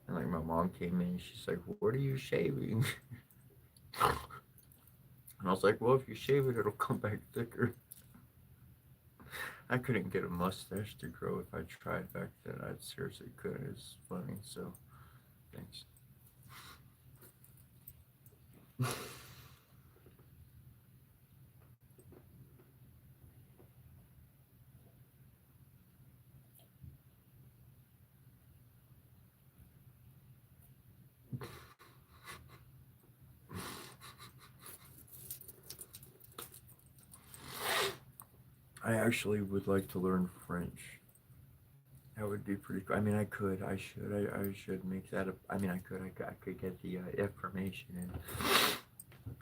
and like my mom came in. She's like, "What are you shaving?" And I was like, "Well, if you shave it, it'll come back thicker." I couldn't get a mustache to grow if I tried back then. I seriously couldn't. It's funny. So thanks. I actually would like to learn French. That would be pretty cool. I mean, I could, I should, I should make that up. I mean, I could get the information, and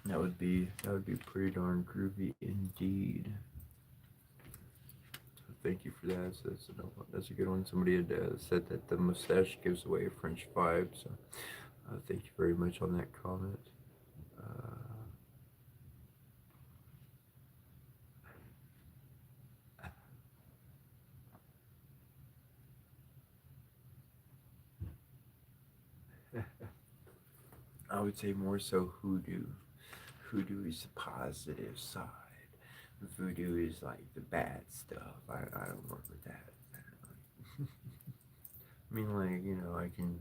that would be pretty darn groovy indeed. So thank you for that. So that's a good one. Somebody had said that the mustache gives away a French vibe. So thank you very much on that comment. Uh, I would say more so hoodoo. Hoodoo is the positive side. Voodoo is like the bad stuff. I don't work with that. I mean, like, I can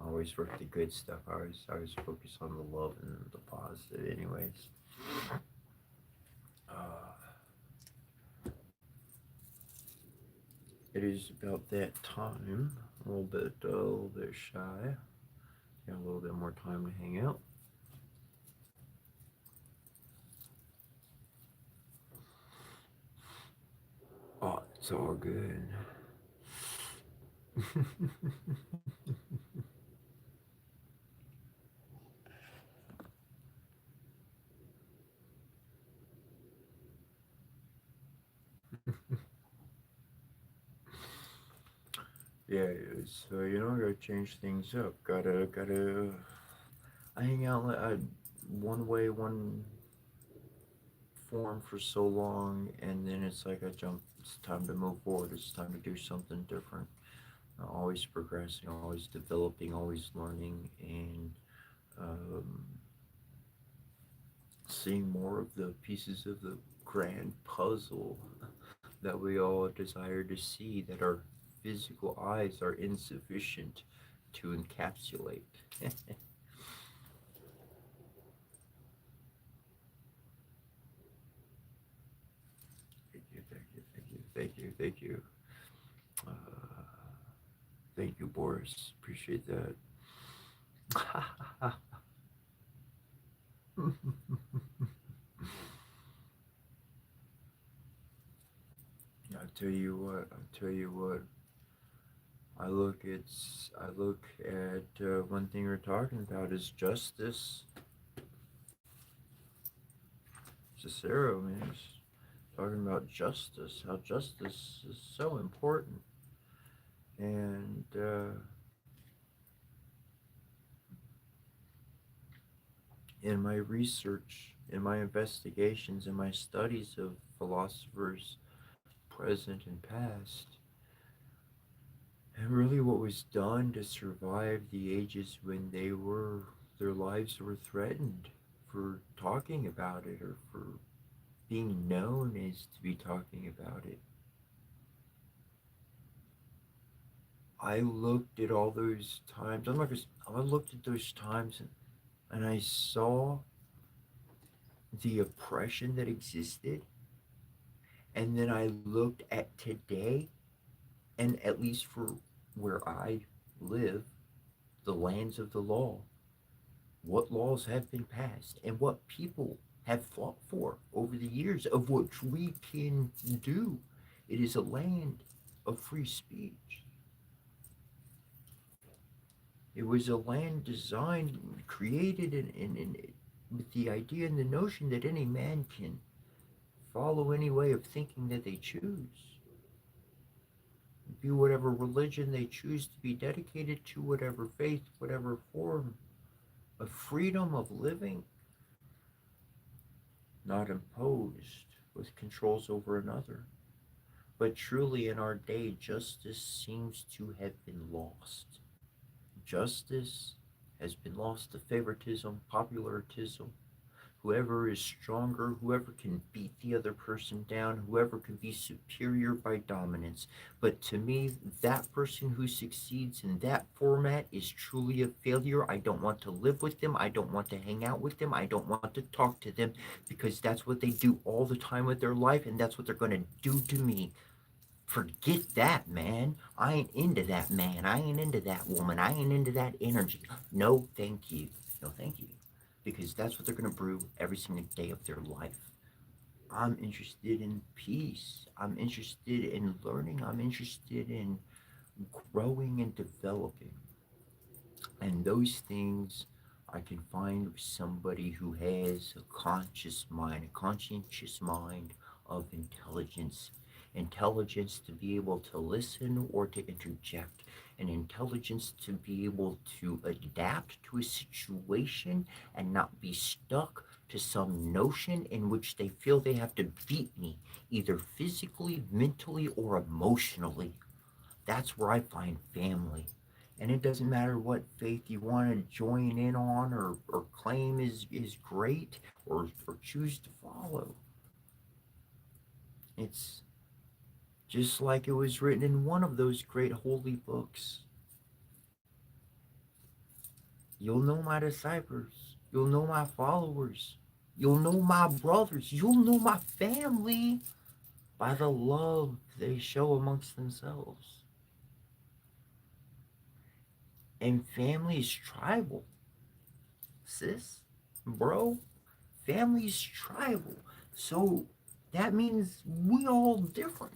always work the good stuff. I always focus on the love and the positive, anyways. It is about that time. A little bit shy. Got a little bit more time to hang out. Oh, it's all good. Yeah, so I gotta change things up. Gotta. I hang out one way, one form for so long, and then it's like I jump. It's time to move forward. It's time to do something different. Always progressing, always developing, always learning, and um, seeing more of the pieces of the grand puzzle that we all desire to see, that our physical eyes are insufficient to encapsulate. Thank you. Uh, Thank you, Boris. Appreciate that. I'll tell you what. I look at one thing we're talking about is justice. Cicero, man, is talking about justice. How justice is so important, and in my research, in my investigations, in my studies of philosophers present and past, and really what was done to survive the ages when their lives were threatened for talking about it or for being known as to be talking about it. I looked at all those times. I looked at those times and I saw the oppression that existed. And then I looked at today, and at least for where I live, the lands of the law, what laws have been passed, and what people have fought for over the years, of which we can do. It is a land of free speech. It was a land designed, created with the idea and the notion that any man can follow any way of thinking that they choose, be whatever religion they choose to be dedicated to, whatever faith, whatever form, a freedom of living, not imposed with controls over another. But truly, in our day, justice seems to have been lost. Justice has been lost to favoritism, popularism. Whoever is stronger, whoever can beat the other person down, whoever can be superior by dominance. But to me, that person who succeeds in that format is truly a failure. I don't want to live with them. I don't want to hang out with them. I don't want to talk to them, because that's what they do all the time with their life, and that's what they're going to do to me. Forget that, man. I ain't into that man. I ain't into that woman. I ain't into that energy. No, thank you. No, thank you. Because that's what they're going to brew every single day of their life. I'm interested in peace. I'm interested in learning. I'm interested in growing and developing. And those things I can find with somebody who has a conscious mind, a conscientious mind of intelligence. Intelligence to be able to listen or to interject, and intelligence to be able to adapt to a situation and not be stuck to some notion in which they feel they have to beat me, either physically, mentally, or emotionally. That's where I find family. And it doesn't matter what faith you want to join in on or claim is great or choose to follow. It's just like it was written in one of those great holy books. You'll know my disciples. You'll know my followers. You'll know my brothers. You'll know my family by the love they show amongst themselves. And family is tribal. Sis, bro, family is tribal. So that means we all different.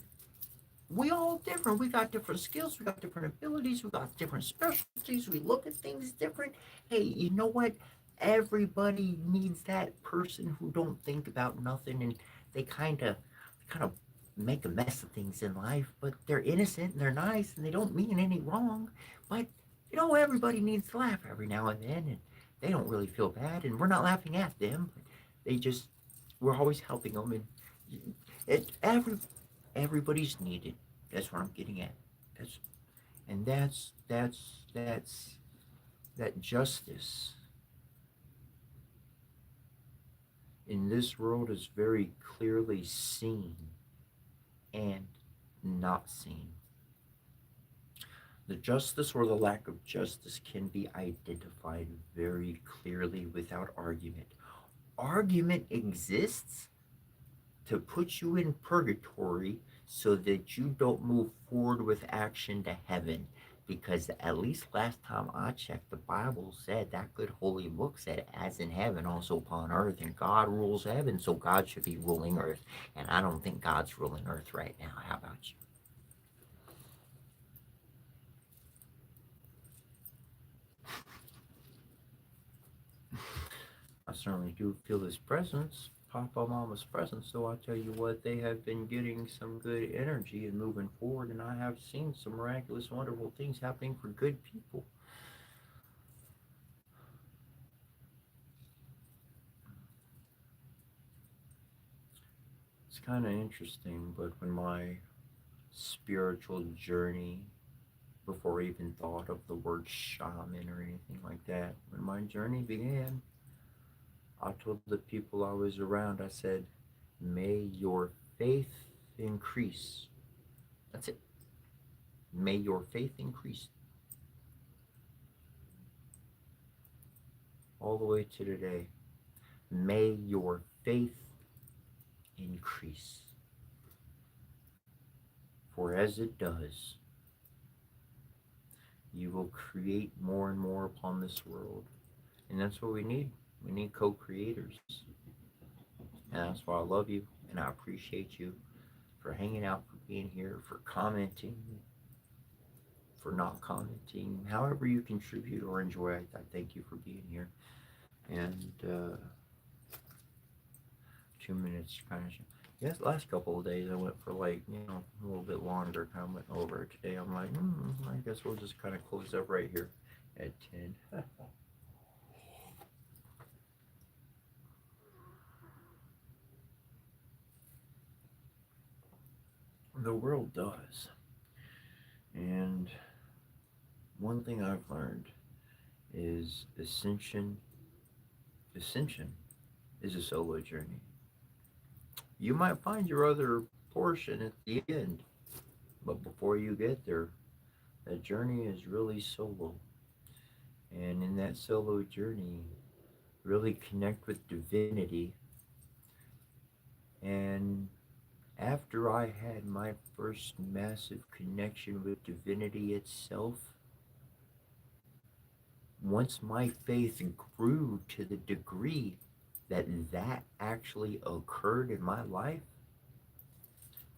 We all different. We got different skills. We got different abilities. We got different specialties. We look at things different. Hey, you know what? Everybody needs that person who don't think about nothing, and they kind of make a mess of things in life, but they're innocent and they're nice and they don't mean any wrong. But everybody needs to laugh every now and then, and they don't really feel bad, and we're not laughing at them. But we're always helping them, and everybody's needed. That's what I'm getting at. That's and that justice in this world is very clearly seen and not seen. The justice or the lack of justice can be identified very clearly without argument. Argument exists to put you in purgatory so that you don't move forward with action to heaven. Because at least last time I checked, the Bible said, that good holy book said, as in heaven, also upon earth. And God rules heaven, so God should be ruling earth. And I don't think God's ruling earth right now. How about you? I certainly do feel his presence, Papa Mama's presence. So I tell you what, they have been getting some good energy and moving forward, and I have seen some miraculous, wonderful things happening for good people. It's kind of interesting, but when my spiritual journey, before I even thought of the word shaman or anything like that, when my journey began, I told the people I was around, I said, may your faith increase. That's it. May your faith increase. All the way to today. May your faith increase. For as it does, you will create more and more upon this world. And that's what we need. We need co-creators. And that's why I love you and I appreciate you for hanging out, for being here, for commenting, for not commenting. However you contribute or enjoy, I thank you for being here. And 2 minutes kind of. Yes, the last couple of days I went for like, a little bit longer, kind of went over. Today I'm like, I guess we'll just kind of close up right here at 10. The world does. And one thing I've learned is ascension is a solo journey. You might find your other portion at the end, but before you get there, that journey is really solo. And in that solo journey, really connect with divinity. And after I had my first massive connection with divinity itself, once my faith grew to the degree that actually occurred in my life,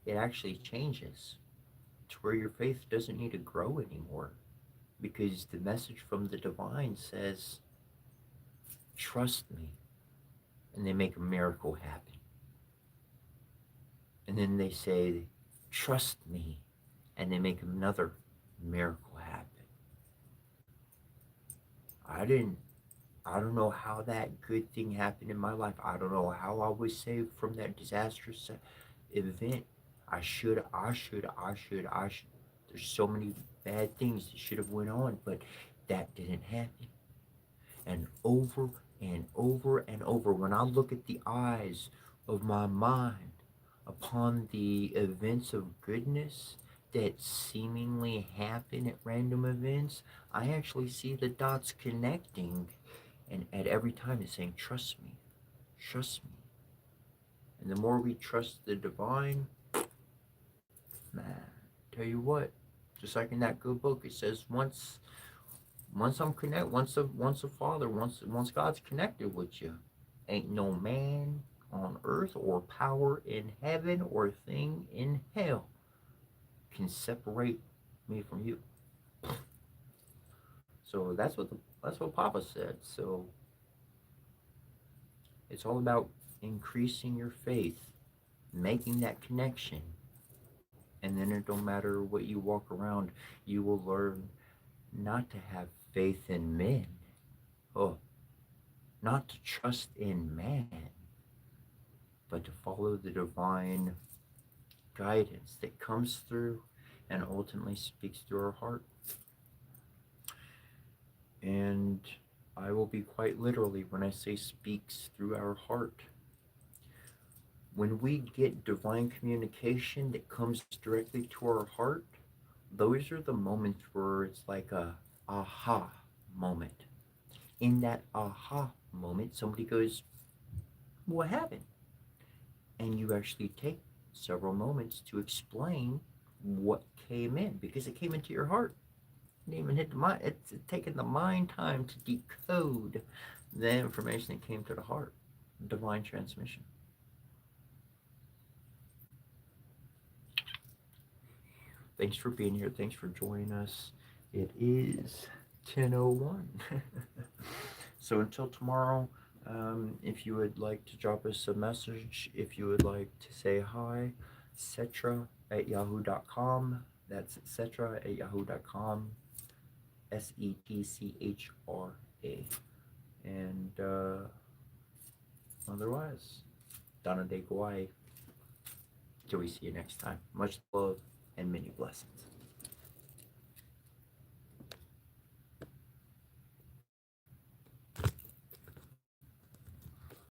it actually changes to where your faith doesn't need to grow anymore, because the message from the divine says, trust me, and they make a miracle happen. And then they say, trust me, and they make another miracle happen. I don't know how that good thing happened in my life. I don't know how I was saved from that disastrous event. I should. There's so many bad things that should have went on, but that didn't happen. And over and over and over, when I look at the eyes of my mind upon the events of goodness that seemingly happen at random events, I actually see the dots connecting, and at every time it's saying, trust me, trust me. And the more we trust the divine, man, tell you what, just like in that good book, it says once I'm connected, once a father, once God's connected with you, ain't no man on earth or power in heaven or thing in hell can separate me from you. So that's what Papa said. So it's all about increasing your faith, making that connection, and then it don't matter what you walk around, you will learn not to have faith in men. Not to trust in man, but to follow the divine guidance that comes through and ultimately speaks through our heart. And I will be quite literally when I say speaks through our heart, When we get divine communication that comes directly to our heart, those are the moments where it's like a aha moment. In that aha moment, somebody goes, "What happened?" And you actually take several moments to explain what came in because it came into your heart. It didn't even hit the mind. It's taken the mind time to decode the information that came to the heart. Divine transmission. Thanks for being here. Thanks for joining us. It is 10:01. So until tomorrow, if you would like to drop us a message, if you would like to say hi, Setra@yahoo.com. That's Setra@yahoo.com. Setchra. And otherwise, Donna de Guay. Till we see you next time. Much love and many blessings.